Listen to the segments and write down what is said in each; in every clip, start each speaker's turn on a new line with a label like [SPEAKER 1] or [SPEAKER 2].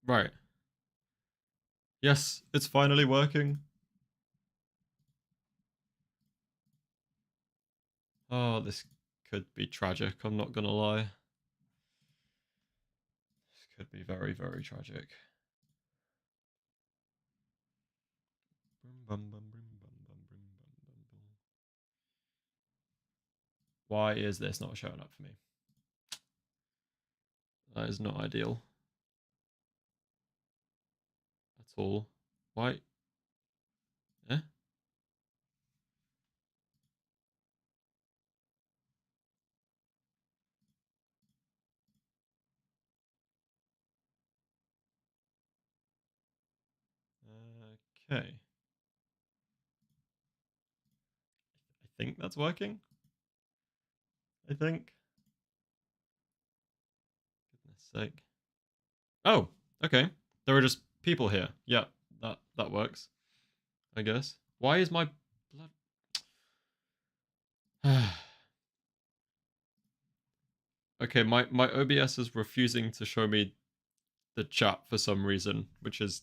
[SPEAKER 1] Right. Yes, it's finally working. Oh, this could be tragic, I'm not gonna lie. This could be very, very tragic. Why is this not showing up for me? That is not ideal. At all. Why? Eh? Okay. I think that's working. I think. Goodness sake. Oh, okay. There are just people here. Yeah, that works. I guess. Why is my blood? Okay, my OBS is refusing to show me the chat for some reason, which is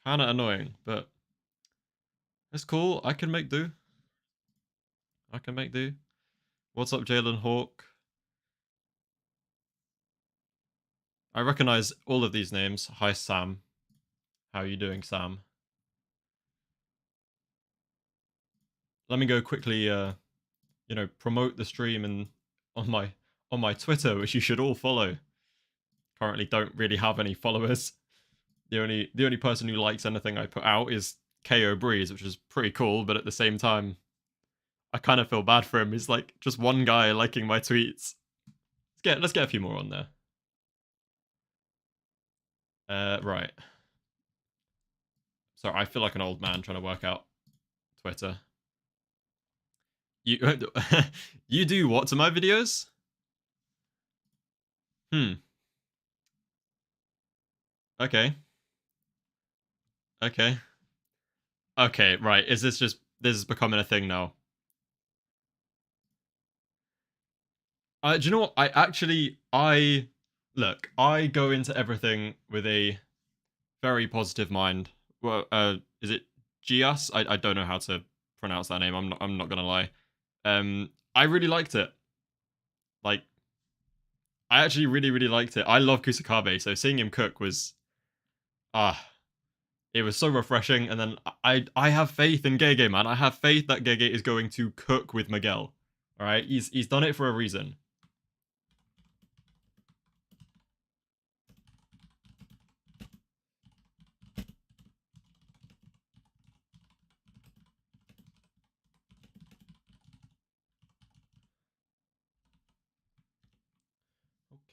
[SPEAKER 1] kind of annoying, but it's cool. I can make do. I can make do. What's up, Jalen Hawk? I recognize all of these names. Hi, Sam. How are you doing, Sam? Let me go quickly, promote the stream and on my Twitter, which you should all follow. Currently, don't really have any followers. The only person who likes anything I put out is KO Breeze, which is pretty cool, but at the same time, I kind of feel bad for him. He's like just one guy liking my tweets. Let's get a few more on there. Right. Sorry, I feel like an old man trying to work out Twitter. You you do what to my videos? Okay. Okay. Okay, right. Is this is becoming a thing now? Do you know what? I go into everything with a very positive mind. Well, is it Gias? I don't know how to pronounce that name. I'm not gonna lie. I really liked it. Like, I actually really, really liked it. I love Kusakabe, so seeing him cook was it was so refreshing. And then I have faith in Gege, man. I have faith that Gege is going to cook with Miguel. All right, he's done it for a reason.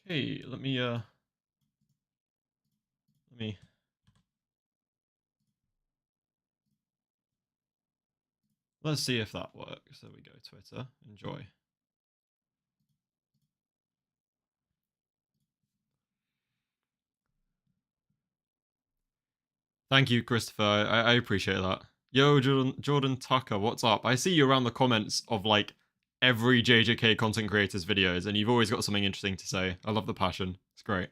[SPEAKER 1] Okay, let me let's see if that works. There we go, Twitter. Enjoy. Thank you, Christopher. I appreciate that. Yo, Jordan Tucker, what's up? I see you around the comments of like every JJK content creator's videos, and you've always got something interesting to say. I love the passion. It's great.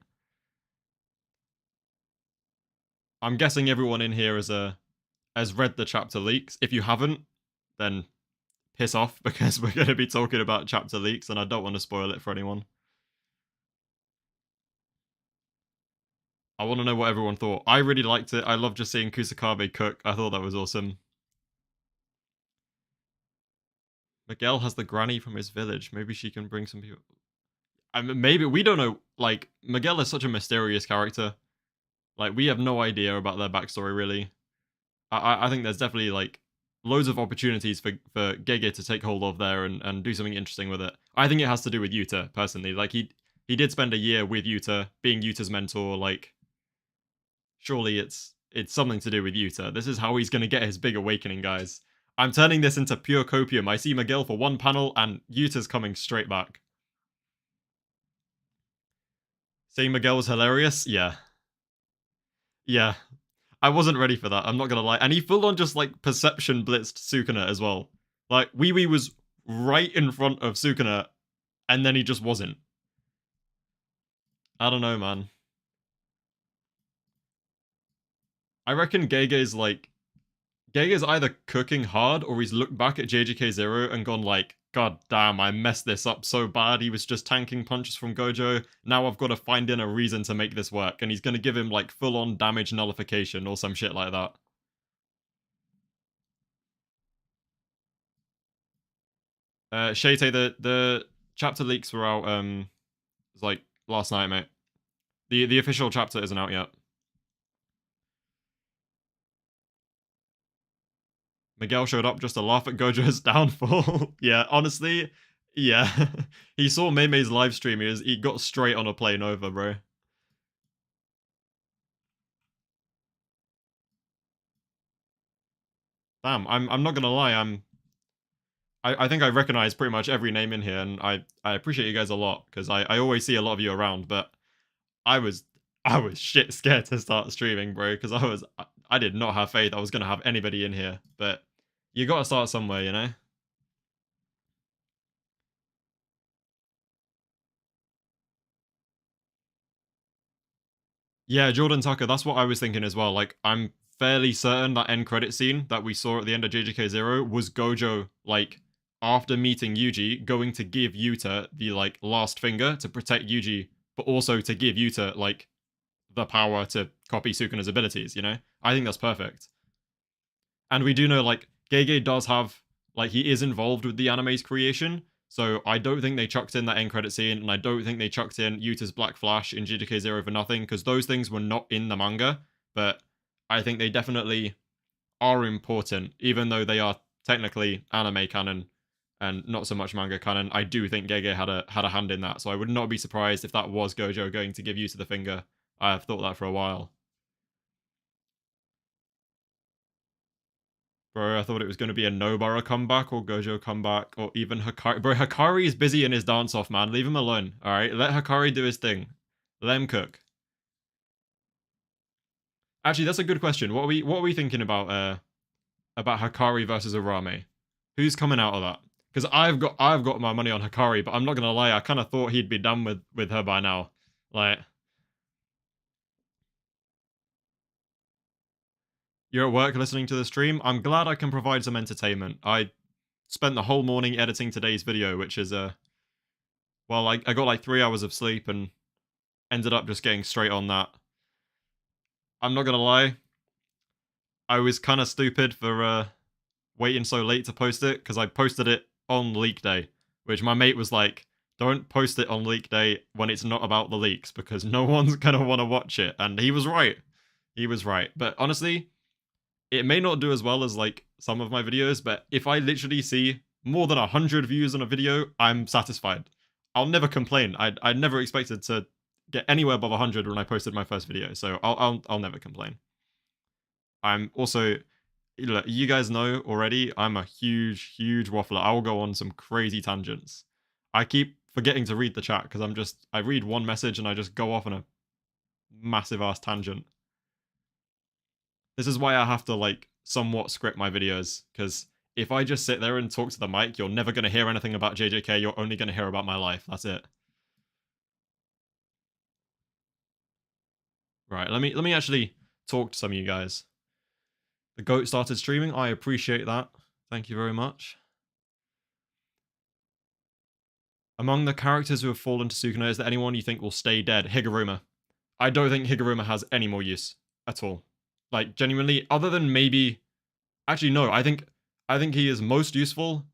[SPEAKER 1] I'm guessing everyone in here has read the chapter leaks. If you haven't, then piss off because we're going to be talking about chapter leaks, and I don't want to spoil it for anyone. I want to know what everyone thought. I really liked it. I love just seeing Kusakabe cook. I thought that was awesome. Miguel has the granny from his village. Maybe she can bring some people. I mean, maybe we don't know. Like, Miguel is such a mysterious character. Like, we have no idea about their backstory really. I think there's definitely like loads of opportunities for Gege to take hold of there and do something interesting with it. I think it has to do with Yuta personally. Like he did spend a year with Yuta, being Yuta's mentor. Like, surely it's something to do with Yuta. This is how he's gonna get his big awakening, guys. I'm turning this into pure copium. I see Miguel for one panel and Yuta's coming straight back. Seeing Miguel was hilarious? Yeah. Yeah. I wasn't ready for that, I'm not gonna lie. And he full on just like perception blitzed Sukuna as well. Like, Wee Wee was right in front of Sukuna, and then he just wasn't. I don't know, man. I reckon Gege's either cooking hard or he's looked back at JJK Zero and gone like, God damn, I messed this up so bad. He was just tanking punches from Gojo. Now I've got to find in a reason to make this work. And he's going to give him like full-on damage nullification or some shit like that. Shate, the chapter leaks were out, it's like last night, mate. The official chapter isn't out yet. Miguel showed up just to laugh at Gojo's downfall. Yeah, honestly, yeah. He saw Mei's live stream, he got straight on a plane over, bro. Damn, I'm not gonna lie, I think I recognize pretty much every name in here, and I appreciate you guys a lot, because I always see a lot of you around, but I was shit scared to start streaming, bro, because I did not have faith I was gonna have anybody in here, but you gotta start somewhere, you know? Yeah, Jordan Tucker, that's what I was thinking as well. Like, I'm fairly certain that end credit scene that we saw at the end of JJK Zero was Gojo, like, after meeting Yuji, going to give Yuta the, like, last finger to protect Yuji, but also to give Yuta, like, the power to copy Sukuna's abilities, you know? I think that's perfect. And we do know, like, Gege does have, like, he is involved with the anime's creation, so I don't think they chucked in that end credit scene, and I don't think they chucked in Yuta's Black Flash in JJK Zero for nothing, because those things were not in the manga, but I think they definitely are important, even though they are technically anime canon and not so much manga canon. I do think Gege had a hand in that, so I would not be surprised if that was Gojo going to give Yuta the finger. I have thought that for a while. Bro, I thought it was going to be a Nobara comeback or Gojo comeback or even Hakari. Bro, Hakari is busy in his dance-off, man. Leave him alone, alright? Let Hakari do his thing. Let him cook. Actually, that's a good question. What are we thinking about Hakari versus Arame? Who's coming out of that? Because I've got my money on Hakari, but I'm not gonna lie, I kind of thought he'd be done with her by now. Like, you're at work listening to the stream. I'm glad I can provide some entertainment. I spent the whole morning editing today's video, which is well, I got like 3 hours of sleep and ended up just getting straight on that. I'm not gonna lie, I was kind of stupid for waiting so late to post it, because I posted it on leak day, which my mate was like, don't post it on leak day when it's not about the leaks, because no one's gonna want to watch it, and he was right. He was right. But honestly, it may not do as well as like some of my videos, but if I literally see more than 100 views on a video, I'm satisfied. I'll never complain. I never expected to get anywhere above 100 when I posted my first video, so I'll never complain. I'm also, you guys know already, I'm a huge waffler. I will go on some crazy tangents. I keep forgetting to read the chat because I read one message and I just go off on a massive ass tangent. This is why I have to like somewhat script my videos, because if I just sit there and talk to the mic, you're never going to hear anything about JJK, you're only going to hear about my life. That's it. Right, let me actually talk to some of you guys. The GOAT started streaming. I appreciate that. Thank you very much. Among the characters who have fallen to Sukuna, is there anyone you think will stay dead? Higuruma. I don't think Higuruma has any more use at all. Like, genuinely, other than maybe... Actually, no, I think he is most useful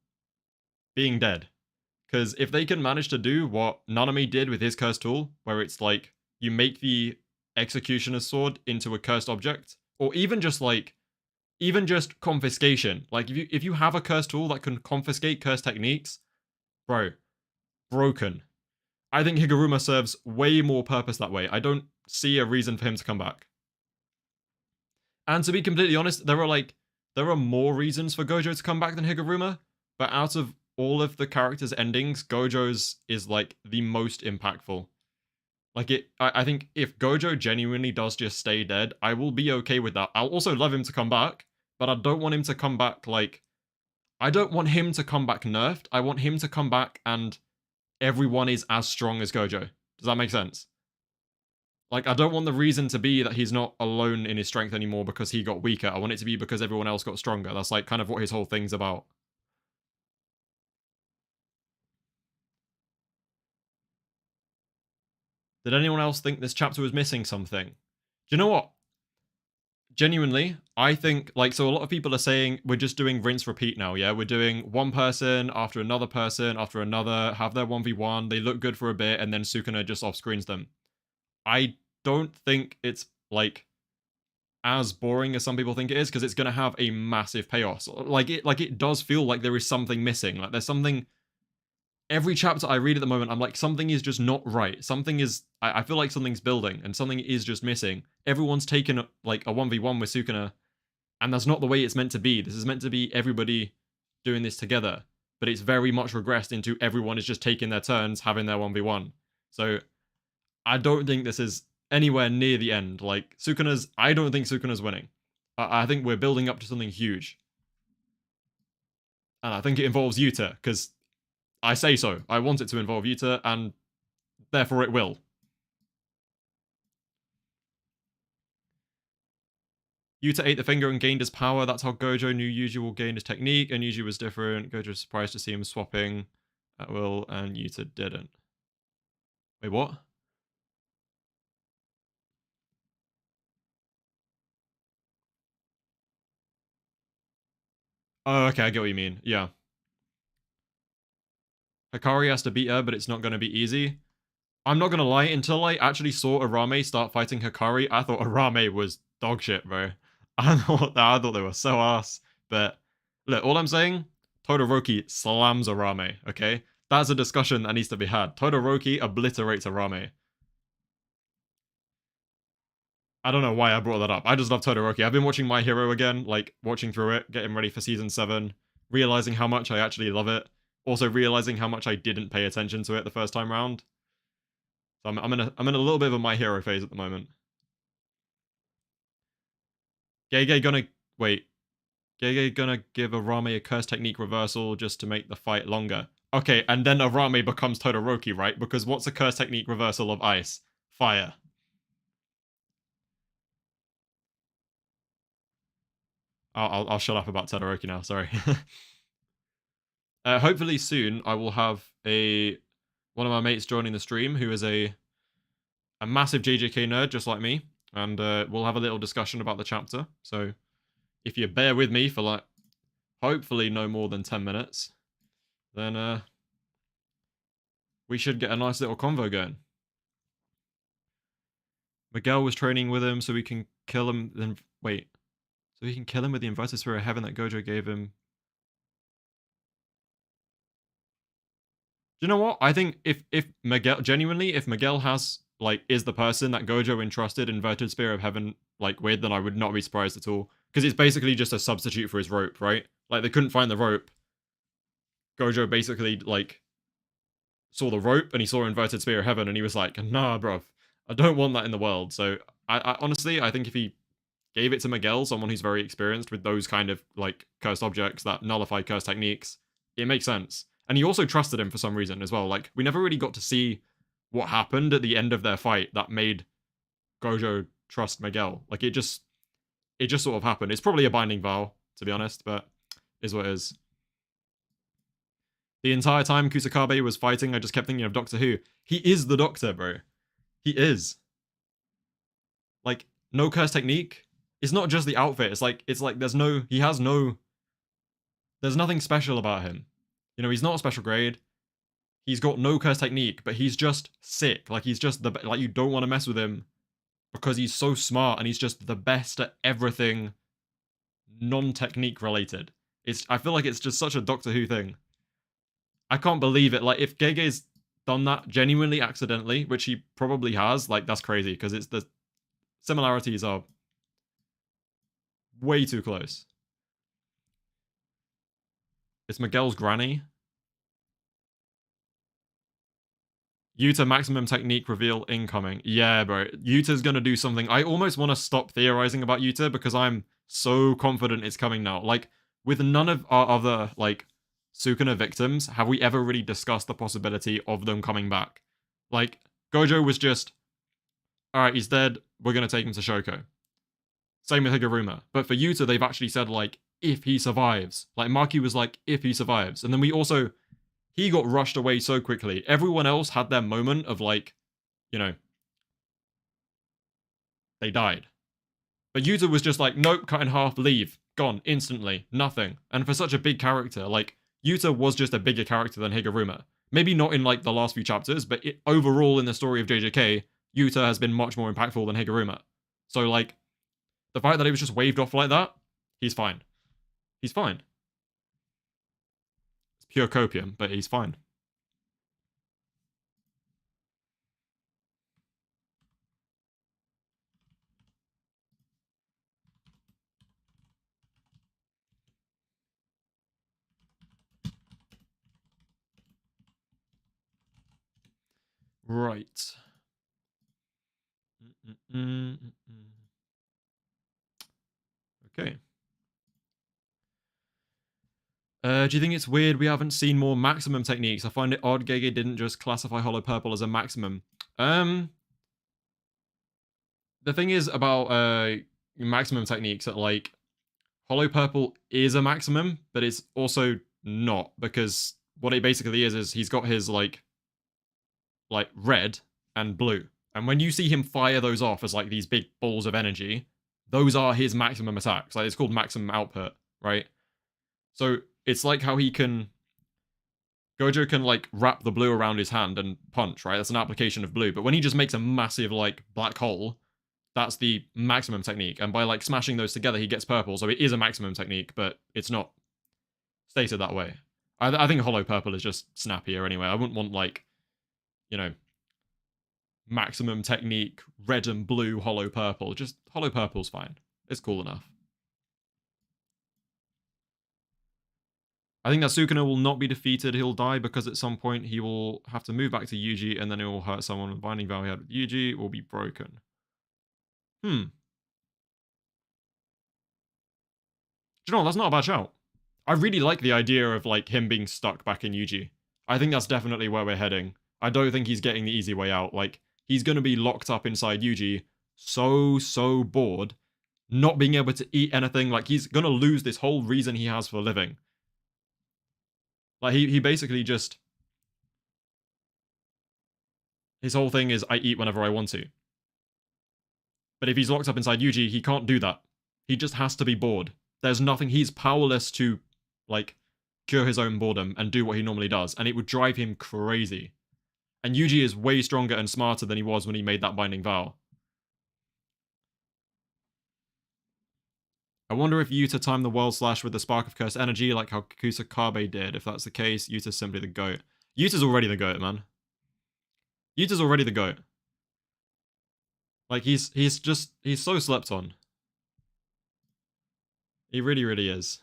[SPEAKER 1] being dead. Because if they can manage to do what Nanami did with his cursed tool, where it's like, you make the executioner's sword into a cursed object, or even just confiscation. Like, if you have a cursed tool that can confiscate cursed techniques, bro, broken. I think Higuruma serves way more purpose that way. I don't see a reason for him to come back. And to be completely honest, there are more reasons for Gojo to come back than Higuruma, but out of all of the characters' endings, Gojo's is like the most impactful. Like, I think if Gojo genuinely does just stay dead, I will be okay with that. I'll also love him to come back, but I don't want him to come back like... I don't want him to come back nerfed. I want him to come back and everyone is as strong as Gojo. Does that make sense? Like, I don't want the reason to be that he's not alone in his strength anymore because he got weaker. I want it to be because everyone else got stronger. That's like kind of what his whole thing's about. Did anyone else think this chapter was missing something? Do you know what? Genuinely, I think, like, so a lot of people are saying we're just doing rinse repeat now, yeah? We're doing one person after another, have their 1v1, they look good for a bit, and then Sukuna just off-screens them. I don't think it's, like, as boring as some people think it is, because it's going to have a massive payoff. So, it does feel like there is something missing. Like, there's something... Every chapter I read at the moment, I'm like, something is just not right. Something is... I feel like something's building, and something is just missing. Everyone's taken, like, a 1v1 with Sukuna, and that's not the way it's meant to be. This is meant to be everybody doing this together. But it's very much regressed into everyone is just taking their turns, having their 1v1. So, I don't think this is anywhere near the end. Like, Sukuna's... I don't think Sukuna's winning. I think we're building up to something huge. And I think it involves Yuta, because I say so. I want it to involve Yuta, and therefore it will. Yuta ate the finger and gained his power. That's how Gojo knew Yuji will gain his technique, and Yuji was different. Gojo was surprised to see him swapping at will, and Yuta didn't. Wait, what? Oh, okay, I get what you mean. Yeah. Hakari has to beat her, but it's not going to be easy. I'm not going to lie, until I actually saw Arame start fighting Hakari, I thought Arame was dog shit, bro. I thought they were so ass. But look, all I'm saying, Todoroki slams Arame, okay? That's a discussion that needs to be had. Todoroki obliterates Arame. I don't know why I brought that up. I just love Todoroki. I've been watching My Hero again, like watching through it, getting ready for season 7, realizing how much I actually love it. Also realizing how much I didn't pay attention to it the first time round. So I'm in a little bit of a My Hero phase at the moment. Gege gonna wait. Gege gonna give Arame a curse technique reversal just to make the fight longer. Okay, and then Arame becomes Todoroki, right? Because what's a curse technique reversal of ice? Fire. I'll shut up about Todoroki now. Sorry. Hopefully soon I will have one of my mates joining the stream who is a massive JJK nerd just like me, and we'll have a little discussion about the chapter. So if you bear with me for like hopefully no more than 10 minutes, then we should get a nice little convo going. Miguel was training with him so we can kill him. Then wait, so he can kill him with the inverted sphere of heaven that Gojo gave him. Do you know what? I think if Miguel genuinely, if Miguel has like is the person that Gojo entrusted inverted spear of heaven like with, then I would not be surprised at all. Because it's basically just a substitute for his rope, right? Like they couldn't find the rope. Gojo basically like saw the rope and he saw inverted spear of heaven and he was like, nah, bruv, I don't want that in the world. So I honestly I think if he gave it to Miguel, someone who's very experienced with those kind of like cursed objects that nullify cursed techniques, it makes sense. And he also trusted him for some reason as well. Like we never really got to see what happened at the end of their fight that made Gojo trust Miguel. Like it just sort of happened. It's probably a binding vow, to be honest, but is what it is. The entire time Kusakabe was fighting, I just kept thinking of Doctor Who. He is the Doctor, bro. He is. Like, no curse technique. It's not just the outfit. It's like there's nothing special about him. You know, he's not a special grade. He's got no curse technique, but he's just sick. Like he's just like you don't want to mess with him because he's so smart and he's just the best at everything non-technique related. I feel like it's just such a Doctor Who thing. I can't believe it. Like if Gege's done that genuinely accidentally, which he probably has, like that's crazy because it's the similarities are way too close. It's Miguel's granny. Yuta maximum technique reveal incoming. Yeah, bro. Yuta's gonna do something. I almost want to stop theorizing about Yuta because I'm so confident it's coming now. Like, with none of our other, like, Sukuna victims, have we ever really discussed the possibility of them coming back? Like, Gojo was just alright, he's dead, we're gonna take him to Shoko. Same with Higuruma. But for Yuta, they've actually said, like, if he survives. Like, Maki was like, if he survives. And then he got rushed away so quickly. Everyone else had their moment of, like, you know, they died. But Yuta was just like, nope, cut in half, leave. Gone, instantly, nothing. And for such a big character, like, Yuta was just a bigger character than Higuruma. Maybe not in, like, the last few chapters, but overall in the story of JJK, Yuta has been much more impactful than Higuruma. So, like, the fact that he was just waved off like that, he's fine. He's fine. It's pure copium, but he's fine. Right. Okay. Do you think it's weird we haven't seen more maximum techniques? I find it odd Gege didn't just classify Hollow Purple as a maximum. The thing is about maximum techniques that, like, Hollow Purple is a maximum, but it's also not, because what it basically is he's got his, like red and blue. And when you see him fire those off as, like, these big balls of energy, those are his maximum attacks. Like, it's called maximum output, right? So it's like how Gojo can, like, wrap the blue around his hand and punch, right? That's an application of blue. But when he just makes a massive, like, black hole, that's the maximum technique. And by, like, smashing those together, he gets purple. So it is a maximum technique, but it's not stated that way. I think Hollow Purple is just snappier anyway. I wouldn't want, like, you know, maximum technique, red and blue, Hollow Purple. Just Hollow Purple's fine. It's cool enough. I think that Sukuna will not be defeated. He'll die because at some point he will have to move back to Yuji, and then he will hurt someone. The binding vow he had with Yuji will be broken. Do you know what? That's not a bad shout. I really like the idea of, like, him being stuck back in Yuji. I think that's definitely where we're heading. I don't think he's getting the easy way out. Like, he's going to be locked up inside Yuji, so bored, not being able to eat anything. Like, he's going to lose this whole reason he has for living. Like, he basically just... His whole thing is, I eat whenever I want to. But if he's locked up inside Yuji, he can't do that. He just has to be bored. There's nothing... He's powerless to, like, cure his own boredom and do what he normally does. And it would drive him crazy. And Yuji is way stronger and smarter than he was when he made that binding vow. I wonder if Yuta timed the world slash with the spark of cursed energy like how Kusakabe did. If that's the case, Yuta's simply the GOAT. Yuta's already the GOAT, man. Yuta's already the GOAT. Like, he's so slept on. He really is.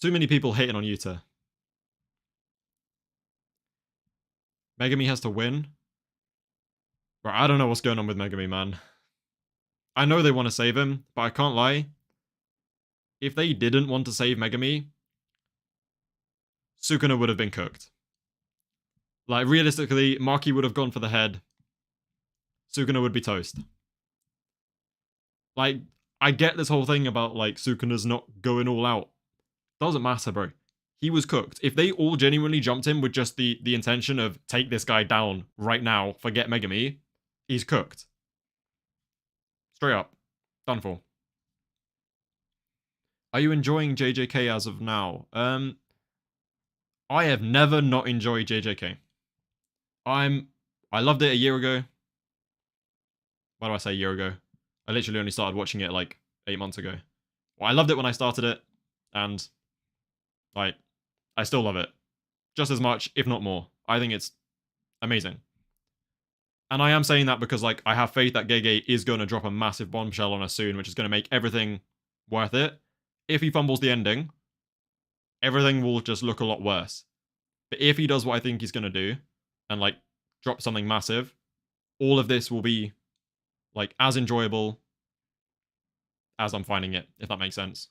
[SPEAKER 1] Too many people hating on Yuta. Megumi has to win. Bro, I don't know what's going on with Megumi, man. I know they want to save him, but I can't lie. If they didn't want to save Megumi, Sukuna would have been cooked. Like, realistically, Maki would have gone for the head. Sukuna would be toast. Like, I get this whole thing about, like, Sukuna's not going all out. Doesn't matter, bro. He was cooked. If they all genuinely jumped him with just the intention of take this guy down right now, forget Megumi, he's cooked. Straight up. Done for. Are you enjoying JJK as of now? I have never not enjoyed JJK. I loved it a year ago. Why do I say a year ago? I literally only started watching it like 8 months ago. Well, I loved it when I started it, and like, I still love it. Just as much, if not more. I think it's amazing. And I am saying that because, like, I have faith that Gege is going to drop a massive bombshell on us soon, which is going to make everything worth it. If he fumbles the ending, everything will just look a lot worse. But if he does what I think he's going to do, and, like, drop something massive, all of this will be, like, as enjoyable as I'm finding it, if that makes sense.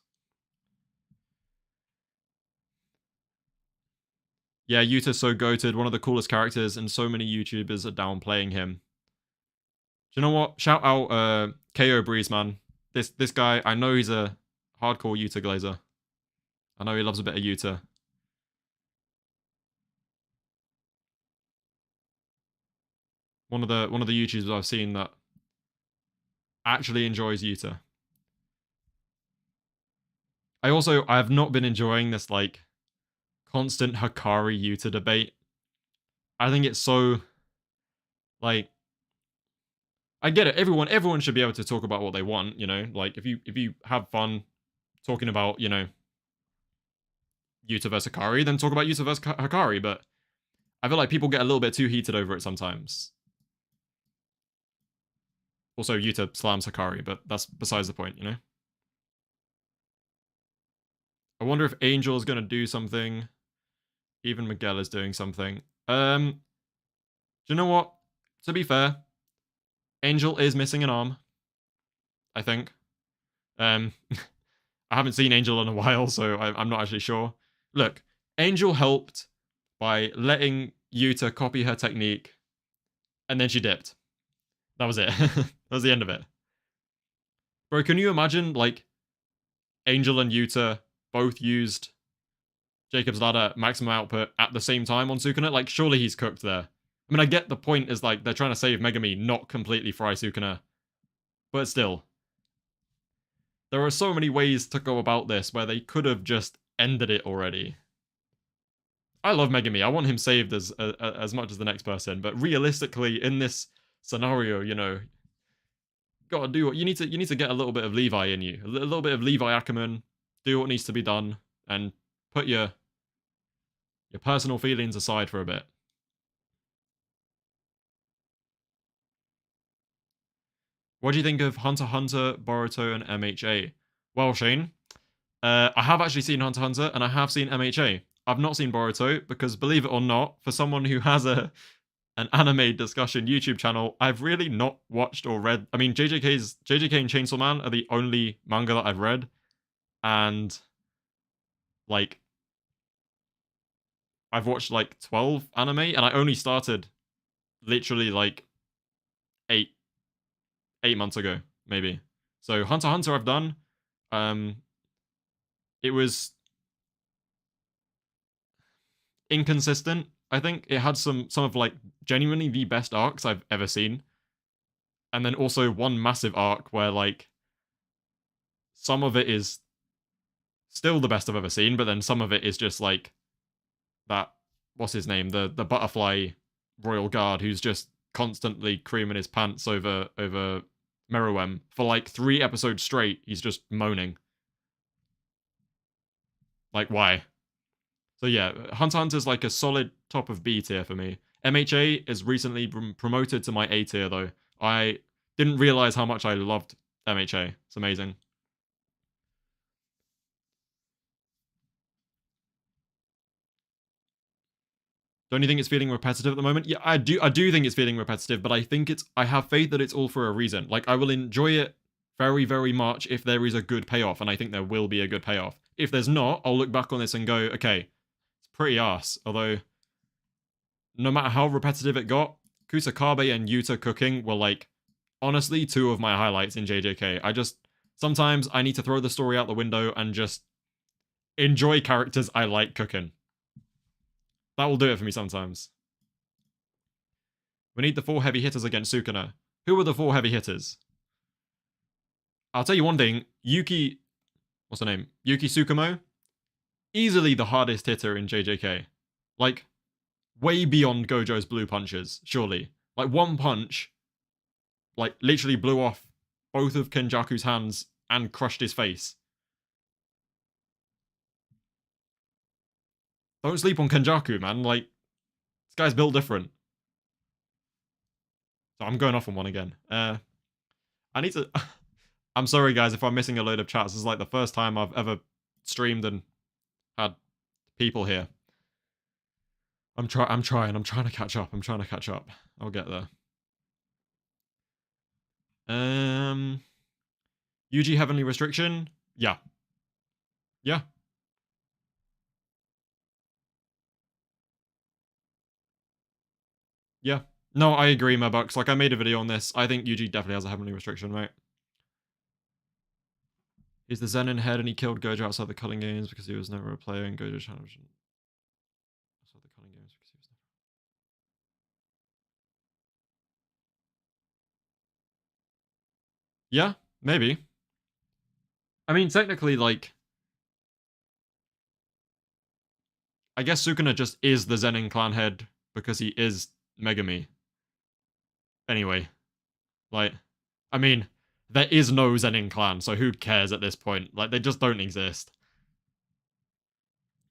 [SPEAKER 1] Yeah, Yuta's so goated, one of the coolest characters, and so many YouTubers are downplaying him. you know what? Shout out KO Breeze, man. This guy, I know he's a hardcore Yuta glazer. I know he loves a bit of Yuta. One of the YouTubers I've seen that actually enjoys Yuta. I have not been enjoying this like constant Hakari Yuta debate. I think it's so like I get it. Everyone should be able to talk about what they want, you know? Like if you have fun talking about, you know, Yuta versus Hakari, then talk about Yuta versus Hakari, but I feel like people get a little bit too heated over it sometimes. Also, Yuta slams Hakari, but that's besides the point, you know? I wonder if Angel is going to do something. Even Miguel is doing something. Do you know what? To be fair, Angel is missing an arm, I think. I haven't seen Angel in a while, so I'm not actually sure. Look, Angel helped by letting Yuta copy her technique, and then she dipped. That was it. That was the end of it. Bro, can you imagine, like, Angel and Yuta both used Jacob's Ladder maximum output at the same time on Sukuna? Like, surely he's cooked there. I mean, I get the point is, like, they're trying to save Megumi, not completely fry Sukuna. But still. There are so many ways to go about this where they could have just ended it already. I love Megumi. I want him saved as much as the next person. But realistically, in this scenario, you know, gotta do what you need to get a little bit of Levi in you, a little bit of Levi Ackerman. Do what needs to be done, and put your personal feelings aside for a bit. What do you think of Hunter x Hunter, Boruto, and MHA? Well, Shane, I have actually seen Hunter x Hunter, and I have seen MHA. I've not seen Boruto because, believe it or not, for someone who has an anime discussion YouTube channel, I've really not watched or read. I mean, JJK and Chainsaw Man are the only manga that I've read, and like I've watched like 12 anime, and I only started literally like eight 8 months ago, maybe. So Hunter x Hunter I've done. It was inconsistent. I think it had some of like genuinely the best arcs I've ever seen, and then also one massive arc where like some of it is still the best I've ever seen, but then some of it is just like that. What's his name? The butterfly royal guard who's just constantly creaming his pants over Meruem for like 3 episodes straight. He's just moaning. Like why? So yeah, Hunter x Hunter is like a solid top of B tier for me. MHA is recently promoted to my A tier though. I didn't realize how much I loved MHA. It's amazing. Don't you think it's feeling repetitive at the moment? Yeah, I do think it's feeling repetitive, but I have faith that it's all for a reason. Like I will enjoy it very, very much if there is a good payoff, and I think there will be a good payoff. If there's not, I'll look back on this and go, okay, it's pretty ass. Although, no matter how repetitive it got, Kusakabe and Yuta cooking were like, honestly, 2 of my highlights in JJK. Sometimes I need to throw the story out the window and just enjoy characters I like cooking. That will do it for me sometimes. We need the 4 heavy hitters against Sukuna. Who are the 4 heavy hitters? I'll tell you one thing. What's her name? Yuki Tsukumo? Easily the hardest hitter in JJK. Like, way beyond Gojo's blue punches, surely. Like, one punch, like, literally blew off both of Kenjaku's hands and crushed his face. Don't sleep on Kenjaku, man. Like, this guy's built different. So I'm going off on one again. I need to... I'm sorry, guys, if I'm missing a load of chats. This is like the first time I've ever streamed and had people here. I'm trying to catch up. I'll get there. Yuji Heavenly Restriction? Yeah. Yeah. Yeah. No, I agree, Mabucks. Like, I made a video on this. I think Yuji definitely has a heavenly restriction, right? He's the Zen in head and he killed Gojo outside the cutting games because he was never a player and Gojo challenged him outside the cutting games because he was never... Yeah, maybe. I mean, technically, like, I guess Sukuna just is the Zenin clan head because he is Megumi. Anyway, like, I mean, there is no Zenin clan, so who cares at this point? Like, they just don't exist.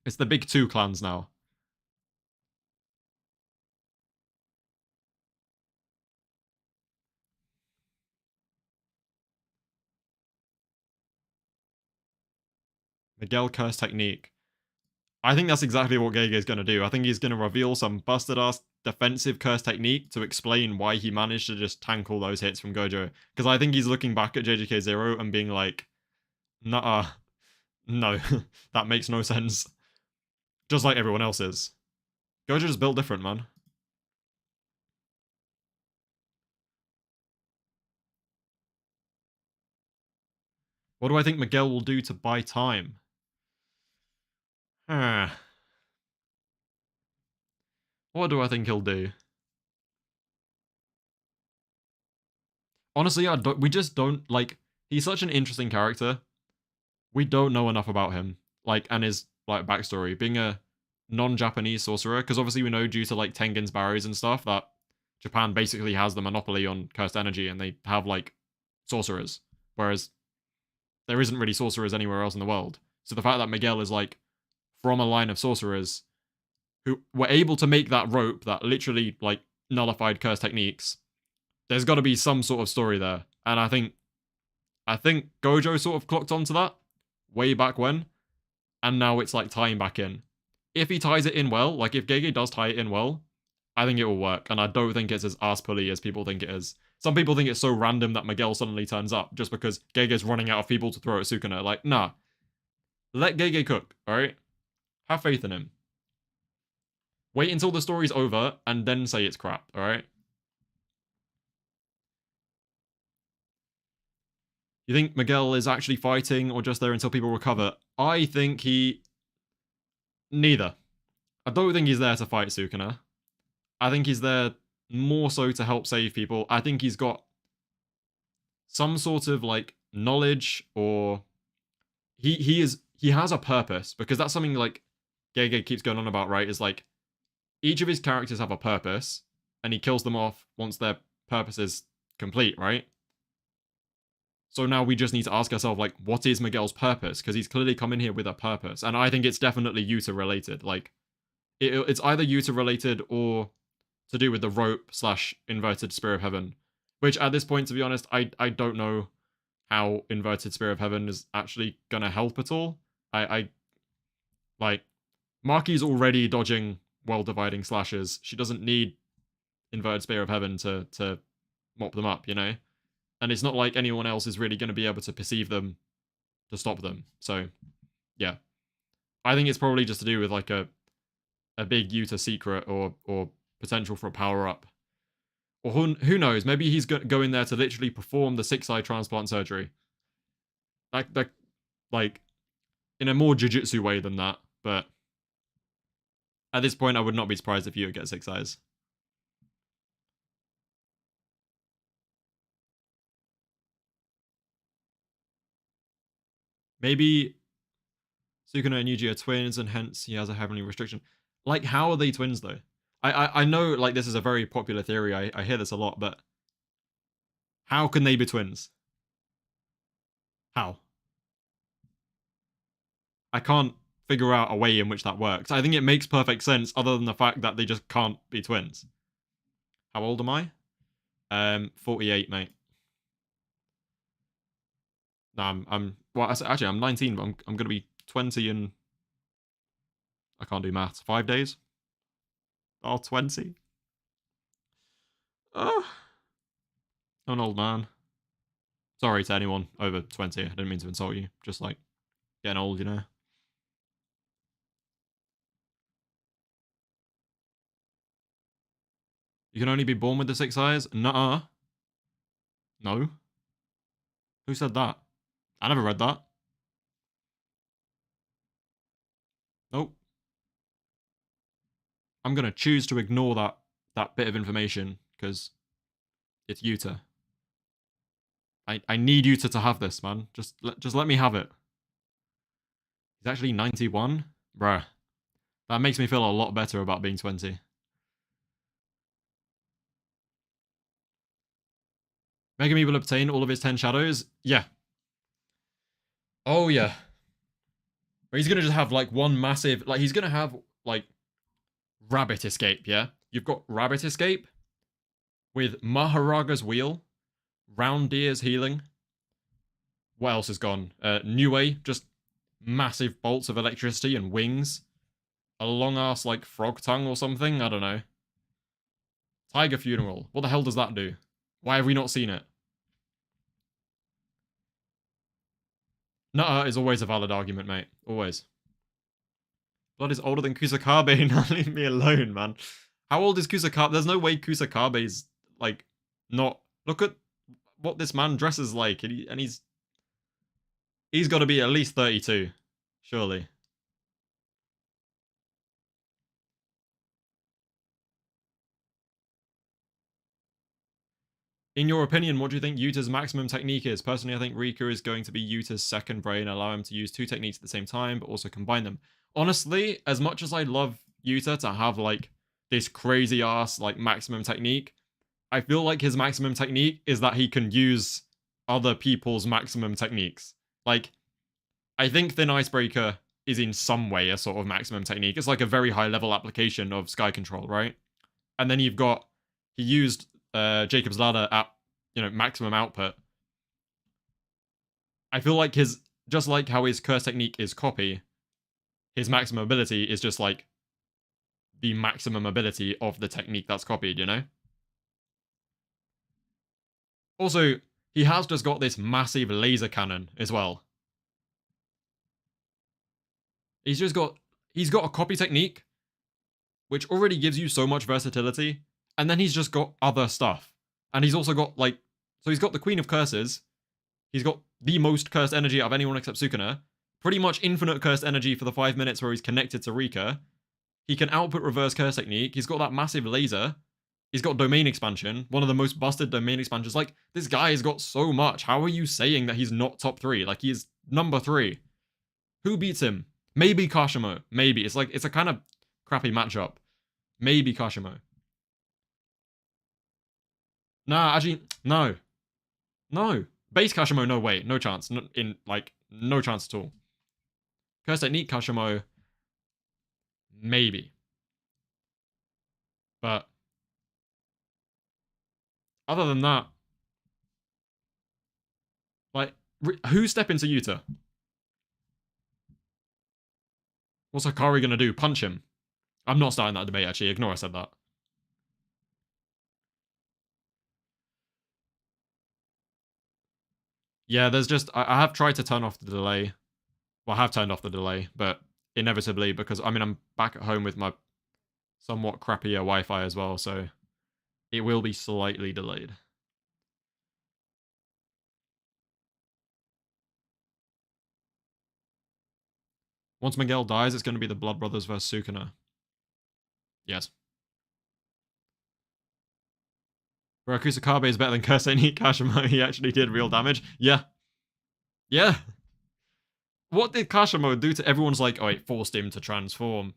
[SPEAKER 1] It's the big two clans now. Miguel curse technique. I think that's exactly what Gege is going to do. I think he's going to reveal some busted ass defensive curse technique to explain why he managed to just tank all those hits from Gojo. Because I think he's looking back at JJK 0 and being like, nah, no, that makes no sense. Just like everyone else is. Gojo's built different, man. What do I think Miguel will do to buy time? What do I think he'll do? Honestly, we just don't, like, he's such an interesting character. We don't know enough about him, like, and his, like, backstory. Being a non-Japanese sorcerer, because obviously we know due to, like, Tengen's barriers and stuff that Japan basically has the monopoly on cursed energy and they have, like, sorcerers. Whereas there isn't really sorcerers anywhere else in the world. So the fact that Miguel is, like, from a line of sorcerers who were able to make that rope that literally, like, nullified curse techniques, there's got to be some sort of story there. And I think Gojo sort of clocked onto that way back when, and now it's like tying back in. If he ties it in well, like if Gege does tie it in well, I think it will work, and I don't think it's as ass-pully as people think it is. Some people think it's so random that Miguel suddenly turns up just because Gege's running out of people to throw at Sukuna. Like, nah. Let Gege cook, alright? Have faith in him. Wait until the story's over, and then say it's crap, alright? You think Miguel is actually fighting or just there until people recover? I think he... Neither. I don't think he's there to fight Sukuna. I think he's there more so to help save people. I think he's got some sort of, like, knowledge, or he has a purpose, because that's something, like, Gege keeps going on about, right? Is like each of his characters have a purpose, and he kills them off once their purpose is complete, right? So now we just need to ask ourselves, like, what is Miguel's purpose? Because he's clearly come in here with a purpose, and I think it's definitely Yuta related. Like, it's either Yuta related or to do with the rope slash inverted Spear of Heaven. Which at this point, to be honest, I don't know how inverted Spear of Heaven is actually gonna help at all. I like, Maki's already dodging world dividing slashes. She doesn't need inverted Spear of Heaven to mop them up, you know? And it's not like anyone else is really gonna be able to perceive them to stop them. So yeah. I think it's probably just to do with like a big Yuta secret, or potential for a power up. Or who knows? Maybe he's going there to literally perform the 6-eye transplant surgery. Like in a more jujutsu way than that. But at this point, I would not be surprised if Yuta gets 6 eyes. Maybe Sukuna and Yuji are twins, and hence he has a heavenly restriction. Like, how are they twins though? I know, like, this is a very popular theory. I hear this a lot, but how can they be twins? How? I can't figure out a way in which that works. I think it makes perfect sense, other than the fact that they just can't be twins. How old am I? 48, mate. No, I'm well, actually I'm 19, but I'm gonna be 20 in, I can't do maths, 5 days. Oh, 20. Oh, I'm an old man. Sorry to anyone over 20. I didn't mean to insult you. Just like getting old, you know. You can only be born with the 6 eyes? Nuh-uh. No. Who said that? I never read that. Nope. I'm gonna choose to ignore that bit of information, because it's Yuta. I need Yuta to have this, man. Just let me have it. He's actually 91? Bruh. That makes me feel a lot better about being 20. Megumi will obtain all of his 10 shadows? Yeah. Oh, yeah. He's gonna just have, like, one massive... Like, he's gonna have, like, Rabbit Escape, yeah? You've got Rabbit Escape with Maharaga's Wheel, Round Deer's Healing. What else is gone? New just massive bolts of electricity and wings. A long-ass, like, frog tongue or something? I don't know. Tiger Funeral. What the hell does that do? Why have we not seen it? Nuh-uh is always a valid argument, mate. Always. Blood is older than Kusakabe. Now leave me alone, man. How old is Kusakabe? There's no way Kusakabe's, like, not... Look at what this man dresses like, and he's got to be at least 32, surely. In your opinion, what do you think Yuta's maximum technique is? Personally, I think Rika is going to be Yuta's second brain, allow him to use 2 techniques at the same time, but also combine them. Honestly, as much as I love Yuta to have, like, this crazy-ass, like, maximum technique, I feel like his maximum technique is that he can use other people's maximum techniques. Like, I think Thin Icebreaker is in some way a sort of maximum technique. It's like a very high-level application of Sky Control, right? And then you've got... He used Jacob's Ladder at, you know, maximum output. I feel like his... Just like how his curse technique is copy, his maximum ability is just, like, the maximum ability of the technique that's copied, you know? Also, he has just got this massive laser cannon as well. He's got a copy technique, which already gives you so much versatility, and then he's just got other stuff. And he's also got, like... So he's got the Queen of Curses, he's got the most cursed energy out of anyone except Sukuna, pretty much infinite cursed energy for the 5 minutes where he's connected to Rika, he can output reverse curse technique, he's got that massive laser, he's got domain expansion, one of the most busted domain expansions. Like, this guy has got so much. How are you saying that he's not top 3? Like, he is number 3. Who beats him? Maybe Kashimo. Maybe. It's like, it's a kind of crappy matchup. Maybe Kashimo. Nah, actually, no. No. Base Kashimo, no way. No chance. No chance at all. Curse technique Kashimo, maybe. But other than that, like, who's stepping to Yuta? What's Hakari gonna do? Punch him? I'm not starting that debate, actually. Ignore I said that. Yeah, there's just... I have tried to turn off the delay. Well, I have turned off the delay, but inevitably, because, I mean, I'm back at home with my somewhat crappier Wi-Fi as well, so it will be slightly delayed. Once Miguel dies, it's going to be the Blood Brothers versus Sukuna. Yes. Bro, Kusakabe is better than Kursei Kashimo. He actually did real damage. Yeah. Yeah. What did Kashimo do to everyone's like, oh, it forced him to transform?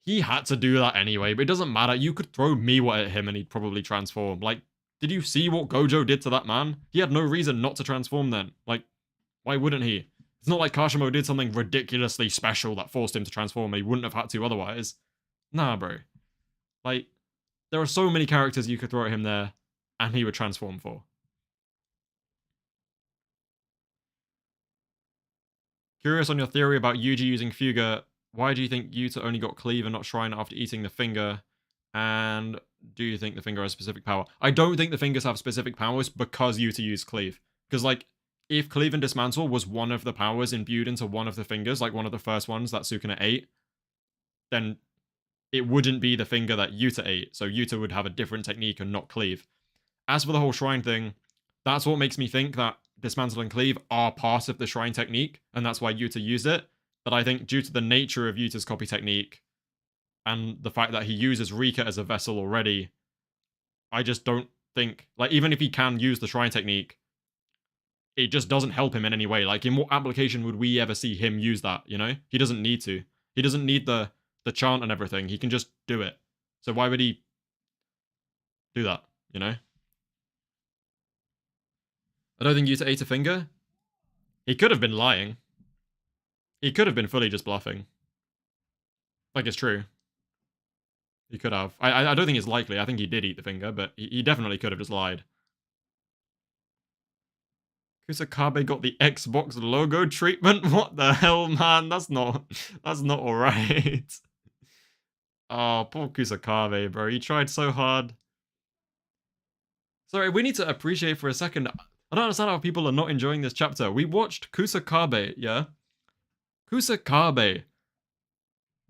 [SPEAKER 1] He had to do that anyway, but it doesn't matter. You could throw Miwa at him and he'd probably transform. Like, did you see what Gojo did to that man? He had no reason not to transform then. Like, why wouldn't he? It's not like Kashimo did something ridiculously special that forced him to transform and he wouldn't have had to otherwise. Nah, bro. Like, there are so many characters you could throw at him there, and he would transform for. Curious on your theory about Yuji using Fuga. Why do you think Yuta only got Cleave and not Shrine after eating the finger? And do you think the finger has specific power? I don't think the fingers have specific powers because Yuta used Cleave. Because, like, if Cleave and Dismantle was one of the powers imbued into one of the fingers, like one of the first ones that Sukuna ate, then it wouldn't be the finger that Yuta ate, so Yuta would have a different technique and not cleave. As for the whole shrine thing, that's what makes me think that dismantle and cleave are part of the shrine technique, and that's why Yuta used it. But I think due to the nature of Yuta's copy technique, and the fact that he uses Rika as a vessel already, I just don't think, like, even if he can use the shrine technique, it just doesn't help him in any way. Like, in what application would we ever see him use that, you know? He doesn't need to. He doesn't need the chant and everything. He can just do it. So why would he do that, you know? I don't think Yuta ate a finger. He could have been lying. He could have been fully just bluffing. Like, it's true. He could have. I don't think it's likely. I think he did eat the finger, but he definitely could have just lied. Kusakabe got the Xbox logo treatment? What the hell, man? That's not alright. Oh, poor Kusakabe, bro. He tried so hard. Sorry, we need to appreciate for a second. I don't understand how people are not enjoying this chapter. We watched Kusakabe, yeah? Kusakabe.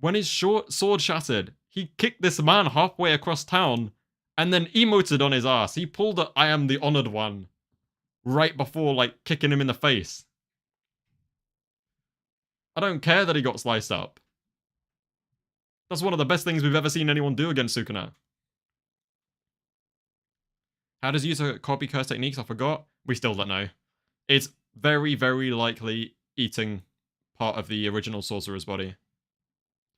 [SPEAKER 1] When his sword shattered, he kicked this man halfway across town and then emoted on his ass. He pulled a I am the honored one right before, like, kicking him in the face. I don't care that he got sliced up. That's one of the best things we've ever seen anyone do against Sukuna. How does Yuta copy curse techniques? I forgot. We still don't know. It's very, very likely eating part of the original sorcerer's body.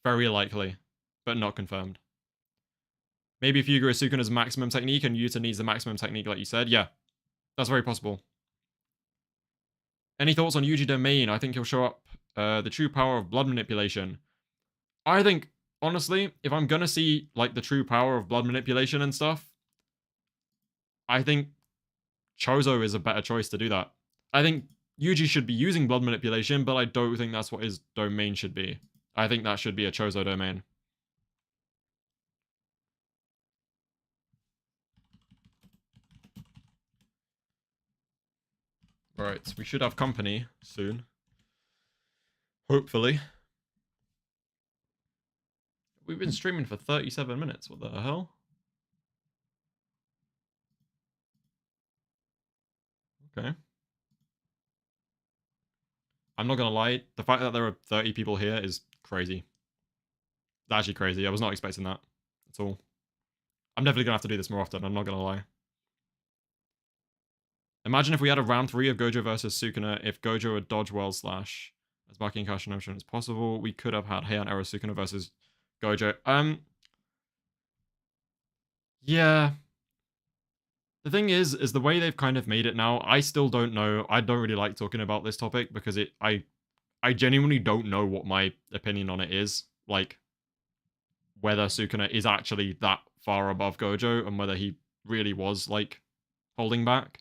[SPEAKER 1] Very likely, but not confirmed. Maybe Fuga is Sukuna's maximum technique and Yuta needs the maximum technique like you said. Yeah, that's very possible. Any thoughts on Yuji Domain? I think he'll show up the true power of blood manipulation. I think, honestly, if I'm gonna see, like, the true power of blood manipulation and stuff, I think Chozo is a better choice to do that. I think Yuji should be using blood manipulation, but I don't think that's what his domain should be. I think that should be a Chozo domain. Right, we should have company soon. Hopefully. We've been streaming for 37 minutes. What the hell? Okay. I'm not gonna lie, the fact that there are 30 people here is crazy. It's actually crazy. I was not expecting that at all. I'm definitely gonna have to do this more often, I'm not gonna lie. Imagine if we had a round 3 of Gojo versus Sukuna, if Gojo had dodged World Slash as Baki and Kashimo shown as possible, we could have had Heian Era Sukuna versus Gojo. Yeah. The thing is the way they've kind of made it now, I still don't know. I don't really like talking about this topic because I genuinely don't know what my opinion on it is. Like, whether Sukuna is actually that far above Gojo and whether he really was, like, holding back.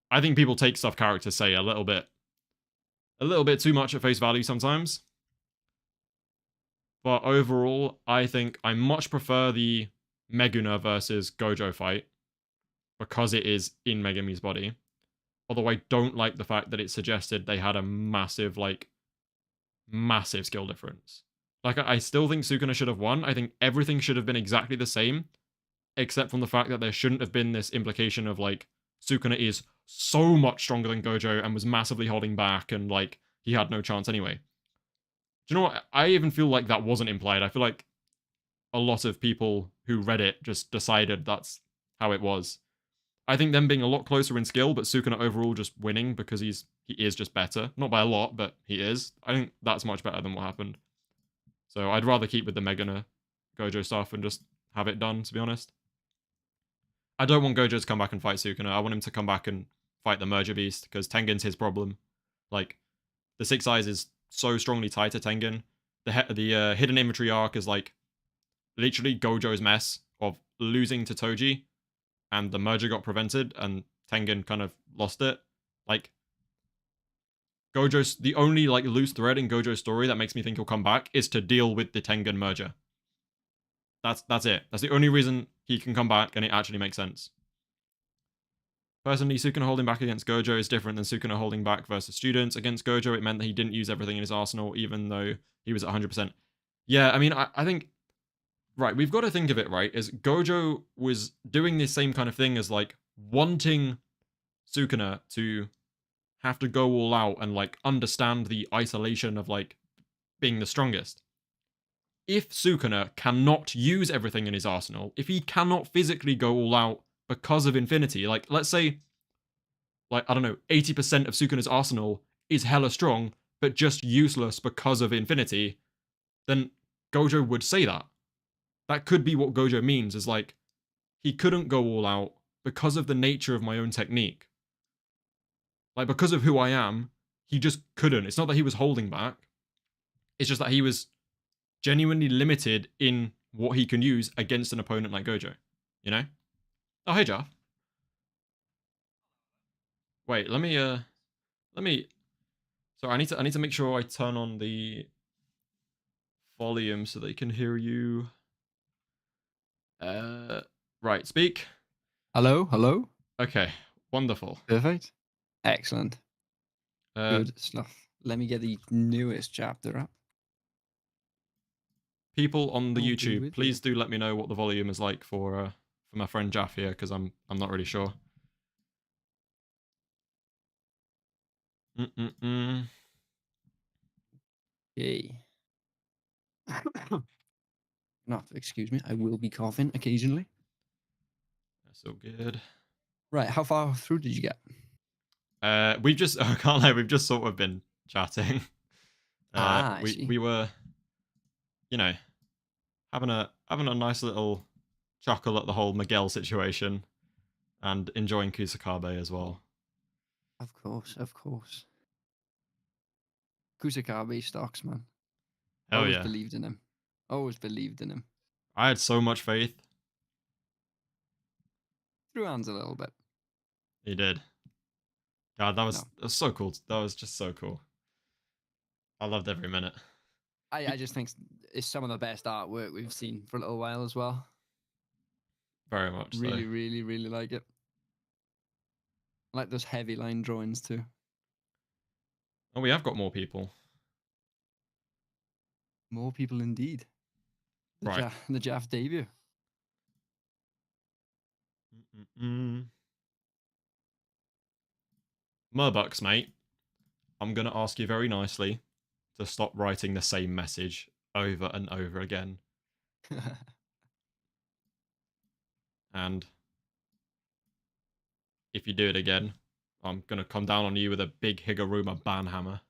[SPEAKER 1] I think people take stuff characters say a little bit too much at face value sometimes. But overall, I think I much prefer the Meguna versus Gojo fight because it is in Megumi's body. Although I don't like the fact that it suggested they had a massive, like, massive skill difference. Like, I still think Sukuna should have won. I think everything should have been exactly the same, except from the fact that there shouldn't have been this implication of, like, Sukuna is so much stronger than Gojo and was massively holding back and, like, he had no chance anyway. Do you know what? I even feel like that wasn't implied. I feel like a lot of people who read it just decided that's how it was. I think them being a lot closer in skill, but Sukuna overall just winning because he is just better. Not by a lot, but he is. I think that's much better than what happened. So I'd rather keep with the Megana Gojo stuff and just have it done, to be honest. I don't want Gojo to come back and fight Sukuna. I want him to come back and fight the Merger Beast, because Tengen's his problem. Like, the Six Eyes is so strongly tied to Tengen. The Hidden Inventory arc is, like, literally Gojo's mess of losing to Toji, and the merger got prevented, and Tengen kind of lost it. Like, the only, like, loose thread in Gojo's story that makes me think he'll come back is to deal with the Tengen merger. That's it. That's the only reason he can come back, and it actually makes sense. Personally, Sukuna holding back against Gojo is different than Sukuna holding back versus students. Against Gojo, it meant that he didn't use everything in his arsenal, even though he was at 100%. Yeah, I mean, I think right, we've got to think of it right as Gojo was doing this same kind of thing as like wanting Sukuna to have to go all out and like understand the isolation of like being the strongest. If Sukuna cannot use everything in his arsenal, if he cannot physically go all out because of infinity, like let's say, like I don't know, 80% of Sukuna's arsenal is hella strong, but just useless because of infinity, then Gojo would say that. That could be what Gojo means, is like, he couldn't go all out because of the nature of my own technique. Like, because of who I am, he just couldn't. It's not that he was holding back, it's just that he was genuinely limited in what he can use against an opponent like Gojo. You know? Oh, hey, Jeff. Wait, let me. So I need to make sure I turn on the volume so they can hear you. Right, speak.
[SPEAKER 2] Hello, hello.
[SPEAKER 1] Okay, wonderful.
[SPEAKER 2] Perfect. Excellent.
[SPEAKER 1] Uh,
[SPEAKER 2] Good stuff. Let me get the newest chapter up.
[SPEAKER 1] People on the
[SPEAKER 2] I'll be
[SPEAKER 1] YouTube,
[SPEAKER 2] with you.
[SPEAKER 1] please do let me know what the volume is like for my friend Jaff here, because I'm not really sure. Mm-mm-mm.
[SPEAKER 2] Okay. No, excuse me. I will be coughing occasionally.
[SPEAKER 1] That's so good.
[SPEAKER 2] Right. How far through did you get?
[SPEAKER 1] We've just I can't lie, we've just sort of been chatting.
[SPEAKER 2] I
[SPEAKER 1] We
[SPEAKER 2] see.
[SPEAKER 1] we were, you know, having a nice little chuckle at the whole Miguel situation and enjoying Kusakabe as well.
[SPEAKER 2] Of course, of course. Kusakabe stocks, man.
[SPEAKER 1] Hell
[SPEAKER 2] Always
[SPEAKER 1] yeah.
[SPEAKER 2] believed in him. Always believed in him.
[SPEAKER 1] I had so much faith.
[SPEAKER 2] Threw hands a little bit.
[SPEAKER 1] He did. God, that
[SPEAKER 2] No.
[SPEAKER 1] was so cool. That was just so cool. I loved every minute.
[SPEAKER 2] I just think it's some of the best artwork we've seen for a little while as well.
[SPEAKER 1] Very much so.
[SPEAKER 2] Really, really, really like it. I like those heavy line drawings too.
[SPEAKER 1] Oh, we have got more people.
[SPEAKER 2] More people indeed.
[SPEAKER 1] Right.
[SPEAKER 2] The Jaff debut.
[SPEAKER 1] Mm-mm-mm. Murbucks, mate. I'm going to ask you very nicely to stop writing the same message over and over again. And if you do it again, I'm going to come down on you with a big Higuruma banhammer.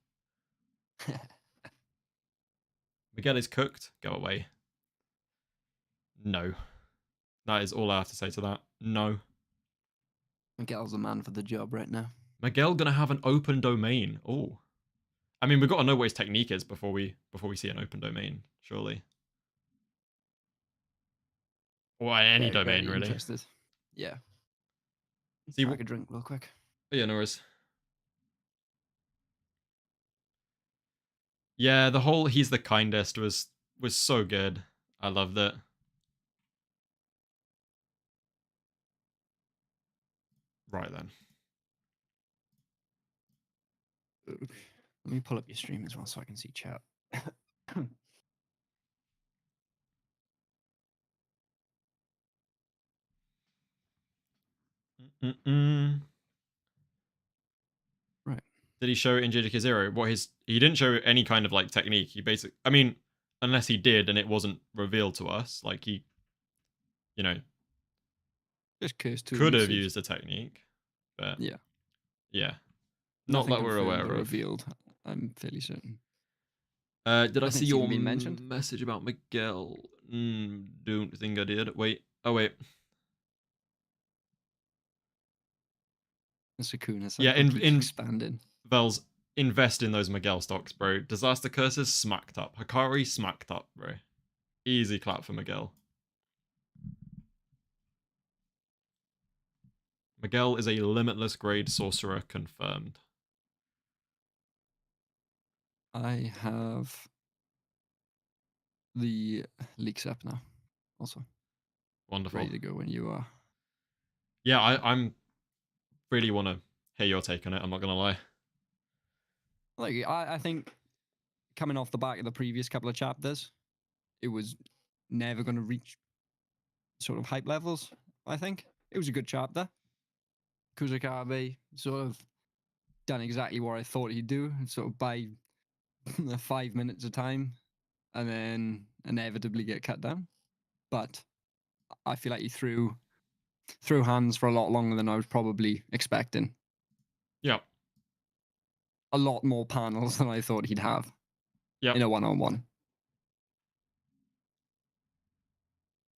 [SPEAKER 1] Miguel is cooked. Go away. No. That is all I have to say to that. No.
[SPEAKER 2] Miguel's the man for the job right now.
[SPEAKER 1] Miguel going to have an open domain. Oh. I mean, we've got to know what his technique is before we see an open domain, surely. Or any
[SPEAKER 2] Very,
[SPEAKER 1] domain,
[SPEAKER 2] very
[SPEAKER 1] really.
[SPEAKER 2] interested. Yeah.
[SPEAKER 1] See,
[SPEAKER 2] Crack a drink real quick.
[SPEAKER 1] yeah, no worries. Yeah, the whole "he's the kindest" was so good. I loved it. Right then.
[SPEAKER 2] Let me pull up your stream as well so I can see chat.
[SPEAKER 1] Mm-mm.
[SPEAKER 2] Right.
[SPEAKER 1] Did he show it in JJK Zero? He didn't show any kind of like technique. He basically, I mean, unless he did and it wasn't revealed to us, like he, you know,
[SPEAKER 2] Just curse tool
[SPEAKER 1] could have
[SPEAKER 2] usage.
[SPEAKER 1] used a technique, but
[SPEAKER 2] Yeah.
[SPEAKER 1] yeah, not
[SPEAKER 2] Nothing
[SPEAKER 1] that we're
[SPEAKER 2] confirmed
[SPEAKER 1] aware
[SPEAKER 2] or
[SPEAKER 1] of.
[SPEAKER 2] revealed. I'm fairly certain.
[SPEAKER 1] Did I
[SPEAKER 2] I think
[SPEAKER 1] see
[SPEAKER 2] it's
[SPEAKER 1] your
[SPEAKER 2] even been mentioned.
[SPEAKER 1] message about Miguel? Don't think I did. Wait. Oh wait.
[SPEAKER 2] The Sukuna
[SPEAKER 1] Yeah,
[SPEAKER 2] cycle keeps
[SPEAKER 1] in
[SPEAKER 2] expanding.
[SPEAKER 1] Vels, invest in those Miguel stocks, bro. Disaster Curses smacked up. Hakari smacked up, bro. Easy clap for Miguel. Miguel is a limitless grade sorcerer confirmed.
[SPEAKER 2] I have the leaks up now. Also.
[SPEAKER 1] Wonderful.
[SPEAKER 2] Ready to go when you are.
[SPEAKER 1] Yeah, I'm really want to hear your take on it. I'm not gonna lie.
[SPEAKER 2] Like I think coming off the back of the previous couple of chapters, it was never going to reach sort of hype levels. I think it was a good chapter. Kusakabe sort of done exactly what I thought he'd do, sort of buy 5 minutes of time, and then inevitably get cut down. But I feel like he threw hands for a lot longer than I was probably expecting.
[SPEAKER 1] Yeah.
[SPEAKER 2] A lot more panels than I thought he'd have
[SPEAKER 1] Yep.
[SPEAKER 2] in a one-on-one.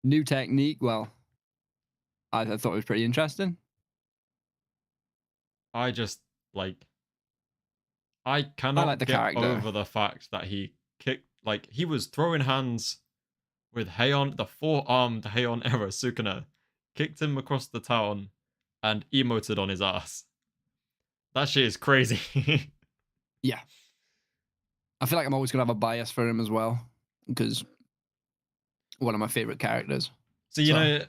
[SPEAKER 2] New technique, well, I thought it was pretty interesting.
[SPEAKER 1] I just like I
[SPEAKER 2] I like
[SPEAKER 1] cannot
[SPEAKER 2] the
[SPEAKER 1] get
[SPEAKER 2] character.
[SPEAKER 1] over the fact that he kicked like he was throwing hands with Heion, the four-armed Heion era Sukuna, kicked him across the town and emoted on his ass. That shit is crazy.
[SPEAKER 2] Yeah. I feel like I'm always going to have a bias for him as well, because one of my favorite characters.
[SPEAKER 1] So, you know,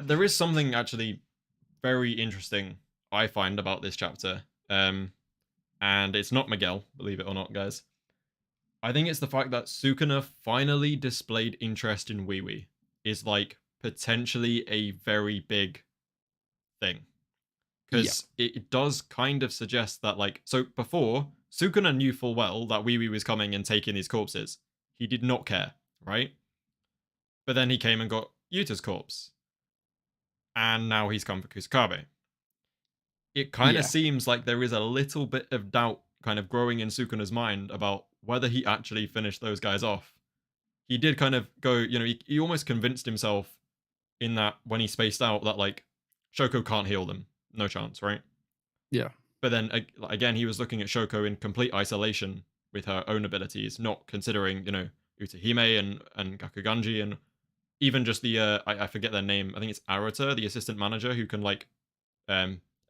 [SPEAKER 1] there is something actually very interesting I find about this chapter. And it's not Miguel, believe it or not, guys. I think it's the fact that Sukuna finally displayed interest in Wee is like potentially a very big thing. Because it does kind of suggest that, like, so before, Sukuna knew full well that Wee was coming and taking these corpses. He did not care, right? But then he came and got Yuta's corpse. And now he's come for Kusakabe. It kind of seems like there is a little bit of doubt kind of growing in Sukuna's mind about whether he actually finished those guys off. He did kind of go, you know, he almost convinced himself in that when he spaced out that, like, Shoko can't heal them. No chance, right?
[SPEAKER 2] Yeah.
[SPEAKER 1] But then, again, he was looking at Shoko in complete isolation with her own abilities, not considering, you know, Utahime and Gakuganji and even just the, I forget their name, I think it's Arata, the assistant manager, who can, like,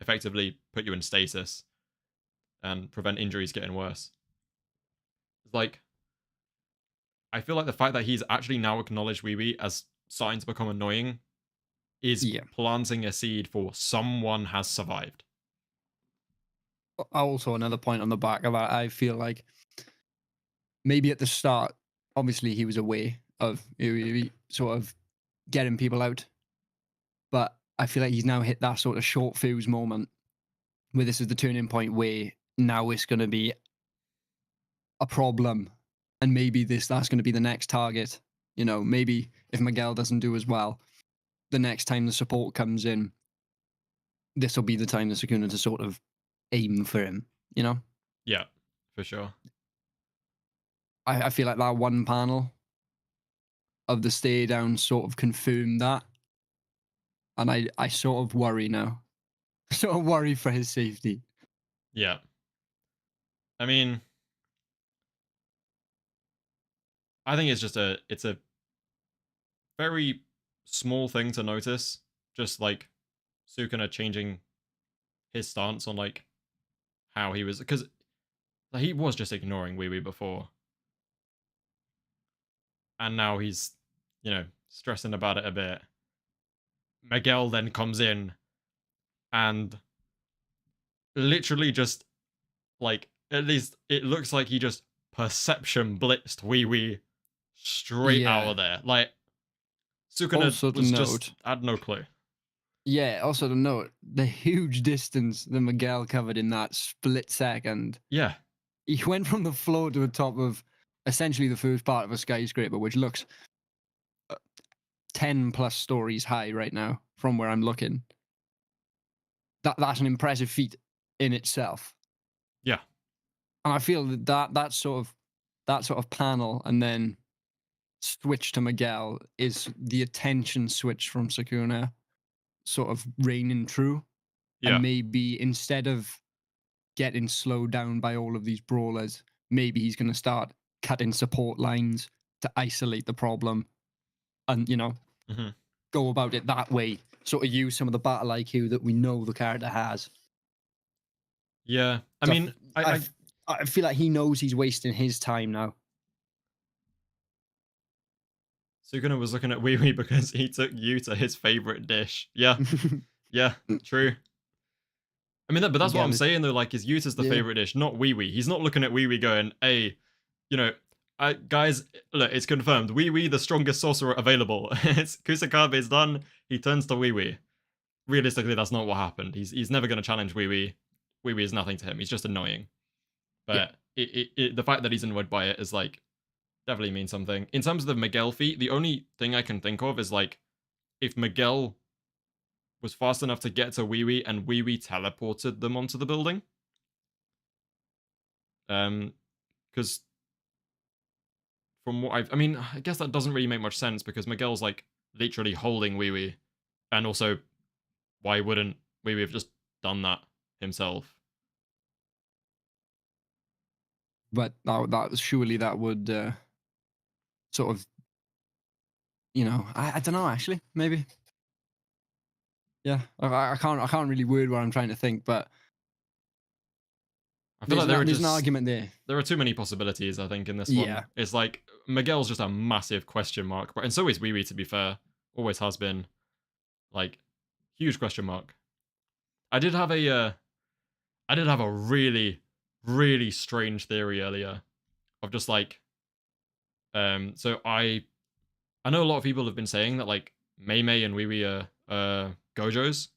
[SPEAKER 1] effectively put you in stasis and prevent injuries getting worse. Like, I feel like the fact that he's actually now acknowledged Wee as starting to become annoying is planting a seed for someone has survived.
[SPEAKER 2] Also, another point on the back of that, I feel like maybe at the start, obviously he was aware of sort of getting people out, but I feel like he's now hit that sort of short fuse moment where this is the turning point where now it's going to be a problem, and maybe that's going to be the next target. You know, maybe if Miguel doesn't do as well, the next time the support comes in, this will be the time the Sukuna to sort of aim for him, you know?
[SPEAKER 1] Yeah, for sure.
[SPEAKER 2] I feel like that one panel of the stay down sort of confirmed that. And I sort of worry now. Sort of worry for his safety.
[SPEAKER 1] Yeah. I mean, I think it's a very small thing to notice. Just like Sukuna changing his stance on like how he was, because he was just ignoring Wee before. And now he's, you know, stressing about it a bit. Miguel then comes in and literally just, like, at least it looks like he just perception blitzed Wee straight out of there. Like, Sukuna
[SPEAKER 2] Also to
[SPEAKER 1] was just
[SPEAKER 2] note,
[SPEAKER 1] had no clue.
[SPEAKER 2] yeah, also to note the huge distance that Miguel covered in that split second.
[SPEAKER 1] Yeah.
[SPEAKER 2] He went from the floor to the top of essentially the first part of a skyscraper, which looks 10 plus stories high right now from where I'm looking. That's an impressive feat in itself.
[SPEAKER 1] Yeah.
[SPEAKER 2] And I feel that sort of panel and then switch to Miguel is the attention switch from Sukuna sort of reigning true.
[SPEAKER 1] Yeah.
[SPEAKER 2] And maybe instead of getting slowed down by all of these brawlers, maybe he's going to start cutting support lines to isolate the problem and, you know, go about it that way. Sort of use some of the battle IQ that we know the character has.
[SPEAKER 1] Yeah. I
[SPEAKER 2] So
[SPEAKER 1] mean,
[SPEAKER 2] I feel like he knows he's wasting his time now.
[SPEAKER 1] Sukuna was looking at Wee because he took Yuta his favorite dish. Yeah. Yeah, true. I mean, but that's what I'm saying though. Like, is Yuta's the favorite dish, not Wee. He's not looking at Wee going, "Hey, you know, Guys, look, it's confirmed. Wee Wee, the strongest sorcerer available. It's Kusakabe is done. He turns to Wee Wee. Realistically, that's not what happened. He's never going to challenge Wee Wee. Wee Wee is nothing to him. He's just annoying.
[SPEAKER 2] Yeah.
[SPEAKER 1] But the fact that he's annoyed by it is like definitely means something. In terms of the Miguel feat, the only thing I can think of is like if Miguel was fast enough to get to Wee Wee and Wee Wee teleported them onto the building. Because from what I mean, I guess that doesn't really make much sense because Miguel's like literally holding Wee Wee, and also, why wouldn't Wee Wee have just done that himself?
[SPEAKER 2] But that surely that would sort of, I don't know actually, maybe. Yeah, I can't really word what I'm trying to think, but
[SPEAKER 1] I feel like
[SPEAKER 2] there's an argument there.
[SPEAKER 1] there are too many possibilities. I think in this
[SPEAKER 2] Yeah.
[SPEAKER 1] one, it's like Miguel's just a massive question mark, and so is Wee Wee. To be fair, always has been, like, huge question mark. I did have a really, really strange theory earlier of just like, so I know a lot of people have been saying that like Mei Mei and Wee Wee are Gojos,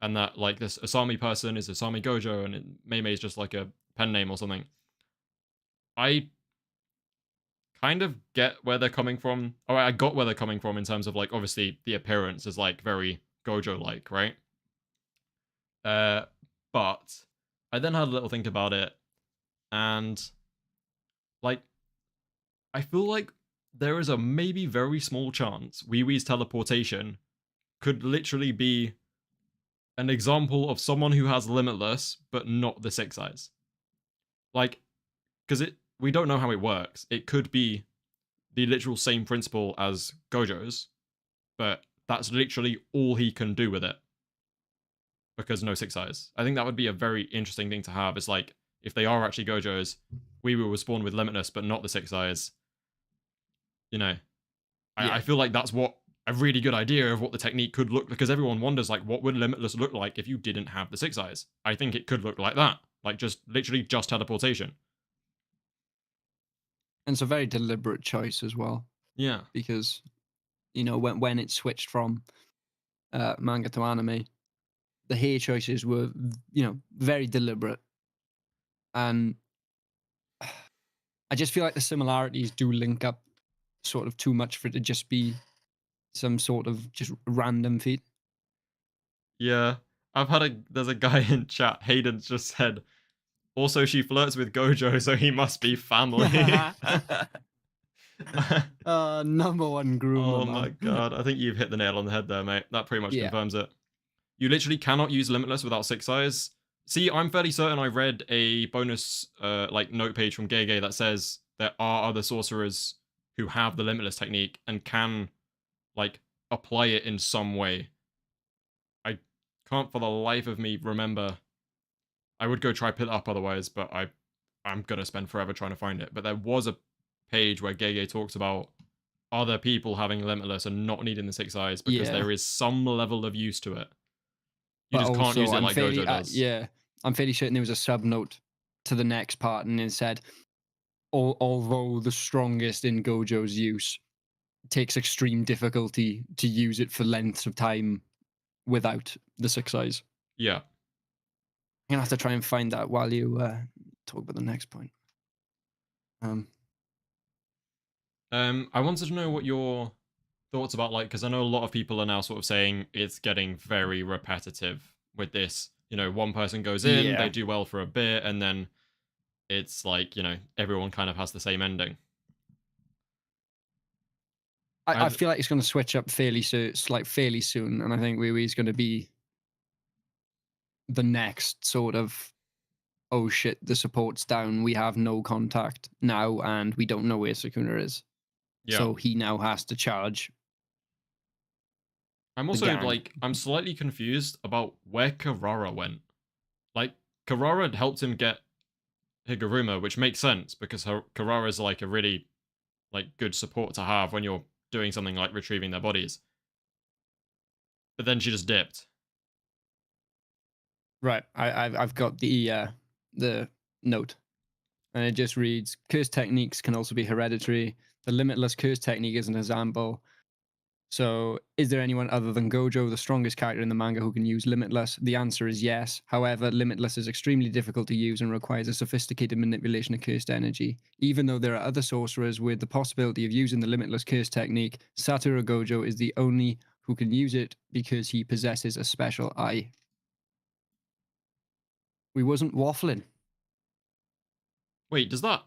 [SPEAKER 1] and that like this Asami person is Asami Gojo, and Mei Mei is just like a pen name or something. I kind of get where they're coming from. Or I got where they're coming from in terms of like obviously the appearance is like very Gojo-like, right? But I then had a little think about it, and like I feel like there is a maybe very small chance Wee Wee's teleportation could literally be an example of someone who has Limitless, but not the Six Eyes. Like, because we don't know how it works. It could be the literal same principle as Gojo's, but that's literally all he can do with it. Because no Six Eyes. I think that would be a very interesting thing to have. Is like, if they are actually Gojo's, Wee Wee was spawned with Limitless, but not the Six Eyes. You know,
[SPEAKER 2] Yeah.
[SPEAKER 1] I feel like that's what a really good idea of what the technique could look, because everyone wonders like what would Limitless look like if you didn't have the Six Eyes. I think it could look like that, like just literally just teleportation.
[SPEAKER 2] And it's a very deliberate choice as well,
[SPEAKER 1] Yeah,
[SPEAKER 2] because when it switched from manga to anime, the hair choices were very deliberate, and I just feel like the similarities do link up sort of too much for it to just be some sort of just random feat.
[SPEAKER 1] yeah. There's a guy in chat. Hayden's just said. Also, she flirts with Gojo, so he must be family.
[SPEAKER 2] Number one groomer,
[SPEAKER 1] Oh my
[SPEAKER 2] man.
[SPEAKER 1] god, I think you've hit the nail on the head there, mate. That pretty much
[SPEAKER 2] Yeah.
[SPEAKER 1] confirms it. You literally cannot use Limitless without Six Eyes. See, I'm fairly certain I read a bonus like note page from Gege that says there are other sorcerers who have the Limitless technique and can like apply it in some way. I can't for the life of me remember. I would go try pick it up otherwise, but I'm gonna spend forever trying to find it. But there was a page where Gege talks about other people having Limitless and not needing the Six Eyes because
[SPEAKER 2] Yeah.
[SPEAKER 1] there is some level of use to it. You
[SPEAKER 2] But
[SPEAKER 1] just can't
[SPEAKER 2] also,
[SPEAKER 1] use it like Gojo does.
[SPEAKER 2] yeah, I'm fairly certain there was a sub note to the next part, and it said, although the strongest in Gojo's use takes extreme difficulty to use it for lengths of time without the Six Eyes.
[SPEAKER 1] Yeah.
[SPEAKER 2] I'm gonna have to try and find that while you talk about the next point.
[SPEAKER 1] I wanted to know what your thoughts about like, because I know a lot of people are now sort of saying it's getting very repetitive with this. You know, one person goes in,
[SPEAKER 2] Yeah.
[SPEAKER 1] they do well for a bit, and then it's like, you know, everyone kind of has the same ending.
[SPEAKER 2] I feel like it's going to switch up fairly soon, and I think Wee-Wee's going to be the next sort of, oh shit, the support's down, we have no contact now, and we don't know where Sukuna is.
[SPEAKER 1] Yeah.
[SPEAKER 2] So he now has to charge.
[SPEAKER 1] I'm also like, I'm slightly confused about where Karara went. Like, Karara had helped him get Higuruma, which makes sense because Karara is like a really like good support to have when you're doing something like retrieving their bodies. But then she just dipped.
[SPEAKER 2] Right, I've got the note. And it just reads, curse techniques can also be hereditary. The limitless curse technique is an example. So, is there anyone other than Gojo, the strongest character in the manga, who can use Limitless? The answer is yes. However, Limitless is extremely difficult to use and requires a sophisticated manipulation of cursed energy. Even though there are other sorcerers with the possibility of using the Limitless curse technique, Satoru Gojo is the only who can use it because he possesses a special eye. We wasn't waffling.
[SPEAKER 1] Wait, does that?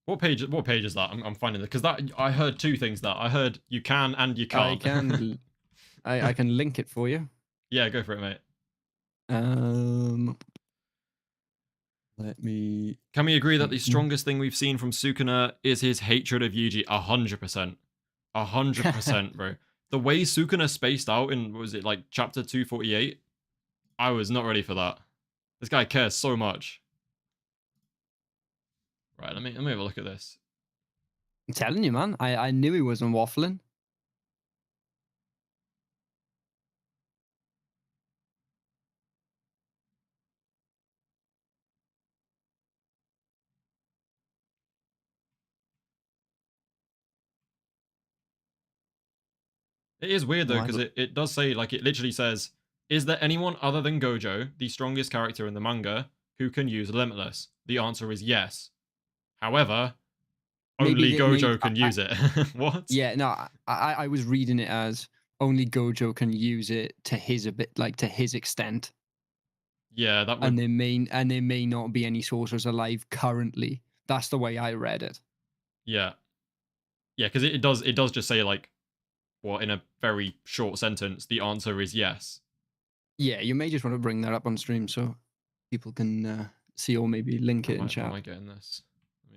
[SPEAKER 1] What page? What page is that? I'm finding it because that I heard two things. That I heard you can and you can't.
[SPEAKER 2] I can link it for you.
[SPEAKER 1] Yeah, go for it, mate.
[SPEAKER 2] Let me.
[SPEAKER 1] Can we agree that the strongest thing we've seen from Sukuna is his hatred of Yuji? 100%, 100%, bro. The way Sukuna spaced out in, what was it, like chapter 248? I was not ready for that. This guy cares so much. Right, let me have a look at this.
[SPEAKER 2] I'm telling you, man. I knew he wasn't waffling.
[SPEAKER 1] It is weird though, because it does say, like, it literally says, is there anyone other than Gojo, the strongest character in the manga, who can use Limitless? The answer is yes. However, only Gojo can use it. What?
[SPEAKER 2] Yeah, no, I was reading it as only Gojo can use it to his to his extent.
[SPEAKER 1] Yeah, that would.
[SPEAKER 2] And there may not be any sorcerers alive currently. That's the way I read it.
[SPEAKER 1] Yeah. Yeah, because it does just say, like, well, in a very short sentence, the answer is yes.
[SPEAKER 2] Yeah, you may just want to bring that up on stream so people can see, or maybe link it in chat.
[SPEAKER 1] How am I getting this?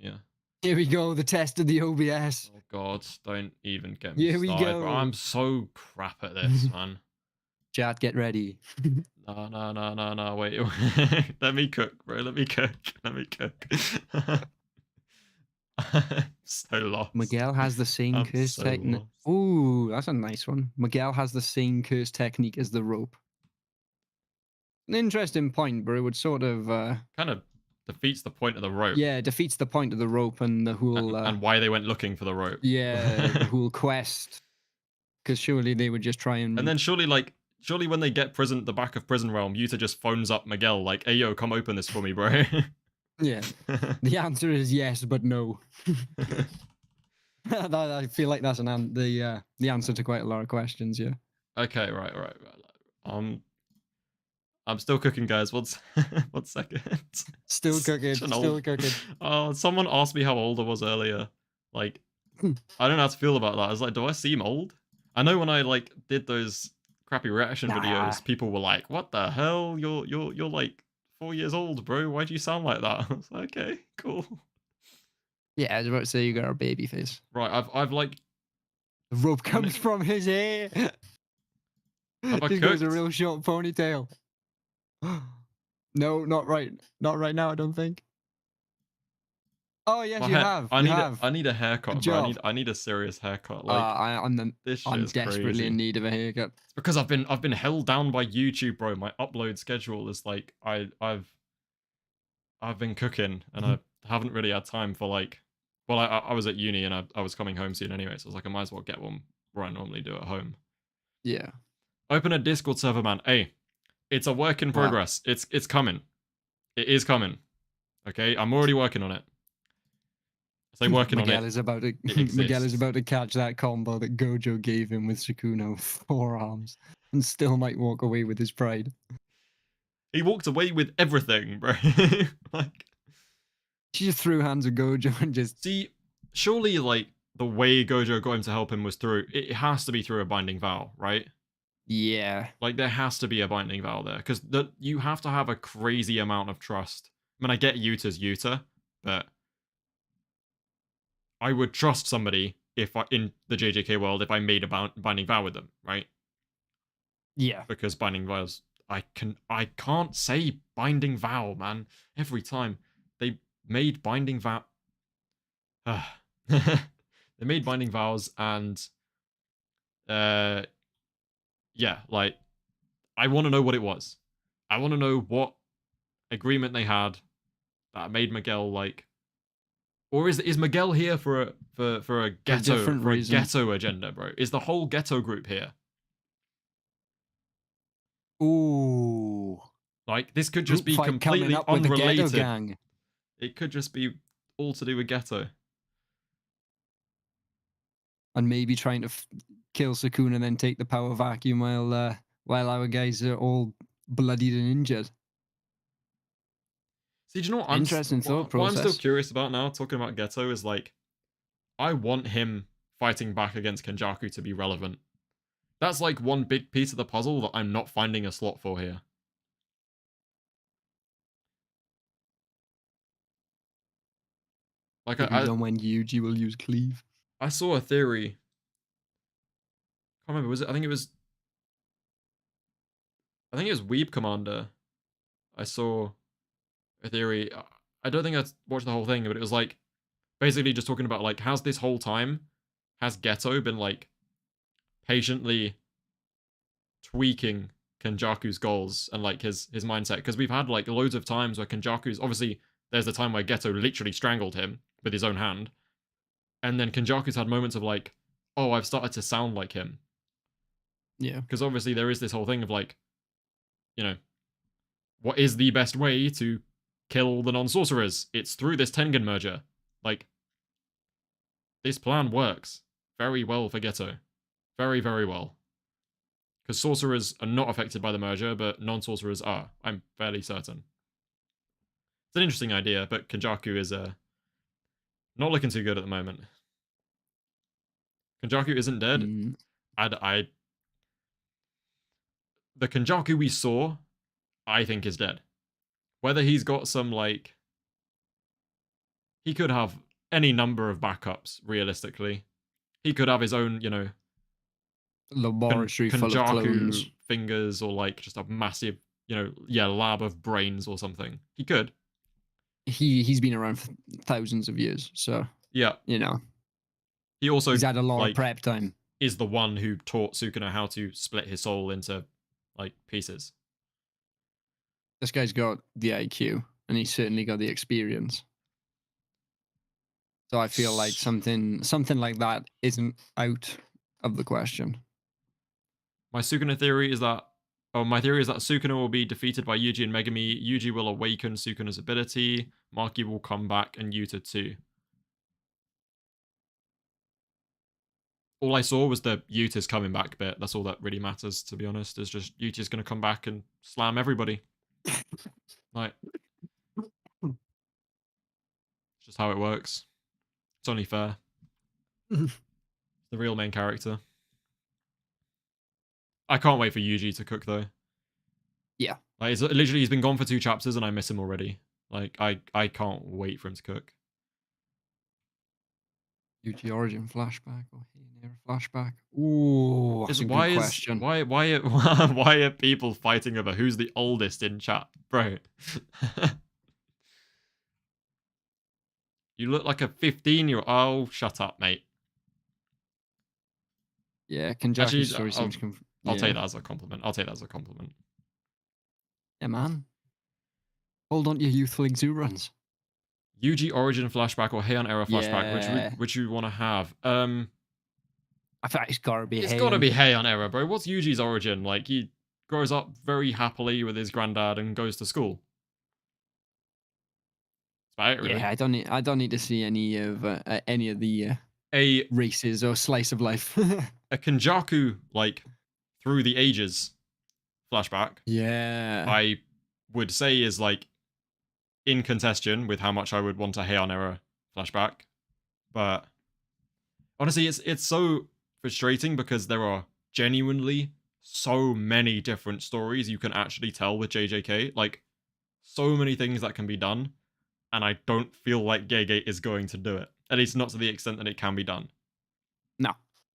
[SPEAKER 1] Yeah.
[SPEAKER 2] Here we go, the test of the OBS.
[SPEAKER 1] Oh god, don't even get me
[SPEAKER 2] Here
[SPEAKER 1] started.
[SPEAKER 2] we go.
[SPEAKER 1] Bro. I'm so crap at this, man.
[SPEAKER 2] Chat, get ready.
[SPEAKER 1] No, wait. Let me cook, bro. Let me cook. So lost.
[SPEAKER 2] Miguel has the same curse technique. Ooh, that's a nice one. Miguel has the same curse technique as the rope. An interesting point, but it would sort of
[SPEAKER 1] kind of defeats the point of the rope.
[SPEAKER 2] Yeah, defeats the point of the rope and the whole
[SPEAKER 1] and why they went looking for the rope.
[SPEAKER 2] Yeah, the whole quest. Because surely they would just try and.
[SPEAKER 1] And then surely when they get the back of Prison Realm, Yuta just phones up Miguel like, "Hey yo, come open this for me, bro."
[SPEAKER 2] Yeah. The answer is yes, but no. I feel like that's the answer to quite a lot of questions. Yeah.
[SPEAKER 1] Okay, right. I'm still cooking, guys. One second.
[SPEAKER 2] Still cooking.
[SPEAKER 1] Oh, someone asked me how old I was earlier. Like, I don't know how to feel about that. I was like, do I seem old? I know when I like did those crappy reaction videos, people were like, "What the hell? You're like 4 years old, bro. Why do you sound like that?" I was like, okay, cool.
[SPEAKER 2] Yeah, I was about to say you got a baby face.
[SPEAKER 1] Right, I've like
[SPEAKER 2] the rope comes from his hair. He goes a real short ponytail. No, not right now. I don't think. Oh yes, you have.
[SPEAKER 1] I need a haircut, bro. I need a serious haircut. Like
[SPEAKER 2] I'm desperately
[SPEAKER 1] crazy.
[SPEAKER 2] in need of a haircut.
[SPEAKER 1] It's because I've been held down by YouTube, bro. My upload schedule is like I've been cooking and I haven't really had time for like. Well, I was at uni and I was coming home soon anyway, so I was like, I might as well get one where I normally do at home.
[SPEAKER 2] Yeah.
[SPEAKER 1] Open a Discord server, man. Hey, it's a work in progress. Wow. It's coming. It is coming. Okay, I'm already working on it. I say working
[SPEAKER 2] Miguel
[SPEAKER 1] on it.
[SPEAKER 2] Miguel is about to catch that combo that Gojo gave him with Sukuna, forearms, and still might walk away with his pride.
[SPEAKER 1] He walked away with everything, bro. Like,
[SPEAKER 2] she just threw hands at Gojo and just.
[SPEAKER 1] See, surely, like, the way Gojo got him to help him was through. It has to be through a binding vow, right?
[SPEAKER 2] Yeah.
[SPEAKER 1] Like, there has to be a binding vow there because you have to have a crazy amount of trust. I mean, I get Yuta's Yuta, but I would trust somebody in the JJK world if I made a binding vow with them, right?
[SPEAKER 2] Yeah.
[SPEAKER 1] Because binding vows, I can't say binding vow, man. Every time they made binding vow, they made binding vows, and yeah, like I want to know what it was. I want to know what agreement they had that made Miguel like, or is Miguel here for a ghetto
[SPEAKER 2] different
[SPEAKER 1] for a
[SPEAKER 2] reason.
[SPEAKER 1] ghetto agenda, bro? Is the whole ghetto group here?
[SPEAKER 2] Ooh.
[SPEAKER 1] Like this could just
[SPEAKER 2] Group
[SPEAKER 1] be
[SPEAKER 2] fight coming
[SPEAKER 1] completely
[SPEAKER 2] up with the Ghetto
[SPEAKER 1] unrelated.
[SPEAKER 2] Gang.
[SPEAKER 1] It could just be all to do with ghetto.
[SPEAKER 2] And maybe trying to kill Sukuna and then take the power vacuum while our guys are all bloodied and injured.
[SPEAKER 1] See, do you know what
[SPEAKER 2] Interesting thought
[SPEAKER 1] what I'm still
[SPEAKER 2] process.
[SPEAKER 1] curious about now, talking about ghetto, is like, I want him fighting back against Kenjaku to be relevant. That's like one big piece of the puzzle that I'm not finding a slot for here. Like
[SPEAKER 2] Maybe then when Yuji will use cleave.
[SPEAKER 1] I saw a theory. I can't remember. Was it? I think it was Weeb Commander. I saw a theory. I don't think I watched the whole thing, but it was like basically just talking about like, has this whole time has Ghetto been like patiently tweaking Kenjaku's goals and like his mindset? Because we've had like loads of times where Kenjaku's, obviously there's the time where Ghetto literally strangled him with his own hand, and then Kenjaku's had moments of like, oh, I've started to sound like him.
[SPEAKER 2] Yeah.
[SPEAKER 1] Because obviously there is this whole thing of like, you know, what is the best way to kill the non-sorcerers? It's through this Tengen merger. Like, this plan works very well for Ghetto. Very, very well. Because sorcerers are not affected by the merger, but non-sorcerers are. I'm fairly certain. It's an interesting idea, but Kenjaku is not looking too good at the moment. Kenjaku isn't dead. The Kenjaku we saw, I think, is dead. Whether he's got some, like... He could have any number of backups, realistically. He could have his own, you know...
[SPEAKER 2] Laboratory full of clones.
[SPEAKER 1] fingers, or, like, just a massive, you know, lab of brains or something. He could.
[SPEAKER 2] He's been around for thousands of years, so...
[SPEAKER 1] Yeah.
[SPEAKER 2] You know.
[SPEAKER 1] He also...
[SPEAKER 2] He's had a lot of prep time.
[SPEAKER 1] Is the one who taught Sukuna how to split his soul into, like, pieces.
[SPEAKER 2] This guy's got the IQ, and he's certainly got the experience. So I feel like something like that isn't out of the question.
[SPEAKER 1] My Sukuna theory is that... Oh, my theory is that Sukuna will be defeated by Yuji and Megumi. Yuji will awaken Sukuna's ability. Maki will come back, and Yuta too. All I saw was the Yuta's coming back bit. That's all that really matters, to be honest. Is just Yuta's going to come back and slam everybody. Like, it's just how it works. It's only fair. The real main character. I can't wait for Yuji to cook, though.
[SPEAKER 2] Yeah.
[SPEAKER 1] Like, it's literally, he's been gone for 2 chapters and I miss him already. Like, I can't wait for him to cook.
[SPEAKER 2] Yuji origin flashback or Heian flashback? Ooh, that's a good question.
[SPEAKER 1] Why are people fighting over who's the oldest in chat, bro? You look like a 15-year-old. Oh, shut up, mate.
[SPEAKER 2] Yeah, Kenjaku's story seems...
[SPEAKER 1] I'll take that as a compliment. I'll take that as a compliment.
[SPEAKER 2] Yeah, man. Hold on to your youthful exuberance.
[SPEAKER 1] Yuji origin flashback or Heian era flashback, which you want to have?
[SPEAKER 2] I thought it's gotta be.
[SPEAKER 1] It's gotta be Heian era, bro. What's Yuji's origin? Like, he grows up very happily with his granddad and goes to school. That's about it, really.
[SPEAKER 2] Yeah, I don't need to see any of the races or slice of life.
[SPEAKER 1] A Kenjaku, like, through the ages flashback.
[SPEAKER 2] Yeah.
[SPEAKER 1] I would say is, like, in contention with how much I would want a Heian era flashback. But honestly, it's so frustrating because there are genuinely so many different stories you can actually tell with JJK. Like, so many things that can be done, and I don't feel like Gege is going to do it. At least not to the extent that it can be done.
[SPEAKER 2] No.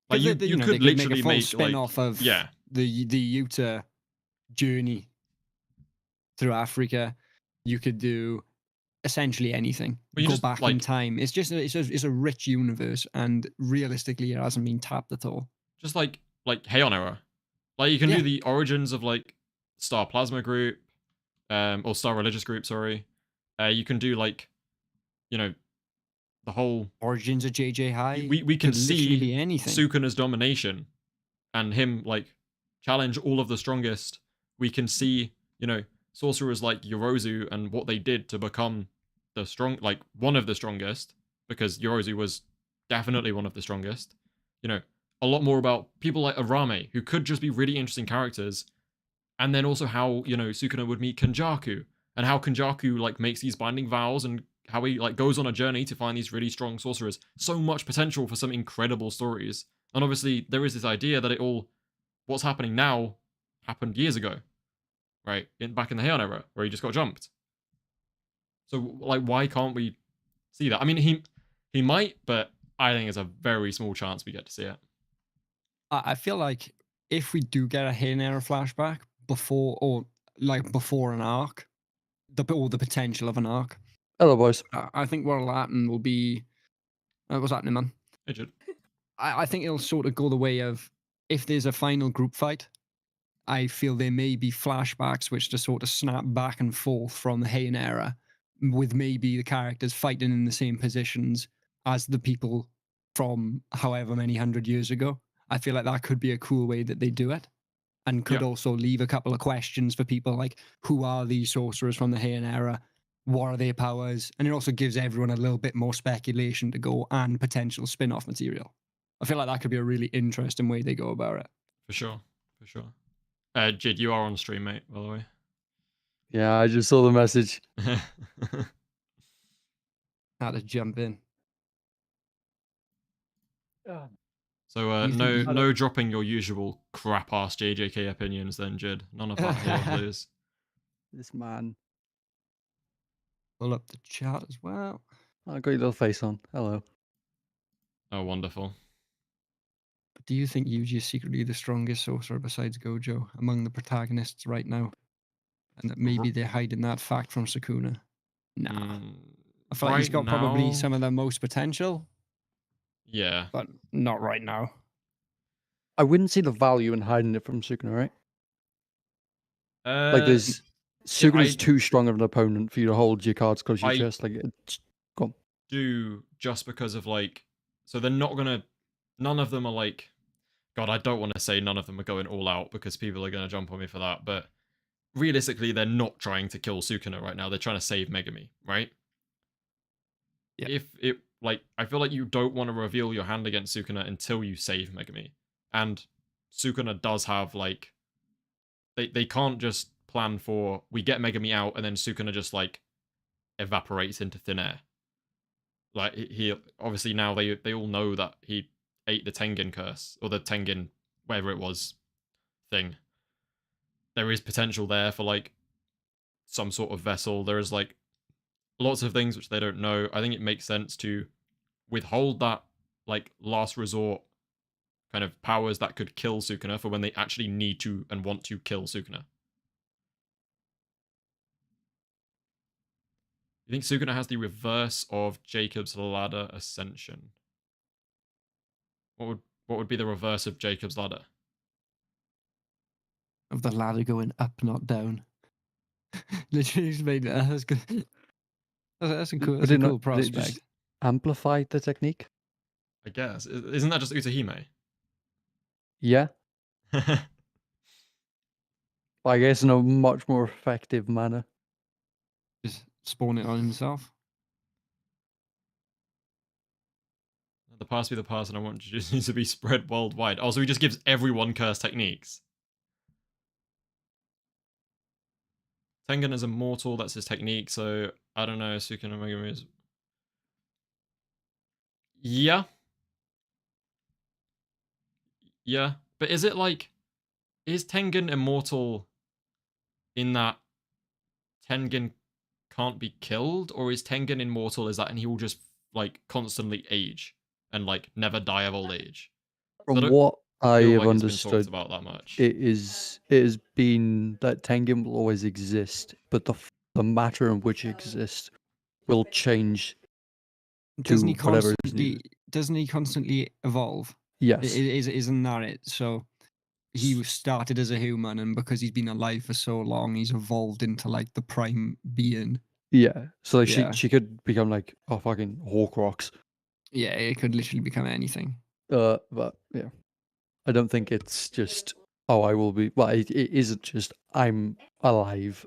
[SPEAKER 1] Like, you could literally make a
[SPEAKER 2] spin-off of the Yuta journey through Africa. You could do essentially anything. Go back in time. It's just it's a rich universe, and realistically, it hasn't been tapped at all.
[SPEAKER 1] Just like Heian era, like you can do the origins of like Star Plasma Group, or Star Religious Group. Sorry, You can do like, you know, the whole.
[SPEAKER 2] Origins of JJ High
[SPEAKER 1] We can
[SPEAKER 2] could literally
[SPEAKER 1] see
[SPEAKER 2] be anything.
[SPEAKER 1] Sukuna's domination, and him like challenge all of the strongest. We can see, sorcerers like Yorozu and what they did to become one of the strongest, because Yorozu was definitely one of the strongest. A lot more about people like Arame, who could just be really interesting characters, and then also how Sukuna would meet Kenjaku, and how Kenjaku like makes these binding vows, and how he like goes on a journey to find these really strong sorcerers. So much potential for some incredible stories. And obviously there is this idea that what's happening now happened years ago, right? Back in the Heian era, where he just got jumped. So like, why can't we see that? I mean, he might, but I think it's a very small chance we get to see it.
[SPEAKER 2] I feel like if we do get a Heian era flashback before an arc, the potential of an arc,
[SPEAKER 3] Hello, boys.
[SPEAKER 2] I think what'll happen will be what's happening, man?
[SPEAKER 1] It should.
[SPEAKER 2] I think it'll sort of go the way of, if there's a final group fight, I feel there may be flashbacks which just sort of snap back and forth from the Heian era, with maybe the characters fighting in the same positions as the people from however many 100 years ago. I feel like that could be a cool way that they do it, and could also leave a couple of questions for people like, who are these sorcerers from the Heian era? What are their powers? And it also gives everyone a little bit more speculation to go, and potential spin-off material. I feel like that could be a really interesting way they go about it.
[SPEAKER 1] For sure. Jid, you are on stream, mate, by the way.
[SPEAKER 3] Yeah, I just saw the message.
[SPEAKER 2] How to jump in.
[SPEAKER 1] So no dropping your usual crap ass JJK opinions then, Jid. None of that here, please.
[SPEAKER 3] This man.
[SPEAKER 2] Pull up the chat as well.
[SPEAKER 3] I got your little face on. Hello.
[SPEAKER 1] Oh, wonderful.
[SPEAKER 2] But do you think Yuji is secretly the strongest sorcerer besides Gojo among the protagonists right now? And that maybe they're hiding that fact from Sukuna? Nah. I feel like he's got probably some of the most potential.
[SPEAKER 1] Yeah.
[SPEAKER 2] But not right now.
[SPEAKER 3] I wouldn't see the value in hiding it from Sukuna, right? Like, Sukuna's too strong of an opponent for you to hold your cards close to your chest. Like, go on.
[SPEAKER 1] Just because of like, so they're not gonna. None of them are like, God, I don't want to say none of them are going all out, because people are gonna jump on me for that. But realistically, they're not trying to kill Sukuna right now. They're trying to save Megumi, right?
[SPEAKER 2] Yeah.
[SPEAKER 1] If it I feel like you don't want to reveal your hand against Sukuna until you save Megumi, and Sukuna does have like, they can't just plan for, we get Megumi out and then Sukuna just like evaporates into thin air. Like, he obviously now they all know that he ate the Tengen curse, or the Tengen, whatever it was, thing. There is potential there for like some sort of vessel. There is like lots of things which they don't know. I think it makes sense to withhold that like last resort kind of powers that could kill Sukuna for when they actually need to and want to kill Sukuna. You think Sukuna has the reverse of Jacob's ladder ascension? What would be the reverse of Jacob's ladder?
[SPEAKER 2] Of the ladder going up, not down. Literally just made that. That's good. That's a cool prospect.
[SPEAKER 3] Just amplify the technique?
[SPEAKER 1] I guess. Isn't that just Utahime?
[SPEAKER 3] Yeah. I guess in a much more effective manner.
[SPEAKER 2] Just spawn it on himself.
[SPEAKER 1] The past be the past, and I want you to be spread worldwide. Also, he just gives everyone curse techniques. Tengen is immortal, that's his technique, so I don't know, Sukuna Megumi is... Yeah. Yeah. But is it like... Is Tengen immortal in that Tengen can't be killed? Or is Tengen immortal is that and he will just, like, constantly age and, like, never die of old age?
[SPEAKER 3] From what I have understood,
[SPEAKER 1] it's been talked about that much.
[SPEAKER 3] It has been that Tengen will always exist, but the matter in which it exists will change.
[SPEAKER 2] Doesn't he constantly evolve?
[SPEAKER 3] Yes.
[SPEAKER 2] Isn't that it? So he was started as a human, and because he's been alive for so long, he's evolved into like the prime being.
[SPEAKER 3] Yeah. So like
[SPEAKER 2] Yeah.
[SPEAKER 3] she could become like a fucking Horcrux.
[SPEAKER 2] Yeah, it could literally become anything.
[SPEAKER 3] But yeah, I don't think it's just I will be. Well, it isn't just I'm alive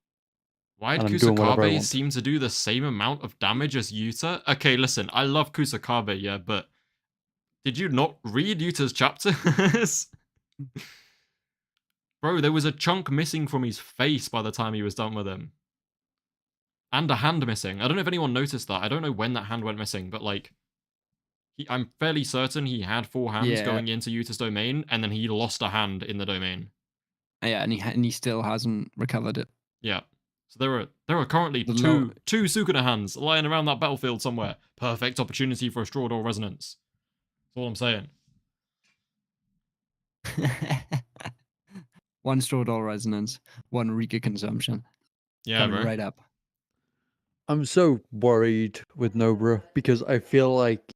[SPEAKER 1] Why'd
[SPEAKER 3] and I'm doing whatever I
[SPEAKER 1] Kusakabe
[SPEAKER 3] want.
[SPEAKER 1] seem to do the same amount of damage as Yuta? Okay, listen, I love Kusakabe, yeah, but did you not read Yuta's chapters? Bro, there was a chunk missing from his face by the time he was done with him. And a hand missing. I don't know if anyone noticed that. I don't know when that hand went missing, but like, I'm fairly certain he had 4 hands
[SPEAKER 2] Yeah.
[SPEAKER 1] going into Yuta's domain, and then he lost a hand in the domain.
[SPEAKER 2] Yeah, and he still hasn't recovered it.
[SPEAKER 1] Yeah. So there are currently
[SPEAKER 2] The
[SPEAKER 1] two Sukuna hands lying around that battlefield somewhere. Perfect opportunity for a straw door resonance. That's all I'm saying.
[SPEAKER 2] One straw door resonance, one Rika consumption.
[SPEAKER 1] Yeah,
[SPEAKER 2] Coming
[SPEAKER 1] bro.
[SPEAKER 2] right up.
[SPEAKER 3] I'm so worried with Nobara because I feel like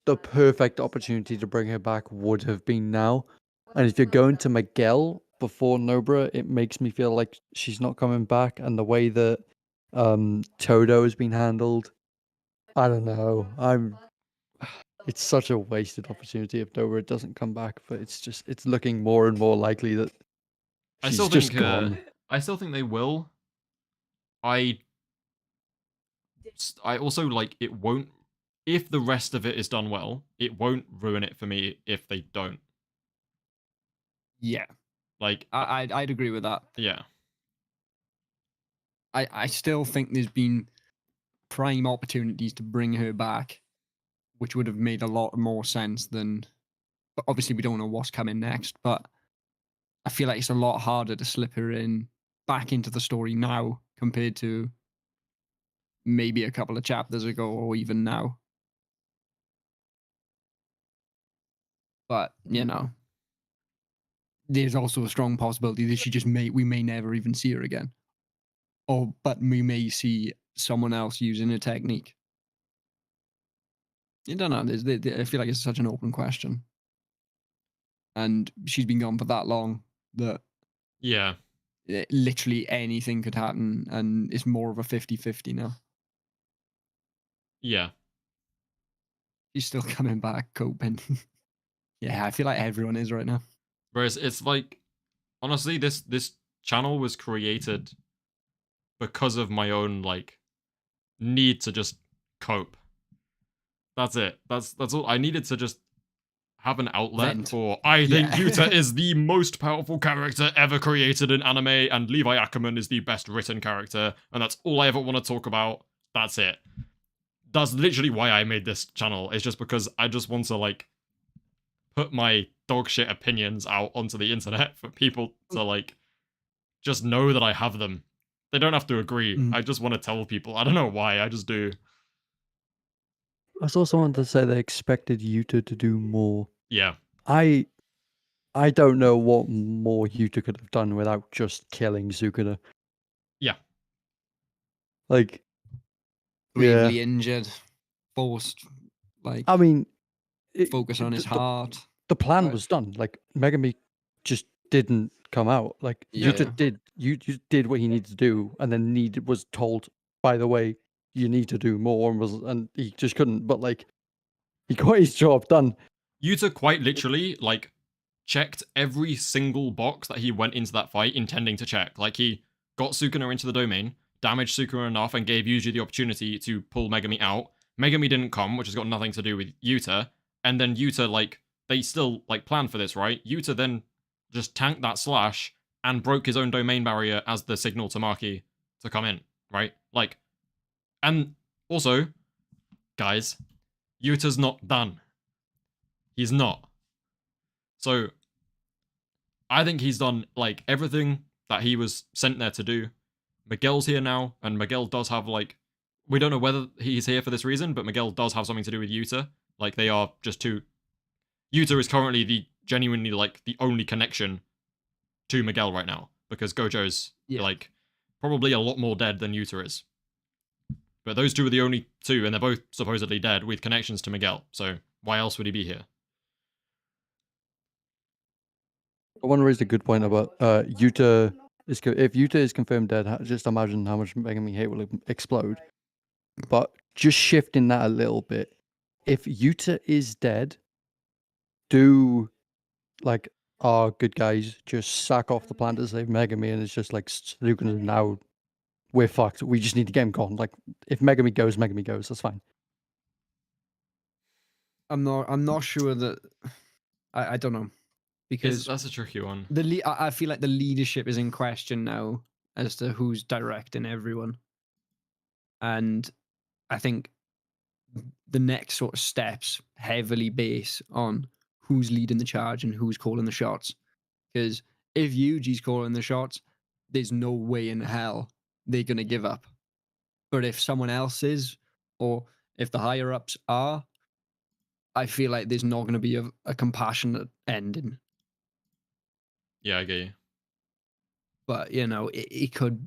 [SPEAKER 3] the perfect opportunity to bring her back would have been now. And if you're going to Miguel before Nobara, it makes me feel like she's not coming back. And the way that Todo has been handled, I don't know. It's such a wasted opportunity if Nobara doesn't come back. But it's looking more and more likely that she's just gone.
[SPEAKER 1] I still think they will. I also like it won't. If the rest of it is done well, it won't ruin it for me if they don't.
[SPEAKER 2] Yeah,
[SPEAKER 1] Like,
[SPEAKER 2] I'd agree with that.
[SPEAKER 1] yeah.
[SPEAKER 2] I still think there's been prime opportunities to bring her back, which would have made a lot more sense than. But obviously, we don't know what's coming next. But I feel like it's a lot harder to slip her in back into the story now compared to maybe a couple of chapters ago or even now. But you know, there's also a strong possibility that we may never even see her again. But we may see someone else using a technique. I don't know. I feel like it's such an open question. And she's been gone for that long that
[SPEAKER 1] Yeah.
[SPEAKER 2] literally anything could happen. And it's more of a 50-50 now.
[SPEAKER 1] Yeah.
[SPEAKER 2] She's still coming back, coping. Yeah, I feel like everyone is right now.
[SPEAKER 1] Whereas it's like, honestly, this channel was created because of my own like need to just cope. That's it. That's all. I needed to just have an outlet
[SPEAKER 2] Vent.
[SPEAKER 1] for. I think
[SPEAKER 2] Yeah.
[SPEAKER 1] Yuta is the most powerful character ever created in anime, and Levi Ackerman is the best written character, and that's all I ever want to talk about. That's it. That's literally why I made this channel. It's just because I just want to like put my dogshit opinions out onto the internet for people to like just know that I have them. They don't have to agree.
[SPEAKER 2] Mm.
[SPEAKER 1] I just want to tell people. I don't know why. I just do.
[SPEAKER 3] I saw someone to say they expected Yuta to do more.
[SPEAKER 1] Yeah.
[SPEAKER 3] I don't know what more Yuta could have done without just killing Sukuna.
[SPEAKER 1] Yeah.
[SPEAKER 3] Like,
[SPEAKER 2] Gravely injured, forced, like,
[SPEAKER 3] I mean,
[SPEAKER 2] focus on his heart.
[SPEAKER 3] the plan was done. Like, Megumi just didn't come out. Like,
[SPEAKER 2] Yeah.
[SPEAKER 3] Yuta did what he needed to do, and then was told, by the way, you need to do more, and he just couldn't. But like, he got his job done.
[SPEAKER 1] Yuta quite literally, like, checked every single box that he went into that fight intending to check. Like, he got Sukuna into the domain, damaged Sukuna enough, and gave Yuji the opportunity to pull Megumi out. Megumi didn't come, which has got nothing to do with Yuta. And then Yuta, like, they still, like, planned for this, right? Yuta then just tanked that slash and broke his own domain barrier as the signal to Maki to come in, right? Like, and also, guys, Yuta's not done. He's not. So, I think he's done, like, everything that he was sent there to do. Miguel's here now, and Miguel does have, like, we don't know whether he's here for this reason, but Miguel does have something to do with Yuta. Like, they are just two. Yuta is currently the genuinely, like, the only connection to Miguel right now, because Gojo's, like, probably a lot more dead than Yuta is. But those two are the only two, and they're both supposedly dead with connections to Miguel, so why else would he be here?
[SPEAKER 3] I want to raise a good point about Yuta if Yuta is confirmed dead, just imagine how much Megumi hate will explode. But just shifting that a little bit, if Yuta is dead, do like our good guys just sack off the plan to save Megumi, and it's just like Sukuna now we're fucked. We just need to get him gone. Like if Megumi goes, that's fine.
[SPEAKER 2] I'm not sure that I don't know, because
[SPEAKER 1] That's a tricky one.
[SPEAKER 2] I feel like the leadership is in question now as to who's directing everyone, and I think the next sort of steps heavily base on who's leading the charge and who's calling the shots. Because if Yuji's calling the shots, there's no way in hell they're gonna give up. But if someone else is, or if the higher ups are, I feel like there's not going to be a compassionate ending.
[SPEAKER 1] Yeah, I get you.
[SPEAKER 2] But you know, it could.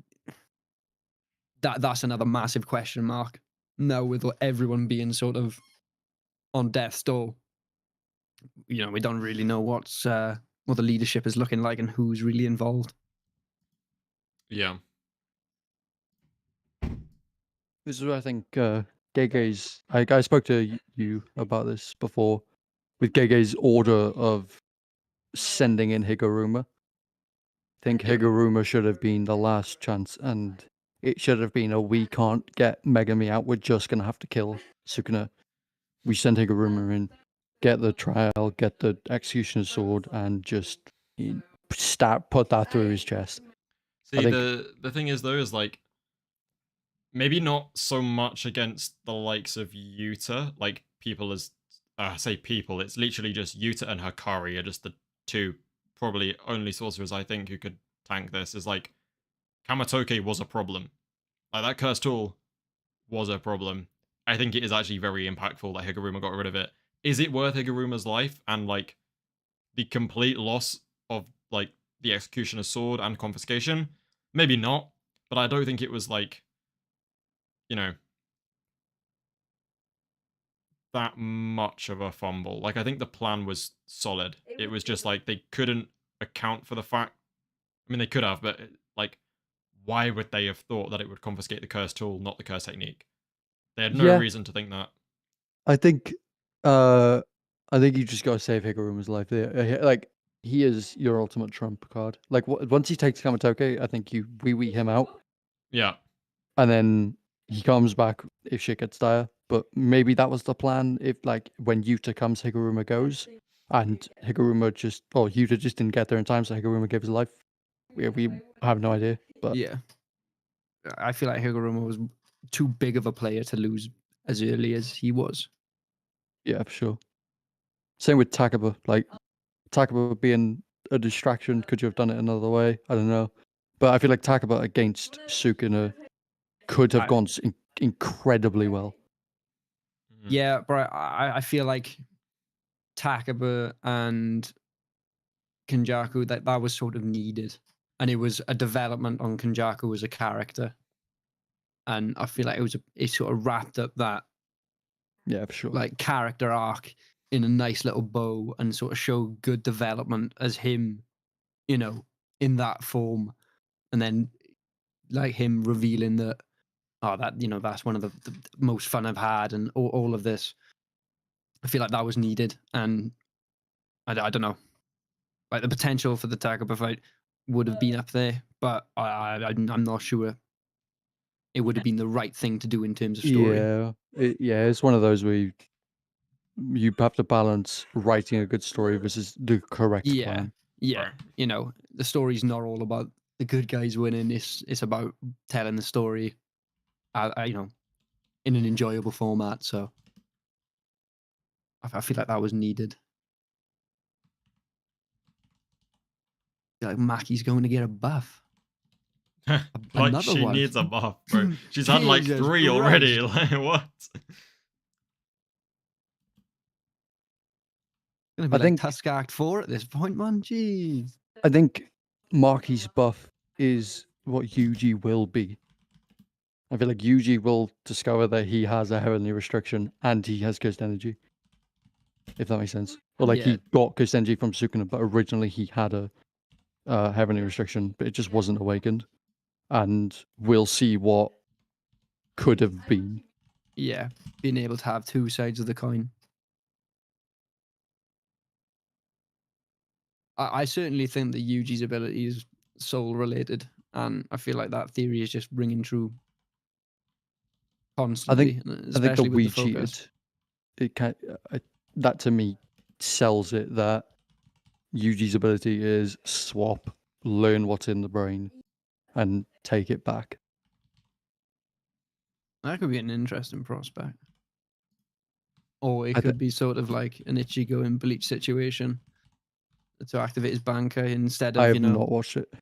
[SPEAKER 2] That's another massive question mark. Now with everyone being sort of on death's door, you know, we don't really know what the leadership is looking like and who's really involved.
[SPEAKER 1] Yeah.
[SPEAKER 3] This is where I think Gege's. I spoke to you about this before with Gege's order of sending in Higuruma. I think Higuruma should have been the last chance, and it should have been we can't get Megumi out. We're just gonna have to kill Sukuna. We send Higuruma in, get the trial, get the executioner's sword, and just put that through his chest.
[SPEAKER 1] See, the thing is though, is like maybe not so much against the likes of Yuta, like people as say people, it's literally just Yuta and Hakari are just the two probably only sorcerers I think who could tank this. Is like Kamatoke was a problem. Like that cursed tool was a problem. I think it is actually very impactful that Higuruma got rid of it. Is it worth Higuruma's life and like the complete loss of like the executioner's sword and confiscation? Maybe not, but I don't think it was like, you know, that much of a fumble. Like I think the plan was solid. It was just like they couldn't account for the fact. I mean, they could have, but like, why would they have thought that it would confiscate the curse tool, not the curse technique? They had no reason to think that.
[SPEAKER 3] I think you just gotta save Higuruma's life. Like he is your ultimate trump card. Like once he takes Kamatoke, I think you wee him out.
[SPEAKER 1] Yeah.
[SPEAKER 3] And then he comes back if shit gets dire. But maybe that was the plan. If like when Yuta comes, Higuruma goes, and Yuta just didn't get there in time, so Higuruma gave his life. We have no idea. But
[SPEAKER 2] yeah, I feel like Higuruma was too big of a player to lose as early as he was.
[SPEAKER 3] Yeah, for sure. Same with Takaba. Like Takaba being a distraction. Could you have done it another way? I don't know. But I feel like Takaba against Sukuna could have gone incredibly well.
[SPEAKER 2] Yeah, but I feel like Takaba and Kenjaku that was sort of needed, and it was a development on Kenjaku as a character, and I feel like it sort of wrapped up that
[SPEAKER 3] for sure
[SPEAKER 2] like character arc in a nice little bow and sort of show good development as him, you know, in that form, and then like him revealing that that you know that's one of the most fun I've had and all of this. I feel like that was needed, and I don't know. Like the potential for the Takaba fight would have been up there, but I'm not sure it would have been the right thing to do in terms of story.
[SPEAKER 3] It's one of those where you have to balance writing a good story versus the correct plan.
[SPEAKER 2] Yeah,
[SPEAKER 1] Right.
[SPEAKER 2] you know, the story's not all about the good guys winning. It's about telling the story, you know, in an enjoyable format. So I feel like that was needed. Like Maki's going to get a buff.
[SPEAKER 1] Like she
[SPEAKER 2] one.
[SPEAKER 1] needs a buff, bro. She's had like 3 already. Like what?
[SPEAKER 2] Gonna be like Tusk Act 4 at this point, man. Jeez.
[SPEAKER 3] I think Maki's buff is what Yuji will be. I feel like Yuji will discover that he has a heavenly restriction and he has cursed energy. If that makes sense. Or like he got cursed energy from Sukuna, but originally he had a have any restriction, but it just wasn't awakened. And we'll see what could have been.
[SPEAKER 2] Yeah, being able to have two sides of the coin. I certainly think that Yuji's ability is soul related, and I feel like that theory is just ringing true constantly,
[SPEAKER 3] I think the
[SPEAKER 2] especially with
[SPEAKER 3] we
[SPEAKER 2] the focus.
[SPEAKER 3] cheated. It can that to me sells it that Yuji's ability is swap, learn what's in the brain, and take it back.
[SPEAKER 2] That could be an interesting prospect. Or it
[SPEAKER 3] I
[SPEAKER 2] could be sort of like an Ichigo in Bleach situation to activate his Bankai instead
[SPEAKER 3] I
[SPEAKER 2] of,
[SPEAKER 3] have
[SPEAKER 2] you know,
[SPEAKER 3] not watched it.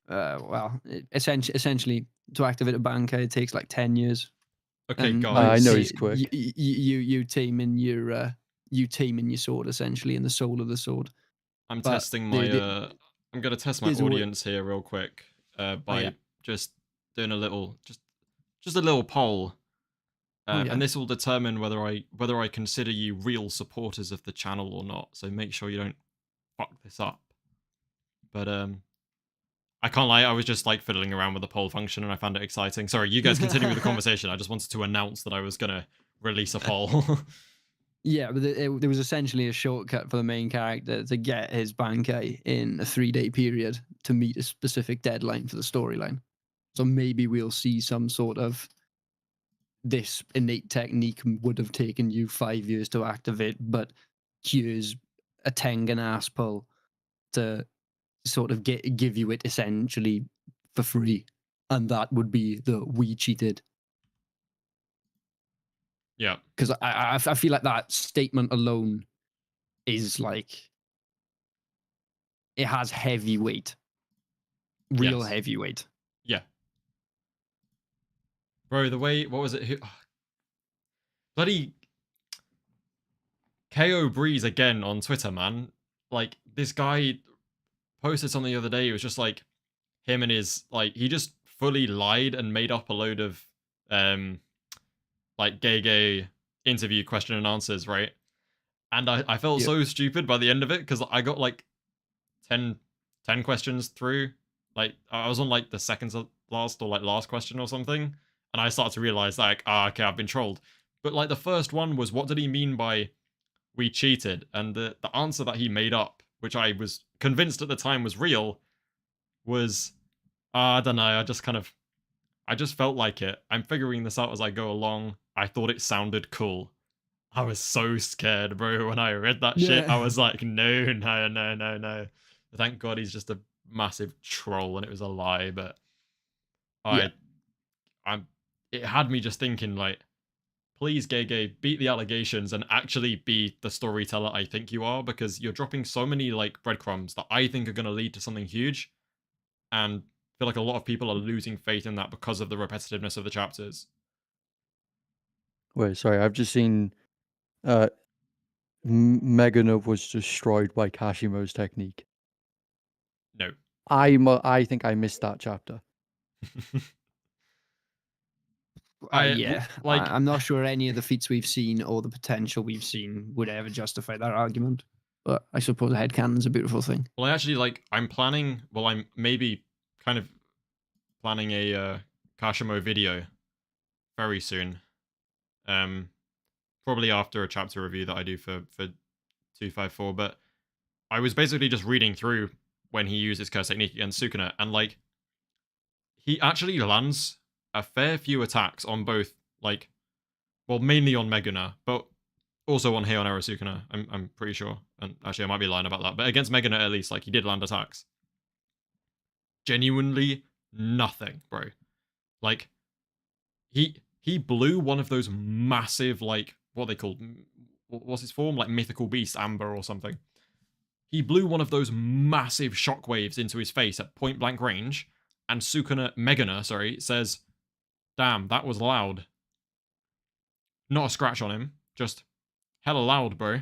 [SPEAKER 2] essentially to activate a Bankai it takes like 10 years.
[SPEAKER 1] Okay,
[SPEAKER 2] And
[SPEAKER 3] I
[SPEAKER 1] guys.
[SPEAKER 3] know he's quick.
[SPEAKER 2] You team in your sword essentially in the soul of the sword.
[SPEAKER 1] I'm
[SPEAKER 2] But
[SPEAKER 1] testing my. I'm gonna test my
[SPEAKER 2] there's a way-
[SPEAKER 1] audience here real quick. By
[SPEAKER 2] yeah.
[SPEAKER 1] just doing a little, just a little poll.
[SPEAKER 2] Yeah.
[SPEAKER 1] And this will determine whether I consider you real supporters of the channel or not. So make sure you don't fuck this up. But I can't lie, I was just like fiddling around with the poll function and I found it exciting. Sorry, you guys continue with the conversation. I just wanted to announce that I was gonna release a poll.
[SPEAKER 2] Yeah, but there was essentially a shortcut for the main character to get his Bankai in a 3-day period to meet a specific deadline for the storyline. So maybe we'll see some sort of this innate technique would have taken you 5 years to activate, but here's a Tengen ass pull to sort of give you it essentially for free. And that would be the we cheated.
[SPEAKER 1] Yeah.
[SPEAKER 2] Because I feel like that statement alone is like, it has heavy weight. Real
[SPEAKER 1] Yes.
[SPEAKER 2] heavy weight.
[SPEAKER 1] Yeah. Bro, the way, what was it? Bloody KO Breeze again on Twitter, man. Like, this guy posted something the other day. It was just like him and his, like, he just fully lied and made up a load of, like, Gege interview question and answers, right? And I felt so stupid by the end of it because I got like 10 questions through. Like, I was on like the second to last or like last question or something. And I started to realize like, okay, I've been trolled. But like the first one was, what did he mean by we cheated? And the answer that he made up, which I was convinced at the time was real, was, I don't know, I just felt like it. I'm figuring this out as I go along. I thought it sounded cool. I was so scared, bro, when I read that shit. I was like, no. Thank God he's just a massive troll and it was a lie, but it had me just thinking, like, please, Gege, beat the allegations and actually be the storyteller I think you are, because you're dropping so many, like, breadcrumbs that I think are going to lead to something huge, and I feel like a lot of people are losing faith in that because of the repetitiveness of the chapters.
[SPEAKER 3] Wait, sorry, I've just seen Megumi was destroyed by Kashimo's technique.
[SPEAKER 1] No.
[SPEAKER 3] I think I missed that chapter.
[SPEAKER 2] I'm not sure any of the feats we've seen or the potential we've seen would ever justify that argument. But I suppose a headcanon's a beautiful thing.
[SPEAKER 1] Well, I actually, I'm maybe kind of planning a Kashimo video very soon. Probably after a chapter review that I do for 254, but I was basically just reading through when he uses curse technique against Sukuna, and like he actually lands a fair few attacks on both, like, well, mainly on Meguna, but also on Heion Sukuna, I'm pretty sure. And actually I might be lying about that, but against Meguna at least, like, he did land attacks. Genuinely nothing, bro. Like, he blew one of those massive, like, what are they called? What's his form? Like mythical beast, Amber or something. He blew one of those massive shockwaves into his face at point blank range, and Meguna, says, damn, that was loud. Not a scratch on him, just hella loud, bro.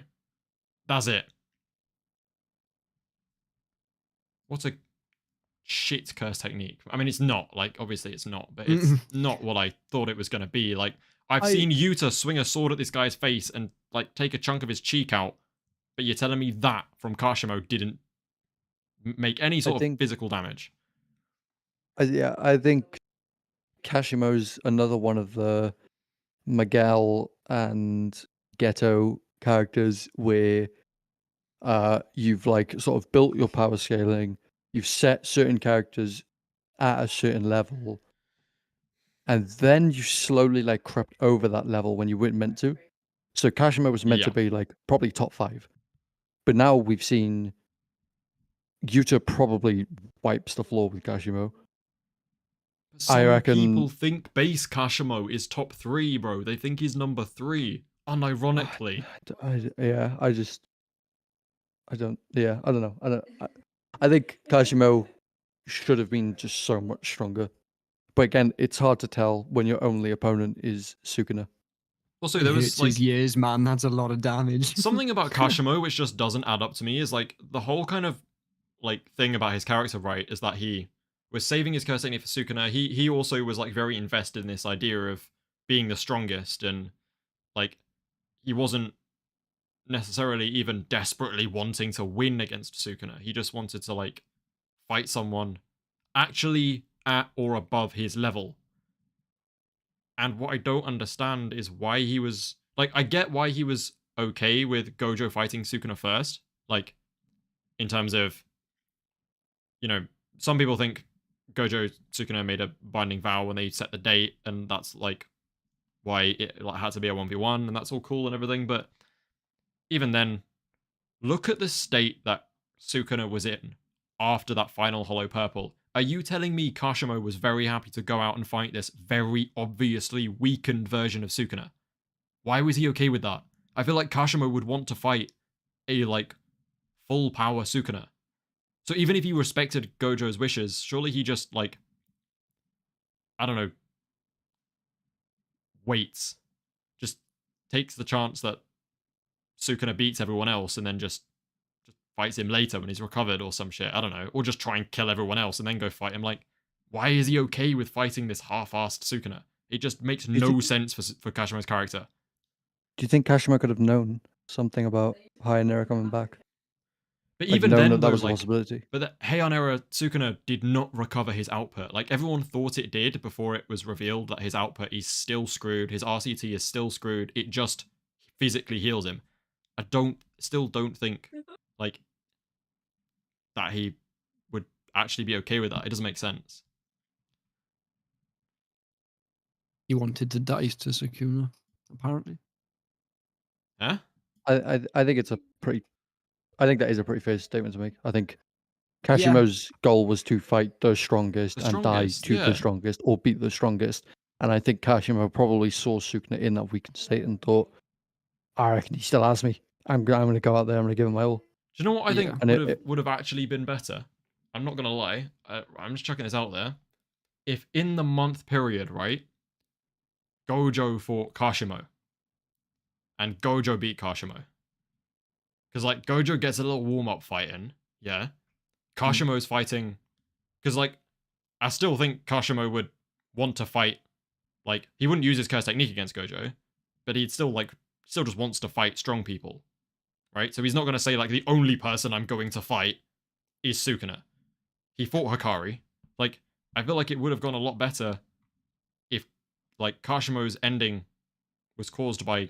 [SPEAKER 1] That's it. What a shit curse technique. I mean, it's not, like, obviously it's not, but it's not what I thought it was going to be. Like, I've seen Yuta swing a sword at this guy's face and, like, take a chunk of his cheek out, but you're telling me that from Kashimo didn't make any sort of
[SPEAKER 3] think-
[SPEAKER 1] physical damage.
[SPEAKER 3] Yeah, I think Kashimo's another one of the Miguel and Ghetto characters where you've like sort of built your power scaling, you've set certain characters at a certain level, and then you slowly like crept over that level when you weren't meant to. So Kashimo was meant to
[SPEAKER 1] Yeah.
[SPEAKER 3] be like probably top 5. But now we've seen Yuta probably wipes the floor with Kashimo.
[SPEAKER 1] Some
[SPEAKER 3] reckon-
[SPEAKER 1] people think base Kashimo is top 3, bro. They think he's number 3, unironically.
[SPEAKER 3] I don't know. I think Kashimo should have been just so much stronger. But again, it's hard to tell when your only opponent is Sukuna.
[SPEAKER 1] Also,
[SPEAKER 2] It
[SPEAKER 1] there
[SPEAKER 2] hurts
[SPEAKER 1] was like
[SPEAKER 2] his years, man. That's a lot of damage.
[SPEAKER 1] something about Kashimo which just doesn't add up to me is like the whole kind of like thing about his character, right, is that he was saving his curse technique for Sukuna. He also was like very invested in this idea of being the strongest, and like he wasn't necessarily even desperately wanting to win against Sukuna. He just wanted to like fight someone actually at or above his level. And what I don't understand is why he was like, I get why he was okay with Gojo fighting Sukuna first, like in terms of, you know, some people think Gojo Sukuna made a binding vow when they set the date, and that's like why it like had to be a 1v1, and that's all cool and everything. But even then, look at the state that Sukuna was in after that final Hollow Purple. Are you telling me Kashimo was very happy to go out and fight this very obviously weakened version of Sukuna? Why was he okay with that? I feel like Kashimo would want to fight a like full power Sukuna. So even if he respected Gojo's wishes, surely he just like, I don't know, waits. Just takes the chance that Sukuna beats everyone else and then just fights him later when he's recovered or some shit. I don't know. Or just try and kill everyone else and then go fight him. Like, why is he okay with fighting this half-assed Sukuna? It just makes no sense for Kashimo's character.
[SPEAKER 3] Do you think Kashimo could have known something about Hayanera coming back?
[SPEAKER 1] But
[SPEAKER 3] Like,
[SPEAKER 1] even
[SPEAKER 3] known
[SPEAKER 1] then,
[SPEAKER 3] that
[SPEAKER 1] though,
[SPEAKER 3] was a
[SPEAKER 1] like,
[SPEAKER 3] possibility.
[SPEAKER 1] but the Hayanera Sukuna did not recover his output. Like, everyone thought it did before it was revealed that his output is still screwed. His RCT is still screwed. It just physically heals him. I still don't think, like, that he would actually be okay with that. It doesn't make sense.
[SPEAKER 2] He wanted to dice to Sukuna, apparently.
[SPEAKER 1] Huh?
[SPEAKER 3] I think it's a pretty. I think that is a pretty fair statement to make. I think Kashimo's goal was to fight the strongest and die to
[SPEAKER 1] yeah.
[SPEAKER 3] the strongest or beat the strongest. And I think Kashimo probably saw Sukuna in that weakened state and thought, I reckon he still has me. I'm going to go out there. I'm going to give him my all.
[SPEAKER 1] Do you know what I think
[SPEAKER 2] Yeah.
[SPEAKER 1] would have actually been better? I'm not gonna lie. I'm just chucking this out there. If in the month period, right, Gojo fought Kashimo, and Gojo beat Kashimo, because like Gojo gets a little warm up fight in, yeah. Kashimo's fighting, because like I still think Kashimo would want to fight. Like he wouldn't use his curse technique against Gojo, but he'd still just wants to fight strong people, right? So he's not gonna say like the only person I'm going to fight is Sukuna. He fought Hakari. Like, I feel like it would have gone a lot better if, like, Kashimo's ending was caused by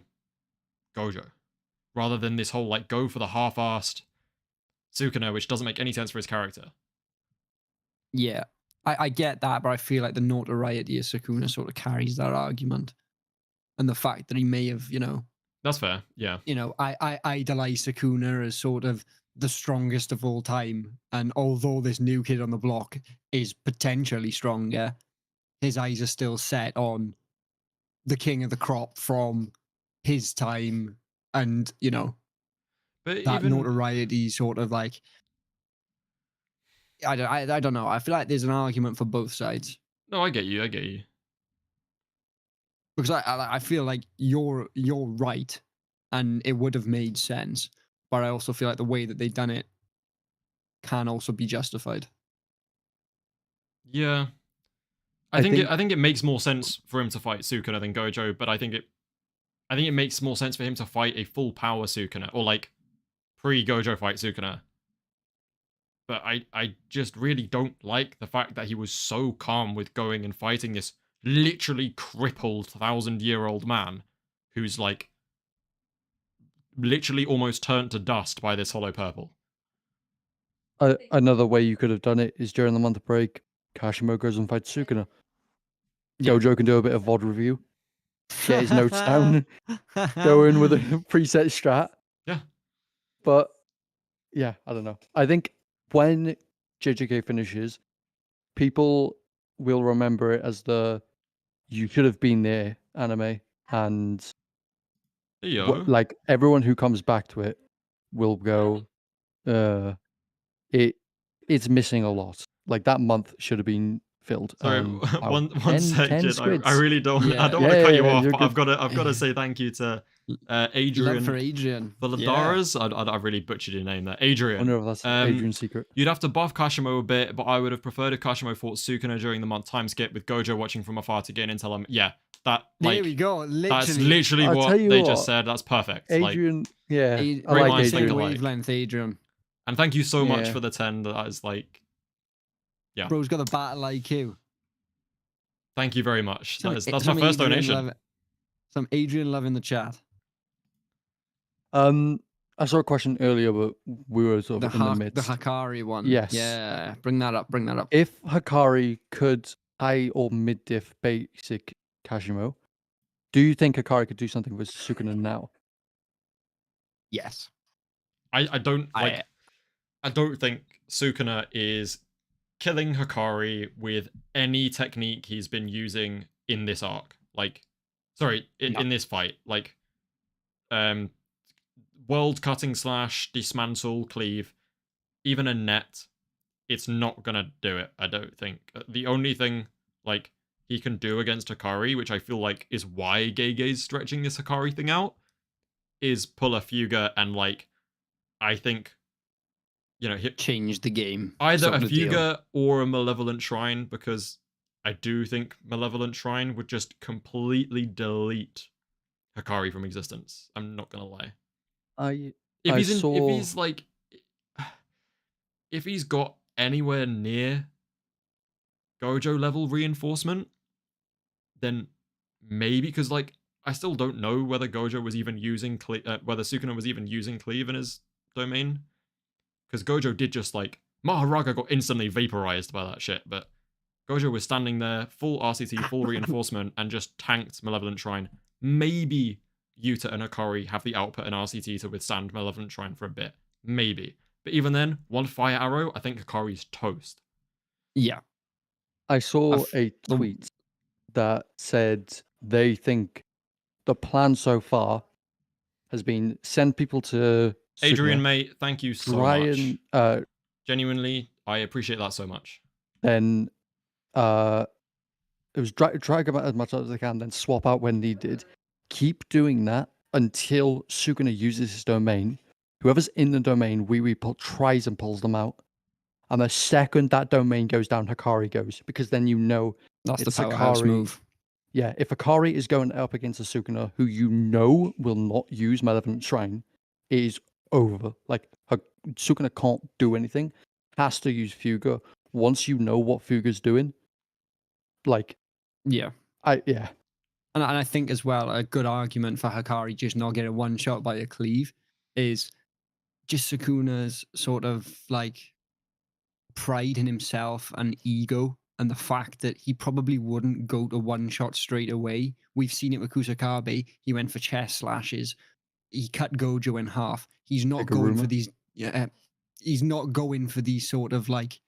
[SPEAKER 1] Gojo, rather than this whole, like, go for the half-assed Sukuna, which doesn't make any sense for his character.
[SPEAKER 2] Yeah, I get that, but I feel like the notoriety of Sukuna sort of carries that argument. And the fact that he may have,
[SPEAKER 1] That's fair, yeah.
[SPEAKER 2] I idolize Sukuna as sort of the strongest of all time. And although this new kid on the block is potentially stronger, his eyes are still set on the king of the crop from his time. And,
[SPEAKER 1] But
[SPEAKER 2] that
[SPEAKER 1] even
[SPEAKER 2] notoriety sort of like, I don't know. I feel like there's an argument for both sides.
[SPEAKER 1] no, I get you.
[SPEAKER 2] Because I feel like you're right, and it would have made sense. But I also feel like the way that they've done it can also be justified.
[SPEAKER 1] Yeah. I think it makes more sense for him to fight Sukuna than Gojo, but I think it makes more sense for him to fight a full power Sukuna, or like pre-Gojo fight Sukuna. but I just really don't like the fact that he was so calm with going and fighting this literally crippled 1,000-year-old man who's like literally almost turned to dust by this hollow purple.
[SPEAKER 3] Another way you could have done it is during the month break, Kashimo goes and fights Sukuna.
[SPEAKER 2] Yeah.
[SPEAKER 3] Gojo can do a bit of VOD review, get his notes down, go in with a preset strat.
[SPEAKER 1] Yeah.
[SPEAKER 3] But yeah, I don't know. I think when JJK finishes, people will remember it as the "you should have been there" anime, and
[SPEAKER 1] Yo.
[SPEAKER 3] like everyone who comes back to it will go, it's missing a lot. Like that month should have been filled.
[SPEAKER 1] Sorry,
[SPEAKER 3] About
[SPEAKER 1] one
[SPEAKER 3] 10
[SPEAKER 1] section. I
[SPEAKER 3] squids.
[SPEAKER 1] really don't. I
[SPEAKER 2] Yeah.
[SPEAKER 1] don't want to cut you off,
[SPEAKER 3] you're
[SPEAKER 1] but
[SPEAKER 3] good.
[SPEAKER 1] I've got to say thank you to
[SPEAKER 2] Love
[SPEAKER 1] Adrian
[SPEAKER 2] for Adrian.
[SPEAKER 1] Valadares. I really butchered your name there,
[SPEAKER 3] I
[SPEAKER 1] Adrian.
[SPEAKER 3] wonder if that's Adrian's secret.
[SPEAKER 1] You'd have to buff Kashimo a bit, but I would have preferred if Kashimo fought Sukuna during the month time skip with Gojo watching from afar to gain intel. Yeah, that like
[SPEAKER 2] There we go. Literally.
[SPEAKER 1] that's literally
[SPEAKER 3] I'll
[SPEAKER 1] what
[SPEAKER 3] tell you
[SPEAKER 1] they
[SPEAKER 3] what,
[SPEAKER 1] just said. That's perfect. Like,
[SPEAKER 3] Adrian, yeah, I
[SPEAKER 1] great
[SPEAKER 3] like
[SPEAKER 1] minds think
[SPEAKER 3] Adrian.
[SPEAKER 1] alike.
[SPEAKER 2] Wavelength, Adrian.
[SPEAKER 1] and thank you so much
[SPEAKER 3] Yeah.
[SPEAKER 1] for the 10. That is like, yeah.
[SPEAKER 2] Bro's got a battle IQ.
[SPEAKER 1] Thank you very much. That's my
[SPEAKER 2] Some
[SPEAKER 1] first
[SPEAKER 2] Adrian
[SPEAKER 1] donation.
[SPEAKER 2] Some Adrian love in the chat.
[SPEAKER 3] I saw a question earlier, but we were sort of in the midst.
[SPEAKER 2] The Hakari one.
[SPEAKER 3] Yes.
[SPEAKER 2] Yeah. Bring that up. Bring that up.
[SPEAKER 3] If Hakari could high or mid diff basic Kashimo, do you think Hakari could do something with Sukuna now?
[SPEAKER 2] Yes.
[SPEAKER 1] I don't like. I don't think Sukuna is killing Hakari with any technique he's been using in this arc. Like, sorry, in this fight. Like, world cutting slash dismantle cleave, even a net, it's not gonna do it. I don't think. The only thing like he can do against Hakari, which I feel like is why Gege's stretching this Hakari thing out, is pull a Fuga and like, I think, you know,
[SPEAKER 2] Change the game.
[SPEAKER 1] either a
[SPEAKER 2] Sort of deal.
[SPEAKER 1] Fuga or a Malevolent Shrine, because I do think Malevolent Shrine would just completely delete Hakari from existence. I'm not gonna lie. If he's got anywhere near Gojo level reinforcement, then maybe, because like I still don't know whether Gojo was even using whether Sukuna was even using cleave in his domain, because Gojo did just like Maharaga got instantly vaporized by that shit, but Gojo was standing there full RCT, full reinforcement, and just tanked Malevolent Shrine. Maybe Yuta and Hakari have the output and RCT to withstand Malevolent Shrine for a bit. Maybe. But even then, one fire arrow, I think Hakari's toast.
[SPEAKER 2] Yeah.
[SPEAKER 3] I saw a tweet that said they think the plan so far has been send people to
[SPEAKER 1] Adrian,
[SPEAKER 3] Sukuna,
[SPEAKER 1] mate, thank you so
[SPEAKER 3] try
[SPEAKER 1] much.
[SPEAKER 3] and
[SPEAKER 1] Genuinely, I appreciate that so much.
[SPEAKER 3] then it was drag them out as much as they can, then swap out when needed. Keep doing that until Sukuna uses his domain. Whoever's in the domain, tries and pulls them out. And the second that domain goes down, Hakari goes, because then you know
[SPEAKER 2] That's
[SPEAKER 3] it's
[SPEAKER 2] the powerhouse
[SPEAKER 3] Hakari.
[SPEAKER 2] move.
[SPEAKER 3] Yeah, if Hakari is going up against a Sukuna who you know will not use Malevolent Shrine, it is over. Like, Sukuna can't do anything, has to use Fuga. Once you know what Fuga's doing, like,
[SPEAKER 2] Yeah.
[SPEAKER 3] yeah.
[SPEAKER 2] And I think as well, a good argument for Hakari just not getting one shot by a cleave is just Sukuna's sort of like pride in himself and ego, and the fact that he probably wouldn't go to one shot straight away. We've seen it with Kusakabe. He went for chest slashes. He cut Gojo in half. He's not going for these. He's not going for these sort of like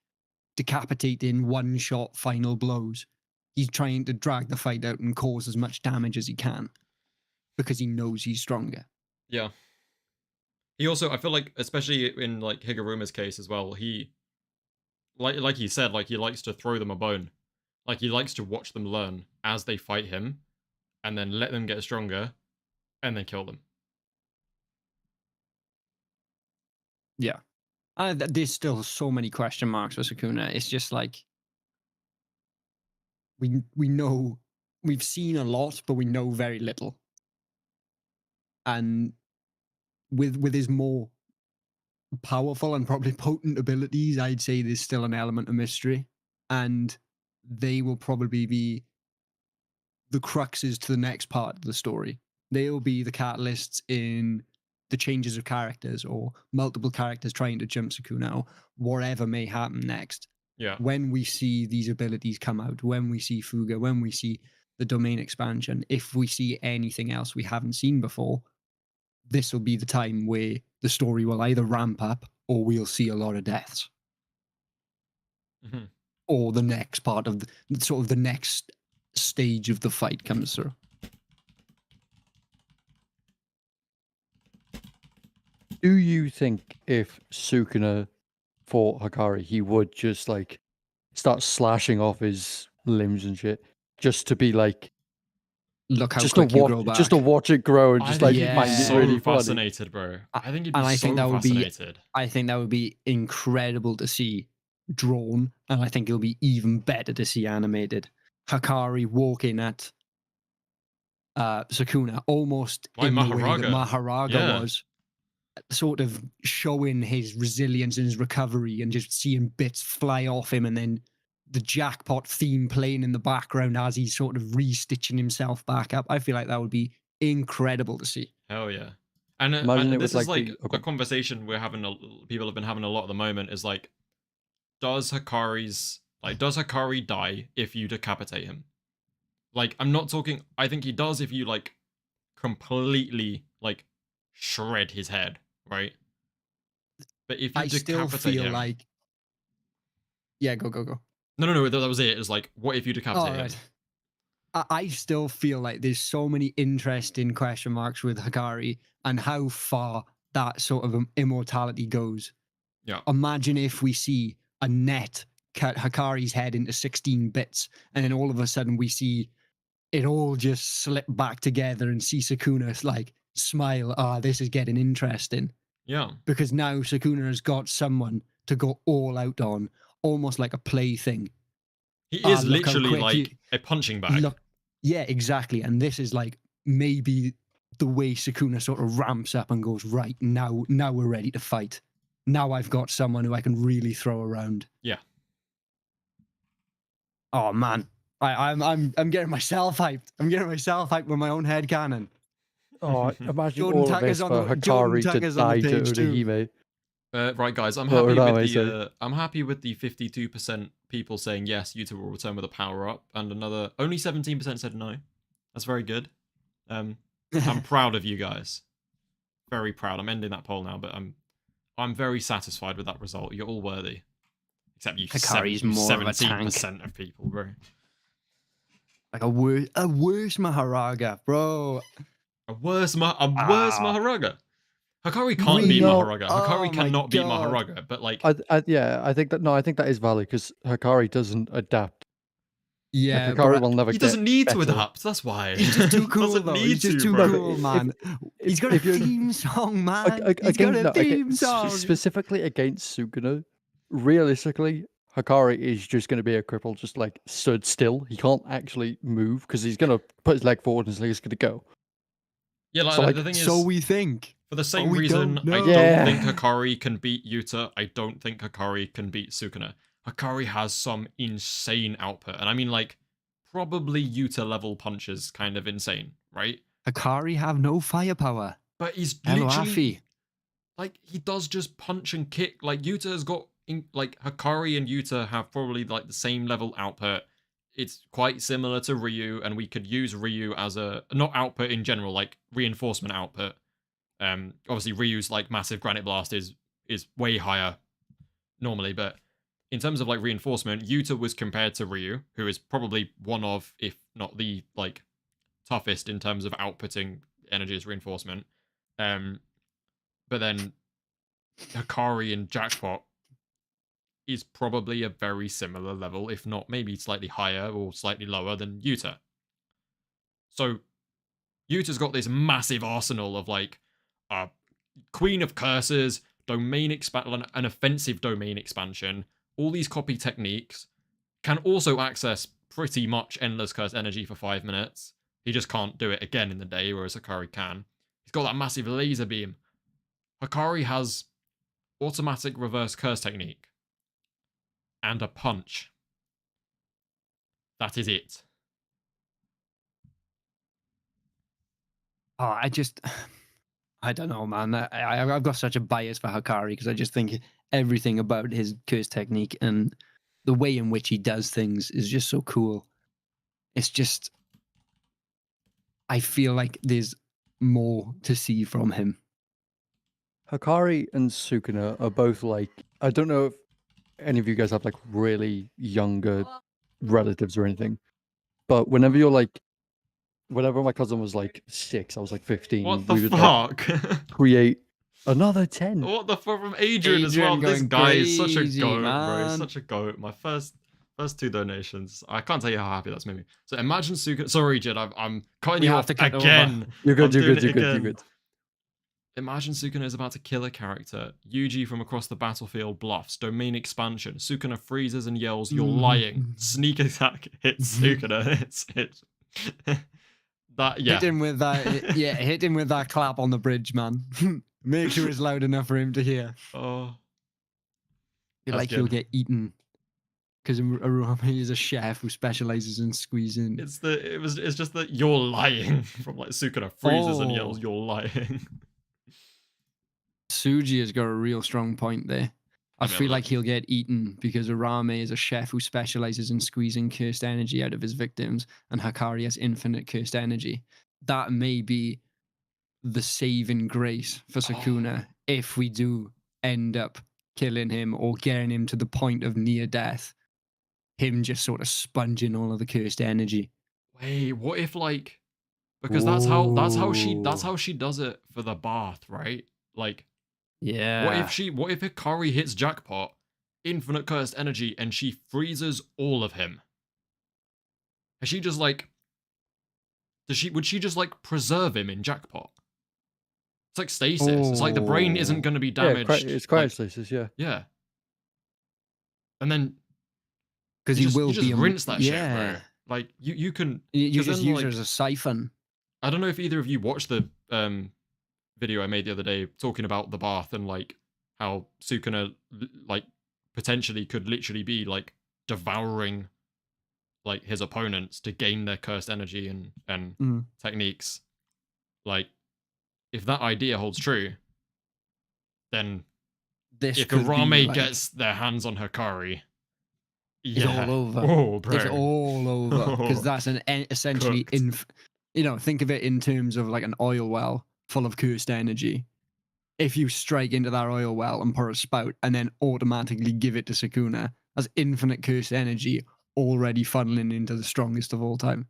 [SPEAKER 2] decapitating one shot final blows. He's trying to drag the fight out and cause as much damage as he can because he knows he's stronger.
[SPEAKER 1] Yeah. He also, I feel like, especially in like Higuruma's case as well, he, like he said, like he likes to throw them a bone. Like he likes to watch them learn as they fight him, and then let them get stronger, and then kill them.
[SPEAKER 2] Yeah. There's still so many question marks for Sukuna. It's just like we know, we've seen a lot, but we know very little. And with his more powerful and probably potent abilities, I'd say there's still an element of mystery, and they will probably be the cruxes to the next part of the story. They'll be the catalysts in the changes of characters or multiple characters trying to jump Sukuna or whatever may happen next.
[SPEAKER 1] Yeah.
[SPEAKER 2] When we see these abilities come out, when we see Fuga, when we see the domain expansion, if we see anything else we haven't seen before, this will be the time where the story will either ramp up or we'll see a lot of deaths.
[SPEAKER 1] Mhm.
[SPEAKER 2] Or the next part of sort of the next stage of the fight comes through.
[SPEAKER 3] Do you think if Sukuna fought Hakari, he would just like start slashing off his limbs and shit, just to be like,
[SPEAKER 2] Look how
[SPEAKER 3] just to
[SPEAKER 2] quick you
[SPEAKER 3] watch,
[SPEAKER 2] grow back.
[SPEAKER 3] just to watch it grow and
[SPEAKER 1] I
[SPEAKER 3] just
[SPEAKER 1] think
[SPEAKER 3] like
[SPEAKER 1] he'd
[SPEAKER 3] find
[SPEAKER 1] be
[SPEAKER 3] it
[SPEAKER 1] so
[SPEAKER 3] really funny?
[SPEAKER 1] fascinated, bro. I think he'd be
[SPEAKER 2] and I
[SPEAKER 1] so
[SPEAKER 2] think that would be-
[SPEAKER 1] fascinated.
[SPEAKER 2] I think that would be incredible to see drawn, and I think it'll be even better to see animated. Hakari walking at Sukuna almost
[SPEAKER 1] Like
[SPEAKER 2] in the way that
[SPEAKER 1] Maharaga.
[SPEAKER 2] Maharaga
[SPEAKER 1] Yeah.
[SPEAKER 2] was, sort of showing his resilience and his recovery, and just seeing bits fly off him, and then the jackpot theme playing in the background as he's sort of restitching himself back up. I feel like that would be incredible to see.
[SPEAKER 1] Hell yeah. And
[SPEAKER 3] Imagine it
[SPEAKER 1] this
[SPEAKER 3] was
[SPEAKER 1] is
[SPEAKER 3] like
[SPEAKER 1] like
[SPEAKER 3] the-
[SPEAKER 1] a conversation we're having. People have been having a lot at the moment. Is like, does Hakari die if you decapitate him? Like, I'm not talking. I think he does if you like completely like shred his head, right? But if you
[SPEAKER 2] I still
[SPEAKER 1] decapitate
[SPEAKER 2] feel
[SPEAKER 1] him,
[SPEAKER 2] like, yeah, go.
[SPEAKER 1] no, that was it. It's like, what if you decapitate
[SPEAKER 2] All
[SPEAKER 1] him?
[SPEAKER 2] right. I still feel like there's so many interesting question marks with Hakari and how far that sort of immortality goes.
[SPEAKER 1] Yeah.
[SPEAKER 2] Imagine if we see a net cut Hakari's head into 16 bits, and then all of a sudden we see it all just slip back together and see Sukuna like smile. This is getting interesting.
[SPEAKER 1] Yeah.
[SPEAKER 2] Because now Sukuna has got someone to go all out on, almost like a plaything.
[SPEAKER 1] He is
[SPEAKER 2] Look how
[SPEAKER 1] literally
[SPEAKER 2] quick
[SPEAKER 1] like a punching bag.
[SPEAKER 2] Look, yeah, exactly. And this is like maybe the way Sukuna sort of ramps up and goes, right, now we're ready to fight. Now I've got someone who I can really throw around.
[SPEAKER 1] Yeah.
[SPEAKER 2] Oh man. I'm getting myself hyped. I'm getting myself hyped with my own head cannon.
[SPEAKER 3] Oh, imagine
[SPEAKER 2] Jordan
[SPEAKER 3] all of this
[SPEAKER 2] Tucker's on
[SPEAKER 3] for
[SPEAKER 2] the- Jordan
[SPEAKER 3] Hakari to
[SPEAKER 2] Tucker's on
[SPEAKER 3] die
[SPEAKER 2] the
[SPEAKER 3] to
[SPEAKER 2] page too.
[SPEAKER 3] Urahime.
[SPEAKER 1] Right, guys, I'm
[SPEAKER 3] Or
[SPEAKER 1] happy
[SPEAKER 3] no,
[SPEAKER 1] with
[SPEAKER 3] I
[SPEAKER 1] the I'm happy with the 52% people saying yes, Yuta will return with a power up, and another only 17% said no. That's very good. I'm proud of you guys. Very proud. I'm ending that poll now, but I'm very satisfied with that result. You're all worthy, except you.
[SPEAKER 2] Hakari's more of a tank.
[SPEAKER 1] 17% of people, bro.
[SPEAKER 2] Like a worse Maharaga, bro.
[SPEAKER 1] A worse Maharaga. Hakari can't
[SPEAKER 2] Really?
[SPEAKER 1] beat
[SPEAKER 3] No.
[SPEAKER 1] Maharaga.
[SPEAKER 2] Oh
[SPEAKER 1] Hakari
[SPEAKER 2] my
[SPEAKER 1] cannot beat
[SPEAKER 2] God.
[SPEAKER 1] Maharaga, but like,
[SPEAKER 3] I think that is valid because Hakari doesn't adapt.
[SPEAKER 2] Yeah,
[SPEAKER 3] Like, Hakari
[SPEAKER 2] but
[SPEAKER 3] will never
[SPEAKER 1] he
[SPEAKER 3] get
[SPEAKER 1] doesn't need to
[SPEAKER 3] better.
[SPEAKER 1] adapt. That's why.
[SPEAKER 2] he's just too
[SPEAKER 1] He
[SPEAKER 2] cool,
[SPEAKER 1] doesn't
[SPEAKER 2] though.
[SPEAKER 1] need
[SPEAKER 2] He's just
[SPEAKER 1] to,
[SPEAKER 2] too
[SPEAKER 1] bro.
[SPEAKER 2] cool, man. He's got a
[SPEAKER 3] if you're-
[SPEAKER 2] theme song, man.
[SPEAKER 3] Ag-
[SPEAKER 2] He's got a
[SPEAKER 3] no,
[SPEAKER 2] theme song.
[SPEAKER 3] specifically against Sukuna, realistically, Hakari is just going to be a cripple, just like stood still. He can't actually move because he's going to put his leg forward and his leg's going to go.
[SPEAKER 1] Yeah, like,
[SPEAKER 3] So, like,
[SPEAKER 1] the thing is,
[SPEAKER 2] So we think.
[SPEAKER 1] for the same
[SPEAKER 2] we
[SPEAKER 1] reason,
[SPEAKER 2] don't
[SPEAKER 1] I
[SPEAKER 2] know.
[SPEAKER 1] don't
[SPEAKER 3] Yeah.
[SPEAKER 1] think Hakari can beat Yuta. I don't think Hakari can beat Sukuna. Hakari has some insane output, and I mean, like, probably Yuta level punches kind of insane, right?
[SPEAKER 2] Hakari have no firepower.
[SPEAKER 1] But he's
[SPEAKER 2] Hello,
[SPEAKER 1] literally
[SPEAKER 2] Afi.
[SPEAKER 1] like, he does just punch and kick. Like, Yuta has got like, Hakari and Yuta have probably like the same level output. It's quite similar to Ryu, and we could use Ryu as a not output in general, like reinforcement output. Obviously Ryu's like massive granite blast is way higher normally, but in terms of like reinforcement, Yuta was compared to Ryu, who is probably one of, if not the like toughest in terms of outputting energy as reinforcement. But then Hakari and Jackpot is probably a very similar level, if not maybe slightly higher or slightly lower than Yuta. So Yuta's got this massive arsenal of like Queen of Curses, an offensive domain expansion, all these copy techniques, can also access pretty much endless curse energy for 5 minutes. He just can't do it again in the day, whereas Hakari can. He's got that massive laser beam. Hakari has automatic reverse curse technique, and a punch. That is it.
[SPEAKER 2] Oh, I don't know, man. I've got such a bias for Hakari because I just think everything about his curse technique and the way in which he does things is just so cool. It's just, I feel like there's more to see from him.
[SPEAKER 3] Hakari and Sukuna are both like, I don't know if any of you guys have like really younger relatives or anything, but whenever my cousin was like 6, I was like 15.
[SPEAKER 1] What the
[SPEAKER 3] we would
[SPEAKER 1] fuck?
[SPEAKER 3] like create another 10.
[SPEAKER 1] What the fuck from Adrian as well?
[SPEAKER 2] Adrian
[SPEAKER 1] This
[SPEAKER 2] going
[SPEAKER 1] guy is such a
[SPEAKER 2] crazy,
[SPEAKER 1] goat, bro. He's
[SPEAKER 2] man.
[SPEAKER 1] such a goat. My first 2 donations. I can't tell you how happy that's made me. So imagine Sukuna. Sorry, Jed, I'm cutting
[SPEAKER 2] We
[SPEAKER 1] you
[SPEAKER 2] have
[SPEAKER 1] off
[SPEAKER 2] to cut over.
[SPEAKER 1] again.
[SPEAKER 3] You're good,
[SPEAKER 1] I'm
[SPEAKER 3] you're
[SPEAKER 1] doing
[SPEAKER 3] good,
[SPEAKER 1] it
[SPEAKER 3] you're good, you're
[SPEAKER 1] again.
[SPEAKER 3] good.
[SPEAKER 1] Imagine Sukuna is about to kill a character. Yuji from across the battlefield bluffs. Domain expansion. Sukuna freezes and yells, "You're lying." Sneak attack hits Sukuna. It's that, yeah.
[SPEAKER 2] Hit him with that. Yeah, hit him with that clap on the bridge, man. Make sure it's loud enough for him to hear.
[SPEAKER 1] Oh,
[SPEAKER 2] Feel
[SPEAKER 1] that's
[SPEAKER 2] like he'll
[SPEAKER 1] good.
[SPEAKER 2] get eaten because Arame is a chef who specializes in squeezing.
[SPEAKER 1] It's just that "you're lying" from like Sukuna freezes and yells,
[SPEAKER 2] Oh.
[SPEAKER 1] "You're lying."
[SPEAKER 2] Suji has got a real strong point there. I
[SPEAKER 1] Let me have a
[SPEAKER 2] feel
[SPEAKER 1] look.
[SPEAKER 2] like he'll get eaten because Arame is a chef who specializes in squeezing cursed energy out of his victims, and Hakari has infinite cursed energy. That may be the saving grace for Sukuna if we do end up killing him or getting him to the point of near death. Him just sort of sponging all of the cursed energy.
[SPEAKER 1] Wait, what if like, because that's how she
[SPEAKER 2] Ooh.
[SPEAKER 1] does it for the bath, right? Like,
[SPEAKER 2] Yeah.
[SPEAKER 1] what if Hikari hits jackpot, infinite cursed energy, and she freezes all of him? Is she just like, would she just like preserve him in jackpot? It's like stasis. It's like the brain isn't going to be
[SPEAKER 3] Yeah,
[SPEAKER 1] damaged.
[SPEAKER 3] it's
[SPEAKER 1] like,
[SPEAKER 3] cryostasis, yeah.
[SPEAKER 1] yeah. And then
[SPEAKER 2] Because
[SPEAKER 1] you
[SPEAKER 2] he will
[SPEAKER 1] just
[SPEAKER 2] be
[SPEAKER 1] rinse that shit,
[SPEAKER 2] yeah.
[SPEAKER 1] bro. Like you can.
[SPEAKER 2] You
[SPEAKER 1] 'cause
[SPEAKER 2] just
[SPEAKER 1] then,
[SPEAKER 2] use
[SPEAKER 1] like,
[SPEAKER 2] it as a siphon.
[SPEAKER 1] I don't know if either of you watched the video I made the other day talking about the bath and like how Sukuna like potentially could literally be like devouring like his opponents to gain their cursed energy and techniques. Like, if that idea holds true, then
[SPEAKER 2] This
[SPEAKER 1] if
[SPEAKER 2] could be
[SPEAKER 1] Arame
[SPEAKER 2] like,
[SPEAKER 1] gets their hands on Hakari,
[SPEAKER 2] it's
[SPEAKER 1] yeah,
[SPEAKER 2] all over.
[SPEAKER 1] oh, bro,
[SPEAKER 2] It's all over because that's essentially
[SPEAKER 1] Cooked.
[SPEAKER 2] think of it in terms of like an oil well full of cursed energy. If you strike into that oil well and pour a spout and then automatically give it to Sukuna, that's infinite cursed energy already funneling into the strongest of all time.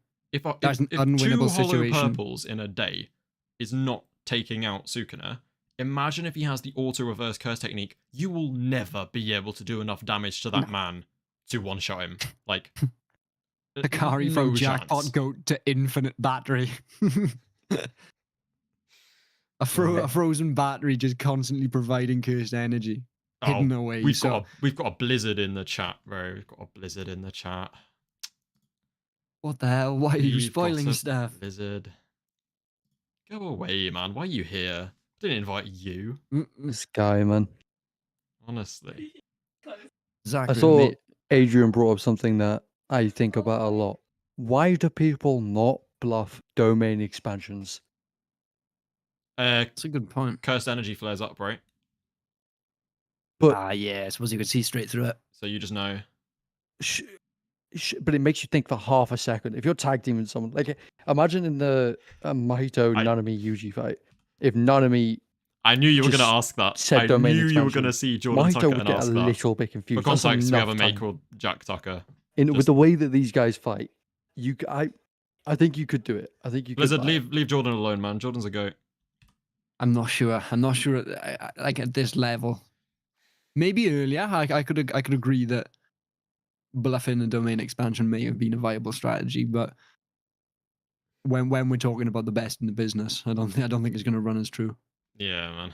[SPEAKER 2] That's an
[SPEAKER 1] If
[SPEAKER 2] unwinnable
[SPEAKER 1] 2 hollow
[SPEAKER 2] situation.
[SPEAKER 1] purples in a day is not taking out Sukuna, imagine if he has the auto reverse curse technique. You will never be able to do enough damage to that man to one shot him. Like,
[SPEAKER 2] Hakari
[SPEAKER 1] no
[SPEAKER 2] from
[SPEAKER 1] chance.
[SPEAKER 2] jackpot goat to infinite battery. A frozen battery just constantly providing cursed energy. Hidden away.
[SPEAKER 1] We've got a blizzard in the chat, bro. We've got a blizzard in the chat.
[SPEAKER 2] What the hell? Why are you
[SPEAKER 1] We've got
[SPEAKER 2] spoiling
[SPEAKER 1] a
[SPEAKER 2] stuff?
[SPEAKER 1] blizzard. Go away, man. Why are you here? I didn't invite you.
[SPEAKER 3] This guy, man.
[SPEAKER 1] Honestly.
[SPEAKER 3] I saw Adrian brought up something that I think about a lot. Why do people not bluff domain expansions?
[SPEAKER 2] That's a good point.
[SPEAKER 1] Cursed energy flares up, right?
[SPEAKER 3] But
[SPEAKER 2] yeah, I suppose you could see straight through it.
[SPEAKER 1] So you just know.
[SPEAKER 3] But it makes you think for half a second. If you're tag teaming someone, like imagine in the Mahito Nanami Yuji fight, if Nanami,
[SPEAKER 1] I knew you were going to ask that. I knew you were going to see Jordan Tucker
[SPEAKER 3] would
[SPEAKER 1] and
[SPEAKER 3] get
[SPEAKER 1] ask
[SPEAKER 3] a
[SPEAKER 1] that.
[SPEAKER 3] little bit confused.
[SPEAKER 1] For context, we have a mate called Jack Tucker.
[SPEAKER 3] With the way that these guys fight, I think you could do it. I think you could.
[SPEAKER 1] Blizzard, leave Jordan alone, man. Jordan's a goat.
[SPEAKER 2] I'm not sure. Like at this level. Maybe earlier, I could agree that bluffing the domain expansion may have been a viable strategy, but when we're talking about the best in the business, I don't think it's going to run as true.
[SPEAKER 1] Yeah, man.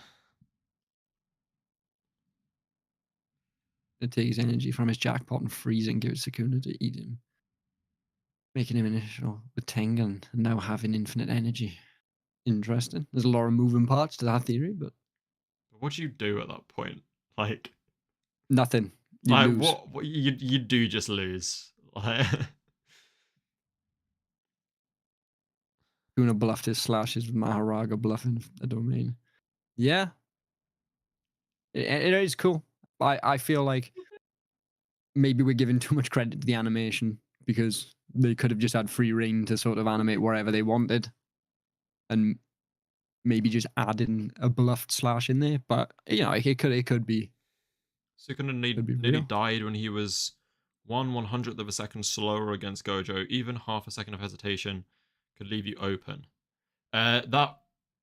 [SPEAKER 2] It takes energy from his jackpot and freezing gives Sukuna to eat him, making him initial with Tengen and now having infinite energy. Interesting. There's a lot of moving parts to that theory, but
[SPEAKER 1] what do you do at that point? Like,
[SPEAKER 2] Nothing. You
[SPEAKER 1] like
[SPEAKER 2] lose.
[SPEAKER 1] what you do just lose. Like,
[SPEAKER 2] Sukuna bluffed his slashes with Maharaga bluffing a domain. Yeah. It is cool. I feel like maybe we're giving too much credit to the animation because they could have just had free reign to sort of animate wherever they wanted. And maybe just adding a bluffed slash in there. But you know, it could be.
[SPEAKER 1] Sukuna
[SPEAKER 2] Could be
[SPEAKER 1] nearly
[SPEAKER 2] real.
[SPEAKER 1] died when he was 1/100th of a second slower against Gojo. Even half a second of hesitation could leave you open. That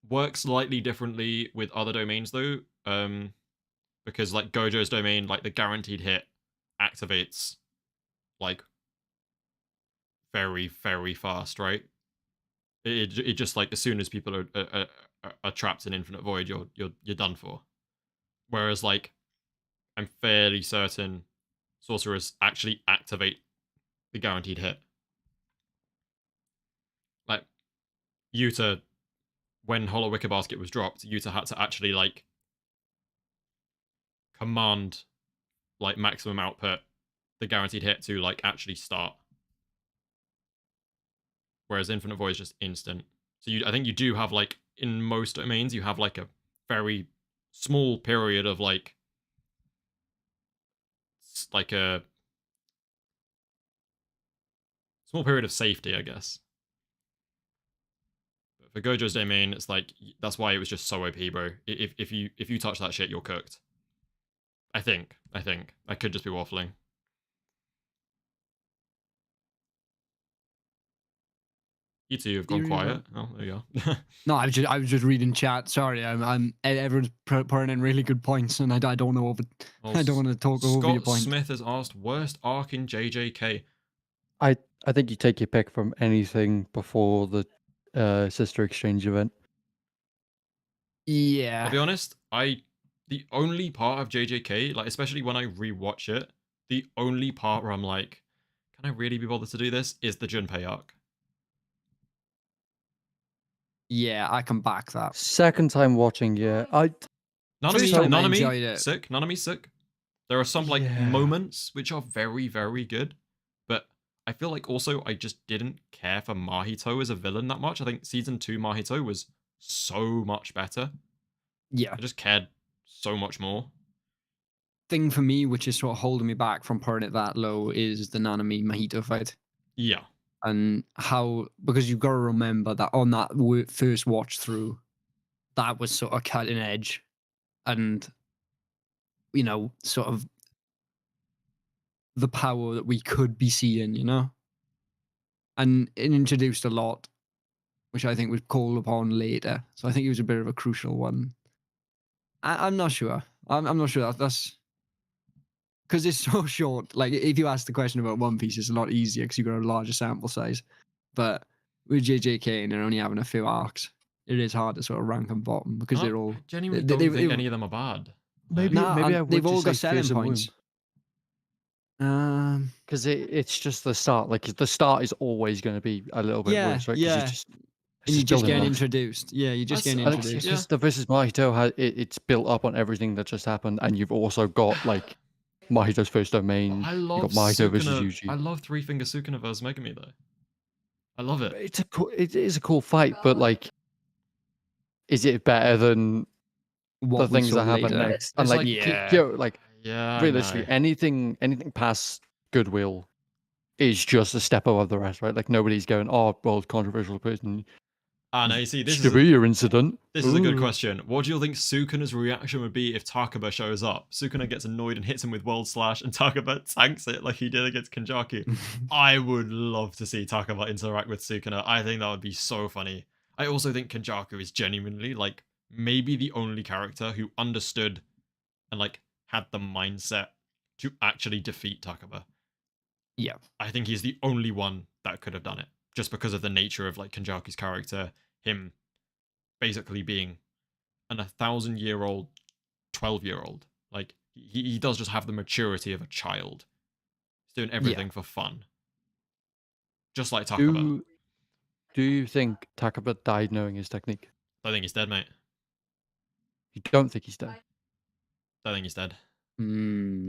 [SPEAKER 1] works slightly differently with other domains though, because like Gojo's domain, like the guaranteed hit activates like very very fast, right? It just like as soon as people are trapped in infinite void, you're done for. Whereas like I'm fairly certain sorcerers actually activate the guaranteed hit. Like Yuta, when Hollow Wicker Basket was dropped, Yuta had to actually like command like maximum output the guaranteed hit to like actually start. Whereas Infinite Void is just instant. So I think you do have like in most domains you have like a very small period of like a small period of safety, I guess. But for Gojo's domain, it's like that's why it was just so OP, bro. If you touch that shit, you're cooked. I think I could just be waffling. You two have gone quiet. Oh, there you go.
[SPEAKER 2] No, I was just reading chat. Sorry, everyone's putting in really good points, and I don't know over. I don't want to talk over your
[SPEAKER 1] Scott
[SPEAKER 2] point.
[SPEAKER 1] Smith has asked worst arc in JJK.
[SPEAKER 3] I think you take your pick from anything before the sister exchange event.
[SPEAKER 2] Yeah.
[SPEAKER 1] I'll be honest, the only part of JJK, like especially when I rewatch it, the only part where I'm like, can I really be bothered to do this is the Junpei arc.
[SPEAKER 2] Yeah, I can back that.
[SPEAKER 3] Second time watching, yeah.
[SPEAKER 2] First time I
[SPEAKER 1] Nanami,
[SPEAKER 2] enjoyed it.
[SPEAKER 1] sick. Nanami, sick. There are some like
[SPEAKER 3] Yeah.
[SPEAKER 1] moments which are very, very good, but I feel like also I just didn't care for Mahito as a villain that much. I think season 2 Mahito was so much better.
[SPEAKER 2] Yeah.
[SPEAKER 1] I just cared so much more.
[SPEAKER 2] Thing for me, which is sort of holding me back from putting it that low, is the Nanami Mahito fight.
[SPEAKER 1] Yeah.
[SPEAKER 2] And how, because you've got to remember that on that first watch through, that was sort of cutting edge and, you know, sort of the power that we could be seeing, you know? And it introduced a lot, which I think was called upon later. So I think it was a bit of a crucial one. I'm not sure. I'm not sure that's because it's so short. Like, if you ask the question about One Piece, it's a lot easier because you've got a larger sample size. But with JJK and they're only having a few arcs, it is hard to sort of rank them bottom because they're all.
[SPEAKER 1] I genuinely don't think any of them are bad.
[SPEAKER 3] Maybe
[SPEAKER 2] Nah,
[SPEAKER 3] maybe I would
[SPEAKER 2] they've all
[SPEAKER 3] just
[SPEAKER 2] got
[SPEAKER 3] say
[SPEAKER 2] selling
[SPEAKER 3] Fearsome
[SPEAKER 2] points.
[SPEAKER 3] because it's just the start. Like the start is always going to be a little bit
[SPEAKER 2] Yeah,
[SPEAKER 3] worse, right? 'Cause
[SPEAKER 2] yeah.
[SPEAKER 3] it's
[SPEAKER 2] And you just
[SPEAKER 3] building
[SPEAKER 2] getting
[SPEAKER 3] blocks.
[SPEAKER 2] introduced. Yeah, you're just getting
[SPEAKER 1] That's-
[SPEAKER 2] introduced.
[SPEAKER 1] yeah.
[SPEAKER 3] Because the versus Mahito it's built up on everything that just happened, and you've also got like Mahito's first domain.
[SPEAKER 1] I
[SPEAKER 3] You
[SPEAKER 1] love
[SPEAKER 3] got Mahito versus
[SPEAKER 1] Sukuna.
[SPEAKER 3] Yuji.
[SPEAKER 1] I love Three Finger Sukuna versus Megumi though. I love it.
[SPEAKER 3] It is a cool fight, but like, is it better than
[SPEAKER 2] What
[SPEAKER 3] the
[SPEAKER 2] we
[SPEAKER 3] things
[SPEAKER 2] saw
[SPEAKER 3] that happen
[SPEAKER 2] later.
[SPEAKER 3] next?
[SPEAKER 1] It's
[SPEAKER 3] And like,
[SPEAKER 1] like-
[SPEAKER 2] Yeah.
[SPEAKER 3] like
[SPEAKER 1] Yeah,
[SPEAKER 3] realistically,
[SPEAKER 1] I know.
[SPEAKER 3] anything past goodwill is just a step above the rest, right? Like nobody's going, oh, well, controversial person.
[SPEAKER 1] No, you see, this
[SPEAKER 3] Shibuya incident.
[SPEAKER 1] is a good
[SPEAKER 3] Ooh.
[SPEAKER 1] question. What do you think Sukuna's reaction would be if Takaba shows up? Sukuna gets annoyed and hits him with World Slash, and Takaba tanks it like he did against Kanjaki. I would love to see Takaba interact with Sukuna. I think that would be so funny. I also think Kanjaku is genuinely like maybe the only character who understood and like had the mindset to actually defeat Takaba.
[SPEAKER 2] Yeah.
[SPEAKER 1] I think he's the only one that could have done it, just because of the nature of like Kanjaku's character, him basically being an 1,000-year-old 12-year-old. Like he does just have the maturity of a child. He's doing everything for fun, just like Takaba.
[SPEAKER 3] Do you think Takaba died knowing his technique?
[SPEAKER 1] I think he's dead, mate.
[SPEAKER 3] You don't think he's dead?
[SPEAKER 1] I think he's dead.
[SPEAKER 2] Hmm.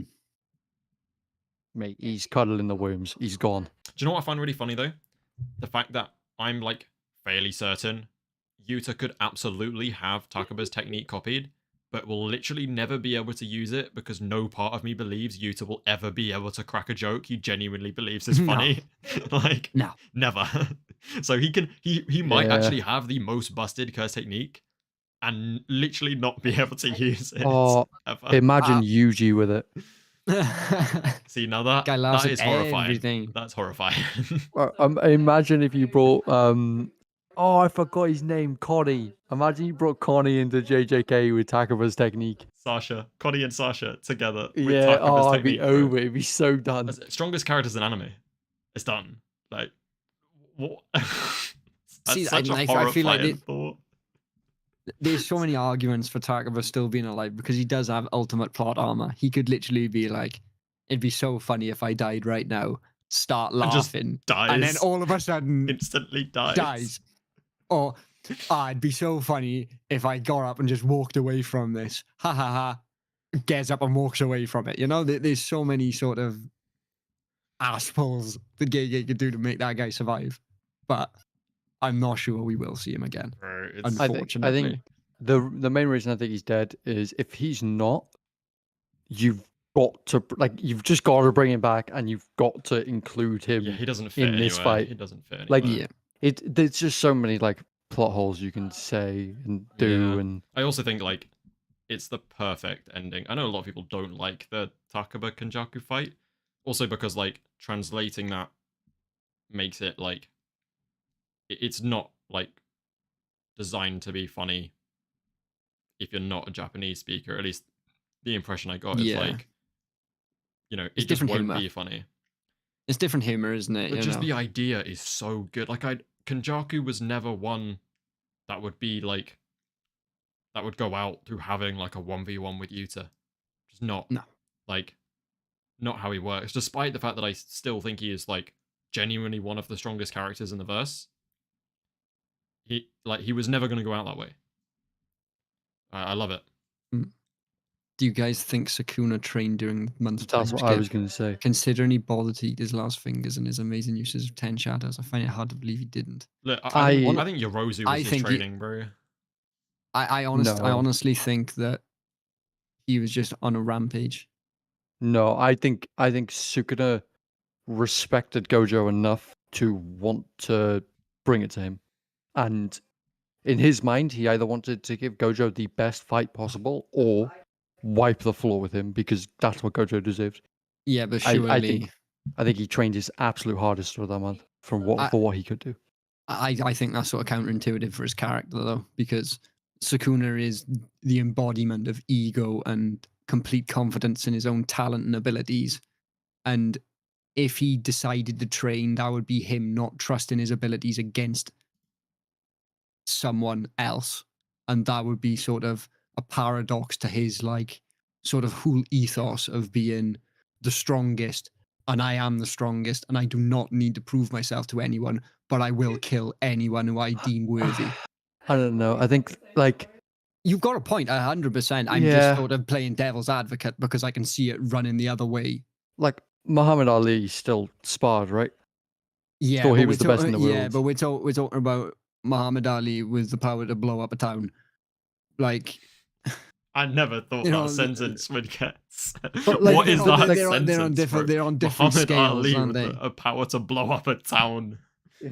[SPEAKER 3] Mate, he's cuddling the worms. He's gone.
[SPEAKER 1] Do you know what I find really funny though? The fact that I'm like fairly certain Yuta could absolutely have Takaba's technique copied, but will literally never be able to use it because no part of me believes Yuta will ever be able to crack a joke he genuinely believes is
[SPEAKER 2] No.
[SPEAKER 1] funny. Like,
[SPEAKER 2] No.
[SPEAKER 1] never. So he might
[SPEAKER 3] Yeah.
[SPEAKER 1] actually have the most busted curse technique and literally not be able to use it
[SPEAKER 3] Oh,
[SPEAKER 1] ever.
[SPEAKER 3] imagine Yuji with it.
[SPEAKER 1] See, now that
[SPEAKER 2] Guy laughs
[SPEAKER 1] that
[SPEAKER 2] at
[SPEAKER 1] is horrifying.
[SPEAKER 2] everything.
[SPEAKER 1] That's horrifying.
[SPEAKER 3] Imagine if you brought oh, I forgot his name, Connie. Imagine you brought Connie into JJK with Takaba's technique.
[SPEAKER 1] Sasha, Connie and Sasha together with
[SPEAKER 3] Yeah,
[SPEAKER 1] Takaba's
[SPEAKER 3] oh, it'd
[SPEAKER 1] technique.
[SPEAKER 3] be over. It'd be so done.
[SPEAKER 1] That's strongest characters in anime. It's done. Like, what? That's
[SPEAKER 2] See,
[SPEAKER 1] such a
[SPEAKER 2] I
[SPEAKER 1] horrifying
[SPEAKER 2] feel like
[SPEAKER 1] thought.
[SPEAKER 2] there's so many arguments for Takaba still being alive because he does have ultimate plot armor. He could literally be like, it'd be so funny if I died right now, start
[SPEAKER 1] And just
[SPEAKER 2] laughing,
[SPEAKER 1] dies.
[SPEAKER 2] and then all of a sudden
[SPEAKER 1] Instantly
[SPEAKER 2] dies. Or it'd be so funny if I got up and just walked away from this. Ha ha ha. Gets up and walks away from it. You know, there's so many sort of asspulls the Gege could do to make that guy survive. But I'm not sure we will see him again.
[SPEAKER 1] Bro,
[SPEAKER 2] Unfortunately.
[SPEAKER 3] I think the main reason I think he's dead is if he's not, you've got to you've just got to bring him back and you've got to include him.
[SPEAKER 1] yeah, he doesn't fit
[SPEAKER 3] in this
[SPEAKER 1] anywhere.
[SPEAKER 3] fight.
[SPEAKER 1] He doesn't fit
[SPEAKER 3] Like,
[SPEAKER 1] anywhere.
[SPEAKER 2] Yeah.
[SPEAKER 3] There's just so many like plot holes you can say and do,
[SPEAKER 1] Yeah.
[SPEAKER 3] and
[SPEAKER 1] I also think like it's the perfect ending. I know a lot of people don't like the Takaba Kenjaku fight, also because like translating that makes it like it's not like designed to be funny if you're not a Japanese speaker. At least the impression I got is
[SPEAKER 2] Yeah.
[SPEAKER 1] like, you know, it
[SPEAKER 2] It's
[SPEAKER 1] just
[SPEAKER 2] different
[SPEAKER 1] won't
[SPEAKER 2] humor.
[SPEAKER 1] be funny.
[SPEAKER 2] It's different humor, isn't it?
[SPEAKER 1] But
[SPEAKER 2] You
[SPEAKER 1] just
[SPEAKER 2] know?
[SPEAKER 1] the idea is so good. Like Kenjaku was never one that would be like that would go out through having like a 1v1 with Yuta. Just not.
[SPEAKER 2] No.
[SPEAKER 1] Like not how he works. Despite the fact that I still think he is like genuinely one of the strongest characters in the verse. He was never going to go out that way. I love it.
[SPEAKER 2] Do you guys think Sukuna trained during months?
[SPEAKER 3] that's what I was going to say.
[SPEAKER 2] Considering he bothered to eat his last fingers and his amazing uses of 10 shadows, I find it hard to believe he didn't.
[SPEAKER 1] Look, I think Yorozu
[SPEAKER 2] I
[SPEAKER 1] was his
[SPEAKER 2] think
[SPEAKER 1] training, bro.
[SPEAKER 2] I
[SPEAKER 3] No.
[SPEAKER 2] honestly think that he was just on a rampage.
[SPEAKER 3] No, I think Sukuna respected Gojo enough to want to bring it to him, and in his mind, he either wanted to give Gojo the best fight possible or wipe the floor with him because that's what Gojo deserved.
[SPEAKER 2] Yeah, but
[SPEAKER 3] I
[SPEAKER 2] surely
[SPEAKER 3] think he trained his absolute hardest for that month for what he could do.
[SPEAKER 2] I think that's sort of counterintuitive for his character though, because Sukuna is the embodiment of ego and complete confidence in his own talent and abilities. And if he decided to train, that would be him not trusting his abilities against someone else. And that would be sort of a paradox to his like sort of whole ethos of being the strongest, and I am the strongest, and I do not need to prove myself to anyone, but I will kill anyone who I deem worthy.
[SPEAKER 3] I don't know. I think like
[SPEAKER 2] You've got a point, 100%. I'm
[SPEAKER 3] Yeah.
[SPEAKER 2] just sort of playing devil's advocate because I can see it running the other way.
[SPEAKER 3] like Muhammad Ali still sparred, right?
[SPEAKER 2] Yeah,
[SPEAKER 3] Thought he
[SPEAKER 2] but
[SPEAKER 3] was
[SPEAKER 2] we're
[SPEAKER 3] the best in the
[SPEAKER 2] Yeah,
[SPEAKER 3] world.
[SPEAKER 2] but we're talking about Muhammad Ali with the power to blow up a town. Like,
[SPEAKER 1] I never thought
[SPEAKER 2] You
[SPEAKER 1] that
[SPEAKER 2] know,
[SPEAKER 1] sentence would get said.
[SPEAKER 3] But, like,
[SPEAKER 1] What is that
[SPEAKER 2] they're
[SPEAKER 1] sentence?
[SPEAKER 2] on different,
[SPEAKER 1] bro?
[SPEAKER 2] they're on different
[SPEAKER 1] Muhammad
[SPEAKER 2] scales,
[SPEAKER 1] Ali
[SPEAKER 2] aren't
[SPEAKER 1] with
[SPEAKER 2] they?
[SPEAKER 1] a power to blow up a town.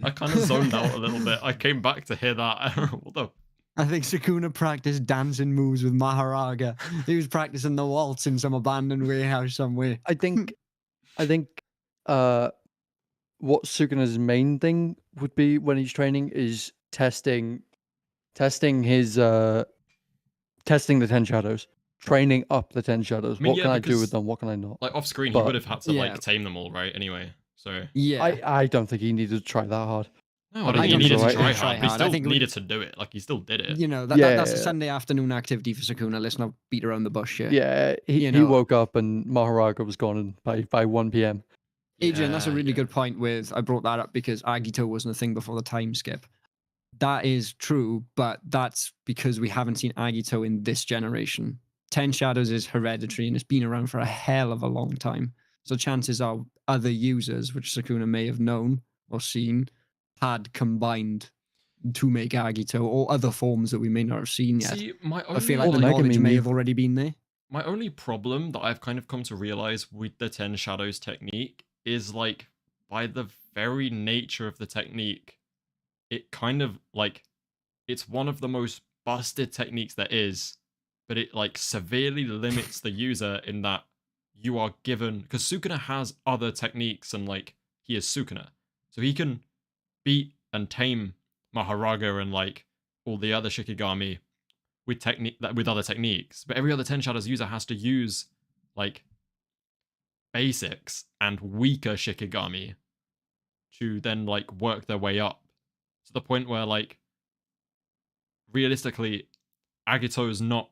[SPEAKER 1] I kind of zoned out a little bit. I came back to hear that. What the?
[SPEAKER 2] I think Sukuna practiced dancing moves with Maharaga. He was practicing the waltz in some abandoned warehouse somewhere.
[SPEAKER 3] I think what Sukuna's main thing would be when he's training is testing his testing the 10 shadows, training up the 10 shadows.
[SPEAKER 1] I mean,
[SPEAKER 3] What
[SPEAKER 1] yeah,
[SPEAKER 3] can I do
[SPEAKER 1] because,
[SPEAKER 3] with them? What can I not?
[SPEAKER 1] Like off screen, he
[SPEAKER 3] But-
[SPEAKER 1] would have had to
[SPEAKER 2] Yeah.
[SPEAKER 1] like tame them all, right? Anyway, so
[SPEAKER 2] Yeah.
[SPEAKER 3] I don't think he needed to try that hard.
[SPEAKER 1] no,
[SPEAKER 3] I
[SPEAKER 1] I don't think he
[SPEAKER 3] think
[SPEAKER 1] needed
[SPEAKER 3] it's
[SPEAKER 1] to
[SPEAKER 3] alright.
[SPEAKER 1] try
[SPEAKER 2] Try
[SPEAKER 1] hard. But he
[SPEAKER 2] hard. I
[SPEAKER 1] still
[SPEAKER 2] think it would-
[SPEAKER 1] needed to do it. Like he still did it.
[SPEAKER 2] You know, that's a
[SPEAKER 3] Yeah.
[SPEAKER 2] Sunday afternoon activity for Sukuna. Let's not beat around the bush here.
[SPEAKER 3] Yeah, he
[SPEAKER 2] You know-
[SPEAKER 3] woke up and Maharaga was gone by 1 p.m.
[SPEAKER 2] Adrian, that's a
[SPEAKER 1] Yeah,
[SPEAKER 2] really
[SPEAKER 1] yeah.
[SPEAKER 2] good point with, I brought that up because Agito wasn't a thing before the time skip. That is true, but that's because we haven't seen Agito in this generation. 10 Shadows is hereditary and it's been around for a hell of a long time. So chances are other users, which Sukuna may have known or seen, had combined to make Agito or other forms that we may not have seen yet.
[SPEAKER 1] See, my
[SPEAKER 2] I feel
[SPEAKER 1] only
[SPEAKER 2] like the
[SPEAKER 3] Megumi
[SPEAKER 2] knowledge may
[SPEAKER 3] knew.
[SPEAKER 2] have already been there.
[SPEAKER 1] my only problem that I've kind of come to realize with the 10 Shadows technique is like by the very nature of the technique, it kind of like it's one of the most busted techniques there is, but it like severely limits the user in that you are given, because Sukuna has other techniques and like he is Sukuna. So he can beat and tame Maharaga and like all the other Shikigami with other techniques, but every other 10 Shadows user has to use like basics and weaker Shikigami to then like work their way up to the point where like realistically Agito's not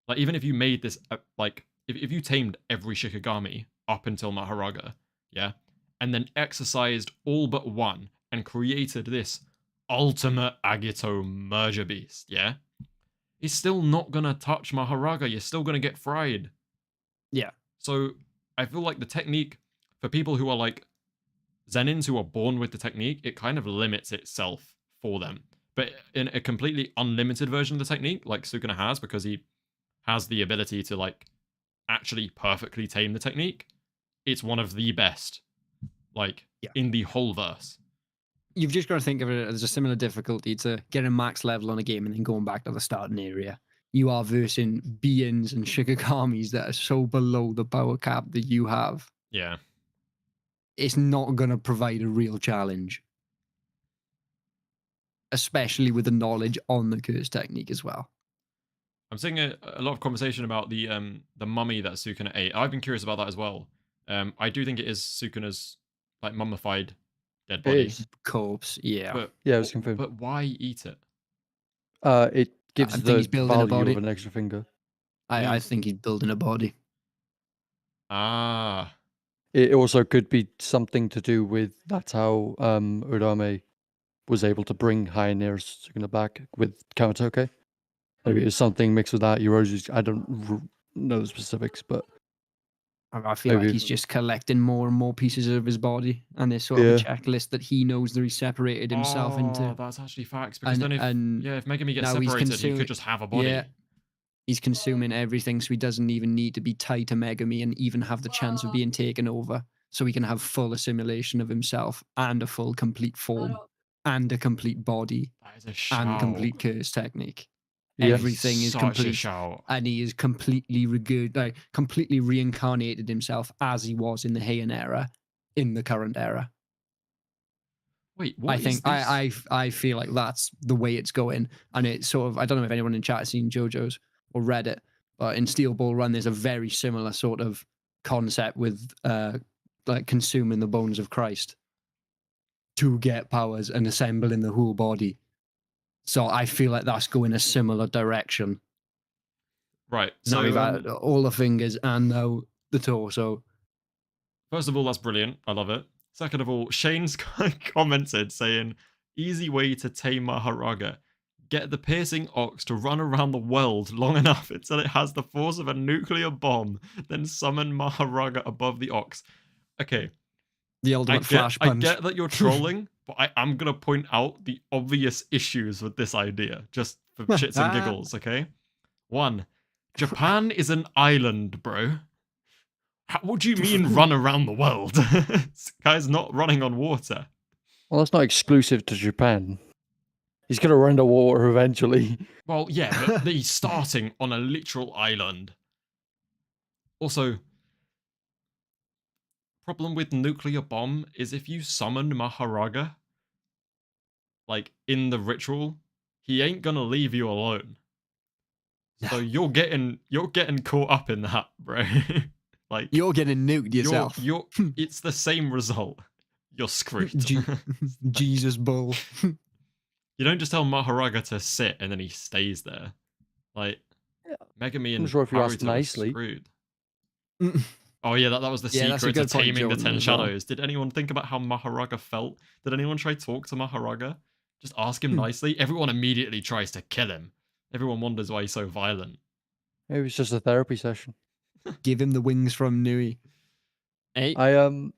[SPEAKER 1] like, even if you made this like if you tamed every Shikigami up until Maharaga, yeah, and then exercised all but one and created this ultimate Agito merger beast, yeah, he's still not gonna touch Maharaga. You're still gonna get fried.
[SPEAKER 2] Yeah.
[SPEAKER 1] So I feel like the technique for people who are like Zenins who are born with the technique, it kind of limits itself for them. But in a completely unlimited version of the technique, like Sukuna has, because he has the ability to like actually perfectly tame the technique, it's one of the best, like in the whole verse.
[SPEAKER 2] You've just got to think of it as a similar difficulty to getting max level on a game and then going back to the starting area. You are versing beings and Shikigamis that are so below the power cap that you have.
[SPEAKER 1] Yeah.
[SPEAKER 2] It's not going to provide a real challenge. Especially with the knowledge on the curse technique as well.
[SPEAKER 1] I'm seeing a lot of conversation about the mummy that Sukuna ate. I've been curious about that as well. I do think it is Sukuna's like mummified dead body.
[SPEAKER 3] It is.
[SPEAKER 2] Corpse, yeah.
[SPEAKER 1] But,
[SPEAKER 3] Yeah, it was confirmed.
[SPEAKER 1] But why eat it?
[SPEAKER 3] It gives
[SPEAKER 2] think
[SPEAKER 3] the
[SPEAKER 2] he's building a
[SPEAKER 3] value
[SPEAKER 2] body.
[SPEAKER 3] of an extra finger.
[SPEAKER 2] I think he's building a body.
[SPEAKER 1] Ah.
[SPEAKER 3] It also could be something to do with that's how Urame was able to bring High Sukuna back with Kamatoke. Maybe it was something mixed with that. I don't know the specifics, but
[SPEAKER 2] I feel like he's just collecting more and more pieces of his body, and there's sort of a checklist that he knows that he separated himself into.
[SPEAKER 1] That's actually facts. Because
[SPEAKER 2] And-
[SPEAKER 1] then
[SPEAKER 2] and
[SPEAKER 1] if Megumi gets
[SPEAKER 2] now he's
[SPEAKER 1] separated, he
[SPEAKER 2] consuming-
[SPEAKER 1] could just have a body.
[SPEAKER 2] Yeah. He's consuming everything, so he doesn't even need to be tied to Megumi and even have the chance of being taken over. So he can have full assimilation of himself and a full complete form and a complete body
[SPEAKER 1] That is a shout.
[SPEAKER 2] and complete curse technique.
[SPEAKER 3] Yeah.
[SPEAKER 2] Everything is
[SPEAKER 1] Such
[SPEAKER 2] complete.
[SPEAKER 1] a shout.
[SPEAKER 2] And he is completely completely reincarnated himself as he was in the Heian era, in the current era.
[SPEAKER 1] Wait, what
[SPEAKER 2] I think
[SPEAKER 1] this?
[SPEAKER 2] I feel like that's the way it's going, and it's sort of, I don't know if anyone in chat has seen JoJo's or read it, but in Steel Ball Run there's a very similar sort of concept with like consuming the bones of Christ to get powers and assembling the whole body. So I feel like that's going a similar direction.
[SPEAKER 1] Right.
[SPEAKER 2] So
[SPEAKER 1] So
[SPEAKER 2] we've had all the fingers and now the torso.
[SPEAKER 1] first of all, that's brilliant. I love it. Second of all, Shane's commented saying, "Easy way to tame Maharaga. Get the piercing ox to run around the world long enough until it has the force of a nuclear bomb, then summon Maharaga above the ox." Okay,
[SPEAKER 2] The ultimate flash punch.
[SPEAKER 1] I get that you're trolling, but I'm going to point out the obvious issues with this idea, just for shits and giggles, okay? 1. Japan is an island, bro. What do you mean run around the world? This guy's not running on water.
[SPEAKER 3] Well, that's not exclusive to Japan. He's going to run to water eventually.
[SPEAKER 1] Well, yeah, but he's starting on a literal island. Also, problem with nuclear bomb is if you summon Maharaga, like in the ritual, he ain't gonna leave you alone. So you're getting caught up in that, bro. Like
[SPEAKER 2] You're getting nuked yourself.
[SPEAKER 1] You're it's the same result. You're screwed.
[SPEAKER 2] Jesus bull.
[SPEAKER 1] You don't just tell Maharaga to sit and then he stays there. Like Megumi and
[SPEAKER 3] I'm sure if you ask
[SPEAKER 1] Haruto are
[SPEAKER 3] nicely.
[SPEAKER 1] screwed. Oh yeah, that was the
[SPEAKER 2] Yeah, that's a
[SPEAKER 1] secret to
[SPEAKER 2] good point,
[SPEAKER 1] taming the
[SPEAKER 2] Jordan,
[SPEAKER 1] 10
[SPEAKER 2] as well.
[SPEAKER 1] Shadows. Did anyone think about how Maharaga felt? Did anyone try to talk to Maharaga? Just ask him nicely. Everyone immediately tries to kill him. Everyone wonders why he's so violent.
[SPEAKER 3] It was just a therapy session.
[SPEAKER 2] Give him the wings from Nui. Hey,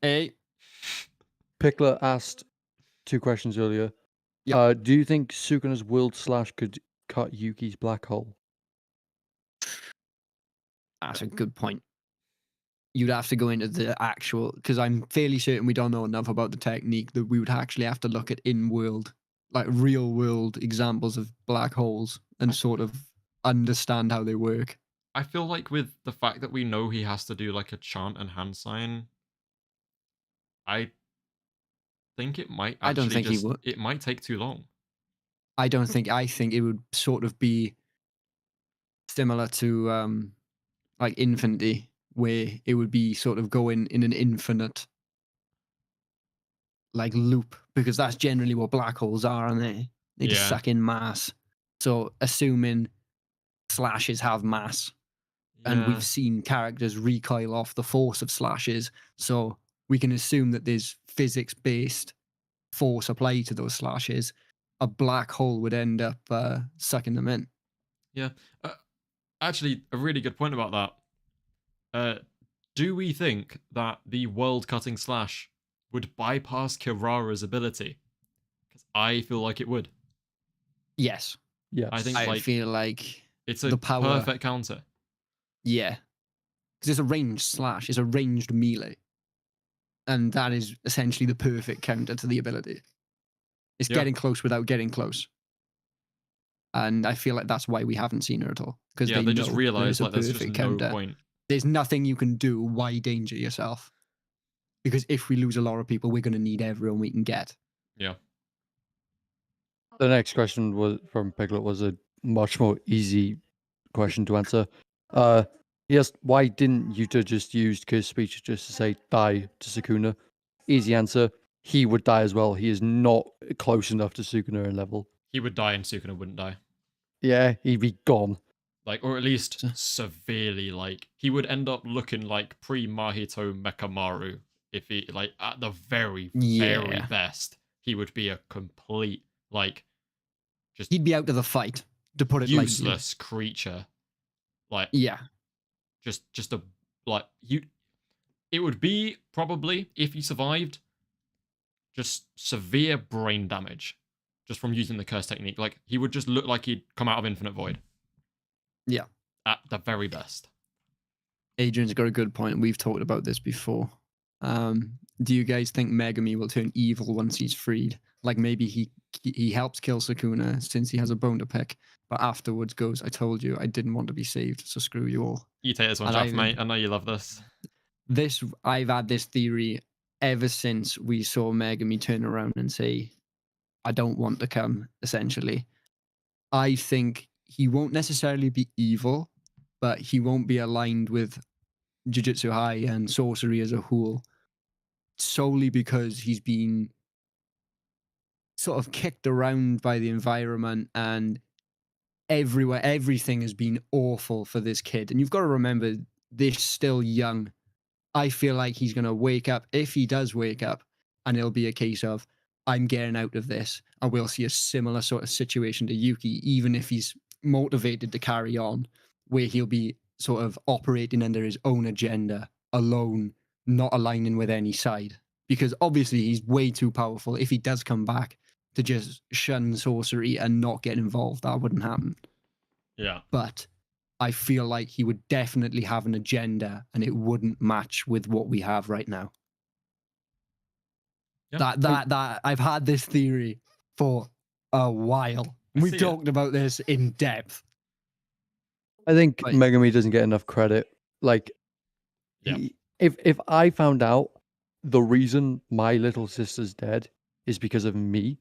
[SPEAKER 2] hey.
[SPEAKER 3] Pickler asked 2 questions earlier.
[SPEAKER 2] Yep.
[SPEAKER 3] Do you think Sukuna's world slash could cut Yuki's black hole?
[SPEAKER 2] That's a good point. You'd have to go into the actual, because I'm fairly certain we don't know enough about the technique that we would actually have to look at in-world, like real-world examples of black holes and sort of understand how they work.
[SPEAKER 1] I feel like with the fact that we know he has to do like a chant and hand sign, I think it might
[SPEAKER 2] I don't
[SPEAKER 1] actually
[SPEAKER 2] think he would.
[SPEAKER 1] it might take too long.
[SPEAKER 2] I think it would sort of be similar to like Infinity, where it would be sort of going in an infinite like loop, because that's generally what black holes are, aren't they? They just
[SPEAKER 1] Yeah.
[SPEAKER 2] suck in mass. So assuming slashes have mass, and
[SPEAKER 1] Yeah.
[SPEAKER 2] we've seen characters recoil off the force of slashes, so we can assume that there's physics-based force applied to those slashes. A black hole would end up sucking them in.
[SPEAKER 1] Yeah. Actually, a really good point about that. Do we think that the world-cutting slash would bypass Kirara's ability? Because I feel like it would.
[SPEAKER 2] Yes.
[SPEAKER 3] Yes.
[SPEAKER 1] I think
[SPEAKER 2] I feel like
[SPEAKER 1] it's a
[SPEAKER 2] the power.
[SPEAKER 1] perfect counter.
[SPEAKER 2] Yeah. Because it's a ranged slash, it's a ranged melee. And that is essentially the perfect counter to the ability. It's
[SPEAKER 1] Yeah.
[SPEAKER 2] getting close without getting close. And I feel like that's why we haven't seen her at all. Because
[SPEAKER 1] Yeah, they just
[SPEAKER 2] know
[SPEAKER 1] realized
[SPEAKER 2] there's a
[SPEAKER 1] like there's just
[SPEAKER 2] perfect
[SPEAKER 1] no
[SPEAKER 2] counter.
[SPEAKER 1] point.
[SPEAKER 2] There's nothing you can do. Why danger yourself? Because if we lose a lot of people, we're going to need everyone we can get.
[SPEAKER 1] Yeah.
[SPEAKER 3] The next question was from Piglet was a much more easy question to answer. Yes, why didn't Yuta just use curse speech just to say die to Sukuna? Easy answer. He would die as well. He is not close enough to Sukuna in level.
[SPEAKER 1] He would die and Sukuna wouldn't die.
[SPEAKER 3] Yeah, he'd be gone.
[SPEAKER 1] Like, or at least severely, like, he would end up looking like pre-Mahito Mekamaru. If he, like, at the very, very best, he would be a complete, like, just
[SPEAKER 2] he'd be out of the fight, to put it
[SPEAKER 1] useless creature. Like,
[SPEAKER 2] yeah.
[SPEAKER 1] Just a, like, it would be, probably, if he survived, just severe brain damage. Just from using the curse technique. Like, he would just look like he'd come out of Infinite Void.
[SPEAKER 2] Yeah.
[SPEAKER 1] At the very best.
[SPEAKER 2] Adrian's got a good point. We've talked about this before. Do you guys think Megumi will turn evil once he's freed? Like maybe he helps kill Sukuna since he has a bone to pick, but afterwards goes, I told you I didn't want to be saved, so screw you all.
[SPEAKER 1] You take this one,
[SPEAKER 2] And
[SPEAKER 1] Jeff, mate. I know you love this.
[SPEAKER 2] I've had this theory ever since we saw Megumi turn around and say, I don't want to come, essentially. I think he won't necessarily be evil, but he won't be aligned with Jujutsu High and sorcery as a whole, solely because he's been sort of kicked around by the environment and everywhere. Everything has been awful for this kid. And you've got to remember, they're still young. I feel like he's going to wake up, if he does wake up, and it'll be a case of, I'm getting out of this. And we'll see a similar sort of situation to Yuki, even if he's motivated to carry on, where he'll be sort of operating under his own agenda, alone, not aligning with any side. Because obviously he's way too powerful. If he does come back to just shun sorcery and not get involved, that wouldn't happen.
[SPEAKER 1] Yeah.
[SPEAKER 2] But I feel like he would definitely have an agenda and it wouldn't match with what we have right now.
[SPEAKER 1] Yeah.
[SPEAKER 2] That I've had this theory for a while. We've talked about this in depth.
[SPEAKER 3] I think
[SPEAKER 2] Like-
[SPEAKER 3] Megumi doesn't get enough credit. Like,
[SPEAKER 1] Yeah.
[SPEAKER 3] if I found out the reason my little sister's dead is because of me,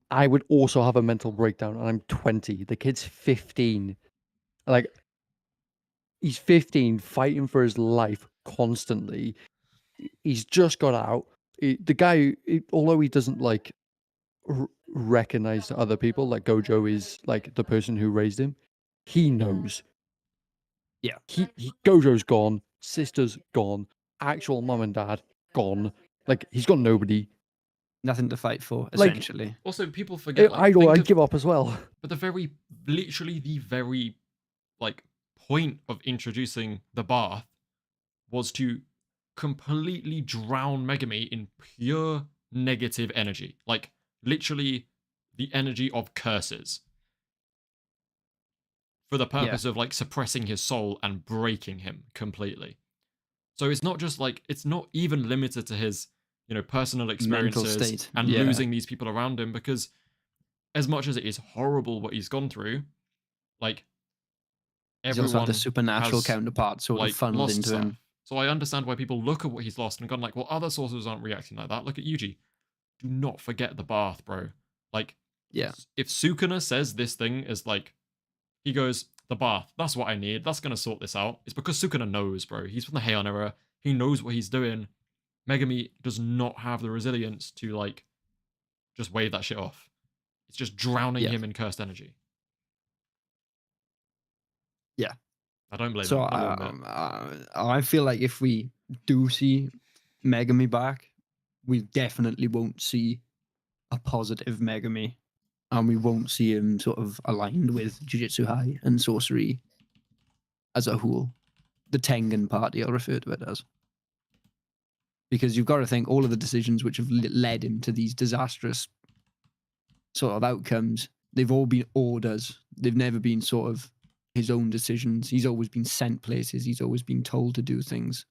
[SPEAKER 3] I would also have a mental breakdown. And I'm 20. The kid's 15. Like, he's 15, fighting for his life constantly. He's just got out. The guy, although he doesn't like recognize other people, like Gojo is like the person who raised him, he knows.
[SPEAKER 2] Yeah.
[SPEAKER 3] Gojo's gone, sister's gone, actual mum and dad gone. Like, he's got nobody.
[SPEAKER 2] Nothing to fight for,
[SPEAKER 3] Like-
[SPEAKER 2] essentially.
[SPEAKER 1] Also, people forget. Like,
[SPEAKER 3] I'd give up as well.
[SPEAKER 1] But literally the very, like, point of introducing the bath was to completely drown Megumi in pure negative energy. Like, literally the energy of curses. For the purpose of, like, suppressing his soul and breaking him completely. So it's not just, like, it's not even limited to his, you know, personal experiences
[SPEAKER 2] state.
[SPEAKER 1] and
[SPEAKER 2] Yeah.
[SPEAKER 1] losing these people around him, because as much as it is horrible what he's gone through, like,
[SPEAKER 2] He's also
[SPEAKER 1] everyone
[SPEAKER 2] had the supernatural
[SPEAKER 1] has,
[SPEAKER 2] counterpart sort
[SPEAKER 1] like,
[SPEAKER 2] of funneled
[SPEAKER 1] lost
[SPEAKER 2] into
[SPEAKER 1] stuff.
[SPEAKER 2] him.
[SPEAKER 1] So I understand why people look at what he's lost and gone like, well, other sorcerers aren't reacting like that. Look at Yuji. Do not forget the bath, bro. Like,
[SPEAKER 2] Yeah.
[SPEAKER 1] if Sukuna says this thing is like, he goes, the bath, that's what I need. That's going to sort this out. It's because Sukuna knows, bro. He's from the Heian era. He knows what he's doing. Megumi does not have the resilience to, like, just wave that shit off. It's just drowning him in cursed energy.
[SPEAKER 2] Yeah.
[SPEAKER 1] I don't blame
[SPEAKER 2] So
[SPEAKER 1] him. I will admit.
[SPEAKER 2] I feel like if we do see Megumi back, we definitely won't see a positive Megumi, and we won't see him sort of aligned with Jujutsu High and sorcery as a whole. The Tengen party, I'll refer to it as. Because you've got to think all of the decisions which have led him to these disastrous sort of outcomes, they've all been orders. They've never been sort of his own decisions. He's always been sent places. He's always been told to do things.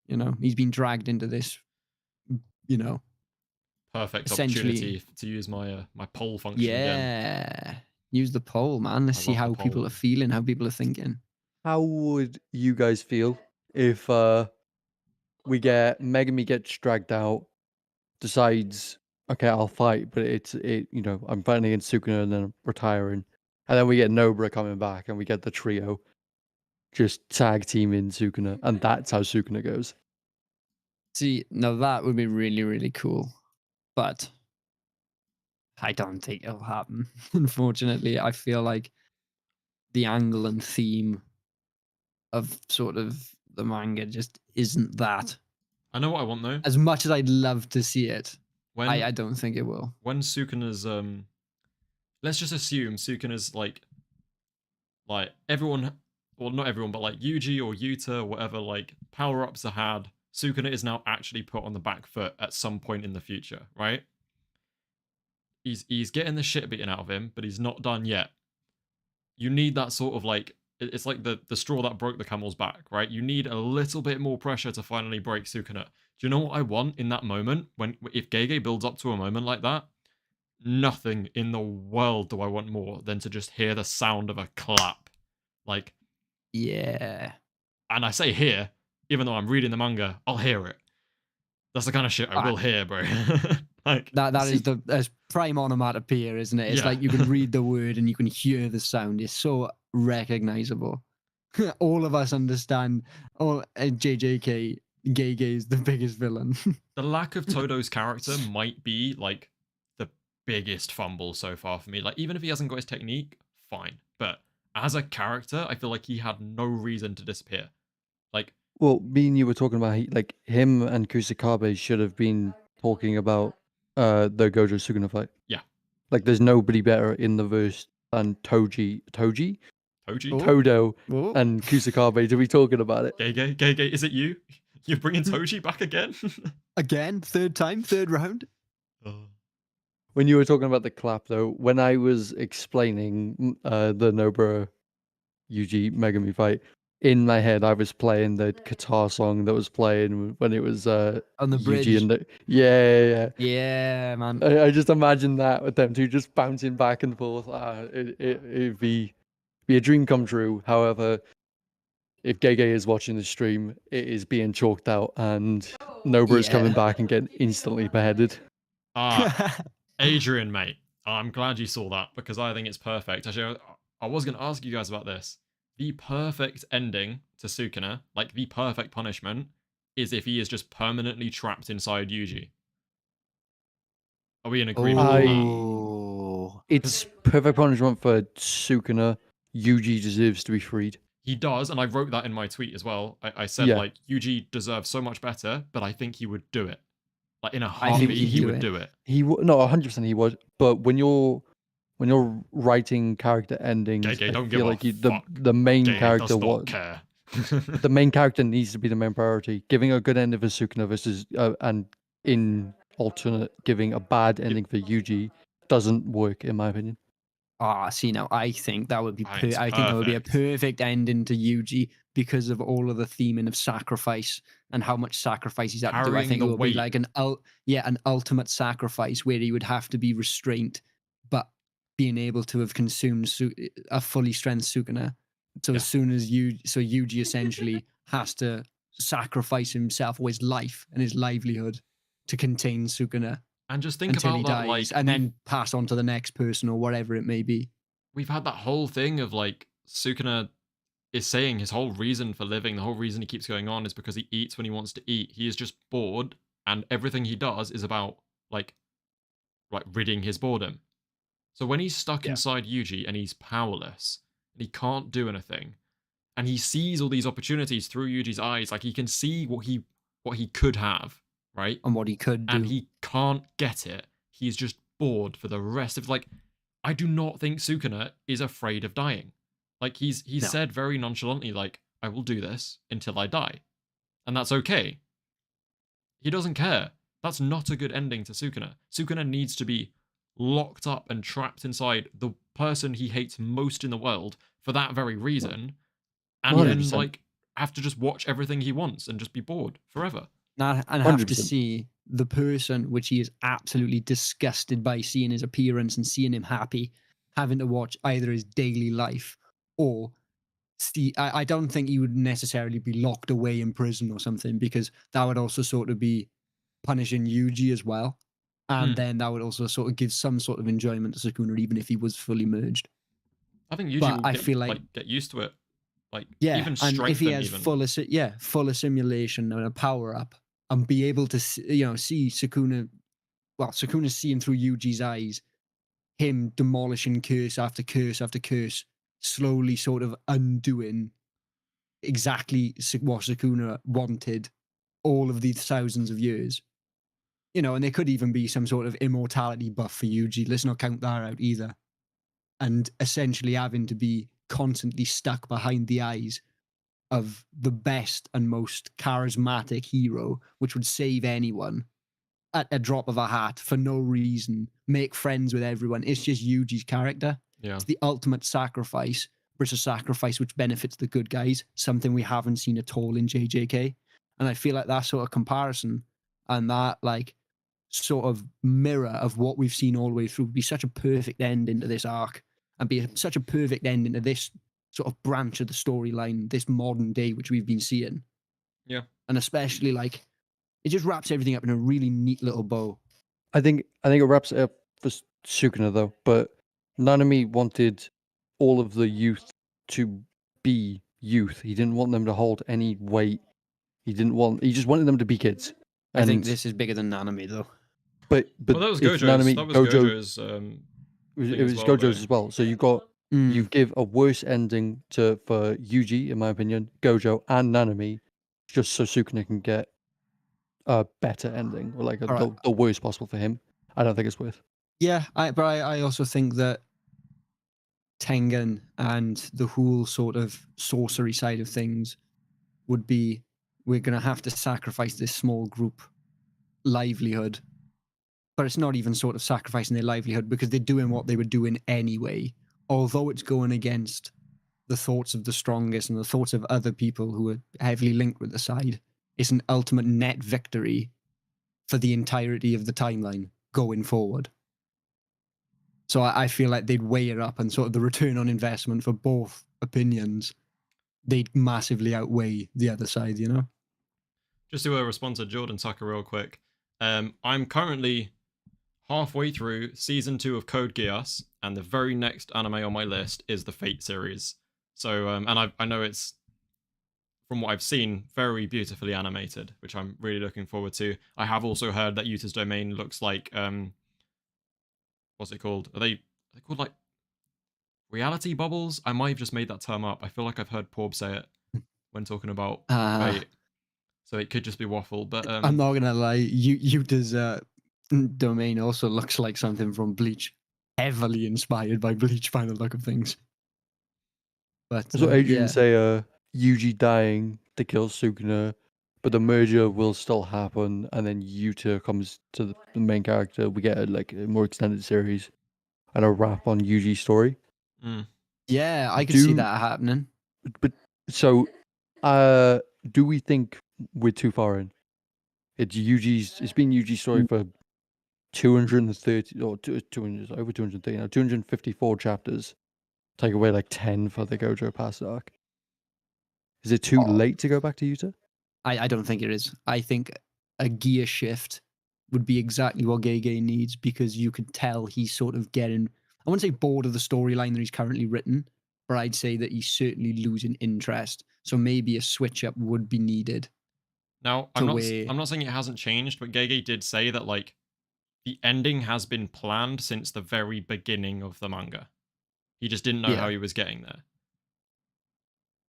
[SPEAKER 2] You know, he's been dragged into this, you know.
[SPEAKER 1] Perfect
[SPEAKER 2] essentially-
[SPEAKER 1] opportunity to use my my poll function again.
[SPEAKER 2] Yeah. Use the poll, man. Let's
[SPEAKER 1] I
[SPEAKER 2] see
[SPEAKER 1] love the
[SPEAKER 2] how people
[SPEAKER 1] poll.
[SPEAKER 2] are feeling, how people are thinking.
[SPEAKER 3] How would you guys feel if we get Megumi gets dragged out, decides, okay, I'll fight, but you know, I'm fighting against Sukuna and then I'm retiring, and then we get Nobara coming back and we get the trio just tag teaming Sukuna, and that's how Sukuna goes.
[SPEAKER 2] See, now that would be really, really cool. But I don't think it'll happen. Unfortunately, I feel like the angle and theme of sort of the manga just isn't that.
[SPEAKER 1] I know what I want though.
[SPEAKER 2] As much as I'd love to see it,
[SPEAKER 1] When
[SPEAKER 2] I don't think it will.
[SPEAKER 1] when Sukuna's let's just assume Sukuna's like everyone, well, not everyone, but like Yuji or Yuta or whatever, like, power-ups are had. Sukuna is now actually put on the back foot at some point in the future, right? He's getting the shit beaten out of him, but he's not done yet. You need that sort of, like, it's like the straw that broke the camel's back, right? You need a little bit more pressure to finally break Sukuna. Do you know what I want in that moment? If Gege builds up to a moment like that, nothing in the world do I want more than to just hear the sound of a clap. Like,
[SPEAKER 2] Yeah.
[SPEAKER 1] and I say hear, even though I'm reading the manga, I'll hear it. That's the kind of shit I will hear, bro. Like,
[SPEAKER 2] That is that's prime onomatopoeia, isn't it? It's
[SPEAKER 1] Yeah.
[SPEAKER 2] like you can read the word and you can hear the sound. It's so recognizable. All of us understand. JJK, Gege is the biggest villain.
[SPEAKER 1] the lack of Todo's character might be, like, the biggest fumble so far for me. Like, even if he hasn't got his technique, fine. But as a character, I feel like he had no reason to disappear. Like,
[SPEAKER 3] Well, me and you were talking about like him and Kusakabe should have been talking about the Gojo Sukuna fight.
[SPEAKER 1] Yeah.
[SPEAKER 3] Like, there's nobody better in the verse than Toji,
[SPEAKER 1] Toji?
[SPEAKER 2] Oh.
[SPEAKER 3] Todo,
[SPEAKER 2] Oh.
[SPEAKER 3] and Kusakabe to be talking about it.
[SPEAKER 1] Gege, is it you? You're bringing Toji back again?
[SPEAKER 2] Again, third time, third round.
[SPEAKER 1] Oh.
[SPEAKER 3] When you were talking about the clap, though, when I was explaining the Nobara Yuji Megumi fight, in my head I was playing the guitar song that was playing when it was
[SPEAKER 2] On the
[SPEAKER 3] Yuji
[SPEAKER 2] bridge.
[SPEAKER 3] and the yeah.
[SPEAKER 2] Yeah, man.
[SPEAKER 3] I just imagine that with them two just bouncing back and forth. It'd be a dream come true. However, if Gege is watching the stream, it is being chalked out, and Nobara's coming
[SPEAKER 2] Yeah.
[SPEAKER 3] back and getting instantly beheaded.
[SPEAKER 1] Adrian, mate, I'm glad you saw that because I think it's perfect. Actually, I was going to ask you guys about this. The perfect ending to Sukuna, like the perfect punishment, is if he is just permanently trapped inside Yuji. Are we in agreement on that?
[SPEAKER 2] Oh.
[SPEAKER 3] It's perfect punishment for Sukuna. Yuji deserves to be freed.
[SPEAKER 1] He does, and I wrote that in my tweet as well. I said,
[SPEAKER 3] Yeah.
[SPEAKER 1] like, Yuji deserves so much better, but I think he would do it. Like, in a
[SPEAKER 2] I think
[SPEAKER 1] heartbeat,
[SPEAKER 2] he'd
[SPEAKER 1] he
[SPEAKER 2] do
[SPEAKER 1] would
[SPEAKER 2] it.
[SPEAKER 1] do it.
[SPEAKER 3] No, 100% he would. But when you're when you're writing character endings,
[SPEAKER 1] Gege,
[SPEAKER 3] I
[SPEAKER 1] don't give
[SPEAKER 3] feel
[SPEAKER 1] a
[SPEAKER 3] like
[SPEAKER 1] fuck.
[SPEAKER 3] the main
[SPEAKER 1] Gege
[SPEAKER 3] character
[SPEAKER 1] does not care.
[SPEAKER 3] the main character needs to be the main priority. Giving a good ending for Sukuna versus and in alternate giving a bad ending for Yuji doesn't work in my opinion.
[SPEAKER 2] Ah, see now, I think that would be.
[SPEAKER 1] I think it's
[SPEAKER 2] I think that would be a
[SPEAKER 1] perfect.
[SPEAKER 2] perfect ending to Yuji because of all of the theming of sacrifice and how much sacrifice he's had to do. I
[SPEAKER 1] Carrying
[SPEAKER 2] think it
[SPEAKER 1] the
[SPEAKER 2] would be
[SPEAKER 1] weight.
[SPEAKER 2] like an ultimate sacrifice where he would have to be restrained, but being able to have consumed a fully strength Sukuna. So
[SPEAKER 1] Yeah.
[SPEAKER 2] as soon as Yuji essentially has to sacrifice himself or his life and his livelihood to contain Sukuna
[SPEAKER 1] And just think
[SPEAKER 2] until
[SPEAKER 1] about
[SPEAKER 2] he
[SPEAKER 1] that,
[SPEAKER 2] dies,
[SPEAKER 1] like,
[SPEAKER 2] and then pass on to the next person or whatever it may be.
[SPEAKER 1] we've had that whole thing of like Sukuna is saying his whole reason for living, the whole reason he keeps going on is because he eats when he wants to eat. He is just bored, and everything he does is about like ridding his boredom. So when he's stuck
[SPEAKER 2] Yeah.
[SPEAKER 1] inside Yuji and he's powerless and he can't do anything, and he sees all these opportunities through Yuji's eyes, like he can see what he could have, right?
[SPEAKER 2] And what he could do.
[SPEAKER 1] And he can't get it. He's just bored for the rest of like. I do not think Sukuna is afraid of dying. Like he's
[SPEAKER 2] No.
[SPEAKER 1] said very nonchalantly, like, I will do this until I die. And that's okay. He doesn't care. That's not a good ending to Sukuna. Sukuna needs to be locked up and trapped inside the person he hates most in the world for that very reason. And then
[SPEAKER 3] 100%.
[SPEAKER 1] like have to just watch everything he wants and just be bored forever.
[SPEAKER 2] And have to
[SPEAKER 3] 100%.
[SPEAKER 2] see the person which he is absolutely disgusted by, seeing his appearance and seeing him happy, having to watch either his daily life or see. I don't think he would necessarily be locked away in prison or something, because that would also sort of be punishing Yuji as well. And then that would also sort of give some sort of enjoyment to Sukuna, even if he was fully merged.
[SPEAKER 1] I think Yuji
[SPEAKER 2] But
[SPEAKER 1] will
[SPEAKER 2] I
[SPEAKER 1] get,
[SPEAKER 2] feel like
[SPEAKER 1] get used to it. Like
[SPEAKER 2] yeah,
[SPEAKER 1] even
[SPEAKER 2] and if he
[SPEAKER 1] strengthen
[SPEAKER 2] has
[SPEAKER 1] even.
[SPEAKER 2] full assimilation and a power up, and be able to see Sukuna, well, Sukuna's seeing through Yuji's eyes, him demolishing curse after curse after curse, slowly sort of undoing exactly what Sukuna wanted all of these thousands of years. And there could even be some sort of immortality buff for Yuji. Let's not count that out either. And essentially having to be constantly stuck behind the eyes of the best and most charismatic hero, which would save anyone at a drop of a hat for no reason, make friends with everyone. It's just Yuji's character.
[SPEAKER 1] Yeah.
[SPEAKER 2] It's the ultimate sacrifice, but it's a sacrifice which benefits the good guys, something we haven't seen at all in JJK. And I feel like that sort of comparison and that like sort of mirror of what we've seen all the way through would be such a perfect ending to this arc, and be such a perfect ending to this sort of branch of the storyline, this modern day which we've been seeing.
[SPEAKER 1] Yeah.
[SPEAKER 2] And especially like it just wraps everything up in a really neat little bow.
[SPEAKER 3] I think it wraps it up for Sukuna though, but Nanami wanted all of the youth to be youth. He didn't want them to hold any weight. He just wanted them to be kids.
[SPEAKER 2] I think this is bigger than Nanami though.
[SPEAKER 3] But
[SPEAKER 1] Well, that was
[SPEAKER 3] if
[SPEAKER 1] Gojo's.
[SPEAKER 3] Nanami,
[SPEAKER 1] That was
[SPEAKER 3] Gojo,
[SPEAKER 1] Gojo's.
[SPEAKER 3] it was Gojo's as well. So you give a worse ending for Yuji, in my opinion, Gojo and Nanami, just so Sukuna can get a better ending, or like the worst possible for him. I don't think it's worth.
[SPEAKER 2] Yeah, but I also think that Tengen and the whole sort of sorcery side of things would be, we're going to have to sacrifice this small group livelihood. But it's not even sort of sacrificing their livelihood, because they're doing what they were doing anyway. Although it's going against the thoughts of the strongest and the thoughts of other people who are heavily linked with the side, it's an ultimate net victory for the entirety of the timeline going forward. So I feel like they'd weigh it up, and sort of the return on investment for both opinions, they'd massively outweigh the other side,
[SPEAKER 1] Just to respond to Jordan Tucker real quick. I'm currently halfway through season 2 of Code Geass, and the very next anime on my list is the Fate series. So, and I know it's, from what I've seen, very beautifully animated, which I'm really looking forward to. I have also heard that Yuta's domain looks like, what's it called? Are they called like reality bubbles? I might have just made that term up. I feel like I've heard Porb say it when talking about Fate. So it could just be waffle, but
[SPEAKER 2] I'm not gonna lie, Yuta's domain also looks like something from Bleach. heavily inspired by Bleach by the look of things. But
[SPEAKER 3] So Adrian
[SPEAKER 2] yeah.
[SPEAKER 3] say Yuji dying to kill Sukuna, but the merger will still happen, and then Yuta comes to the main character. We get a more extended series and a wrap on Yuji's story.
[SPEAKER 2] Yeah, I could see that happening.
[SPEAKER 3] But so, do we think we're too far in? It's been Yuji's story for 230 or 200 over 230 now, 254 chapters. Take away like 10 for the Gojo past arc. Is it too late to go back to Yuta?
[SPEAKER 2] I don't think it is. I think a gear shift would be exactly what Gege needs, because you could tell he's sort of getting, I wouldn't say bored of the storyline that he's currently written, but I'd say that he's certainly losing interest. So maybe a switch up would be needed.
[SPEAKER 1] Now, I'm not saying it hasn't changed, but Gege did say that like the ending has been planned since the very beginning of the manga. He just didn't know how he was getting there.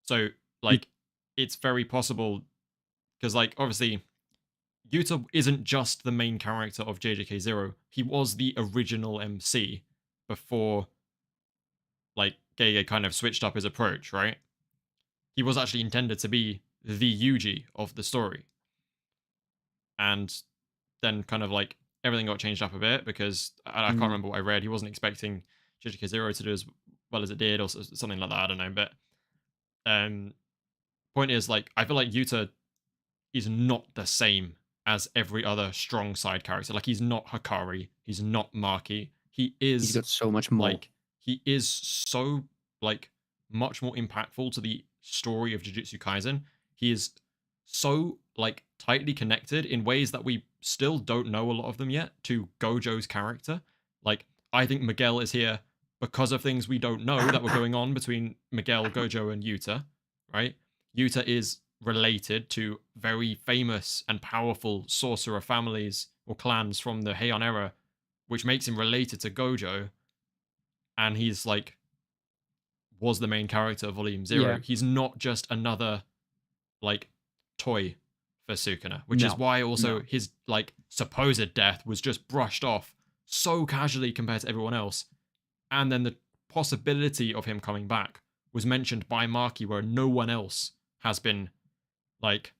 [SPEAKER 1] So like it's very possible, because like obviously Yuta isn't just the main character of JJK 0. He was the original MC before like Gege kind of switched up his approach, right? He was actually intended to be the Yuji of the story. And then kind of like everything got changed up a bit, because I can't remember what I read. He wasn't expecting JJK 0 to do as well as it did, or something like that. I don't know. But point is, like, I feel like Yuta is not the same as every other strong side character. Like, he's not Hakari. He's not Maki. He's
[SPEAKER 2] got so much more.
[SPEAKER 1] Like, he is so, like, much more impactful to the story of Jujutsu Kaisen. He is so, like, tightly connected in ways that we still don't know a lot of them yet to Gojo's character. Like, I think Miguel is here because of things we don't know that were going on between Miguel, Gojo, and Yuta, right? Yuta is related to very famous and powerful sorcerer families or clans from the Heian era, which makes him related to Gojo, and he's like was the main character of Volume 0.
[SPEAKER 2] Yeah.
[SPEAKER 1] He's not just another like toy for Sukuna, which is why also his like supposed death was just brushed off so casually compared to everyone else. And then the possibility of him coming back was mentioned by Maki, where no one else has been like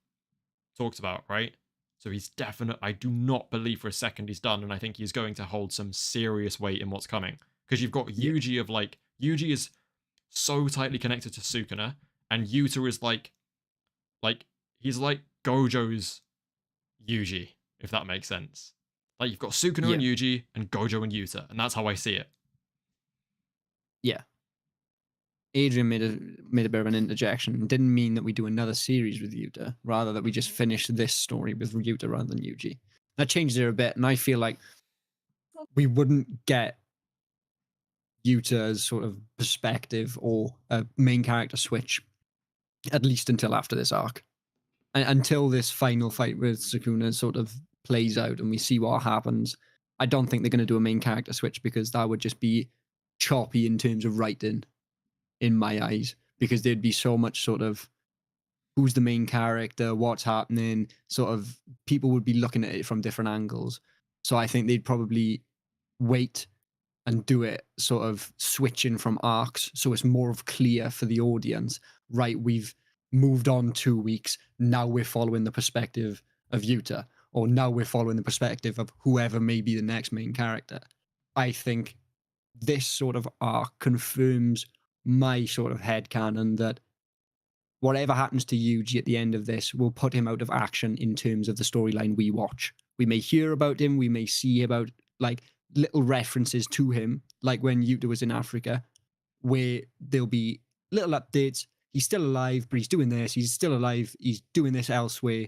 [SPEAKER 1] talked about, right? So he's definite. I do not believe for a second he's done, and I think he's going to hold some serious weight in what's coming, because you've got Yuji of like Yuji is so tightly connected to Sukuna, and Yuta is like he's like Gojo's Yuji, if that makes sense. Like, you've got Sukuna and Yuji and Gojo and Yuta, and that's how I see it.
[SPEAKER 2] Yeah. Adrian made a bit of an interjection. It didn't mean that we do another series with Yuta, rather that we just finish this story with Yuta rather than Yuji. That changes it a bit, and I feel like we wouldn't get Yuta's sort of perspective or a main character switch, at least until after this arc. Until this final fight with Sukuna sort of plays out and we see what happens, I don't think they're going to do a main character switch, because that would just be choppy in terms of writing, in my eyes, because there'd be so much sort of who's the main character, what's happening, sort of people would be looking at it from different angles. So I think they'd probably wait and do it sort of switching from arcs, so it's more of clear for the audience, right? We've moved on 2 weeks, now we're following the perspective of Yuta, or now we're following the perspective of whoever may be the next main character. I think this sort of arc confirms my sort of headcanon that whatever happens to Yuji at the end of this will put him out of action in terms of the storyline we watch. We may hear about him, we may see about like little references to him, like when Yuta was in Africa, where there'll be little updates. He's still alive, but he's doing this. He's still alive. He's doing this elsewhere.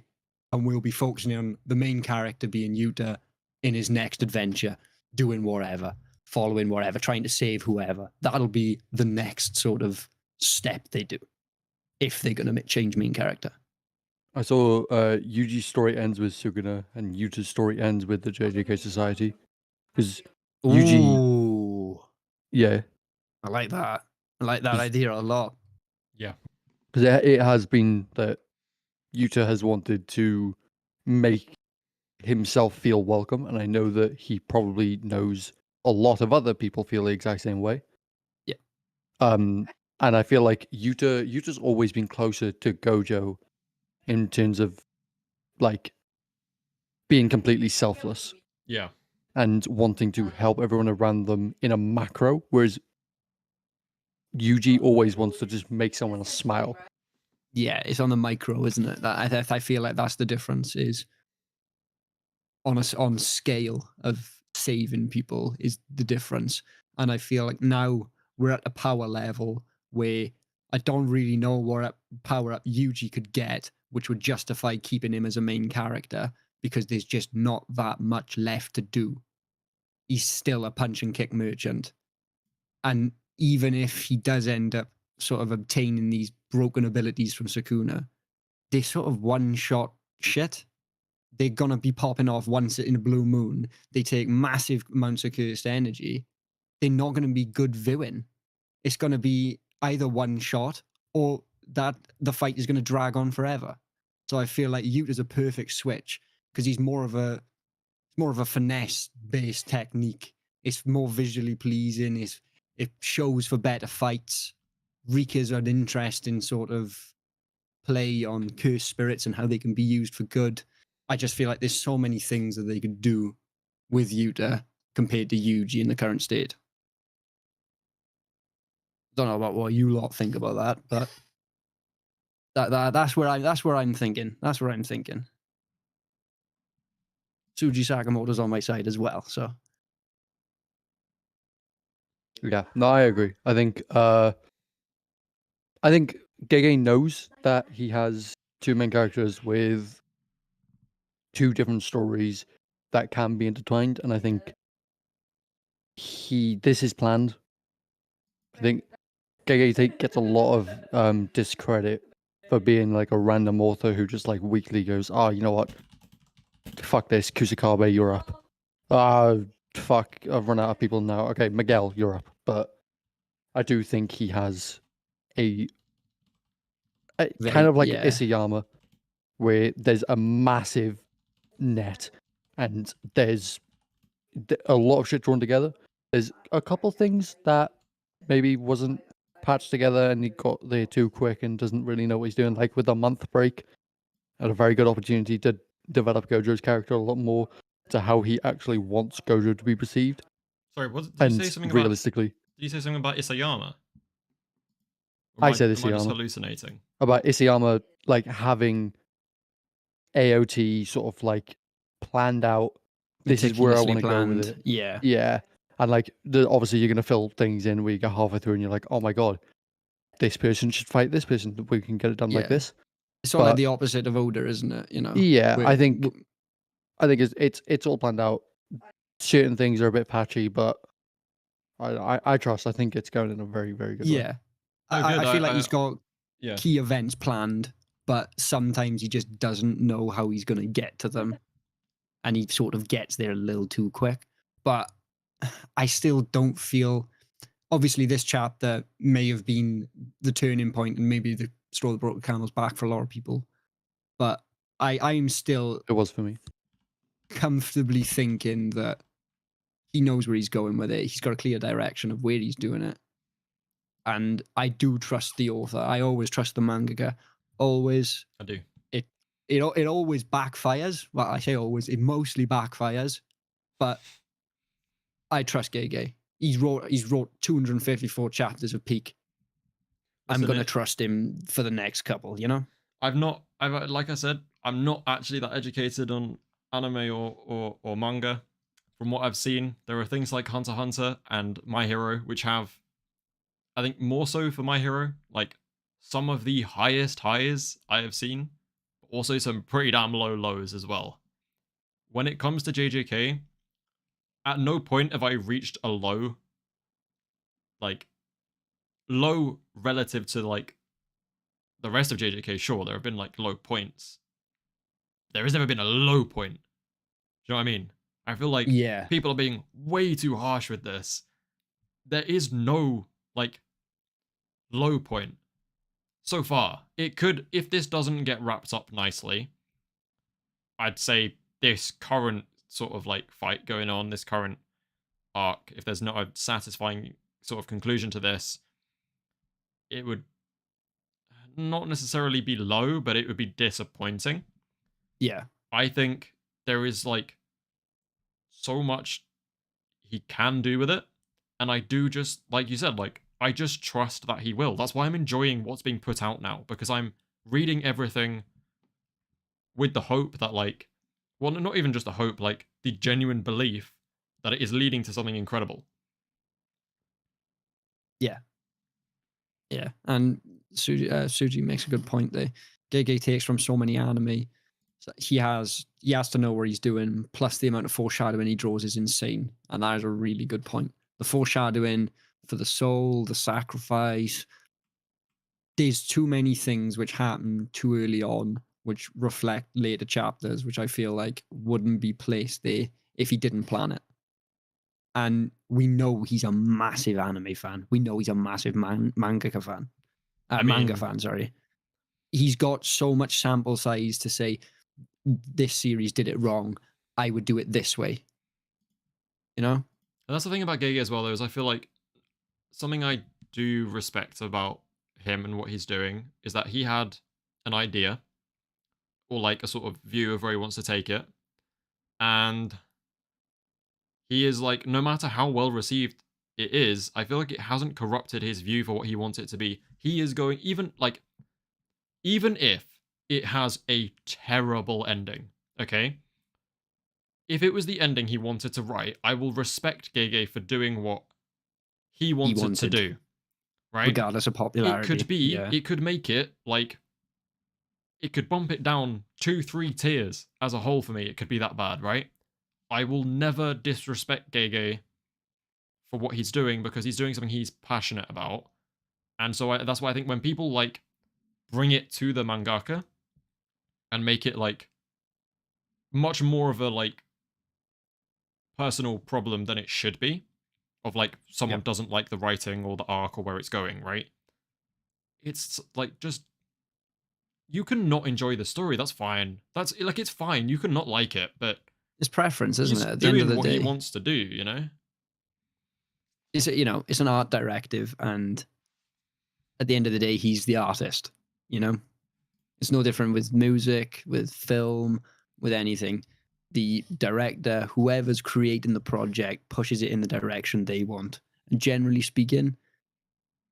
[SPEAKER 2] And we'll be focusing on the main character being Yuta in his next adventure, doing whatever, following whatever, trying to save whoever. That'll be the next sort of step they do, if they're going to change main character.
[SPEAKER 3] I saw Yuji's story ends with Sukuna, and Yuta's story ends with the JJK Society. Because Yuji... Yeah.
[SPEAKER 2] I like that. I like that idea a lot.
[SPEAKER 1] Yeah.
[SPEAKER 3] Because it has been that Yuta has wanted to make himself feel welcome, and I know that he probably knows a lot of other people feel the exact same way.
[SPEAKER 2] Yeah.
[SPEAKER 3] And I feel like Yuta's always been closer to Gojo in terms of like being completely selfless
[SPEAKER 1] Yeah.
[SPEAKER 3] and wanting to help everyone around them in a macro, whereas Yuji always wants to just make someone smile.
[SPEAKER 2] Yeah, it's on the micro, isn't it? That I feel like that's the difference. Is on scale of saving people is the difference. And I feel like now we're at a power level where I don't really know what power up Yuji could get, which would justify keeping him as a main character, because there's just not that much left to do. He's still a punch and kick merchant. And even if he does end up sort of obtaining these broken abilities from Sukuna, they're sort of one-shot shit. They're gonna be popping off once in a blue moon. They take massive amounts of cursed energy. They're not gonna be good viewing. It's gonna be either one shot or that the fight is gonna drag on forever. So I feel like Yuta's a perfect switch because he's more of a finesse-based technique. It's more visually pleasing. It shows for better fights. Rika's an interesting sort of play on cursed spirits and how they can be used for good. I just feel like there's so many things that they could do with Yuta compared to Yuji in the current state. Don't know about what you lot think about that, but that's where I'm thinking. That's where I'm thinking. Tsuji Sakamoto's on my side as well, so
[SPEAKER 3] Yeah, no, I agree. I think Gege knows that he has two main characters with two different stories that can be intertwined, and I think this is planned. I think Gege gets a lot of discredit for being like a random author who just like weekly goes, oh, you know what? Fuck this, Kusakabe, you're up. Fuck, I've run out of people now. Okay, Miguel, you're up. But I do think he has a kind of like Isayama, where there's a massive net and there's a lot of shit drawn together. There's a couple things that maybe wasn't patched together and he got there too quick and doesn't really know what he's doing. Like with the month break, had a very good opportunity to develop Gojo's character a lot more to how he actually wants Gojo to be perceived.
[SPEAKER 1] Sorry, did
[SPEAKER 3] and
[SPEAKER 1] you say something
[SPEAKER 3] realistically,
[SPEAKER 1] did you say something about Isayama?
[SPEAKER 3] I said
[SPEAKER 1] Am I just
[SPEAKER 3] Isayama.
[SPEAKER 1] hallucinating?
[SPEAKER 3] About Isayama like having AOT sort of like planned out. This is where I want to go with it.
[SPEAKER 2] Yeah.
[SPEAKER 3] Yeah. And like obviously you're gonna fill things in where you get halfway through and you're like, oh my god, this person should fight this person. We can get it done like this.
[SPEAKER 2] It's sort of like the opposite of Oda, isn't it? You know.
[SPEAKER 3] Yeah, I think it's all planned out. Certain things are a bit patchy, but I trust. I think it's going in a very, very good way.
[SPEAKER 2] Yeah. I feel like he's got
[SPEAKER 1] Yeah.
[SPEAKER 2] key events planned, but sometimes he just doesn't know how he's going to get to them. And he sort of gets there a little too quick. But I still don't feel. Obviously, this chapter may have been the turning point and maybe the straw that broke the camel's back for a lot of people. But I'm still.
[SPEAKER 3] It was for me.
[SPEAKER 2] Comfortably thinking that he knows where he's going with it. He's got a clear direction of where he's doing it. And I do trust the author. I always trust the mangaka. Always.
[SPEAKER 1] I do.
[SPEAKER 2] It always backfires. Well, I say always. It mostly backfires. But I trust Gege. He's wrote 254 chapters of Peak. I'm going to trust him for the next couple, you know?
[SPEAKER 1] Like I said, I'm not actually that educated on anime or manga. From what I've seen, there are things like Hunter x Hunter and My Hero, which have, I think more so for My Hero, like some of the highest highs I have seen, but also some pretty damn low lows as well. When it comes to JJK, at no point have I reached a low, like, low relative to, like, the rest of JJK. Sure, there have been, like, low points. There has never been a low point. Do you know what I mean? I feel like people are being way too harsh with this. There is no, like, low point so far. It could, if this doesn't get wrapped up nicely, I'd say this current sort of, like, fight going on, this current arc, if there's not a satisfying sort of conclusion to this, it would not necessarily be low, but it would be disappointing.
[SPEAKER 2] Yeah.
[SPEAKER 1] I think there is like so much he can do with it, and I do just, like you said, like I just trust that he will. That's why I'm enjoying what's being put out now, because I'm reading everything with the hope that, like, well, not even just the hope, like the genuine belief that it is leading to something incredible.
[SPEAKER 2] Yeah. And Suji makes a good point there. Gege takes from so many anime. So he has to know what he's doing. Plus, the amount of foreshadowing he draws is insane, and that is a really good point. The foreshadowing for the soul, the sacrifice. There's too many things which happen too early on, which reflect later chapters, which I feel like wouldn't be placed there if he didn't plan it. And we know he's a massive anime fan. We know he's a massive manga fan. Manga fan, sorry. He's got so much sample size to say, this series did it wrong. I would do it this way. You know?
[SPEAKER 1] And that's the thing about Gege as well, though, is I feel like something I do respect about him and what he's doing is that he had an idea or like a sort of view of where he wants to take it. And he is like, no matter how well received it is, I feel like it hasn't corrupted his view for what he wants it to be. He is going, even if it has a terrible ending, okay? If it was the ending he wanted to write, I will respect Gege for doing what he wanted to do, right?
[SPEAKER 2] Regardless of popularity.
[SPEAKER 1] It could make it, like, it could bump it down 2-3 tiers as a whole for me. It could be that bad, right? I will never disrespect Gege for what he's doing because he's doing something he's passionate about. And so that's why I think when people, like, bring it to the mangaka and make it, like, much more of a, like, personal problem than it should be, of, like, someone doesn't like the writing or the arc or where it's going, right? It's, like, just, you can not enjoy the story, that's fine. That's, like, it's fine, you can not like it, but
[SPEAKER 2] it's preference, isn't it? At the
[SPEAKER 1] end
[SPEAKER 2] of the
[SPEAKER 1] what
[SPEAKER 2] day,
[SPEAKER 1] he wants to do, you know?
[SPEAKER 2] It's, you know, it's an art directive, and at the end of the day, he's the artist, you know? It's no different with music, with film, with anything. The director, whoever's creating the project, pushes it in the direction they want. And generally speaking,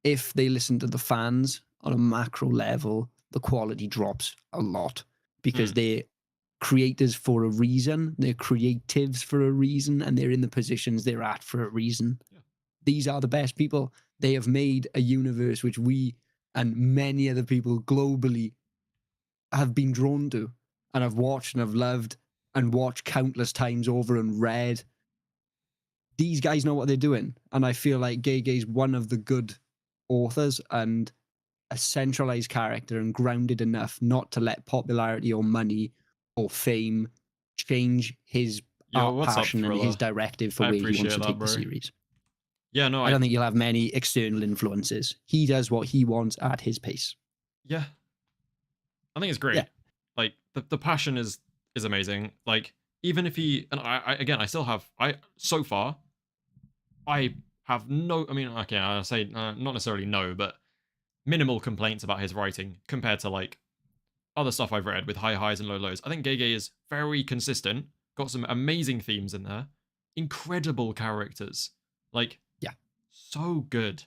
[SPEAKER 2] if they listen to the fans on a macro level, the quality drops a lot because they're creators for a reason, they're creatives for a reason, and they're in the positions they're at for a reason. Yeah. These are the best people. They have made a universe which we and many other people globally have been drawn to and have watched and have loved and watched countless times over and read. These guys know what they're doing. And I feel like Gege is one of the good authors and a centralized character and grounded enough not to let popularity or money or fame change his art passion and his directive for where he wants to take the series.
[SPEAKER 1] Yeah, no,
[SPEAKER 2] I don't think you'll have many external influences. He does what he wants at his pace.
[SPEAKER 1] Yeah. I think it's great. Yeah. Like, the passion is amazing. Like, even if he, and I still have, so far, I have no, I mean, okay, I'll say, not necessarily no, but minimal complaints about his writing compared to, like, other stuff I've read with high highs and low lows. I think Gege is very consistent, got some amazing themes in there, incredible characters. Like,
[SPEAKER 2] yeah,
[SPEAKER 1] so good.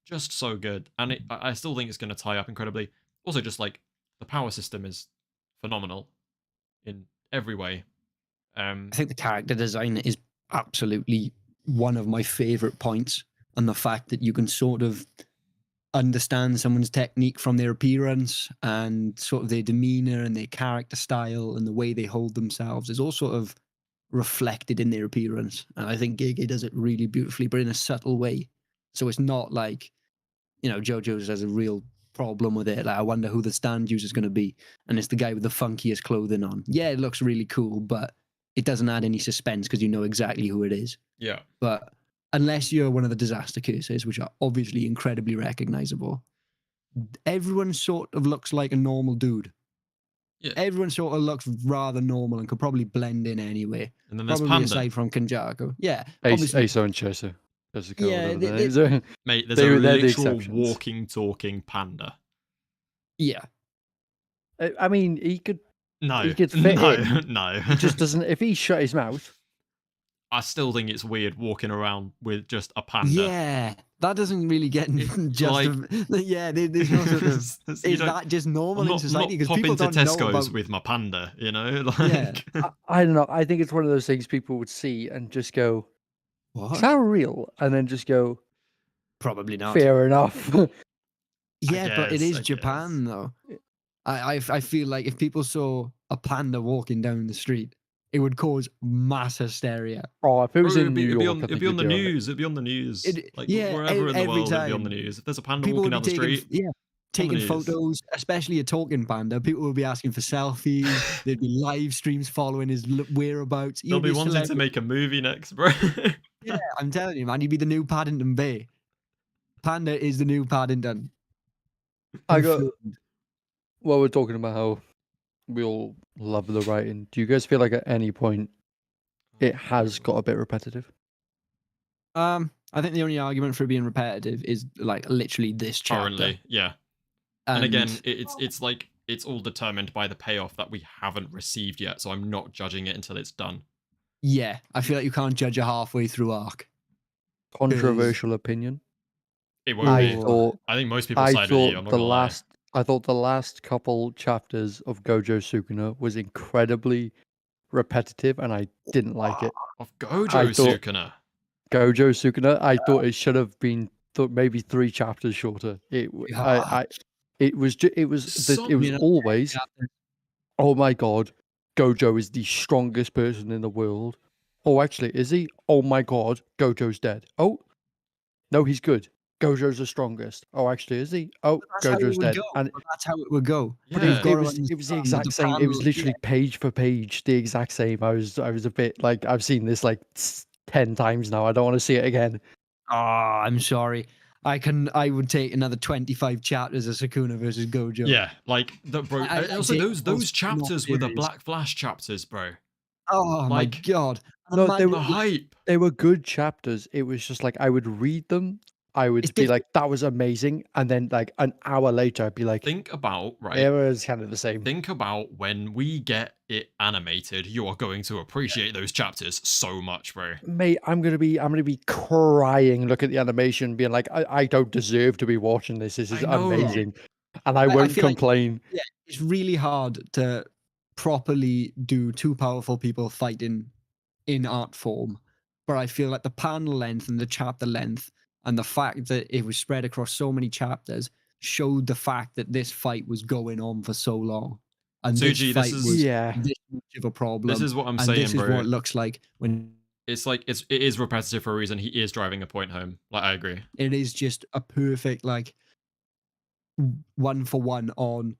[SPEAKER 1] Just so good. And I still think it's going to tie up incredibly. Also, just, like, the power system is phenomenal in every way.
[SPEAKER 2] I think the character design is absolutely one of my favorite points, and the fact that you can sort of understand someone's technique from their appearance and sort of their demeanor and their character style and the way they hold themselves is all sort of reflected in their appearance. And I think Gege does it really beautifully, but in a subtle way. So it's not like, you know, JoJo's has a real problem with it. Like, I wonder who the stand user is going to be. And it's the guy with the funkiest clothing on. Yeah, it looks really cool, but it doesn't add any suspense because you know exactly who it is.
[SPEAKER 1] Yeah.
[SPEAKER 2] But unless you're one of the disaster curses, which are obviously incredibly recognizable, everyone sort of looks like a normal dude.
[SPEAKER 1] Yeah.
[SPEAKER 2] Everyone sort of looks rather normal and could probably blend in anyway.
[SPEAKER 1] And then there's
[SPEAKER 2] Probably
[SPEAKER 1] Panda.
[SPEAKER 2] aside from Kanjaku. Yeah,
[SPEAKER 3] Ace,
[SPEAKER 2] obviously.
[SPEAKER 3] Aso and Chesa.
[SPEAKER 2] Yeah,
[SPEAKER 3] Whatever their names are.
[SPEAKER 1] Mate, there's
[SPEAKER 3] They're
[SPEAKER 1] a
[SPEAKER 3] the
[SPEAKER 1] literal
[SPEAKER 3] exceptions.
[SPEAKER 1] walking, talking panda.
[SPEAKER 2] Yeah.
[SPEAKER 3] I mean, he could
[SPEAKER 1] No,
[SPEAKER 3] fit in.
[SPEAKER 1] no.
[SPEAKER 3] He just doesn't. If he shut his mouth,
[SPEAKER 1] I still think it's weird walking around with just a panda.
[SPEAKER 2] Yeah, that doesn't really get just.
[SPEAKER 1] like-
[SPEAKER 2] Yeah, there's no sort of.
[SPEAKER 1] You
[SPEAKER 2] Is
[SPEAKER 1] don't-
[SPEAKER 2] that just normal
[SPEAKER 1] I'm
[SPEAKER 2] in
[SPEAKER 1] not,
[SPEAKER 2] society?
[SPEAKER 1] not
[SPEAKER 2] Because
[SPEAKER 1] pop
[SPEAKER 2] people
[SPEAKER 1] into
[SPEAKER 2] don't know
[SPEAKER 1] Tesco's
[SPEAKER 2] about.
[SPEAKER 1] with my panda, you know?
[SPEAKER 2] Yeah.
[SPEAKER 1] Like,
[SPEAKER 3] I don't know. I think it's one of those things people would see and just go, "Is
[SPEAKER 2] What?
[SPEAKER 3] that real?" And then just go,
[SPEAKER 2] Probably not.
[SPEAKER 3] "Fair enough."
[SPEAKER 2] Yeah, but it
[SPEAKER 1] guess,
[SPEAKER 2] is
[SPEAKER 1] I
[SPEAKER 2] Japan
[SPEAKER 1] guess.
[SPEAKER 2] though. I feel like if people saw a panda walking down the street, it would cause mass hysteria.
[SPEAKER 3] Oh, if it was
[SPEAKER 1] Bro,
[SPEAKER 3] in New York,
[SPEAKER 1] it'd be on the news. It'd be on the news. Like
[SPEAKER 2] yeah,
[SPEAKER 1] wherever in the
[SPEAKER 2] every
[SPEAKER 1] world, it'd be on the
[SPEAKER 2] time.
[SPEAKER 1] news. If there's a panda
[SPEAKER 2] People
[SPEAKER 1] walking
[SPEAKER 2] would
[SPEAKER 1] down
[SPEAKER 2] be
[SPEAKER 1] the
[SPEAKER 2] taking,
[SPEAKER 1] street,
[SPEAKER 2] yeah, taking
[SPEAKER 1] news.
[SPEAKER 2] photos, especially a talking panda. People would be asking for selfies. There'd be live streams following his whereabouts.
[SPEAKER 1] they'll
[SPEAKER 2] You'd
[SPEAKER 1] be
[SPEAKER 2] a
[SPEAKER 1] wanting to
[SPEAKER 2] celebrity.
[SPEAKER 1] make a movie next, bro.
[SPEAKER 2] Yeah, I'm telling you, man, you'd be the new Paddington Bay. Panda is the new Paddington.
[SPEAKER 3] I got. Well, we're talking about how we all love the writing. Do you guys feel like at any point it has got a bit repetitive?
[SPEAKER 2] I think the only argument for it being repetitive is like literally this chapter.
[SPEAKER 1] Currently, yeah. And again, it's like it's all determined by the payoff that we haven't received yet. So I'm not judging it until it's done.
[SPEAKER 2] Yeah, I feel like you can't judge a halfway through arc.
[SPEAKER 3] Controversial opinion.
[SPEAKER 1] It won't
[SPEAKER 3] I
[SPEAKER 1] be.
[SPEAKER 3] thought.
[SPEAKER 1] I think most people
[SPEAKER 3] I
[SPEAKER 1] side with you.
[SPEAKER 3] thought
[SPEAKER 1] I'm not
[SPEAKER 3] the
[SPEAKER 1] gonna lie.
[SPEAKER 3] last. I thought the last couple chapters of Gojo Sukuna was incredibly repetitive, and I didn't like it.
[SPEAKER 1] Of Gojo
[SPEAKER 3] I thought-
[SPEAKER 1] Sukuna.
[SPEAKER 3] Gojo Sukuna, I thought it should have been maybe 3 chapters shorter. It was always, oh my god, Gojo is the strongest person in the world. Oh, actually, is he? Oh my god, Gojo's dead. Oh, no, he's good. Gojo's the strongest. Oh, actually, is he? Oh, Gojo's dead. And
[SPEAKER 2] that's how it would go.
[SPEAKER 1] Yeah.
[SPEAKER 3] it was the exact same. It was literally page for page, the exact same. I was a bit like, I've seen this like 10 times now. I don't want to see it again.
[SPEAKER 2] Oh, I'm sorry. I would take another 25 chapters of Sukuna versus Gojo.
[SPEAKER 1] Yeah, like the bro. Also, those chapters were the Black Flash chapters, bro.
[SPEAKER 2] Oh my
[SPEAKER 1] Like-
[SPEAKER 2] god.
[SPEAKER 3] No, they
[SPEAKER 1] The
[SPEAKER 3] were
[SPEAKER 1] hype.
[SPEAKER 3] they were good chapters. It was just like I would read them. I would
[SPEAKER 2] It's
[SPEAKER 3] be
[SPEAKER 2] different.
[SPEAKER 3] like, that was amazing. And then like an hour later, I'd be like,
[SPEAKER 1] Think about
[SPEAKER 3] it was kind of the same.
[SPEAKER 1] Think about when we get it animated. You are going to appreciate those chapters so much, bro.
[SPEAKER 3] Mate, I'm gonna be crying. Look at the animation, being like, I don't deserve to be watching this. This is
[SPEAKER 1] I know.
[SPEAKER 3] amazing, and I
[SPEAKER 2] I
[SPEAKER 3] won't
[SPEAKER 2] feel like-
[SPEAKER 3] complain.
[SPEAKER 2] Yeah, it's really hard to properly do two powerful people fighting in art form. But I feel like the panel length and the chapter length and the fact that it was spread across so many chapters showed the fact that this fight was going on for so long. And
[SPEAKER 1] Suji,
[SPEAKER 2] this fight
[SPEAKER 1] this is-
[SPEAKER 2] was
[SPEAKER 3] Yeah,
[SPEAKER 2] this much of a problem.
[SPEAKER 1] This is what I'm
[SPEAKER 2] and
[SPEAKER 1] saying,
[SPEAKER 2] this is
[SPEAKER 1] bro.
[SPEAKER 2] what it looks like when
[SPEAKER 1] It's like it is repetitive for a reason. He is driving a point home. Like, I agree.
[SPEAKER 2] it is just a perfect like one for one on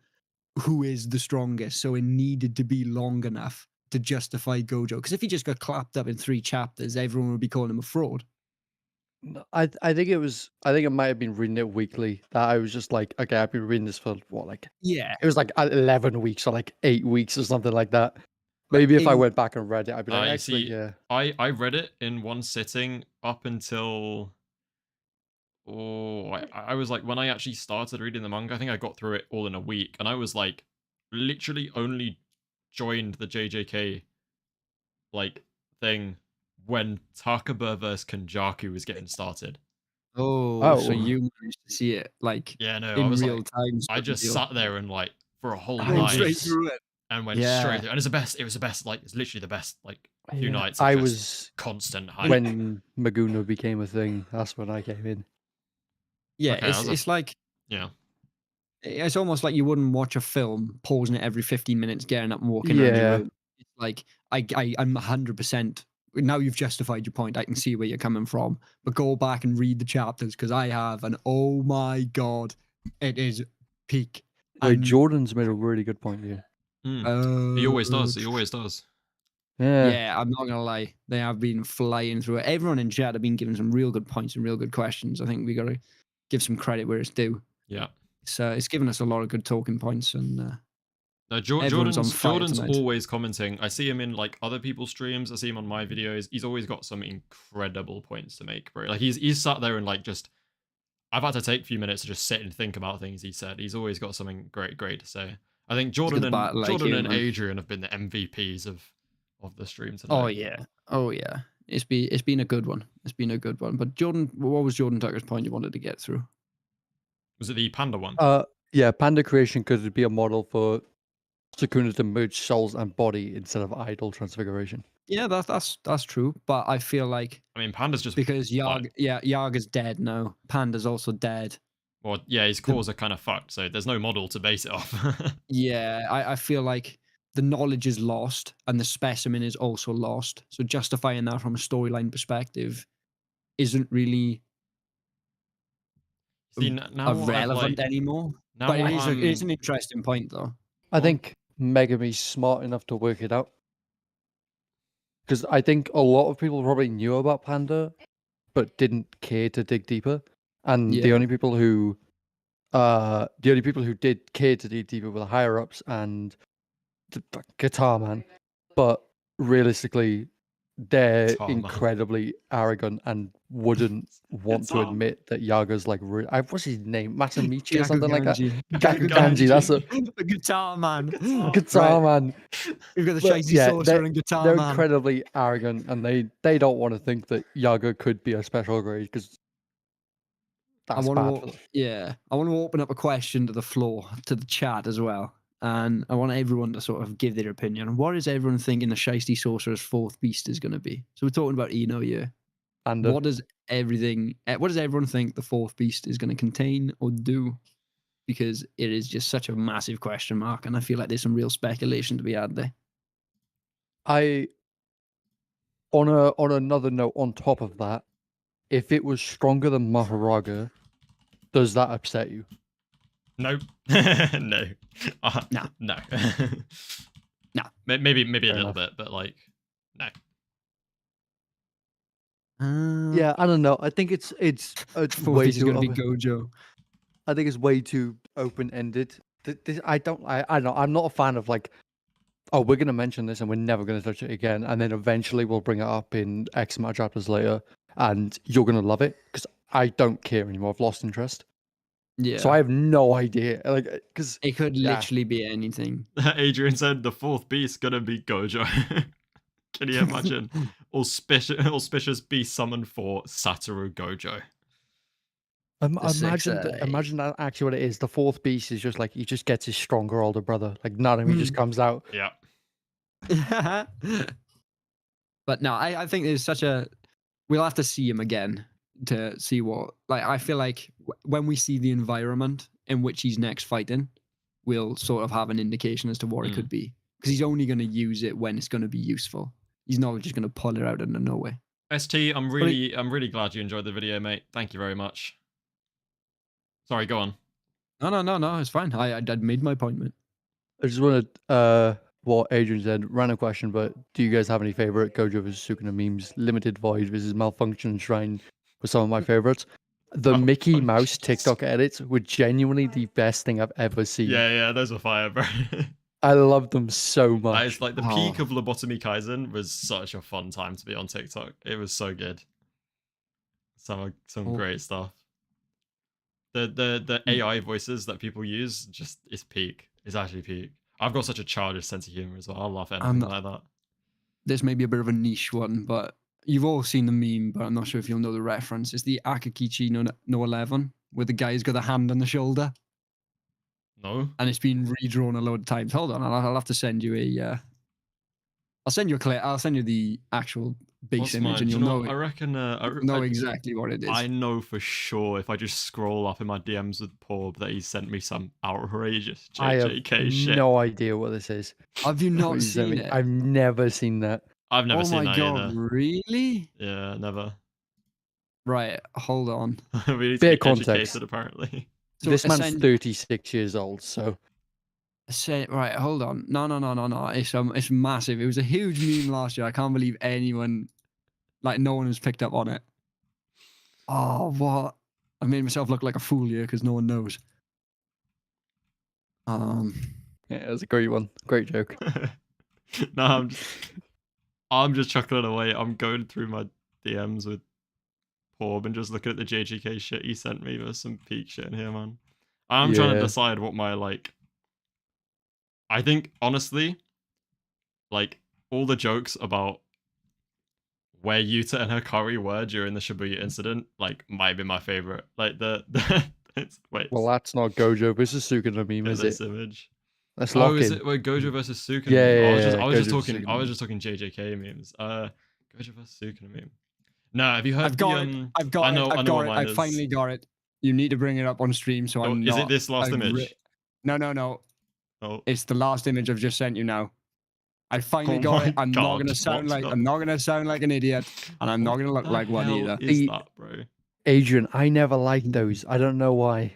[SPEAKER 2] who is the strongest. So it needed to be long enough to justify Gojo. Because if he just got clapped up in 3 chapters, everyone would be calling him a fraud.
[SPEAKER 3] I think it might have been reading it weekly. That I was just like, okay, I've been reading this for what, like,
[SPEAKER 2] Yeah.
[SPEAKER 3] it was like 11 weeks or like 8 weeks or something like that. Maybe if I
[SPEAKER 2] in-
[SPEAKER 3] went back and read it, I'd be like,
[SPEAKER 1] You
[SPEAKER 3] actually,
[SPEAKER 1] see,
[SPEAKER 3] yeah.
[SPEAKER 1] I read it in one sitting up until I was like, when I actually started reading the manga, I think I got through it all in a week, and I was like literally only joined the JJK like thing when Takaba vs Kanjaku was getting started.
[SPEAKER 2] Oh, so
[SPEAKER 3] Oh.
[SPEAKER 2] you managed to see it like
[SPEAKER 1] Yeah, no, I
[SPEAKER 2] in
[SPEAKER 1] was
[SPEAKER 2] real
[SPEAKER 1] like,
[SPEAKER 2] time.
[SPEAKER 1] I
[SPEAKER 2] sort of
[SPEAKER 1] just
[SPEAKER 2] deal.
[SPEAKER 1] sat there and like for a whole
[SPEAKER 3] I
[SPEAKER 2] Went
[SPEAKER 1] night
[SPEAKER 2] straight through it.
[SPEAKER 1] and went
[SPEAKER 2] Yeah.
[SPEAKER 1] straight through. And it was the best, like it's literally the best like few
[SPEAKER 3] Yeah.
[SPEAKER 1] nights. Of
[SPEAKER 3] I
[SPEAKER 1] just
[SPEAKER 3] was
[SPEAKER 1] constant hype.
[SPEAKER 3] when Maguna became a thing. That's when I came in.
[SPEAKER 2] Yeah,
[SPEAKER 1] Okay, I was a-
[SPEAKER 2] it's like
[SPEAKER 1] yeah.
[SPEAKER 2] it's almost like you wouldn't watch a film, pausing it every 15 minutes, getting up and walking around your
[SPEAKER 3] Yeah.
[SPEAKER 2] room. It's like I'm 100%. Now you've justified your point. I can see where you're coming from, but go back and read the chapters because I have, and oh my god, it is peak.
[SPEAKER 3] Wait,
[SPEAKER 2] And,
[SPEAKER 3] Jordan's made a really good point here.
[SPEAKER 1] He always does.
[SPEAKER 2] uh,
[SPEAKER 1] He always does.
[SPEAKER 3] Yeah.
[SPEAKER 2] Yeah, I'm not gonna lie. They have been flying through it. Everyone in chat have been giving some real good points and real good questions. I think we gotta give some credit where it's due.
[SPEAKER 1] Yeah.
[SPEAKER 2] So it's given us a lot of good talking points, and
[SPEAKER 1] No,
[SPEAKER 2] Everyone's on fire
[SPEAKER 1] Jordan's
[SPEAKER 2] tonight.
[SPEAKER 1] always commenting. I see him in like other people's streams. I see him on my videos. He's always got some incredible points to make, bro. Like he's sat there and like just. I've had to take a few minutes to just sit and think about things he said. He's always got something great to say. I think Jordan and Adrian have been the MVPs of the stream tonight.
[SPEAKER 2] Oh yeah. It's been a good one. It's been a good one. But Jordan, what was Jordan Tucker's point you wanted to get through?
[SPEAKER 1] Was it the panda one?
[SPEAKER 3] Yeah, panda creation could be a model for Sukuna to merge souls and body instead of idol transfiguration.
[SPEAKER 2] Yeah, that's true. But I feel like
[SPEAKER 1] Panda's just
[SPEAKER 2] because Yaga's dead now. Panda's also dead.
[SPEAKER 1] Well, yeah, his cores are kind of fucked, so there's no model to base it off.
[SPEAKER 2] Yeah, I feel like the knowledge is lost and the specimen is also lost. So justifying that from a storyline perspective isn't really relevant anymore. But it is an interesting point, though.
[SPEAKER 3] I think Megumi's smart enough to work it out. Because I think a lot of people probably knew about Panda, but didn't care to dig deeper. And the only people who did care to dig deeper were the higher ups and the Guitar Man. But realistically, they're incredibly arrogant and wouldn't want to admit that Yaga's like what's his name? Masamichi or something like that. Gakuganji, that's it.
[SPEAKER 2] The Guitar Man.
[SPEAKER 3] Guitar Man.
[SPEAKER 2] We've got the shiny sorcerer and Guitar
[SPEAKER 3] Man.
[SPEAKER 2] They're
[SPEAKER 3] incredibly arrogant and they don't want to think that Yaga could be a special grade because that's bad.
[SPEAKER 2] I want to open up a question to the floor, to the chat as well. And I want everyone to sort of give their opinion. What is everyone thinking the Shiesty Sorcerer's fourth beast is going to be? So we're talking about Ino here. And what does everyone think the fourth beast is going to contain or do? Because it is just such a massive question mark, and I feel like there's some real speculation to be had there.
[SPEAKER 3] On another note, on top of that, if it was stronger than Maharaga, does that upset you?
[SPEAKER 1] Nope. No.
[SPEAKER 2] No.
[SPEAKER 1] No.
[SPEAKER 2] No.
[SPEAKER 1] Maybe a little bit, but like, no.
[SPEAKER 3] Yeah, I don't know. I think it's way too
[SPEAKER 2] going to be Gojo.
[SPEAKER 3] I think it's way too open-ended. I'm not a fan of like, oh, we're going to mention this and we're never going to touch it again, and then eventually we'll bring it up in X amount of chapters later, and you're going to love it, because I don't care anymore. I've lost interest.
[SPEAKER 2] Yeah.
[SPEAKER 3] So I have no idea. Like, because
[SPEAKER 2] it could literally be anything.
[SPEAKER 1] Adrian said the fourth beast gonna be Gojo. Can you imagine? Auspicious beast summoned for Satoru Gojo.
[SPEAKER 3] Imagine that actually what it is. The fourth beast is just like he just gets his stronger older brother. Like Nanami just comes out.
[SPEAKER 1] Yeah.
[SPEAKER 2] But no, I think there's such a. We'll have to see him again to see what. Like, I feel like when we see the environment in which he's next fighting, we'll sort of have an indication as to what it could be. Because he's only going to use it when it's going to be useful. He's not just going to pull it out of nowhere.
[SPEAKER 1] ST, I'm really glad you enjoyed the video, mate. Thank you very much. Sorry, go on.
[SPEAKER 2] No, it's fine. I made my point, mate.
[SPEAKER 3] I just wanted what Adrian said, random question, but do you guys have any favorite Gojo vs Sukuna memes? Limited Void versus Malfunction Shrine were some of my favorites. The Mickey Mouse TikTok edits were genuinely the best thing I've ever seen.
[SPEAKER 1] Yeah, those were fire, bro.
[SPEAKER 3] I love them so much.
[SPEAKER 1] It's like the peak of Lobotomy Kaizen was such a fun time to be on TikTok. It was so good. Some great stuff. The AI voices that people use just is peak. It's actually peak. I've got such a childish sense of humor as well. I love anything like that.
[SPEAKER 2] This may be a bit of a niche one, but you've all seen the meme, but I'm not sure if you'll know the reference. It's the Akakichi no 11, where the guy's got a hand on the shoulder.
[SPEAKER 1] No.
[SPEAKER 2] And it's been redrawn a load of times. Hold on, I'll have to send you a. I'll send you a clip. I'll send you the actual base image, and you'll know.
[SPEAKER 1] I reckon.
[SPEAKER 2] Know exactly what it is.
[SPEAKER 1] I know for sure if I just scroll up in my DMs with Porb that he sent me some outrageous JJK shit.
[SPEAKER 3] I have no idea what this is.
[SPEAKER 2] Have you not seen it?
[SPEAKER 3] I've never seen that.
[SPEAKER 1] I've never seen that
[SPEAKER 2] either. Oh my god! Really?
[SPEAKER 1] Yeah, never.
[SPEAKER 2] Right, hold on.
[SPEAKER 1] We need to be educated, apparently.
[SPEAKER 3] So this man's 36 years old, so.
[SPEAKER 2] Right, hold on. No. It's massive. It was a huge meme last year. I can't believe anyone, like, no one has picked up on it. Oh, what? I made myself look like a fool here because no one knows.
[SPEAKER 3] Yeah, it was a great one. Great joke.
[SPEAKER 1] No, I'm just chuckling away. I'm going through my DMs with Porb and just looking at the JJK shit he sent me. There's some peak shit in here, man. I'm trying to
[SPEAKER 3] Yeah.
[SPEAKER 1] decide what my like. I think honestly, like all the jokes about where Yuta and Hakari were during the Shibuya incident, like might be my favorite. Like wait,
[SPEAKER 3] Well, that's not Gojo versus Sukuna meme,
[SPEAKER 1] look at
[SPEAKER 3] is
[SPEAKER 1] this
[SPEAKER 3] it?
[SPEAKER 1] image.
[SPEAKER 3] Let's
[SPEAKER 1] Oh,
[SPEAKER 3] lock
[SPEAKER 1] is
[SPEAKER 3] in.
[SPEAKER 1] it wait Gojo versus Sukuna
[SPEAKER 3] Yeah,
[SPEAKER 1] meme?
[SPEAKER 3] yeah,
[SPEAKER 1] I was just
[SPEAKER 3] yeah,
[SPEAKER 1] I was just
[SPEAKER 3] Gojo versus
[SPEAKER 1] talking I
[SPEAKER 3] Sukuna
[SPEAKER 1] was
[SPEAKER 3] meme.
[SPEAKER 1] just talking JJK memes. Gojo versus Sukuna meme. No, have you heard
[SPEAKER 2] I've got
[SPEAKER 1] the
[SPEAKER 2] it. I've got
[SPEAKER 1] I know
[SPEAKER 2] it.
[SPEAKER 1] I
[SPEAKER 2] I've
[SPEAKER 1] know
[SPEAKER 2] got
[SPEAKER 1] what
[SPEAKER 2] it.
[SPEAKER 1] mine
[SPEAKER 2] I
[SPEAKER 1] is.
[SPEAKER 2] finally got it. You need to bring it up on stream, so I'm
[SPEAKER 1] Is
[SPEAKER 2] not.
[SPEAKER 1] it this last image?
[SPEAKER 2] No.
[SPEAKER 1] Oh,
[SPEAKER 2] It's the last image I've just sent you now. I finally
[SPEAKER 1] Oh
[SPEAKER 2] got
[SPEAKER 1] my
[SPEAKER 2] it. I'm not
[SPEAKER 1] God,
[SPEAKER 2] gonna sound
[SPEAKER 1] what
[SPEAKER 2] like
[SPEAKER 1] the-
[SPEAKER 2] I'm not gonna sound like an idiot, and I'm not
[SPEAKER 1] what
[SPEAKER 2] gonna look
[SPEAKER 1] the
[SPEAKER 2] like one
[SPEAKER 1] hell
[SPEAKER 2] either.
[SPEAKER 1] Is
[SPEAKER 3] The-
[SPEAKER 1] that, bro?
[SPEAKER 3] Adrian, I never liked those. I don't know why.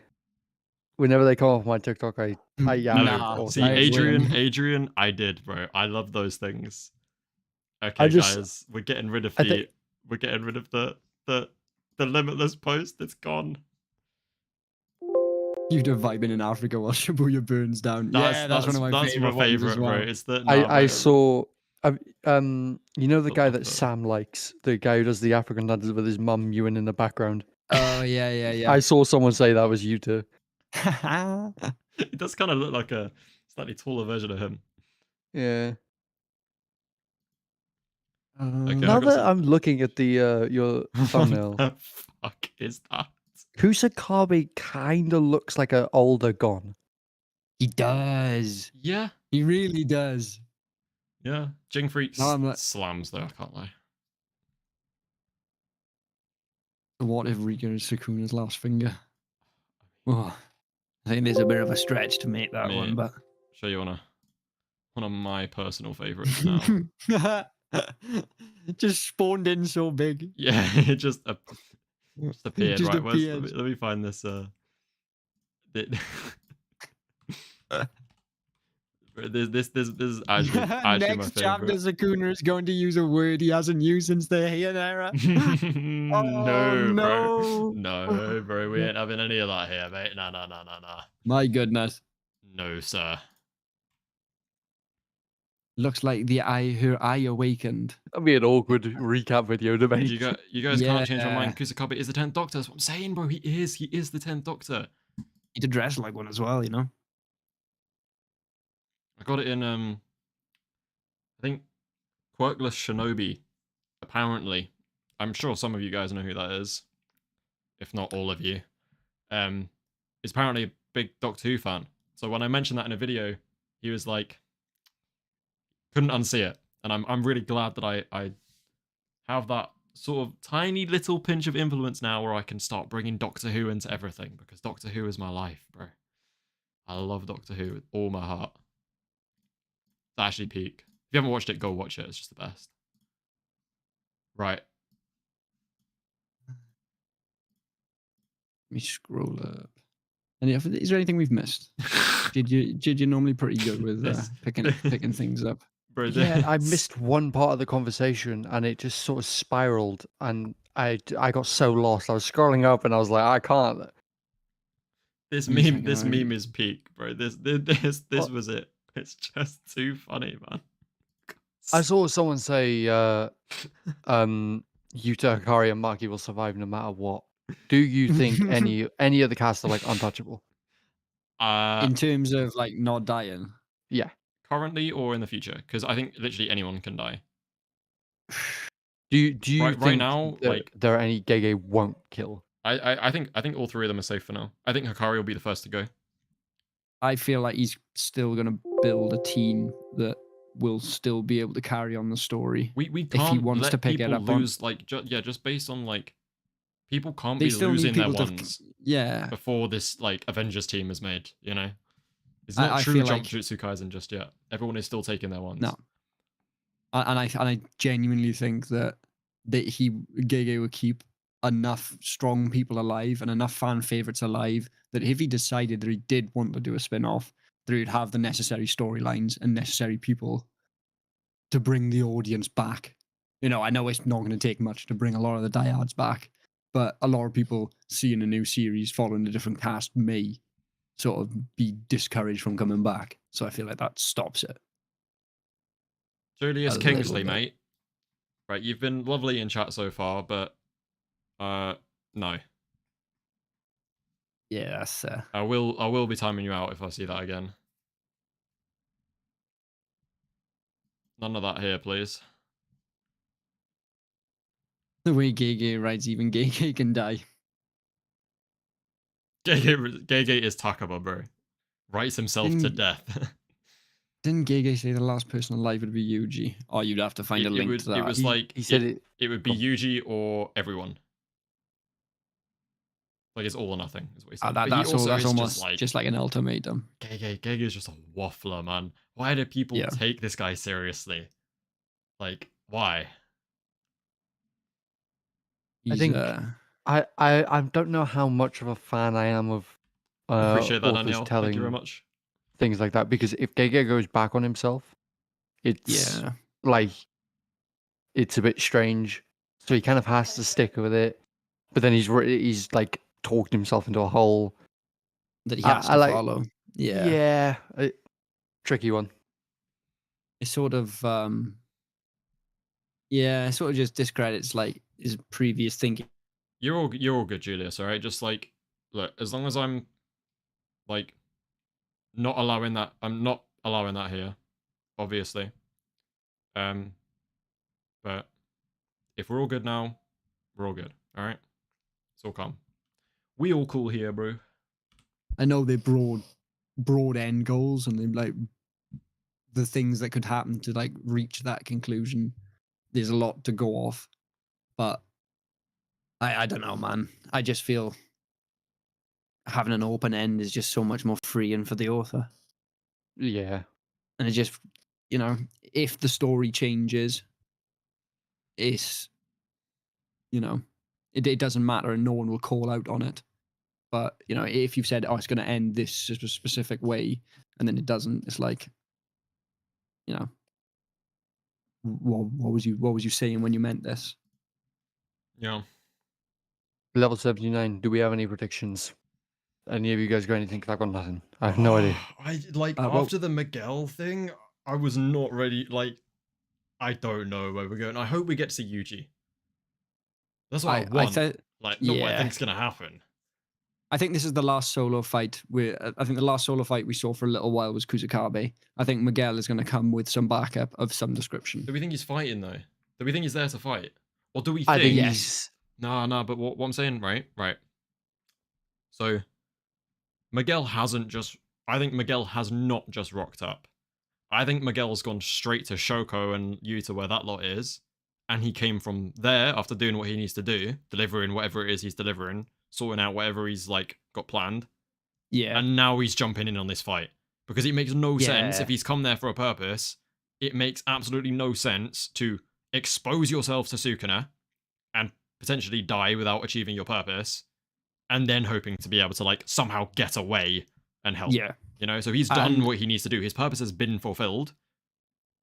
[SPEAKER 3] Whenever they come off my TikTok, I
[SPEAKER 1] No,
[SPEAKER 2] Nah,
[SPEAKER 3] or
[SPEAKER 1] see,
[SPEAKER 2] I
[SPEAKER 3] something.
[SPEAKER 2] agree.
[SPEAKER 1] Adrian, I did, bro. I love those things.
[SPEAKER 3] I
[SPEAKER 1] Okay,
[SPEAKER 3] just-
[SPEAKER 1] guys, we're getting rid of
[SPEAKER 3] I think-
[SPEAKER 1] the limitless post. It's gone.
[SPEAKER 2] You to vibing in Africa while Shibuya burns down. Yeah, that's one of my
[SPEAKER 1] that's
[SPEAKER 2] favorite
[SPEAKER 1] my favorite,
[SPEAKER 2] ones as well.
[SPEAKER 1] bro. It's the
[SPEAKER 3] I saw, you know the
[SPEAKER 1] Look
[SPEAKER 3] guy
[SPEAKER 1] up
[SPEAKER 3] that
[SPEAKER 1] the-
[SPEAKER 3] Sam likes, the guy who does the African dances with his mum mewing in the background.
[SPEAKER 2] Oh yeah.
[SPEAKER 3] I saw someone say that was Yuta.
[SPEAKER 1] It does kind of look like a slightly taller version of him.
[SPEAKER 3] Yeah.
[SPEAKER 1] Okay, I
[SPEAKER 3] Now
[SPEAKER 1] got
[SPEAKER 3] that
[SPEAKER 1] some-
[SPEAKER 3] I'm looking at the your thumbnail,
[SPEAKER 1] What the fuck is that?
[SPEAKER 3] Kusakabe kind of looks like an older Gon.
[SPEAKER 2] He does.
[SPEAKER 1] Yeah,
[SPEAKER 2] He really does.
[SPEAKER 1] yeah. Jing Freak
[SPEAKER 2] No, I'm like-
[SPEAKER 1] slams though. I can't lie.
[SPEAKER 2] What if Rika is Sukuna's last finger? Oh, I think there's a bit of a stretch to make that
[SPEAKER 1] Me-
[SPEAKER 2] one, but
[SPEAKER 1] Show you one of my personal favorites now.
[SPEAKER 2] just spawned in so big.
[SPEAKER 1] Yeah, it just appeared.
[SPEAKER 2] Just
[SPEAKER 1] Right,
[SPEAKER 2] appeared.
[SPEAKER 1] let me find this. This is actually my
[SPEAKER 2] Next chapter,
[SPEAKER 1] favorite.
[SPEAKER 2] Sukuna is going to use a word he hasn't used since the Heian era.
[SPEAKER 1] No, bro.
[SPEAKER 2] no.
[SPEAKER 1] No, bro. We ain't having any of that here, mate. Nah.
[SPEAKER 2] My goodness.
[SPEAKER 1] No, sir.
[SPEAKER 2] Looks like her eye awakened.
[SPEAKER 3] That'd be an awkward recap video to make.
[SPEAKER 1] You guys can't change my
[SPEAKER 2] Yeah.
[SPEAKER 1] mind. Kusakabe is the 10th Doctor. That's what I'm saying, bro. He is the 10th Doctor.
[SPEAKER 2] He did dress like one as well, you know?
[SPEAKER 1] I got it in I think Quirkless Shinobi. Apparently, I'm sure some of you guys know who that is, if not all of you. Is apparently a big Doctor Who fan. So when I mentioned that in a video, he was like, couldn't unsee it, and I'm really glad that I have that sort of tiny little pinch of influence now, where I can start bringing Doctor Who into everything, because Doctor Who is my life, bro. I love Doctor Who with all my heart. It's actually peak. If you haven't watched it, go watch it. It's just the best. Right.
[SPEAKER 2] Let me scroll up. And is there anything we've missed? Did you normally pretty good with picking things up?
[SPEAKER 1] Bro,
[SPEAKER 3] Yeah, I
[SPEAKER 1] this-
[SPEAKER 3] missed one part of the conversation and it just sort of spiraled and I got so lost. I was scrolling up and I was like, I can't.
[SPEAKER 1] This
[SPEAKER 2] You
[SPEAKER 1] meme,
[SPEAKER 2] think
[SPEAKER 1] this
[SPEAKER 2] about it.
[SPEAKER 1] meme is peak, bro. This
[SPEAKER 3] What?
[SPEAKER 1] was it. It's just too funny, man.
[SPEAKER 3] I saw someone say, Yuta, Hakari, and Maki will survive no matter what. Do you think any of the cast are like untouchable?
[SPEAKER 2] In terms of like not dying.
[SPEAKER 3] Yeah.
[SPEAKER 1] Currently or in the future? Because I think literally anyone can die.
[SPEAKER 3] Do you
[SPEAKER 1] Right
[SPEAKER 3] think
[SPEAKER 1] now,
[SPEAKER 3] that
[SPEAKER 1] like-
[SPEAKER 3] there are any Gege won't kill?
[SPEAKER 1] I think all three of them are safe for now. I think Hakari will be the first to go.
[SPEAKER 2] I feel like he's still going to build a team that will still be able to carry on the story.
[SPEAKER 1] We can't
[SPEAKER 2] he wants
[SPEAKER 1] let
[SPEAKER 2] to pick it
[SPEAKER 1] people
[SPEAKER 2] up on-
[SPEAKER 1] lose like just based on like people can't
[SPEAKER 2] They
[SPEAKER 1] be
[SPEAKER 2] still need
[SPEAKER 1] losing their
[SPEAKER 2] people to
[SPEAKER 1] ones
[SPEAKER 2] Yeah.
[SPEAKER 1] before this like Avengers team is made. You know, it's
[SPEAKER 2] I-
[SPEAKER 1] not
[SPEAKER 2] I
[SPEAKER 1] true
[SPEAKER 2] feel
[SPEAKER 1] Jump
[SPEAKER 2] like-
[SPEAKER 1] Jutsu Kaisen just yet. Everyone is still taking their ones.
[SPEAKER 2] No. And I genuinely think that Gege would keep enough strong people alive and enough fan favorites alive that if he decided that he did want to do a spin-off, that he'd have the necessary storylines and necessary people to bring the audience back. You know, I know it's not going to take much to bring a lot of the diehards back, but a lot of people seeing a new series following a different cast may sort of be discouraged from coming back. So I feel like that stops it.
[SPEAKER 1] Julius
[SPEAKER 2] A little
[SPEAKER 1] Kingsley,
[SPEAKER 2] bit.
[SPEAKER 1] mate. Right, you've been lovely in chat so far, but no.
[SPEAKER 2] Yeah, that's
[SPEAKER 1] I will be timing you out if I see that again. None of that here, please.
[SPEAKER 2] the way Gege writes. Even Gege can die.
[SPEAKER 1] Gege is Takaba, bro. Writes himself to death.
[SPEAKER 2] Didn't Gege say the last person alive would be Yuji? Oh, you'd have to find a link to that.
[SPEAKER 1] It was like
[SPEAKER 3] he said
[SPEAKER 1] it would be Yuji or everyone. Like it's all or nothing, is what he said. But he
[SPEAKER 2] That's
[SPEAKER 1] also is
[SPEAKER 2] almost
[SPEAKER 1] just
[SPEAKER 2] like an ultimatum.
[SPEAKER 1] Gege is just a waffler, man. Why do people take this guy seriously? Like, why?
[SPEAKER 3] I think I don't know how much of a fan I am of
[SPEAKER 1] Appreciate that,
[SPEAKER 3] authors
[SPEAKER 1] Danielle.
[SPEAKER 3] telling
[SPEAKER 1] Thank you very much.
[SPEAKER 3] things like that, because if Gege goes back on himself, it's like it's a bit strange. So he kind of has to stick with it, but then he's like talked himself into a hole
[SPEAKER 2] that he has to follow.
[SPEAKER 3] Yeah, tricky one.
[SPEAKER 2] It's sort of it sort of just discredits like his previous thinking.
[SPEAKER 1] You're all good, Julius. All right, just like look, as long as I'm like not allowing that, I'm not allowing that here, obviously. But if we're all good now, we're all good. All right, it's all calm. We all cool here, bro.
[SPEAKER 2] I know they're broad end goals, and they're like the things that could happen to like reach that conclusion. There's a lot to go off, but I don't know, man. I just feel having an open end is just so much more freeing for the author.
[SPEAKER 3] Yeah.
[SPEAKER 2] And it just, if the story changes, it's, it doesn't matter and no one will call out on it. But, if you've said, oh, it's going to end this specific way, and then it doesn't, it's like, what was you saying when you meant this?
[SPEAKER 1] Yeah.
[SPEAKER 3] Level 79, do we have any predictions? Any of you guys got anything? I've got nothing. I have no idea.
[SPEAKER 1] After the Miguel thing, I was not ready. Like, I don't know where we're going. I hope we get to see Yuji. That's what I want. Not what I think's gonna happen.
[SPEAKER 2] I think this is the last solo fight. I think the last solo fight we saw for a little while was Kusakabe. I think Miguel is going to come with some backup of some description.
[SPEAKER 1] Do we think he's fighting though? Do we think he's there to fight, or do we think?
[SPEAKER 3] I think yes.
[SPEAKER 1] No. But what I'm saying, right. So, Miguel hasn't just. I think Miguel has not just rocked up. I think Miguel's gone straight to Shoko and Yuta where that lot is, and he came from there after doing what he needs to do, delivering whatever it is he's delivering, sorting out whatever he's like got planned.
[SPEAKER 2] Yeah.
[SPEAKER 1] And now he's jumping in on this fight because it makes no sense if he's come there for a purpose. It makes absolutely no sense to expose yourself to Sukuna and potentially die without achieving your purpose, and then hoping to be able to like somehow get away and help.
[SPEAKER 2] Yeah.
[SPEAKER 1] So he's done what he needs to do. His purpose has been fulfilled,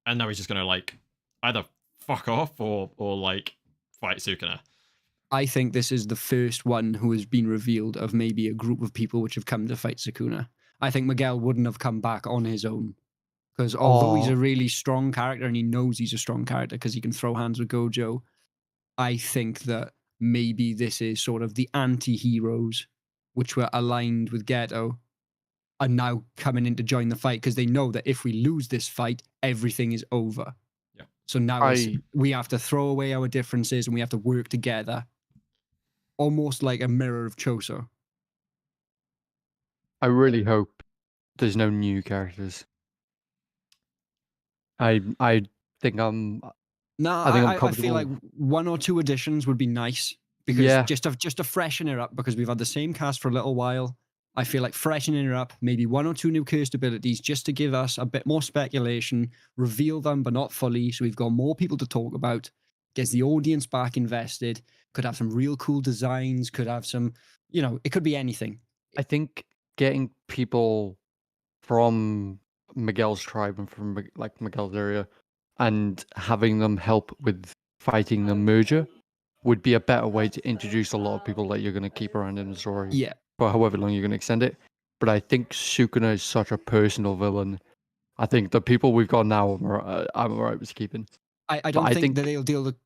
[SPEAKER 1] and now he's just gonna like either fuck off or like fight Sukuna.
[SPEAKER 2] I think this is the first one who has been revealed of maybe a group of people which have come to fight Sukuna. I think Miguel wouldn't have come back on his own, because although he's a really strong character and he knows he's a strong character because he can throw hands with Gojo, I think that maybe this is sort of the anti-heroes which were aligned with Geto are now coming in to join the fight because they know that if we lose this fight, everything is over.
[SPEAKER 1] Yeah.
[SPEAKER 2] So now we have to throw away our differences and we have to work together. Almost like a mirror of Choso.
[SPEAKER 3] I really hope there's no new characters. I think I'm.
[SPEAKER 2] No, I feel like one or two additions would be nice because just to freshen it up, because we've had the same cast for a little while. I feel like freshening it up, maybe one or two new cursed abilities just to give us a bit more speculation, reveal them but not fully, so we've got more people to talk about, gets the audience back invested, could have some real cool designs, could have some, it could be anything.
[SPEAKER 3] I think getting people from Miguel's tribe and from like Miguel's area and having them help with fighting the merger would be a better way to introduce a lot of people that you're going to keep around in the story.
[SPEAKER 2] Yeah.
[SPEAKER 3] For however long you're going to extend it. but I think Sukuna is such a personal villain. I think the people we've got now, I'm alright with keeping.
[SPEAKER 2] I don't think that they'll deal the.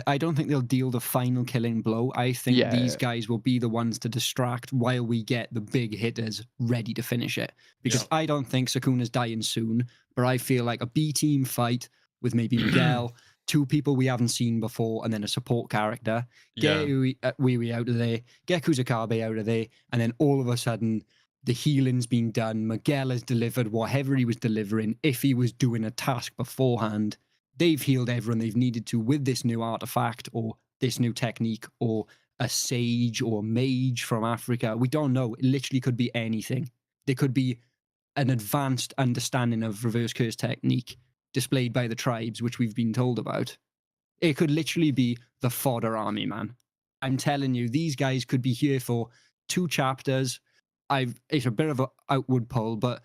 [SPEAKER 2] I don't think they'll deal the final killing blow. I think these guys will be the ones to distract while we get the big hitters ready to finish it. Because I don't think Sukuna's dying soon, but I feel like a B team fight with maybe Miguel, two people we haven't seen before, and then a support character. Get Wee out of there, get Kusakabe out of there, and then all of a sudden the healing's been done. Miguel has delivered whatever he was delivering. If he was doing a task beforehand, they've healed everyone they've needed to with this new artifact or this new technique or a sage or a mage from Africa. We don't know. It literally could be anything. There could be an advanced understanding of reverse curse technique displayed by the tribes, which we've been told about. It could literally be the fodder army, man. I'm telling you, these guys could be here for 2 chapters. It's a bit of an outward pull, but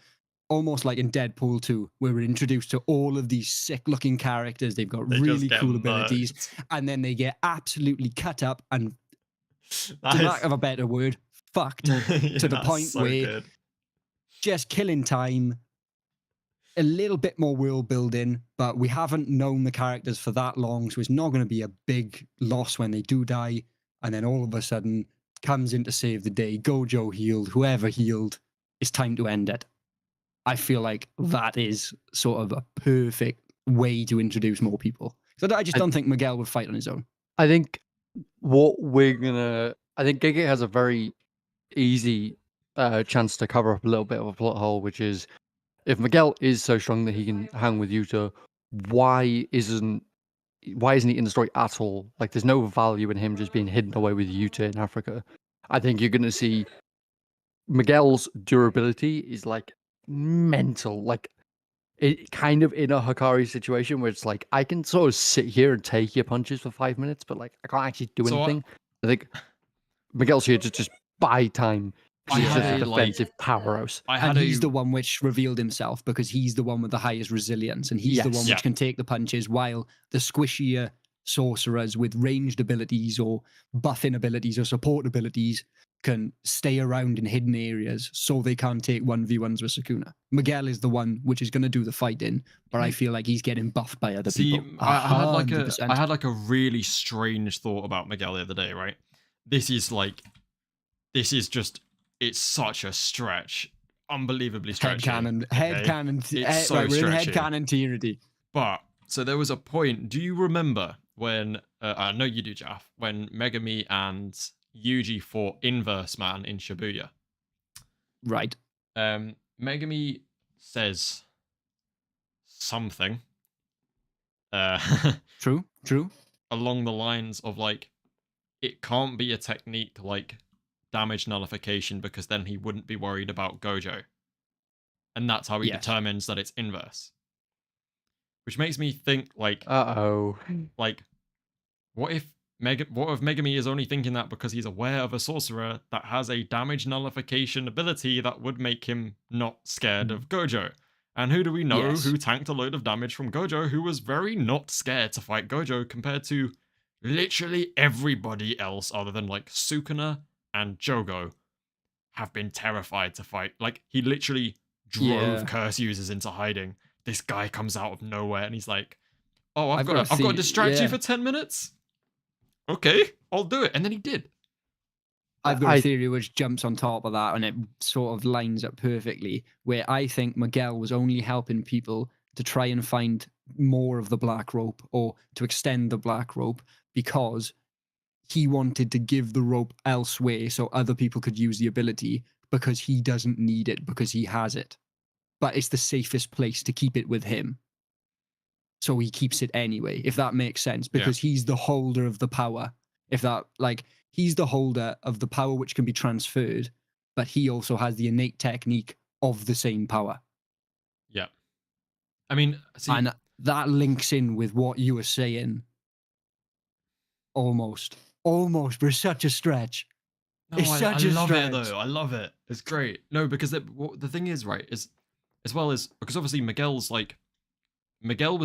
[SPEAKER 2] almost like in Deadpool 2, where we're introduced to all of these sick-looking characters. They've got really cool abilities, and then they get absolutely cut up and, for lack of a better word, fucked to the point where just killing time, a little bit more world building, but we haven't known the characters for that long, so it's not going to be a big loss when they do die, and then all of a sudden comes in to save the day. Gojo healed, whoever healed, it's time to end it. I feel like that is sort of a perfect way to introduce more people. So I just don't think Miguel would fight on his own.
[SPEAKER 3] I think I think Gege has a very easy chance to cover up a little bit of a plot hole, which is if Miguel is so strong that he can hang with Yuta, why isn't he in the story at all? Like, there's no value in him just being hidden away with Yuta in Africa. I think you're going to see Miguel's durability is like mental, like it kind of in a Hakari situation where it's like I can sort of sit here and take your punches for 5 minutes, but like I can't actually do anything. I think Miguel's here to just buy time. He's just a defensive powerhouse.
[SPEAKER 2] And he's the one which revealed himself because he's the one with the highest resilience, and he's the one which can take the punches, while the squishier sorcerers with ranged abilities or buffing abilities or support abilities can stay around in hidden areas so they can't take 1v1s with Sukuna. Miguel is the one which is going to do the fighting, but I feel like he's getting buffed by other people.
[SPEAKER 1] I had like a really strange thought about Miguel the other day, right? This is just, it's such a stretch. Unbelievably stretchy.
[SPEAKER 2] Headcanon.
[SPEAKER 1] It's so
[SPEAKER 2] we're in
[SPEAKER 1] stretchy.
[SPEAKER 2] headcanon theory.
[SPEAKER 1] But, so there was a point, do you remember when, I know you do, Jaff, when Megumi and Yuji fought Inverse Man in Shibuya?
[SPEAKER 2] Right.
[SPEAKER 1] Megumi says something.
[SPEAKER 2] True.
[SPEAKER 1] Along the lines of like, it can't be a technique like damage nullification because then he wouldn't be worried about Gojo. And that's how he determines that it's inverse. Which makes me think like, like, what if Megumi is only thinking that because he's aware of a sorcerer that has a damage nullification ability that would make him not scared of Gojo? And who do we know who tanked a load of damage from Gojo, who was very not scared to fight Gojo compared to literally everybody else other than like Sukuna and Jogo have been terrified to fight. Like, he literally drove curse users into hiding. This guy comes out of nowhere and he's like, oh, I've got to distract you for 10 minutes? Okay, I'll do it. And then he did.
[SPEAKER 2] I've got a theory which jumps on top of that, and it sort of lines up perfectly, where I think Miguel was only helping people to try and find more of the black rope or to extend the black rope because he wanted to give the rope elsewhere so other people could use the ability because he doesn't need it because he has it. But it's the safest place to keep it with him. So he keeps it anyway, if that makes sense, because he's the holder of the power. If that, like, he's the holder of the power which can be transferred, but he also has the innate technique of the same power.
[SPEAKER 1] Yeah. I mean, see,
[SPEAKER 2] and that links in with what you were saying. Almost, but it's such a stretch.
[SPEAKER 1] No, I love it though. I love it. It's great. No, because the thing is, right, is as well as because obviously Miguel was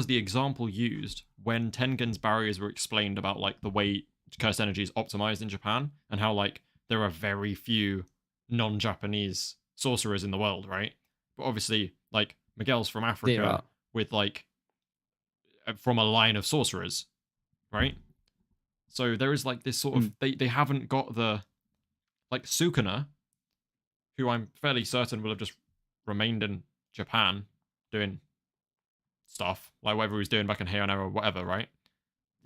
[SPEAKER 1] the example used when Tengen's barriers were explained about like the way cursed energy is optimized in Japan and how like there are very few non-Japanese sorcerers in the world, right? But obviously, like Miguel's from
[SPEAKER 2] There
[SPEAKER 1] Africa
[SPEAKER 2] are.
[SPEAKER 1] with like from a line of sorcerers, right? So there is like this sort of they haven't got the like Sukuna, who I'm fairly certain will have just remained in Japan doing stuff, like whatever he was doing back in Heian or whatever, right?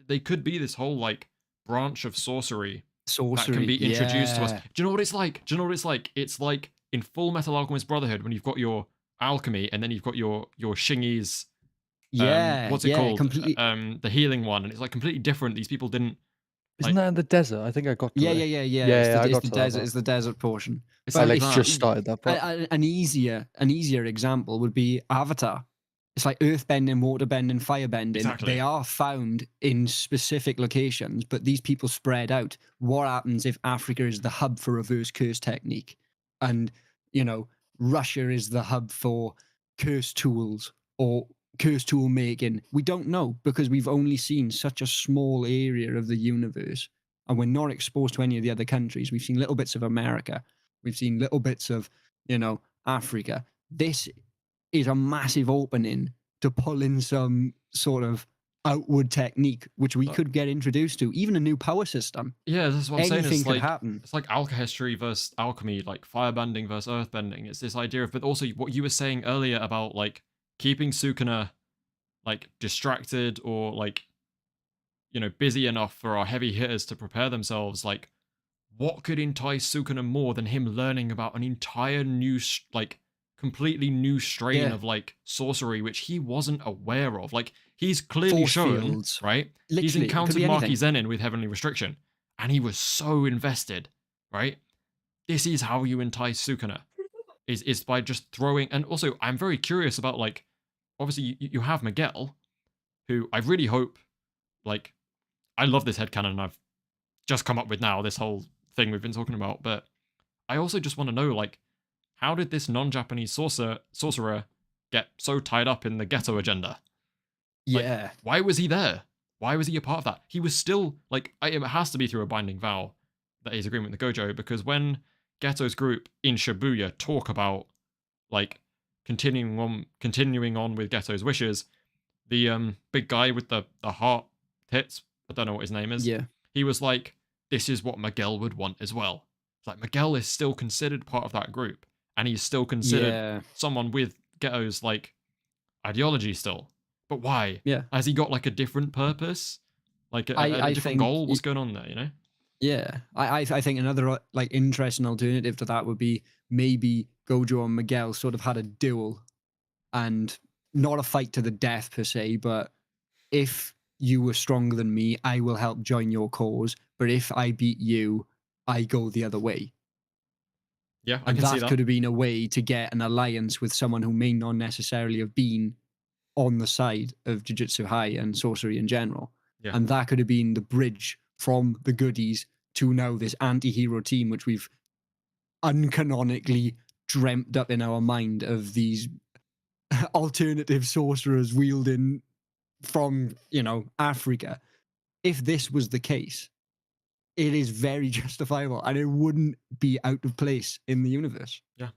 [SPEAKER 1] They could be this whole like branch of sorcery that can be introduced to us.
[SPEAKER 2] Yeah.
[SPEAKER 1] Do you know what it's like? Do you know what it's like? It's like in Full Metal Alchemist Brotherhood when you've got your alchemy and then you've got your Shingi's what's it
[SPEAKER 2] Yeah,
[SPEAKER 1] called?
[SPEAKER 2] completely.
[SPEAKER 1] The healing one, and it's like completely different. These people didn't.
[SPEAKER 3] Isn't that in the desert? I think I got to
[SPEAKER 2] Yeah.
[SPEAKER 3] it.
[SPEAKER 2] Yeah.
[SPEAKER 3] I
[SPEAKER 2] It's
[SPEAKER 3] got
[SPEAKER 2] the
[SPEAKER 3] to that
[SPEAKER 2] desert.
[SPEAKER 3] part.
[SPEAKER 2] It's the desert portion.
[SPEAKER 1] It's
[SPEAKER 3] I
[SPEAKER 2] But
[SPEAKER 1] like
[SPEAKER 3] like
[SPEAKER 1] that.
[SPEAKER 3] just started that part.
[SPEAKER 2] An easier example would be Avatar. It's like earthbending, waterbending, firebending.
[SPEAKER 1] Exactly.
[SPEAKER 2] They are found in specific locations, but these people spread out. What happens if Africa is the hub for reverse curse technique, and Russia is the hub for curse tools or curse tool making? We don't know because we've only seen such a small area of the universe, and we're not exposed to any of the other countries. We've seen little bits of America. We've seen little bits of Africa. This is a massive opening to pull in some sort of outward technique, which we could get introduced to, even a new power system.
[SPEAKER 1] Yeah, that's what I'm saying.
[SPEAKER 2] Anything
[SPEAKER 1] It's
[SPEAKER 2] could
[SPEAKER 1] like
[SPEAKER 2] happen.
[SPEAKER 1] it's like alchemy versus alchemy, like firebending versus earthbending. It's this idea of, but also what you were saying earlier about like keeping Sukuna like distracted or like busy enough for our heavy hitters to prepare themselves. Like, what could entice Sukuna more than him learning about an entire new like completely new strain
[SPEAKER 2] Yeah.
[SPEAKER 1] of like sorcery which he wasn't aware of? Like, he's clearly
[SPEAKER 2] Force
[SPEAKER 1] shown,
[SPEAKER 2] fields.
[SPEAKER 1] right?
[SPEAKER 2] Literally,
[SPEAKER 1] He's
[SPEAKER 2] it could
[SPEAKER 1] encountered
[SPEAKER 2] be
[SPEAKER 1] Maki
[SPEAKER 2] anything.
[SPEAKER 1] Zenin with Heavenly Restriction, and he was so invested, right? This is how you entice Sukuna, is by just throwing. And also, I'm very curious about like, obviously you have Miguel, who I really hope, like, I love this headcanon I've just come up with now, this whole thing we've been talking about, but I also just want to know, like, how did this non-Japanese sorcerer get so tied up in the ghetto agenda? Like,
[SPEAKER 2] Yeah.
[SPEAKER 1] why was he there? Why was he a part of that? He was still, like, it has to be through a binding vow that he's agreeing with the Gojo, because when Ghetto's group in Shibuya talk about, like, continuing on with Ghetto's wishes, the big guy with the heart tits, I don't know what his name is,
[SPEAKER 2] Yeah.
[SPEAKER 1] he was like, this is what Miguel would want as well. It's like Miguel is still considered part of that group, and he's still considered
[SPEAKER 2] Yeah.
[SPEAKER 1] someone with Ghetto's like ideology still. But why?
[SPEAKER 2] Yeah.
[SPEAKER 1] Has he got like a different purpose? Like a
[SPEAKER 2] I
[SPEAKER 1] different
[SPEAKER 2] think
[SPEAKER 1] goal? What's going on there,
[SPEAKER 2] Yeah, I think another like interesting alternative to that would be maybe Gojo and Miguel sort of had a duel, and not a fight to the death per se, but if you were stronger than me, I will help join your cause. But if I beat you, I go the other way.
[SPEAKER 1] Yeah, I
[SPEAKER 2] And
[SPEAKER 1] can see
[SPEAKER 2] that
[SPEAKER 1] that.
[SPEAKER 2] could have been a way to get an alliance with someone who may not necessarily have been on the side of Jujutsu High and sorcery in general.
[SPEAKER 1] Yeah.
[SPEAKER 2] And that could have been the bridge from the goodies to now this anti-hero team, which we've uncanonically dreamt up in our mind of these alternative sorcerers wielding from, Africa. If this was the case, it is very justifiable and it wouldn't be out of place in the universe.
[SPEAKER 1] Yeah.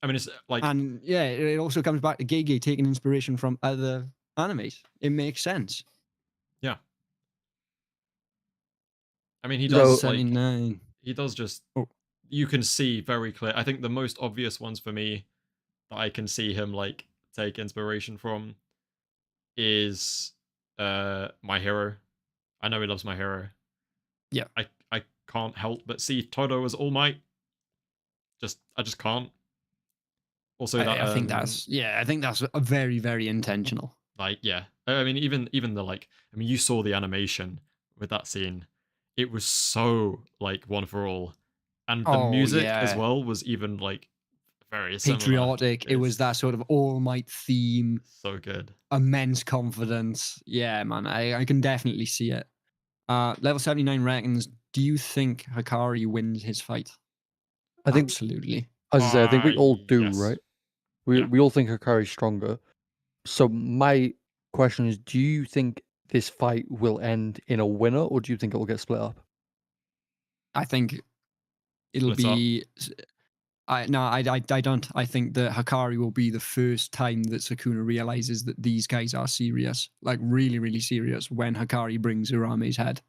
[SPEAKER 1] I mean, it's like...
[SPEAKER 2] And yeah, it also comes back to Gege taking inspiration from other animes. It makes sense.
[SPEAKER 1] Yeah. I mean, he does,
[SPEAKER 3] So-
[SPEAKER 1] like...
[SPEAKER 2] 79.
[SPEAKER 1] He does just...
[SPEAKER 2] Oh.
[SPEAKER 1] You can see very clear. I think the most obvious ones for me that I can see him, like, take inspiration from is My Hero. I know he loves My Hero.
[SPEAKER 2] Yeah.
[SPEAKER 1] I can't help but see Todo as All Might. I just can't. Also, that
[SPEAKER 2] I think that's a very, very intentional.
[SPEAKER 1] like, yeah. I mean, even the like, I mean, you saw the animation with that scene. It was so like One for All, and the
[SPEAKER 2] Oh,
[SPEAKER 1] music as
[SPEAKER 2] yeah.
[SPEAKER 1] well was even like very similar.
[SPEAKER 2] Patriotic. It was that sort of All Might theme.
[SPEAKER 1] So good.
[SPEAKER 2] Immense confidence. Yeah, man. I can definitely see it. Level 79 reckons, do you think Hakari wins his fight?
[SPEAKER 3] I think,
[SPEAKER 2] Absolutely.
[SPEAKER 3] as I say, I think we all do,
[SPEAKER 1] Yes.
[SPEAKER 3] right?
[SPEAKER 1] Yeah.
[SPEAKER 3] We all think Hakari's stronger. So my question is, do you think this fight will end in a winner, or do you think it will get split up?
[SPEAKER 2] I think it'll
[SPEAKER 1] Split up.
[SPEAKER 2] be I don't. I think that Hakari will be the first time that Sukuna realizes that these guys are serious, like really, really serious, when Hakari brings Urame's head.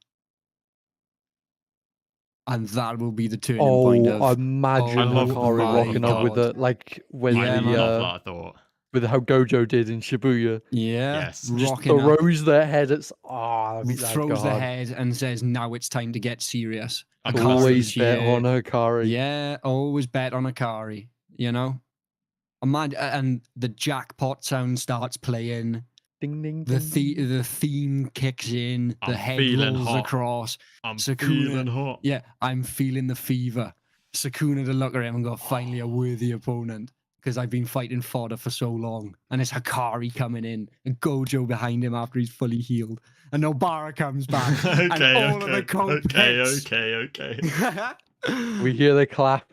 [SPEAKER 2] And that will be the turning point
[SPEAKER 3] Oh,
[SPEAKER 2] of
[SPEAKER 3] imagine
[SPEAKER 1] I love
[SPEAKER 3] Hakari
[SPEAKER 1] the
[SPEAKER 3] rocking
[SPEAKER 1] thought
[SPEAKER 3] up with
[SPEAKER 2] God.
[SPEAKER 3] the like with
[SPEAKER 2] Yeah,
[SPEAKER 1] I
[SPEAKER 2] man.
[SPEAKER 1] love
[SPEAKER 3] the
[SPEAKER 1] that thought.
[SPEAKER 3] with how Gojo did in Shibuya.
[SPEAKER 2] Yeah,
[SPEAKER 1] Yes.
[SPEAKER 3] Just
[SPEAKER 2] rocking up,
[SPEAKER 3] throws their head at that'd
[SPEAKER 2] throws
[SPEAKER 3] go
[SPEAKER 2] the
[SPEAKER 3] hard.
[SPEAKER 2] head and says, "Now it's time to get serious."
[SPEAKER 1] And
[SPEAKER 2] Hakari's
[SPEAKER 3] Always bet
[SPEAKER 2] here.
[SPEAKER 3] on Hakari.
[SPEAKER 2] Yeah, always bet on Hakari. You know, and the jackpot sound starts playing.
[SPEAKER 3] Ding ding
[SPEAKER 2] The
[SPEAKER 3] ding.
[SPEAKER 2] the theme kicks in. The
[SPEAKER 1] I'm
[SPEAKER 2] head
[SPEAKER 1] feeling
[SPEAKER 2] rolls
[SPEAKER 1] hot.
[SPEAKER 2] across.
[SPEAKER 1] I'm
[SPEAKER 2] Sukuna,
[SPEAKER 1] feeling hot.
[SPEAKER 2] Yeah, I'm feeling the fever. Sukuna to look at him and go, finally a worthy opponent. Because I've been fighting fodder for so long. And it's Hakari coming in. And Gojo behind him after he's fully healed. And Nobara comes back. and all of the co-pets.
[SPEAKER 1] Okay.
[SPEAKER 3] We hear the clap.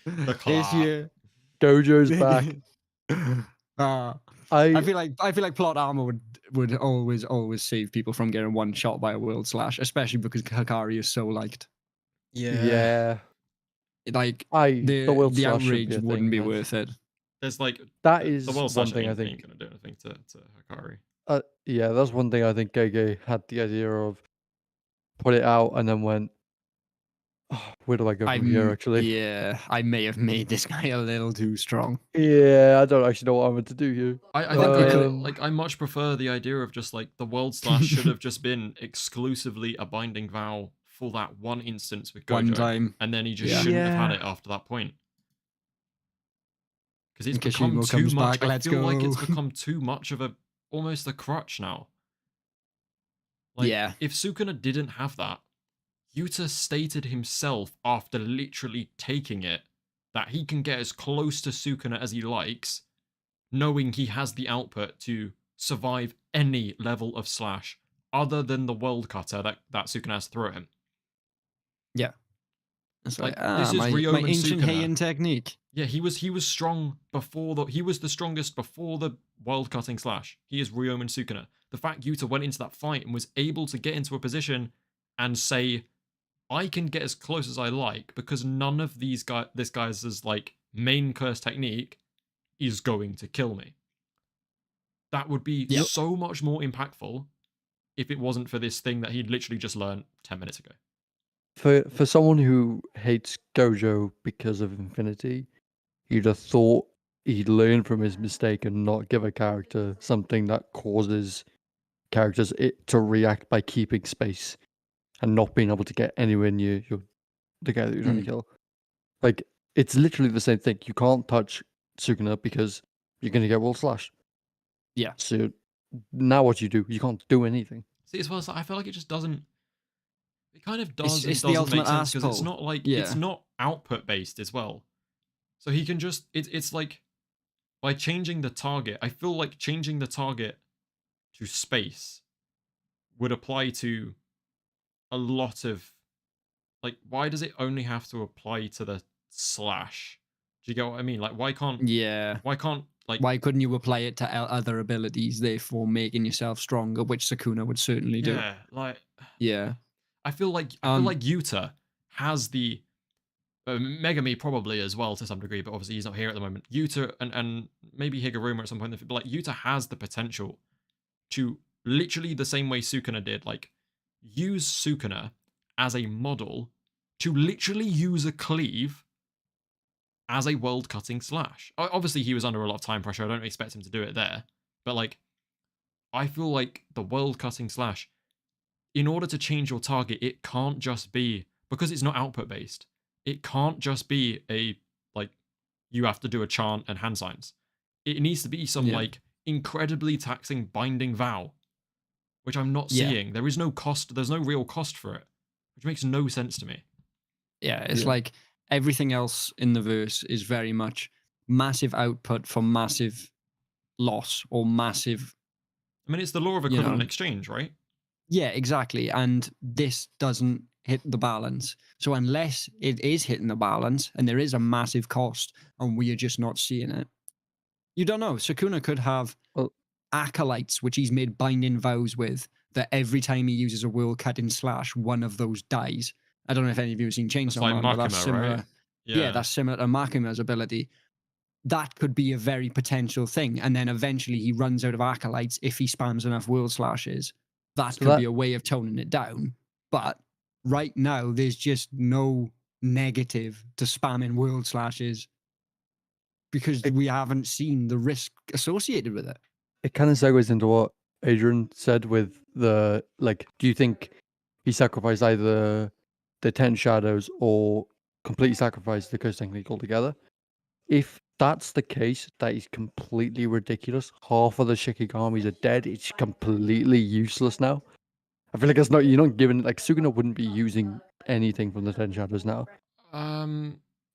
[SPEAKER 1] The
[SPEAKER 2] This
[SPEAKER 1] clap.
[SPEAKER 2] year.
[SPEAKER 3] Gojo's back.
[SPEAKER 2] I feel like plot armor would always save people from getting one shot by a world slash, especially because Hakari is so liked.
[SPEAKER 3] Yeah.
[SPEAKER 2] Like
[SPEAKER 3] the world
[SPEAKER 2] the
[SPEAKER 3] slash should
[SPEAKER 2] outrage
[SPEAKER 3] be a
[SPEAKER 2] wouldn't
[SPEAKER 3] thing,
[SPEAKER 2] be
[SPEAKER 3] man.
[SPEAKER 2] worth it.
[SPEAKER 1] There's like
[SPEAKER 3] That
[SPEAKER 1] the
[SPEAKER 3] is
[SPEAKER 1] world
[SPEAKER 3] one
[SPEAKER 1] slash
[SPEAKER 3] thing I
[SPEAKER 1] ain't
[SPEAKER 3] think.
[SPEAKER 1] gonna do anything to Hakari.
[SPEAKER 3] Yeah, that's one thing I think Gege had the idea of. Put it out and then went, oh, where do I go from here, actually?
[SPEAKER 2] Yeah, I may have made this guy a little too strong.
[SPEAKER 3] Yeah, I don't actually know what I'm meant to do here.
[SPEAKER 1] I think like I much prefer the idea of just like the world slash should have just been exclusively a binding vow for that one instance with Gojo,
[SPEAKER 2] One time.
[SPEAKER 1] and then he just
[SPEAKER 2] Yeah.
[SPEAKER 1] shouldn't have had
[SPEAKER 3] Yeah.
[SPEAKER 1] it after that point. Because it's
[SPEAKER 2] And
[SPEAKER 1] become
[SPEAKER 2] Kashimo
[SPEAKER 1] too
[SPEAKER 2] comes
[SPEAKER 1] much.
[SPEAKER 2] back,
[SPEAKER 1] I
[SPEAKER 2] let's
[SPEAKER 1] feel like it's
[SPEAKER 2] go.
[SPEAKER 1] become too much of almost a crutch now. Like,
[SPEAKER 2] Yeah.
[SPEAKER 1] if Sukuna didn't have that, Yuta stated himself after literally taking it that he can get as close to Sukuna as he likes, knowing he has the output to survive any level of slash other than the world cutter that Sukuna has to throw at him.
[SPEAKER 2] Yeah. It's
[SPEAKER 1] Like,
[SPEAKER 2] like,
[SPEAKER 1] this is
[SPEAKER 2] my
[SPEAKER 1] Ryomen
[SPEAKER 2] ancient
[SPEAKER 1] Sukuna.
[SPEAKER 2] Heian technique.
[SPEAKER 1] Yeah, he was strong before he was the strongest before the world cutting slash. He is Ryomen Sukuna. The fact Yuta went into that fight and was able to get into a position and say, I can get as close as I like because none of this guy's like main curse technique is going to kill me. That would be so much more impactful if it wasn't for this thing that he'd literally just learned 10 minutes ago.
[SPEAKER 3] For someone who hates Gojo because of Infinity, you'd have thought he'd learn from his mistake and not give a character something that causes characters to react by keeping space and not being able to get anywhere near the guy that you're trying to kill. Like, it's literally the same thing. You can't touch Sukuna because you're going to get world slash.
[SPEAKER 2] Yeah.
[SPEAKER 3] So now what you do? You can't do anything.
[SPEAKER 1] See, as well as I feel like it just doesn't. It kind of does
[SPEAKER 2] It's
[SPEAKER 1] and
[SPEAKER 2] the
[SPEAKER 1] doesn't make
[SPEAKER 2] ultimate
[SPEAKER 1] sense because it's
[SPEAKER 2] asshole.
[SPEAKER 1] not like
[SPEAKER 2] Yeah.
[SPEAKER 1] it's not output based as well. So he can just it's like by changing the target. I feel like changing the target to space would apply to a lot of like. Why does it only have to apply to the slash? Do you get what I mean? Like, why can't like
[SPEAKER 2] why couldn't you apply it to other abilities, therefore making yourself stronger, which Sukuna would certainly do.
[SPEAKER 1] Yeah, like
[SPEAKER 2] Yeah.
[SPEAKER 1] I feel like Yuta has the Megumi probably as well to some degree, but obviously he's not here at the moment. Yuta and maybe Higuruma at some point, but like Yuta has the potential to literally the same way Sukuna did, like use Sukuna as a model to literally use a cleave as a world cutting slash. Obviously he was under a lot of time pressure. I don't expect him to do it there, but like I feel like the world cutting slash, in order to change your target, it can't just be, because it's not output based, it can't just be a, like, you have to do a chant and hand signs. It needs to be some, like, incredibly taxing binding vow, which I'm not seeing. There is no cost, there's no real cost for it, which makes no sense to me.
[SPEAKER 2] Yeah, it's like everything else in the verse is very much massive output for massive loss or massive.
[SPEAKER 1] I mean, it's the law of equivalent exchange, right?
[SPEAKER 2] Yeah, exactly. And this doesn't hit the balance. So unless it is hitting the balance and there is a massive cost and we are just not seeing it, you don't know. Sukuna could have acolytes, which he's made binding vows with, that every time he uses a world cutting slash, one of those dies. I don't know if any of you have seen Chainsaw Man, but that's similar.
[SPEAKER 1] right?
[SPEAKER 2] Yeah, that's similar to Makuma's ability. That could be a very potential thing. And then eventually he runs out of acolytes if he spams enough world slashes. That
[SPEAKER 3] So
[SPEAKER 2] could be a way of toning it down. But right now, there's just no negative to spamming world slashes because
[SPEAKER 3] It-
[SPEAKER 2] we haven't seen the risk associated with it.
[SPEAKER 3] It kind of segues into what Adrian said with the like. Do you think he sacrificed either the 10 shadows or completely sacrificed the curse technique altogether? If that's the case, that is completely ridiculous. Half of the Shikigamis are dead. It's completely useless now. I feel like it's not. You're not giving like Sukuna wouldn't be using anything from the 10 shadows now.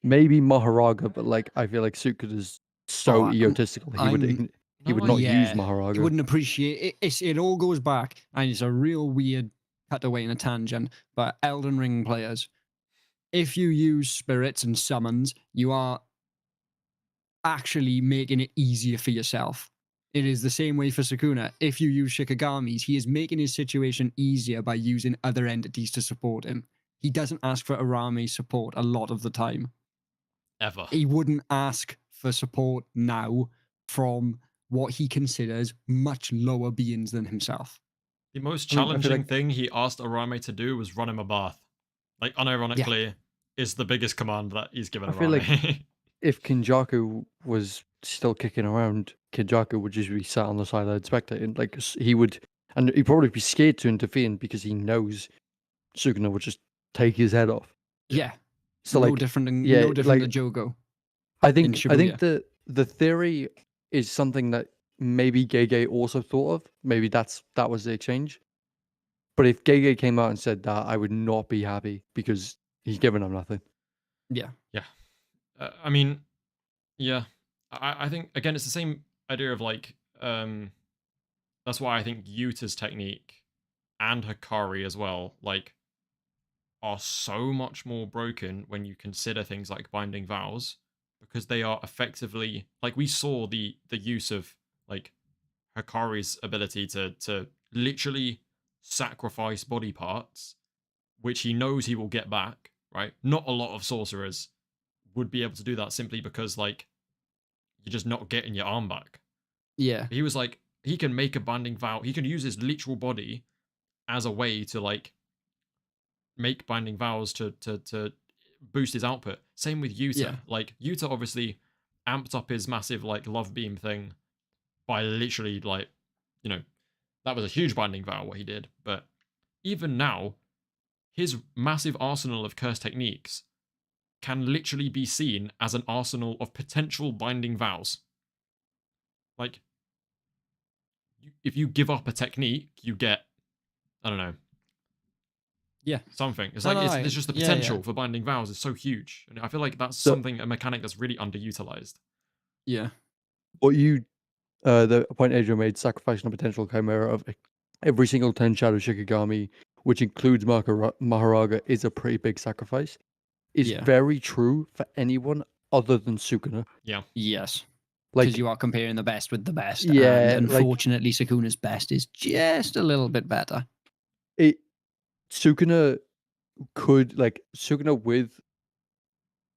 [SPEAKER 3] Maybe Maharaga, but like I feel like Sukuna's so
[SPEAKER 2] Oh,
[SPEAKER 3] egotistical. He would
[SPEAKER 2] I'm-
[SPEAKER 3] not use
[SPEAKER 2] Yeah,
[SPEAKER 3] Maharaga.
[SPEAKER 2] You wouldn't appreciate it. It all goes back, and it's a real weird cutaway in a tangent. But Elden Ring players, if you use spirits and summons, you are actually making it easier for yourself. It is the same way for Sukuna. If you use Shikagamis, he is making his situation easier by using other entities to support him. He doesn't ask for Arame's support a lot of the time.
[SPEAKER 1] Ever.
[SPEAKER 2] He wouldn't ask for support now from what he considers much lower beings than himself.
[SPEAKER 1] The most
[SPEAKER 3] I mean, I feel
[SPEAKER 1] challenging
[SPEAKER 3] like-
[SPEAKER 1] thing he asked Arame to do was run him a bath. Like, unironically, is the biggest command that he's given
[SPEAKER 3] I feel like-
[SPEAKER 1] Arame.
[SPEAKER 3] If Kinjaku was still kicking around, Kinjaku would just be sat on the sideline spectating. Like he would, and he'd probably be scared to intervene because he knows Sukuna would just take his head off.
[SPEAKER 2] Yeah.
[SPEAKER 3] So
[SPEAKER 2] no
[SPEAKER 3] like,
[SPEAKER 2] different than
[SPEAKER 3] yeah,
[SPEAKER 2] no different
[SPEAKER 3] like-
[SPEAKER 2] than Jogo.
[SPEAKER 3] I think
[SPEAKER 2] Shibuya.
[SPEAKER 3] the theory is something that maybe Gege also thought of. Maybe that was the exchange. But if Gege came out and said that, I would not be happy because he's given him nothing.
[SPEAKER 2] Yeah.
[SPEAKER 1] I mean, yeah. I think, again, it's the same idea of, like, that's why I think Yuta's technique and Hakari as well, like, are so much more broken when you consider things like binding vows, because they are effectively, like, we saw the use of, like, Hakari's ability to literally sacrifice body parts, which he knows he will get back, right? Not a lot of sorcerers would be able to do that simply because, like, you're just not getting your arm back.
[SPEAKER 2] Yeah.
[SPEAKER 1] He was like, he can make a binding vow. He can use his literal body as a way to, like, make binding vows to boost his output. Same with Yuta.
[SPEAKER 2] Yeah.
[SPEAKER 1] Like, Yuta obviously amped up his massive, like, love beam thing by literally, like, you know, that was a huge binding vow what he did. But even now, his massive arsenal of curse techniques can literally be seen as an arsenal of potential binding vows. Like, if you give up a technique, you get, I don't know,
[SPEAKER 2] Yeah.
[SPEAKER 1] something. It's
[SPEAKER 2] No,
[SPEAKER 1] like,
[SPEAKER 2] no,
[SPEAKER 1] there's just the
[SPEAKER 2] yeah,
[SPEAKER 1] potential
[SPEAKER 2] yeah.
[SPEAKER 1] for binding vows is so huge. And I feel like that's
[SPEAKER 3] So-
[SPEAKER 1] a mechanic that's really underutilized.
[SPEAKER 2] Yeah.
[SPEAKER 3] What you, the point Adrian made, sacrificing a potential chimera of every single 10 Shadow Shikigami, which includes Maharaga, is a pretty big sacrifice. Is
[SPEAKER 2] Yeah.
[SPEAKER 3] very true for anyone other than Sukuna.
[SPEAKER 2] Yes.
[SPEAKER 3] Like,
[SPEAKER 2] Because you are comparing the best with the best.
[SPEAKER 3] Yeah,
[SPEAKER 2] And
[SPEAKER 3] like-
[SPEAKER 2] unfortunately, Sukuna's best is just a little bit better.
[SPEAKER 3] Sukuna could, like, Sukuna with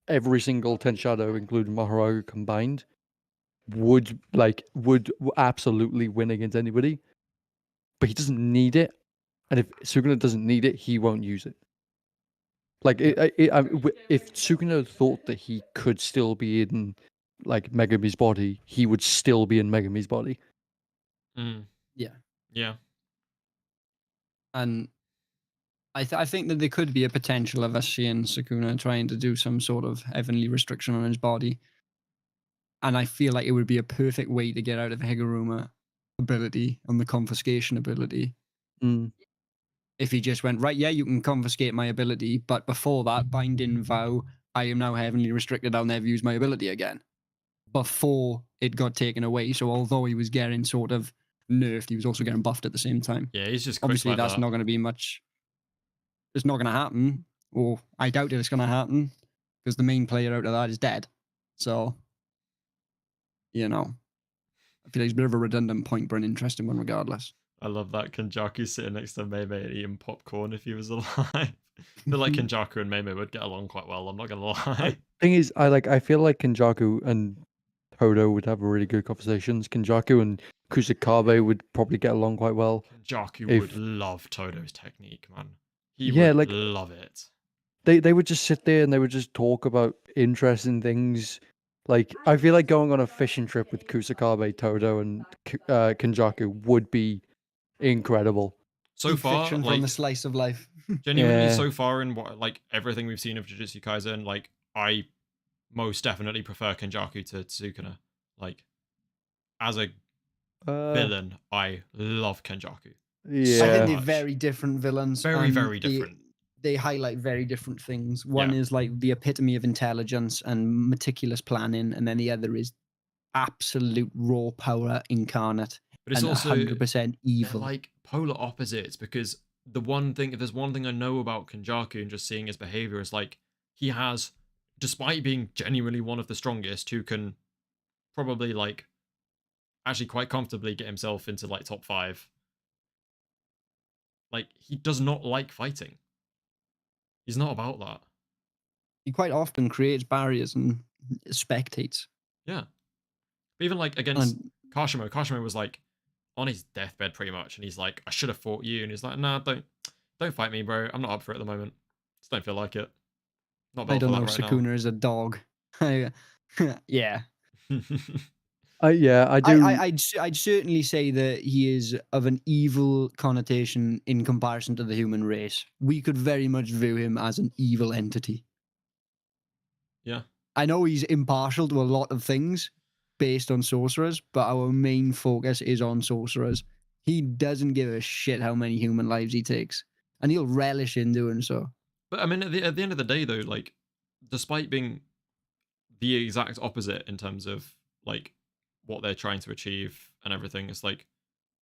[SPEAKER 3] every single 10 Shadow, including Maharaga combined, would absolutely win against anybody. But he doesn't need it. And if Sukuna doesn't need it, he won't use it. Like, if Sukuna thought that he could still be in, like, Megumi's body, he would still be in Megumi's body.
[SPEAKER 1] Mm.
[SPEAKER 2] Yeah.
[SPEAKER 1] Yeah.
[SPEAKER 2] And I think that there could be a potential of us seeing Sukuna trying to do some sort of heavenly restriction on his body. And I feel like it would be a perfect way to get out of Higuruma ability and the confiscation ability.
[SPEAKER 3] Mm.
[SPEAKER 2] If he just went, right, yeah, you can confiscate my ability, but before that, binding vow, I am now heavenly restricted, I'll never use my ability again. Before it got taken away. So although he was getting sort of nerfed, he was also getting buffed at the same time.
[SPEAKER 1] Yeah, he's just quick
[SPEAKER 2] Obviously,
[SPEAKER 1] like
[SPEAKER 2] that's
[SPEAKER 1] that.
[SPEAKER 2] not going to be much. It's not going to happen, or I doubt it's going to happen, because the main player out of that is dead. So, you know, I feel like it's a bit of a redundant point, but an interesting one regardless.
[SPEAKER 1] I love that Kenjaku sitting next to Mei Mei and eating popcorn if he was alive. feel like Kenjaku and Meme would get along quite well. I'm not gonna lie.
[SPEAKER 3] Thing is, I feel like Kenjaku and Todo would have really good conversations. Kenjaku and Kusakabe would probably get along quite well.
[SPEAKER 1] Kenjaku
[SPEAKER 3] If-
[SPEAKER 1] would love Todo's technique, man. He
[SPEAKER 3] Yeah,
[SPEAKER 1] would
[SPEAKER 3] like-
[SPEAKER 1] love it.
[SPEAKER 3] They would just sit there and they would just talk about interesting things. Like, I feel like going on a fishing trip with Kusakabe, Todo, and Kenjaku would be incredible.
[SPEAKER 1] So
[SPEAKER 2] Deep
[SPEAKER 1] far,
[SPEAKER 2] fiction
[SPEAKER 1] like
[SPEAKER 2] from the slice of life.
[SPEAKER 1] genuinely,
[SPEAKER 3] Yeah.
[SPEAKER 1] so far in what like everything we've seen of Jujutsu Kaisen, like I most definitely prefer Kenjaku to Sukuna. Like as a villain, I love Kenjaku.
[SPEAKER 3] Yeah.
[SPEAKER 2] I think they're
[SPEAKER 1] much.
[SPEAKER 2] very different villains.
[SPEAKER 1] Very,
[SPEAKER 2] and
[SPEAKER 1] very different.
[SPEAKER 2] They highlight very different things. One
[SPEAKER 1] Yeah.
[SPEAKER 2] is like the epitome of intelligence and meticulous planning, and then the other is absolute raw power incarnate
[SPEAKER 1] But it's
[SPEAKER 2] and
[SPEAKER 1] also
[SPEAKER 2] 100%
[SPEAKER 1] they're
[SPEAKER 2] evil.
[SPEAKER 1] like polar opposites because if there's one thing I know about Kenjaku and just seeing his behavior is like he has, despite being genuinely one of the strongest, who can probably like actually quite comfortably get himself into like top 5. Like he does not like fighting. He's not about that.
[SPEAKER 2] He quite often creates barriers and spectates.
[SPEAKER 1] Yeah. But even like against
[SPEAKER 2] And
[SPEAKER 1] Kashimo was like on his deathbed pretty much, and he's like, I should have fought you, and he's like, nah, don't fight me, bro. I'm not up for it at the moment. Just don't feel like it. Not
[SPEAKER 2] I
[SPEAKER 1] built for
[SPEAKER 2] don't know,
[SPEAKER 1] that right
[SPEAKER 2] Sukuna is a dog. Yeah.
[SPEAKER 1] now.
[SPEAKER 3] Yeah, I do.
[SPEAKER 2] I'd certainly say that he is of an evil connotation in comparison to the human race. We could very much view him as an evil entity.
[SPEAKER 1] Yeah.
[SPEAKER 2] I know he's impartial to a lot of things based on sorcerers, but our main focus is on sorcerers. He doesn't give a shit how many human lives he takes, and he'll relish in doing so.
[SPEAKER 1] But I mean, at the end of the day, though, like, despite being the exact opposite in terms of like what they're trying to achieve and everything, it's like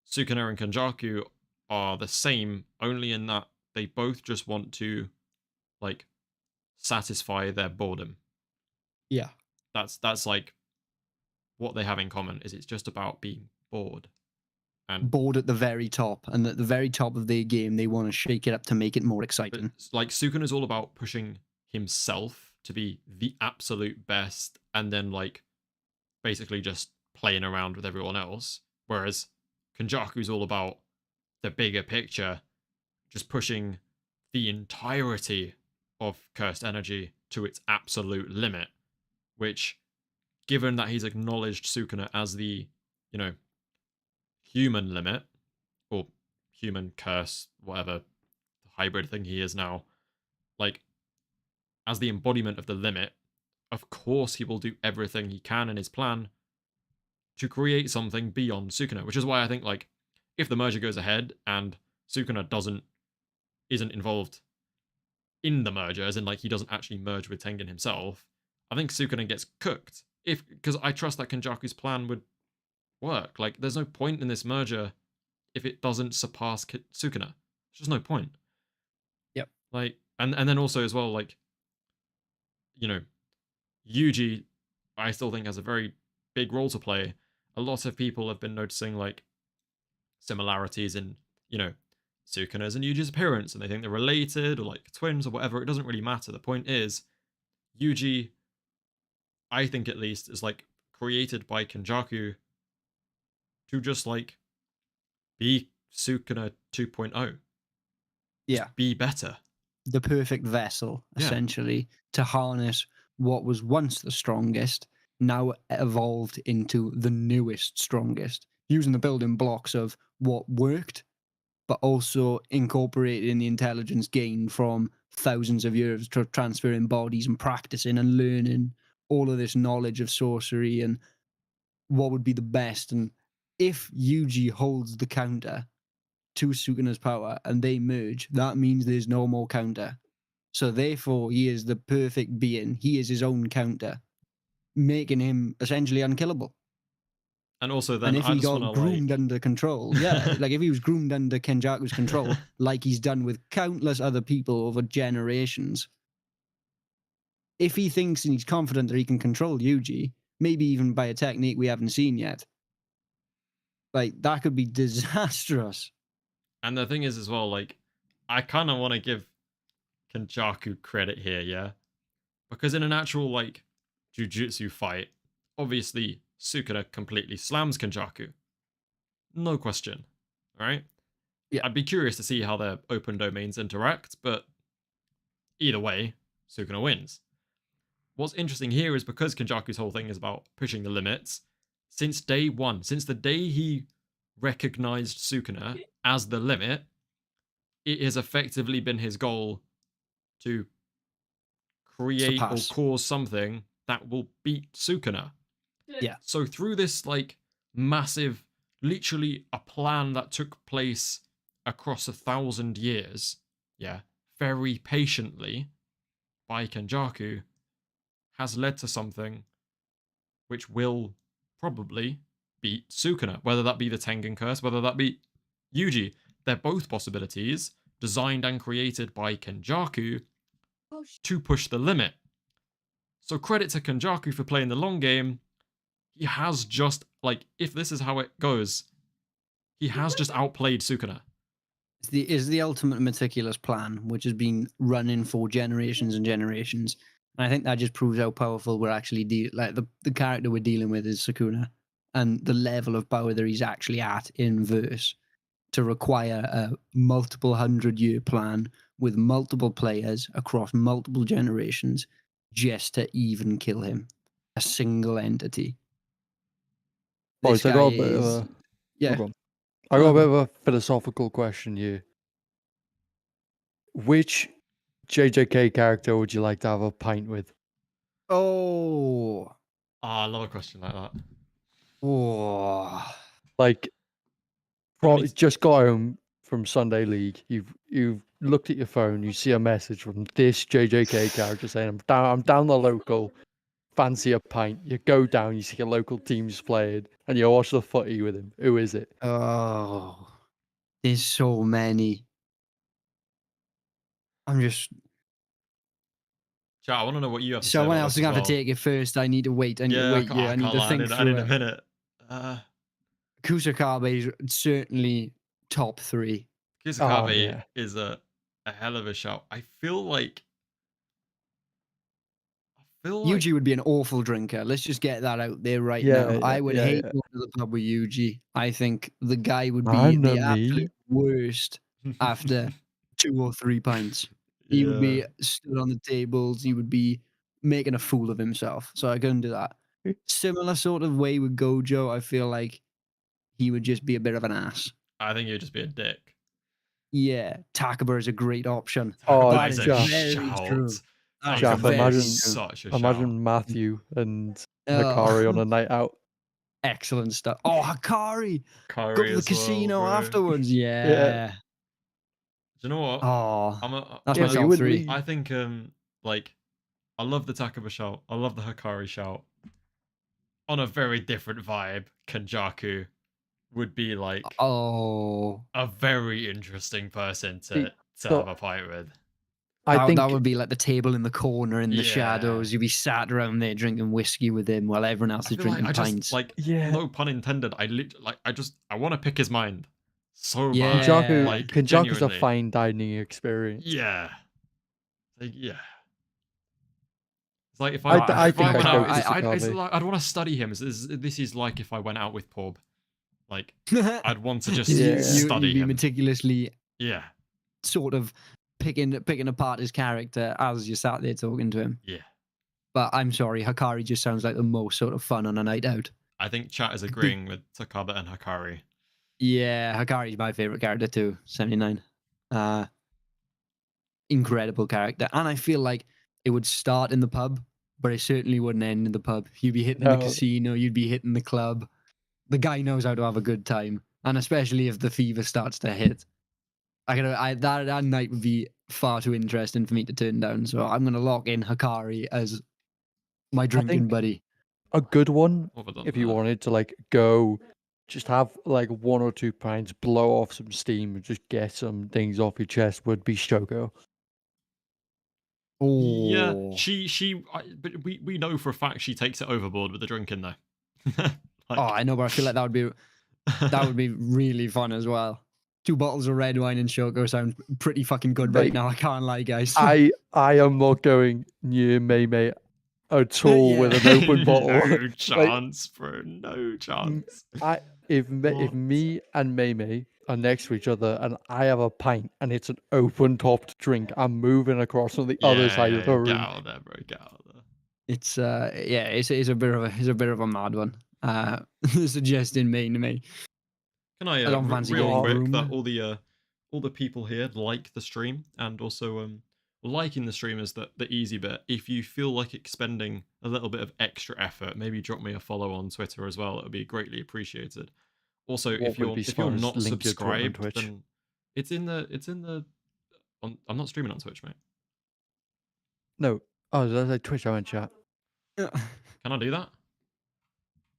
[SPEAKER 1] Sukuna and Kenjaku are the same, only in that they both just want to like satisfy their boredom.
[SPEAKER 2] Yeah.
[SPEAKER 1] That's like what they have in common is it's just about being bored. And
[SPEAKER 2] Bored at the very top, and at the very top of their game, they want to shake it up to make it more
[SPEAKER 1] but
[SPEAKER 2] exciting.
[SPEAKER 1] like Sukuna's all about pushing himself to be the absolute best and then like basically just playing around with everyone else. Whereas Kenjaku's all about the bigger picture, just pushing the entirety of cursed energy to its absolute limit, which, given that he's acknowledged Sukuna as the, you know, human limit, or human curse, whatever hybrid thing he is now, like, as the embodiment of the limit, of course he will do everything he can in his plan to create something beyond Sukuna, which is why I think, like, if the merger goes ahead and Sukuna isn't involved in the merger, as in, like, he doesn't actually merge with Tengen himself, I think Sukuna gets cooked. Because I trust that Kenjaku's plan would work. Like, there's no point in this merger if it doesn't surpass Sukuna. There's just no point.
[SPEAKER 2] Yep.
[SPEAKER 1] Like, and then also as well, like, you know, Yuji, I still think has a very big role to play. A lot of people have been noticing, like, similarities in, you know, Sukuna's and Yuji's appearance, and they think they're related or like twins or whatever. It doesn't really matter. The point is, Yuji, I think at least, is like created by Kenjaku to just like be Sukuna 2.0.
[SPEAKER 2] Yeah.
[SPEAKER 1] Be better.
[SPEAKER 2] The perfect vessel,
[SPEAKER 1] Yeah.
[SPEAKER 2] essentially, to harness what was once the strongest, now evolved into the newest strongest, using the building blocks of what worked, but also incorporating the intelligence gained from thousands of years to transferring bodies and practicing and learning all of this knowledge of sorcery and what would be the best. And if Yuji holds the counter to Sukuna's power and they merge, that means there's no more counter. So therefore, he is the perfect being. He is his own counter, making him essentially unkillable.
[SPEAKER 1] And also then
[SPEAKER 2] And if
[SPEAKER 1] I
[SPEAKER 2] he
[SPEAKER 1] just
[SPEAKER 2] got
[SPEAKER 1] want to
[SPEAKER 2] groomed
[SPEAKER 1] like...
[SPEAKER 2] under control, yeah, like if he was groomed under Kenjaku's control, like he's done with countless other people over generations, if he thinks and he's confident that he can control Yuji, maybe even by a technique we haven't seen yet, like that could be disastrous.
[SPEAKER 1] And the thing is as well, like, I kind of want to give Kenjaku credit here, yeah? Because in an actual, like, jujutsu fight, obviously Sukuna completely slams Kenjaku. No question, right?
[SPEAKER 2] Yeah.
[SPEAKER 1] I'd be curious to see how their open domains interact, but either way, Sukuna wins. What's interesting here is because Kenjaku's whole thing is about pushing the limits, since day one, since the day he recognized Sukuna as the limit, it has effectively been his goal to create or
[SPEAKER 2] Surpass.
[SPEAKER 1] cause something that will beat Sukuna.
[SPEAKER 2] Yeah.
[SPEAKER 1] So through this like massive, literally a plan that took place across 1,000 years, yeah, very patiently by Kenjaku, has led to something which will probably beat Sukuna, whether that be the Tengen Curse, whether that be Yuji. They're both possibilities designed and created by Kenjaku to push the limit. So credit to Kenjaku for playing the long game. He has just, like, if this is how it goes, he has just outplayed Sukuna.
[SPEAKER 2] Is the ultimate meticulous plan, which has been running for generations and generations. And I think that just proves how powerful we're actually the character we're dealing with is Sukuna, and the level of power that he's actually at in verse to require a multiple 100-year plan with multiple players across multiple generations just to even kill him. A single entity.
[SPEAKER 3] Boys, I got a bit of
[SPEAKER 2] is...
[SPEAKER 3] a
[SPEAKER 2] Yeah.
[SPEAKER 3] hold on. I got a bit of a philosophical question here. Which JJK character would you like to have a pint with?
[SPEAKER 2] Oh.
[SPEAKER 1] I love a question like that.
[SPEAKER 2] Oh.
[SPEAKER 3] Like,
[SPEAKER 1] Maybe-
[SPEAKER 3] just got home from Sunday League. You've looked at your phone. You see a message from this JJK character saying, I'm down the local. Fancy a pint. You go down. You see a local team's playing, and you watch the footy with him. Who is it?
[SPEAKER 2] Oh. There's so many. I'm just...
[SPEAKER 1] Chat, I want to know what you have to say
[SPEAKER 2] Someone
[SPEAKER 1] about
[SPEAKER 2] else
[SPEAKER 1] this
[SPEAKER 2] is going to
[SPEAKER 1] as
[SPEAKER 2] have to
[SPEAKER 1] well.
[SPEAKER 2] take it first. I need to wait. I need to
[SPEAKER 1] Yeah,
[SPEAKER 2] wait. Yeah, I need to think
[SPEAKER 1] I
[SPEAKER 2] through
[SPEAKER 1] need a
[SPEAKER 2] it.
[SPEAKER 1] minute.
[SPEAKER 2] Kusakabe is certainly top 3.
[SPEAKER 1] Kusakabe
[SPEAKER 3] yeah.
[SPEAKER 1] is a hell of a shout. I feel like
[SPEAKER 2] Yuji would be an awful drinker. Let's just get that out there right
[SPEAKER 3] Yeah,
[SPEAKER 2] now. I would hate
[SPEAKER 3] yeah.
[SPEAKER 2] going to the pub with Yuji. I think the guy would be
[SPEAKER 3] Man,
[SPEAKER 2] the
[SPEAKER 3] me.
[SPEAKER 2] absolute worst after 2 or 3 pints. He would be stood on the tables. He would be making a fool of himself. So I couldn't do that. Similar sort of way with Gojo. I feel like he would just be a bit of an ass.
[SPEAKER 1] I think he would just be a dick.
[SPEAKER 2] Yeah, Takaba is a great option.
[SPEAKER 3] Oh,
[SPEAKER 1] That is a
[SPEAKER 3] Jack.
[SPEAKER 2] very true.
[SPEAKER 1] shout.
[SPEAKER 2] That
[SPEAKER 3] Jack,
[SPEAKER 2] is very
[SPEAKER 3] imagine-
[SPEAKER 2] true.
[SPEAKER 1] Such a shout.
[SPEAKER 3] Imagine Matthew and
[SPEAKER 2] Oh.
[SPEAKER 3] Hakari on a night out.
[SPEAKER 2] Excellent stuff. Oh, Hakari! Go
[SPEAKER 1] Curry
[SPEAKER 2] to the
[SPEAKER 1] as well,
[SPEAKER 2] casino
[SPEAKER 1] bro.
[SPEAKER 2] afterwards. Yeah.
[SPEAKER 1] Do you know what?
[SPEAKER 2] Oh, that's
[SPEAKER 3] Yeah,
[SPEAKER 2] my
[SPEAKER 3] but you
[SPEAKER 2] top
[SPEAKER 3] wouldn't
[SPEAKER 2] 3.
[SPEAKER 3] leave.
[SPEAKER 1] I think like I love the Takaba shout. I love the Hakari shout. On a very different vibe, Kenjaku would be like
[SPEAKER 2] Oh,
[SPEAKER 1] a very interesting person
[SPEAKER 3] See,
[SPEAKER 1] to
[SPEAKER 3] so-
[SPEAKER 1] have a fight with.
[SPEAKER 3] I think
[SPEAKER 2] that would be like the table in the corner in the
[SPEAKER 1] Yeah.
[SPEAKER 2] shadows. You'd be sat around there drinking whiskey with him while everyone else
[SPEAKER 1] I
[SPEAKER 2] is
[SPEAKER 1] feel like
[SPEAKER 2] drinking
[SPEAKER 1] I just
[SPEAKER 2] pints.
[SPEAKER 1] like
[SPEAKER 3] yeah.
[SPEAKER 1] no pun intended. I want to pick his mind so
[SPEAKER 2] Yeah.
[SPEAKER 1] much.
[SPEAKER 3] Kenjaku,
[SPEAKER 1] Like
[SPEAKER 3] Kenjaku's a
[SPEAKER 1] genuinely.
[SPEAKER 3] fine dining experience.
[SPEAKER 1] Yeah. Like, yeah. It's like if
[SPEAKER 3] I
[SPEAKER 1] I
[SPEAKER 3] think
[SPEAKER 1] went
[SPEAKER 3] I'd
[SPEAKER 1] out,
[SPEAKER 3] go to
[SPEAKER 1] it's
[SPEAKER 3] Kusakabe.
[SPEAKER 1] like, I'd want to study him. This is like if I went out with Porb. Like I'd want to just
[SPEAKER 3] Yeah.
[SPEAKER 1] study
[SPEAKER 2] You'd be
[SPEAKER 1] him.
[SPEAKER 2] meticulously
[SPEAKER 1] Yeah.
[SPEAKER 2] sort of picking apart his character as you sat there talking to him.
[SPEAKER 1] Yeah.
[SPEAKER 2] But I'm sorry, Hakari just sounds like the most sort of fun on a night out.
[SPEAKER 1] I think chat is agreeing with Takaba and Hakari.
[SPEAKER 2] Yeah, Hakari's my favorite character too. 79. Incredible character, and I feel like it would start in the pub, but it certainly wouldn't end in the pub. You'd be hitting the
[SPEAKER 3] No.
[SPEAKER 2] casino, you'd be hitting the club. The guy knows how to have a good time, and especially if the fever starts to hit. That night would be far too interesting for me to turn down. So I'm gonna lock in Hakari as my drinking
[SPEAKER 3] think-
[SPEAKER 2] buddy.
[SPEAKER 3] A good one,
[SPEAKER 1] What have I done
[SPEAKER 3] if you
[SPEAKER 1] there?
[SPEAKER 3] wanted to like go, just have like 1 or 2 pints, blow off some steam, and just get some things off your chest, would be Shoko.
[SPEAKER 1] Yeah,
[SPEAKER 2] Oh,
[SPEAKER 1] but we know for a fact she takes it overboard with the drinking though.
[SPEAKER 2] oh, I know, but I feel like that would be really fun as well. 2 bottles of red wine and Shoko sound pretty fucking good right
[SPEAKER 3] Mate,
[SPEAKER 2] now. I can't lie, guys.
[SPEAKER 3] I am not going near Mei at all with an open bottle.
[SPEAKER 1] No chance, bro. No chance.
[SPEAKER 3] If
[SPEAKER 1] What?
[SPEAKER 3] me and Mei are next to each other and I have a pint and it's an open topped drink, I'm moving across on the other side of the
[SPEAKER 1] Get
[SPEAKER 3] room.
[SPEAKER 1] out of there, bro. Get out of there.
[SPEAKER 2] It's it's a bit of a mad one. Suggesting Maine to me.
[SPEAKER 1] Can I,
[SPEAKER 2] I don't fancy
[SPEAKER 1] real
[SPEAKER 2] getting
[SPEAKER 1] quick
[SPEAKER 2] room.
[SPEAKER 1] that all the people here like the stream, and also liking the stream is the easy bit. If you feel like expending a little bit of extra effort, maybe drop me a follow on Twitter as well. It would be greatly appreciated. Also,
[SPEAKER 3] What
[SPEAKER 1] if
[SPEAKER 3] would
[SPEAKER 1] you're
[SPEAKER 3] be
[SPEAKER 1] if you're
[SPEAKER 3] smart is
[SPEAKER 1] not
[SPEAKER 3] link your Twitter and
[SPEAKER 1] subscribed,
[SPEAKER 3] Twitch.
[SPEAKER 1] then it's in the I'm not streaming on Twitch, mate.
[SPEAKER 3] No. Oh, did I say Twitch? I meant chat.
[SPEAKER 1] Can I do that?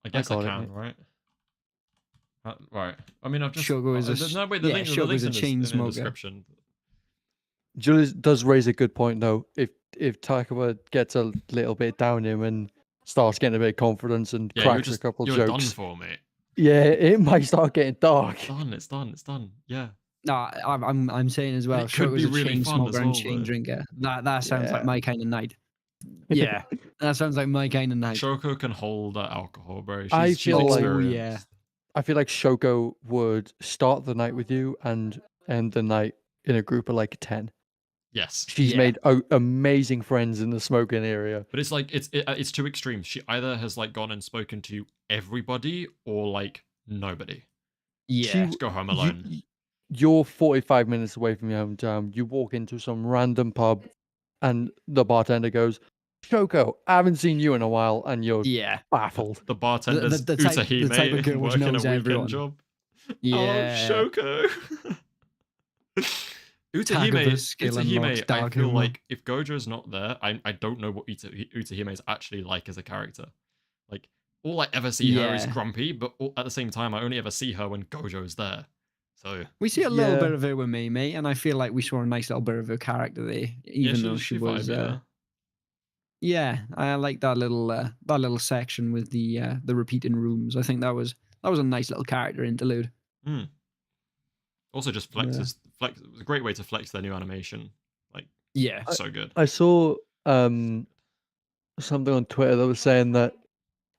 [SPEAKER 1] I guess I
[SPEAKER 3] got it,
[SPEAKER 1] can,
[SPEAKER 3] mate.
[SPEAKER 1] right? Right. I mean, I've just
[SPEAKER 2] Shogo is a
[SPEAKER 1] no, wait, the link's
[SPEAKER 2] Shogo's a
[SPEAKER 1] in
[SPEAKER 2] chain
[SPEAKER 1] the
[SPEAKER 2] smoker.
[SPEAKER 1] description.
[SPEAKER 3] Julius does raise a good point though. If Takaba gets a little bit down him and starts getting a bit of confidence and
[SPEAKER 1] Yeah,
[SPEAKER 3] cracks a couple
[SPEAKER 1] you're done
[SPEAKER 3] jokes,
[SPEAKER 1] for, mate.
[SPEAKER 3] yeah, it might start getting dark.
[SPEAKER 1] It's done. Yeah.
[SPEAKER 2] No, I'm saying as well.
[SPEAKER 1] it could
[SPEAKER 2] Shogo's
[SPEAKER 1] be
[SPEAKER 2] a
[SPEAKER 1] really
[SPEAKER 2] chain
[SPEAKER 1] fun as
[SPEAKER 2] smoker and
[SPEAKER 1] well,
[SPEAKER 2] chain
[SPEAKER 1] though.
[SPEAKER 2] drinker. That sounds like
[SPEAKER 3] Yeah.
[SPEAKER 2] my kind of night. Yeah, that sounds like my kind of night.
[SPEAKER 1] Shoko can hold that alcohol, bro.
[SPEAKER 3] I
[SPEAKER 1] She's
[SPEAKER 3] feel like-
[SPEAKER 2] Oh,
[SPEAKER 1] experienced.
[SPEAKER 2] yeah.
[SPEAKER 3] I feel like Shoko would start the night with you and end the night in a group of like 10.
[SPEAKER 1] Yes.
[SPEAKER 3] She's
[SPEAKER 2] Yeah.
[SPEAKER 3] made amazing friends in the smoking area.
[SPEAKER 1] But it's like it's two extremes. She either has like gone and spoken to everybody or like nobody.
[SPEAKER 2] Yeah,
[SPEAKER 1] Just go home alone.
[SPEAKER 3] You're 45 minutes away from your hometown. You walk into some random pub and the bartender goes, Shoko, I haven't seen you in a while, and you're
[SPEAKER 2] yeah.
[SPEAKER 3] baffled.
[SPEAKER 1] The bartender's
[SPEAKER 2] the type
[SPEAKER 1] Utahime
[SPEAKER 2] of girl which
[SPEAKER 1] working a
[SPEAKER 2] knows
[SPEAKER 1] weekend
[SPEAKER 2] everyone.
[SPEAKER 1] job.
[SPEAKER 2] Yeah.
[SPEAKER 1] Oh, Shoko.
[SPEAKER 2] Takaba's skill
[SPEAKER 1] Utahime,
[SPEAKER 2] unlocks
[SPEAKER 1] I
[SPEAKER 2] dark
[SPEAKER 1] feel
[SPEAKER 2] humor.
[SPEAKER 1] like if Gojo's not there, I don't know what Utahime is actually like as a character. Like, all I ever see her is
[SPEAKER 2] Yeah.
[SPEAKER 1] grumpy, but at the same time, I only ever see her when Gojo's there. So,
[SPEAKER 2] We see a little
[SPEAKER 3] Yeah.
[SPEAKER 2] bit of her with Mei, and I feel like we saw a nice little bit of her character there, even though she was.
[SPEAKER 1] vibey
[SPEAKER 2] Yeah, I like that little section with the repeating rooms. I think that was a nice little character interlude.
[SPEAKER 1] there. Also, just
[SPEAKER 2] Yeah.
[SPEAKER 1] flex. It was a great way to flex their new animation. Like,
[SPEAKER 2] Yeah,
[SPEAKER 1] so good.
[SPEAKER 3] I saw something on Twitter that was saying that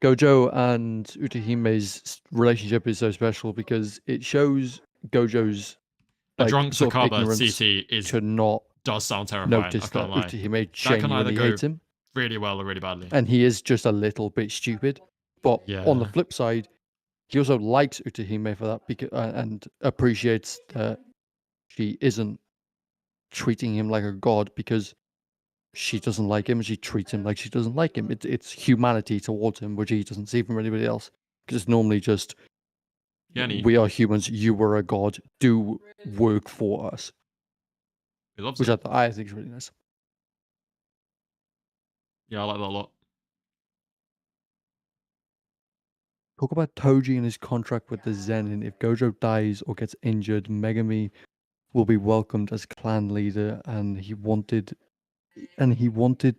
[SPEAKER 3] Gojo and Utahime's relationship is so special because it shows Gojo's
[SPEAKER 1] A drunk
[SPEAKER 3] sort of
[SPEAKER 1] Takaba
[SPEAKER 3] ignorance
[SPEAKER 1] CT
[SPEAKER 3] to not
[SPEAKER 1] does sound terrifying.
[SPEAKER 3] notice
[SPEAKER 1] I
[SPEAKER 3] that
[SPEAKER 1] can't lie.
[SPEAKER 3] Utahime
[SPEAKER 1] can either
[SPEAKER 3] genuinely
[SPEAKER 1] go
[SPEAKER 3] hates him,
[SPEAKER 1] Really well or really badly.
[SPEAKER 3] and he is just a little bit stupid. But on the
[SPEAKER 1] Yeah.
[SPEAKER 3] flip side, he also likes Utahime for that because and appreciates that she isn't treating him like a god because she doesn't like him and she treats him like she doesn't like him. It's humanity towards him, which he doesn't see from anybody else. Because it's normally just,
[SPEAKER 1] Yeah, and
[SPEAKER 3] we are humans, you were a god, do work for us.
[SPEAKER 1] he loves
[SPEAKER 3] Which
[SPEAKER 1] it.
[SPEAKER 3] I think is really nice.
[SPEAKER 1] Yeah, I like that a lot.
[SPEAKER 3] Talk about Toji and his contract with the Zenin. If Gojo dies or gets injured, Megumi will be welcomed as clan leader, and he wanted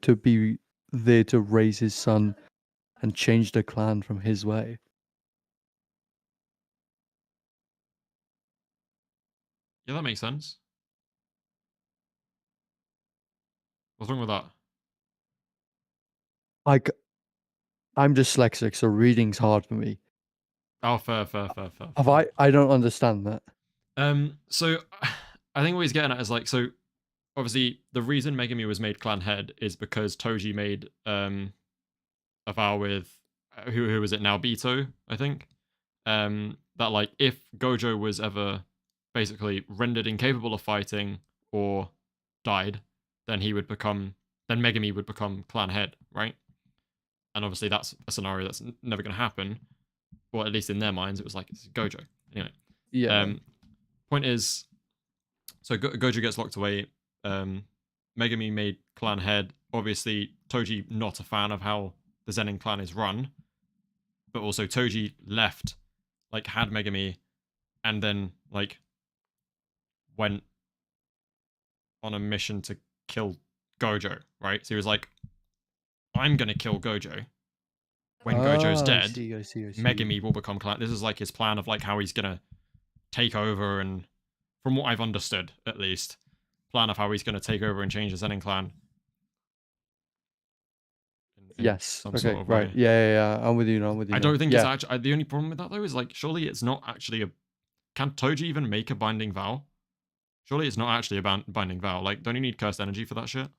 [SPEAKER 3] to be there to raise his son and change the clan from his way.
[SPEAKER 1] Yeah, that makes sense. What's wrong with that?
[SPEAKER 3] I'm dyslexic, so reading's hard for me.
[SPEAKER 1] Oh, fair.
[SPEAKER 3] I don't understand that.
[SPEAKER 1] So I think what he's getting at is like, so obviously the reason Megumi was made clan head is because Toji made a vow with who was it now, Bito, I think. That like if Gojo was ever basically rendered incapable of fighting or died, then Megumi would become clan head, right? And obviously that's a scenario that's never going to happen. Or at least in their minds, it was like, it's Gojo. Anyway.
[SPEAKER 3] Yeah.
[SPEAKER 1] Point is, so Gojo gets locked away. Megumi made clan head. Obviously, Toji not a fan of how the Zenin clan is run. But also Toji left, like had Megumi, and then like went on a mission to kill Gojo, right? So he was like, I'm gonna kill Gojo. When Gojo's dead,
[SPEAKER 3] I see.
[SPEAKER 1] Megumi will become clan. This is like his plan of like how he's gonna take over and from what I've understood, at least, plan of how he's going to take over and change the Zenin clan. In
[SPEAKER 3] Yes.
[SPEAKER 1] some
[SPEAKER 3] Okay.
[SPEAKER 1] sort of
[SPEAKER 3] Right.
[SPEAKER 1] way.
[SPEAKER 3] Yeah. I'm with you now. I'm with you.
[SPEAKER 1] I
[SPEAKER 3] now.
[SPEAKER 1] don't think
[SPEAKER 3] yeah.
[SPEAKER 1] it's actually. The only problem with that though is like, surely it's not actually a. Can Toji even make a binding vow? Surely it's not actually a binding vow. Like, don't you need cursed energy for that shit?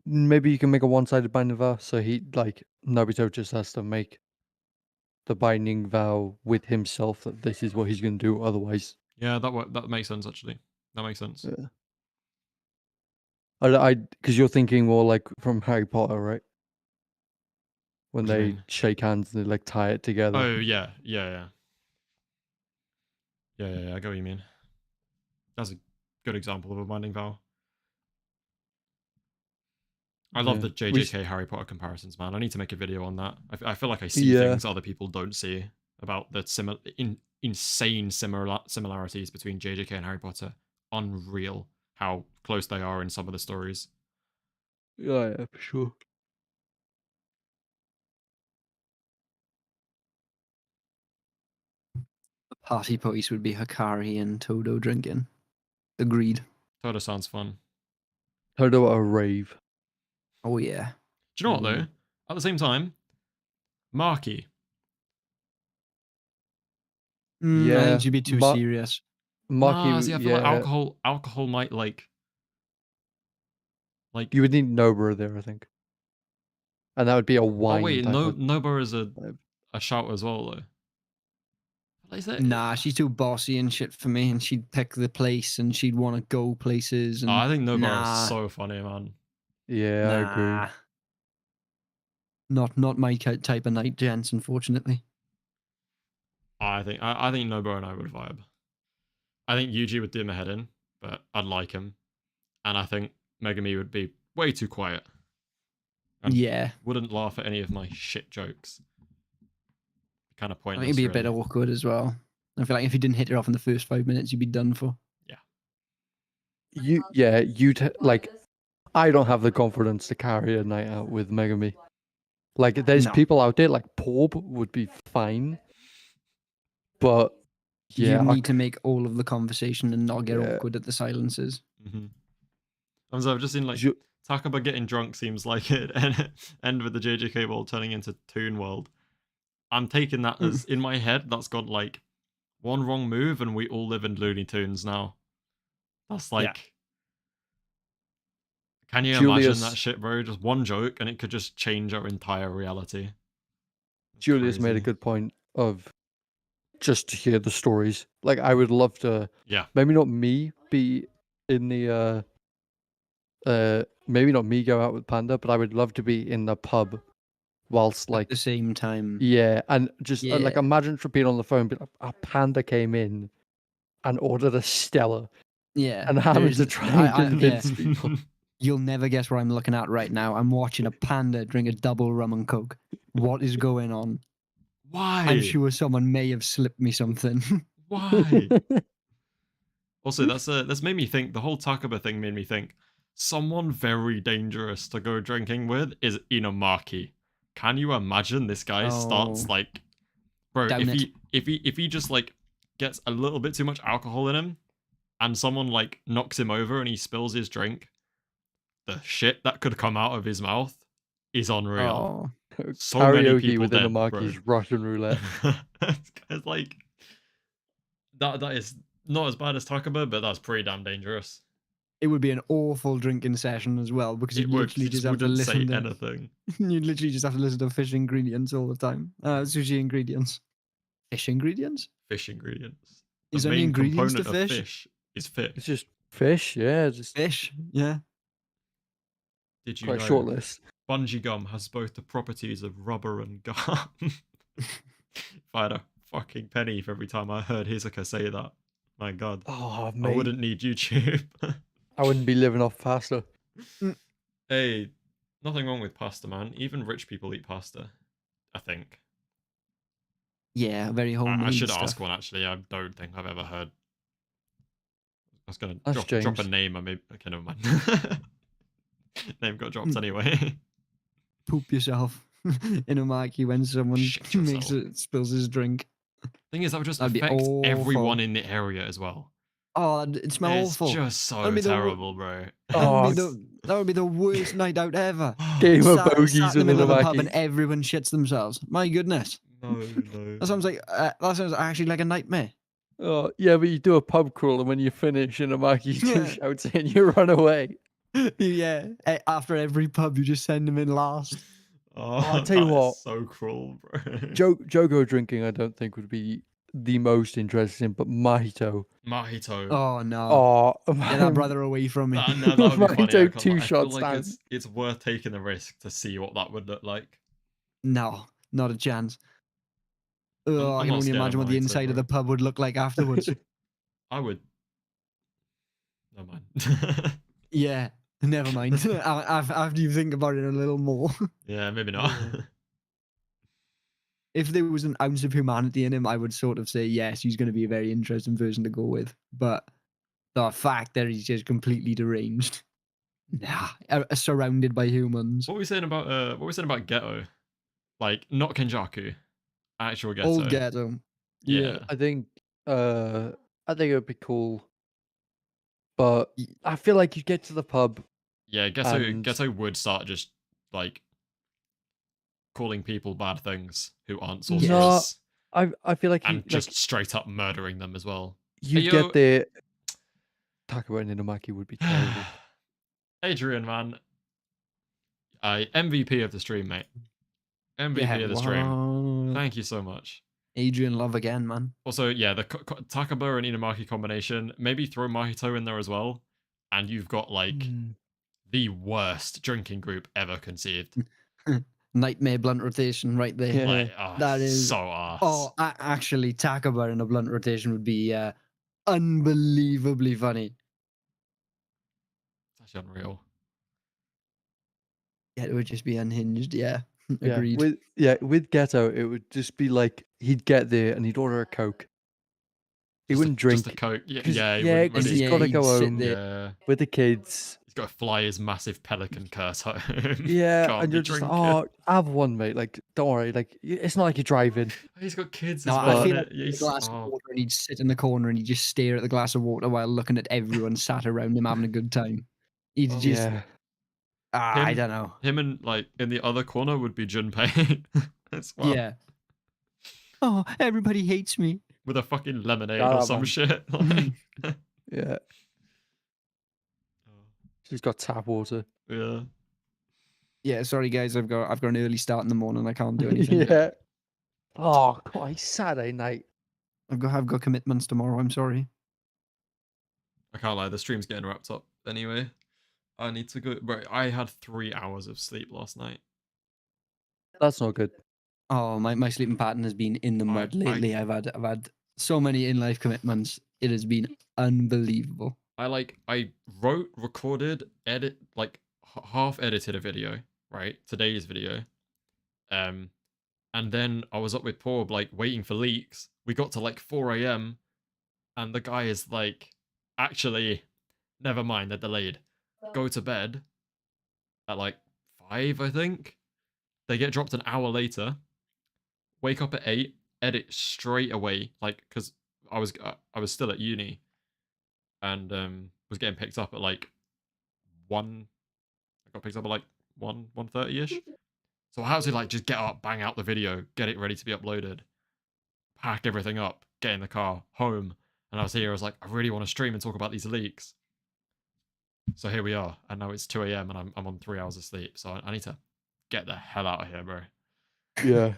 [SPEAKER 3] Maybe you can make a one-sided binding vow. So he like Nobito just has to make the binding vow with himself that this is what he's going to do. Otherwise,
[SPEAKER 1] Yeah, that makes sense actually. That makes sense.
[SPEAKER 3] yeah. I because you're thinking more like from Harry Potter, right? When
[SPEAKER 1] What do you
[SPEAKER 3] they
[SPEAKER 1] mean?
[SPEAKER 3] shake hands and they like tie it together.
[SPEAKER 1] Oh yeah. I get what you mean. That's a good example of a binding vow. I love
[SPEAKER 3] Yeah.
[SPEAKER 1] the JJK Harry Potter comparisons, man. I need to make a video on that. I feel like I see
[SPEAKER 3] Yeah.
[SPEAKER 1] things other people don't see about the insane similarities between JJK and Harry Potter. Unreal how close they are in some of the stories.
[SPEAKER 3] Yeah, for sure.
[SPEAKER 2] The party place would be Hakari and Todo drinking. Agreed.
[SPEAKER 1] Toto sounds fun.
[SPEAKER 3] Todo at a rave.
[SPEAKER 2] Oh yeah.
[SPEAKER 1] Do you know what though? At the same time, Marky.
[SPEAKER 2] I
[SPEAKER 3] Yeah.
[SPEAKER 2] think she'd be too serious.
[SPEAKER 3] Marky,
[SPEAKER 1] Nah, see, I feel like alcohol might like
[SPEAKER 3] you would need Nobara there, I think, and that would be a wine.
[SPEAKER 1] Oh wait,
[SPEAKER 3] type of
[SPEAKER 1] Nobara is
[SPEAKER 3] vibe.
[SPEAKER 1] a shout as well though. Is it?
[SPEAKER 2] Nah, she's too bossy and shit for me, and she'd pick the place and she'd want to go places. And
[SPEAKER 1] I think Nobara is so funny, man.
[SPEAKER 3] Yeah, I agree.
[SPEAKER 2] Not my type of night, gents, unfortunately.
[SPEAKER 1] I think Nobara and I would vibe. I think Yuji would do my head in, but I'd like him. And I think Megumi would be way too quiet. And
[SPEAKER 2] yeah.
[SPEAKER 1] Wouldn't laugh at any of my shit jokes. Kind of pointless.
[SPEAKER 2] I think it'd be a bit awkward as well. I feel like if you didn't hit her off in the first 5 minutes, you'd be done for.
[SPEAKER 1] Yeah.
[SPEAKER 3] Like, I don't have the confidence to carry a night out with Megumi. Like, there's people out there, like Porb would be fine. But
[SPEAKER 2] you need to make all of the conversation and not get awkward at the silences.
[SPEAKER 1] Mm-hmm. I've just seen like Takaba getting drunk seems like it end with the JJK world turning into Toon World. I'm taking that as in my head. That's got like one wrong move and we all live in Looney Tunes now. That's like, can you imagine that shit, bro? Just one joke and it could just change our entire reality. That's
[SPEAKER 3] Julius
[SPEAKER 1] crazy.
[SPEAKER 3] made a good point of just to hear the stories. Like, I would love to.
[SPEAKER 1] Yeah.
[SPEAKER 3] Maybe not me be in the. Maybe not me go out with Panda, but I would love to be in the pub, whilst like
[SPEAKER 2] at the same time.
[SPEAKER 3] Yeah, and just like imagine for being on the phone, but a Panda came in and ordered a Stella.
[SPEAKER 2] Yeah.
[SPEAKER 3] And having to try and convince people.
[SPEAKER 2] You'll never guess what I'm looking at right now. I'm watching a Panda drink a double rum and coke. What is going on?
[SPEAKER 1] Why?
[SPEAKER 2] I'm sure someone may have slipped me something.
[SPEAKER 1] Why? Also, that's made me think. The whole Takaba thing made me think. Someone very dangerous to go drinking with is Inamaki. Can you imagine this guy starts like, bro? If he just like gets a little bit too much alcohol in him, and someone like knocks him over and he spills his drink, the shit that could come out of his mouth is unreal.
[SPEAKER 3] So many people within Inamaki's Russian roulette.
[SPEAKER 1] It's like that is not as bad as Takaba, but that's pretty damn dangerous.
[SPEAKER 2] It would be an awful drinking session as well because you literally just have to listen to
[SPEAKER 1] anything.
[SPEAKER 2] You literally just have to listen to fish ingredients all the time. Sushi ingredients. Fish ingredients?
[SPEAKER 1] Fish ingredients.
[SPEAKER 2] Is there any ingredients to fish?
[SPEAKER 1] Is fish.
[SPEAKER 3] It's just fish, yeah. Just
[SPEAKER 2] fish, yeah.
[SPEAKER 1] Did you
[SPEAKER 3] quite
[SPEAKER 1] know
[SPEAKER 3] short list.
[SPEAKER 1] Bungee gum has both the properties of rubber and gum? If I had a fucking penny for every time I heard Hizuka say that, my god.
[SPEAKER 3] Oh, mate.
[SPEAKER 1] I wouldn't need YouTube.
[SPEAKER 3] I wouldn't be living off pasta.
[SPEAKER 1] Hey, nothing wrong with pasta, man. Even rich people eat pasta, I think.
[SPEAKER 2] Yeah, very homemade
[SPEAKER 1] I should
[SPEAKER 2] stuff.
[SPEAKER 1] ask one, actually. I don't think I've ever heard. I was going to drop a name. I maybe... Okay, never mind. Name got dropped anyway.
[SPEAKER 2] Poop yourself in a marquee when someone spills his drink.
[SPEAKER 1] Thing is, that would just
[SPEAKER 2] That'd be
[SPEAKER 1] affect everyone
[SPEAKER 2] awful.
[SPEAKER 1] in the area as well.
[SPEAKER 2] Oh, it'd smell
[SPEAKER 1] It's
[SPEAKER 2] awful.
[SPEAKER 1] just so
[SPEAKER 2] That'd be the wor-
[SPEAKER 1] terrible, bro.
[SPEAKER 3] Oh,
[SPEAKER 2] That would be the worst night out ever.
[SPEAKER 3] game of
[SPEAKER 2] Sat
[SPEAKER 3] bogeys
[SPEAKER 2] in the
[SPEAKER 3] with
[SPEAKER 2] middle of the pub and
[SPEAKER 3] Inumaki.
[SPEAKER 2] everyone shits themselves. My goodness.
[SPEAKER 1] No.
[SPEAKER 2] That sounds actually like a nightmare.
[SPEAKER 3] Oh, yeah, but you do a pub crawl, and when you finish, Inumaki
[SPEAKER 2] Yeah.
[SPEAKER 3] just shouts and you run away.
[SPEAKER 2] Yeah. After every pub, you just send them in last.
[SPEAKER 1] Oh,
[SPEAKER 3] I'll tell you
[SPEAKER 1] that is
[SPEAKER 3] what.
[SPEAKER 1] so cruel, bro.
[SPEAKER 3] Jogo drinking, I don't think would be the most interesting, but Mahito.
[SPEAKER 1] Mahito.
[SPEAKER 2] Oh no.
[SPEAKER 3] Oh,
[SPEAKER 2] Get that brother away from me.
[SPEAKER 1] No, that would be funny. I
[SPEAKER 3] Mahito
[SPEAKER 1] can't
[SPEAKER 3] two
[SPEAKER 1] lie. I feel
[SPEAKER 3] shots
[SPEAKER 1] like
[SPEAKER 3] down.
[SPEAKER 1] it's worth taking the risk to see what that would look like.
[SPEAKER 2] No, not a chance. Oh,
[SPEAKER 1] I'm
[SPEAKER 2] I can
[SPEAKER 1] not
[SPEAKER 2] only
[SPEAKER 1] scared of
[SPEAKER 2] imagine what the
[SPEAKER 1] Mahito,
[SPEAKER 2] inside of
[SPEAKER 1] bro.
[SPEAKER 2] the pub would look like afterwards.
[SPEAKER 1] I would. Never mind.
[SPEAKER 2] Yeah, never mind. After you think about it a little more.
[SPEAKER 1] Yeah, maybe not.
[SPEAKER 2] If there was an ounce of humanity in him, I would sort of say yes, he's going to be a very interesting person to go with. But the fact that he's just completely deranged, surrounded by humans,
[SPEAKER 1] What were we saying about Geto? Like not Kenjaku, actual Geto.
[SPEAKER 2] old ghetto.
[SPEAKER 1] Yeah.
[SPEAKER 3] I think it would be cool, but I feel like you get to the pub.
[SPEAKER 1] Yeah, Geto
[SPEAKER 3] And-
[SPEAKER 1] Geto would start just like calling people bad things who aren't sorcerers.
[SPEAKER 3] No, I feel like
[SPEAKER 1] and just straight up murdering them as well.
[SPEAKER 3] you
[SPEAKER 1] Hey,
[SPEAKER 3] get the Takaba and Inumaki would be terrible.
[SPEAKER 1] Adrian, man. MVP of the stream, mate. MVP of the stream. Thank you so much.
[SPEAKER 2] Adrian Love again, man.
[SPEAKER 1] Also, yeah, the Takaba and Inumaki combination. Maybe throw Mahito in there as well, and you've got like the worst drinking group ever conceived.
[SPEAKER 2] Nightmare blunt rotation right there.
[SPEAKER 3] Yeah.
[SPEAKER 1] Like,
[SPEAKER 2] That is
[SPEAKER 1] so arse.
[SPEAKER 2] Oh, actually, Takaba in a blunt rotation would be unbelievably funny.
[SPEAKER 1] It's actually unreal.
[SPEAKER 2] Yeah, it would just be unhinged. Yeah,
[SPEAKER 3] Yeah,
[SPEAKER 2] agreed.
[SPEAKER 3] with Ghetto, it would just be like he'd get there and he'd order a Coke. He wouldn't drink.
[SPEAKER 1] Just a Coke. Yeah,
[SPEAKER 3] 'cause-
[SPEAKER 1] yeah, he
[SPEAKER 3] yeah,
[SPEAKER 1] wouldn't,
[SPEAKER 3] 'cause
[SPEAKER 1] would
[SPEAKER 3] he's
[SPEAKER 1] he?
[SPEAKER 3] gotta
[SPEAKER 2] he'd
[SPEAKER 3] go
[SPEAKER 2] sit
[SPEAKER 3] home.
[SPEAKER 2] there.
[SPEAKER 1] Yeah.
[SPEAKER 3] With the kids.
[SPEAKER 1] He's got to fly his massive pelican curse home.
[SPEAKER 3] Yeah,
[SPEAKER 1] Can't
[SPEAKER 3] and
[SPEAKER 1] be
[SPEAKER 3] you're just
[SPEAKER 1] drinking.
[SPEAKER 3] have one, mate. Like, don't worry. Like, it's not like you're driving.
[SPEAKER 1] He's got kids
[SPEAKER 2] No,
[SPEAKER 1] as
[SPEAKER 2] I
[SPEAKER 1] well.
[SPEAKER 2] feel
[SPEAKER 1] innit?
[SPEAKER 2] like
[SPEAKER 1] Yeah,
[SPEAKER 2] a
[SPEAKER 1] he's-
[SPEAKER 2] glass of water and he'd sit in the corner and he'd just stare at the glass of water while looking at everyone sat around him having a good time. He'd just,
[SPEAKER 3] Yeah.
[SPEAKER 2] I
[SPEAKER 1] Him-
[SPEAKER 2] don't know.
[SPEAKER 1] Him and like in the other corner would be Junpei as well.
[SPEAKER 2] Yeah. Oh, everybody hates me.
[SPEAKER 1] With a fucking lemonade
[SPEAKER 3] Shut
[SPEAKER 1] or
[SPEAKER 3] up,
[SPEAKER 1] some
[SPEAKER 3] man.
[SPEAKER 1] shit.
[SPEAKER 2] Mhm.
[SPEAKER 1] Like,
[SPEAKER 3] Yeah. She's got tap water.
[SPEAKER 1] yeah.
[SPEAKER 2] Yeah, sorry guys, I've got an early start in the morning. I can't do anything.
[SPEAKER 3] Yeah. Oh, God, it's Saturday night.
[SPEAKER 2] I've got commitments tomorrow. I'm sorry.
[SPEAKER 1] I can't lie, the stream's getting wrapped up anyway. I need to go. Bro, I had 3 hours of sleep last night.
[SPEAKER 3] That's not good.
[SPEAKER 2] Oh, my sleeping pattern has been in the mud lately. I've had so many in life commitments. It has been unbelievable.
[SPEAKER 1] I wrote, recorded, half edited a video, right? Today's video. And then I was up with Porb, like waiting for leaks. We got to like 4 a.m. and the guy is like, actually, never mind, they're delayed. Go to bed at like 5, I think. They get dropped an hour later. Wake up at 8, edit straight away, like, because I was still at uni and was getting picked up at like 1. I got picked up at like 1:30ish. So how to like just get up, bang out the video, get it ready to be uploaded, pack everything up, get in the car, home, and I was here. I was like, I really want to stream and talk about these leaks. So here we are, and now it's 2 a.m. and I'm on 3 hours of sleep. So I need to get the hell out of here, bro.
[SPEAKER 3] Yeah.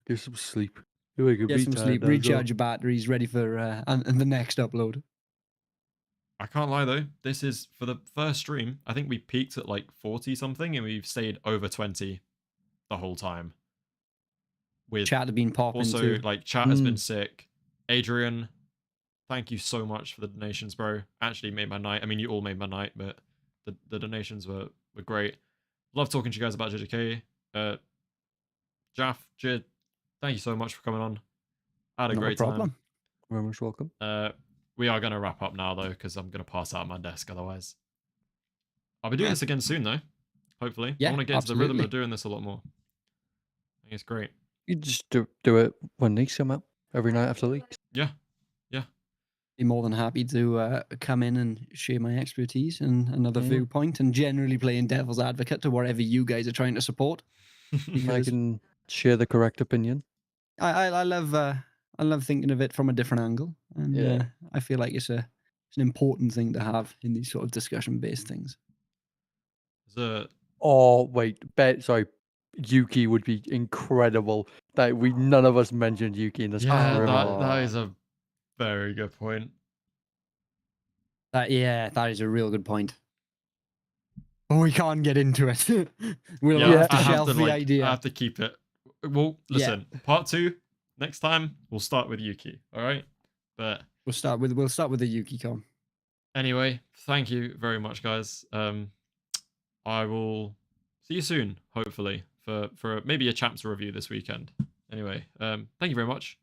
[SPEAKER 3] Get some sleep.
[SPEAKER 2] Get some sleep, recharge your batteries, ready for and the next upload.
[SPEAKER 1] I can't lie though. This is for the first stream. I think we peaked at like 40 something, and we've stayed over 20 the whole time. With
[SPEAKER 2] Chat have been popping
[SPEAKER 1] also
[SPEAKER 2] too.
[SPEAKER 1] like chat has been sick. Adrian, thank you so much for the donations, bro. Actually made my night. I mean, you all made my night, but the donations were great. Love talking to you guys about JJK. Jaff, Jid, thank you so much for coming on. I had a
[SPEAKER 2] No
[SPEAKER 1] great
[SPEAKER 2] problem.
[SPEAKER 3] Very much welcome.
[SPEAKER 1] time. We are going to wrap up now, though, because I'm going to pass out at my desk otherwise. I'll be doing this again soon, though. Hopefully.
[SPEAKER 2] Yeah,
[SPEAKER 1] I want to get into the rhythm
[SPEAKER 2] absolutely.
[SPEAKER 1] of doing this a lot more. I think it's great.
[SPEAKER 3] You just do it when these come out. every night after leaks.
[SPEAKER 1] Yeah.
[SPEAKER 2] Be more than happy to come in and share my expertise and another
[SPEAKER 3] Yeah.
[SPEAKER 2] viewpoint, and generally playing devil's advocate to whatever you guys are trying to support.
[SPEAKER 3] And I
[SPEAKER 2] Because
[SPEAKER 3] can share the correct opinion.
[SPEAKER 2] I love thinking of it from a different angle, and
[SPEAKER 3] Yeah.
[SPEAKER 2] I feel like it's an important thing to have in these sort of discussion based things.
[SPEAKER 3] Oh wait, sorry, Yuki would be incredible. That none of us mentioned Yuki in this.
[SPEAKER 1] Yeah,
[SPEAKER 3] room.
[SPEAKER 1] that is a very good point.
[SPEAKER 2] That is a real good point. But we can't get into it. We'll have to shelf the idea.
[SPEAKER 1] I have to keep it. Well, listen, part 2 next time. We'll start with Yuki. All right, but
[SPEAKER 2] we'll start with the Yuki con.
[SPEAKER 1] Anyway, thank you very much, guys. I will see you soon, hopefully, for maybe a chapter review this weekend. Anyway, thank you very much.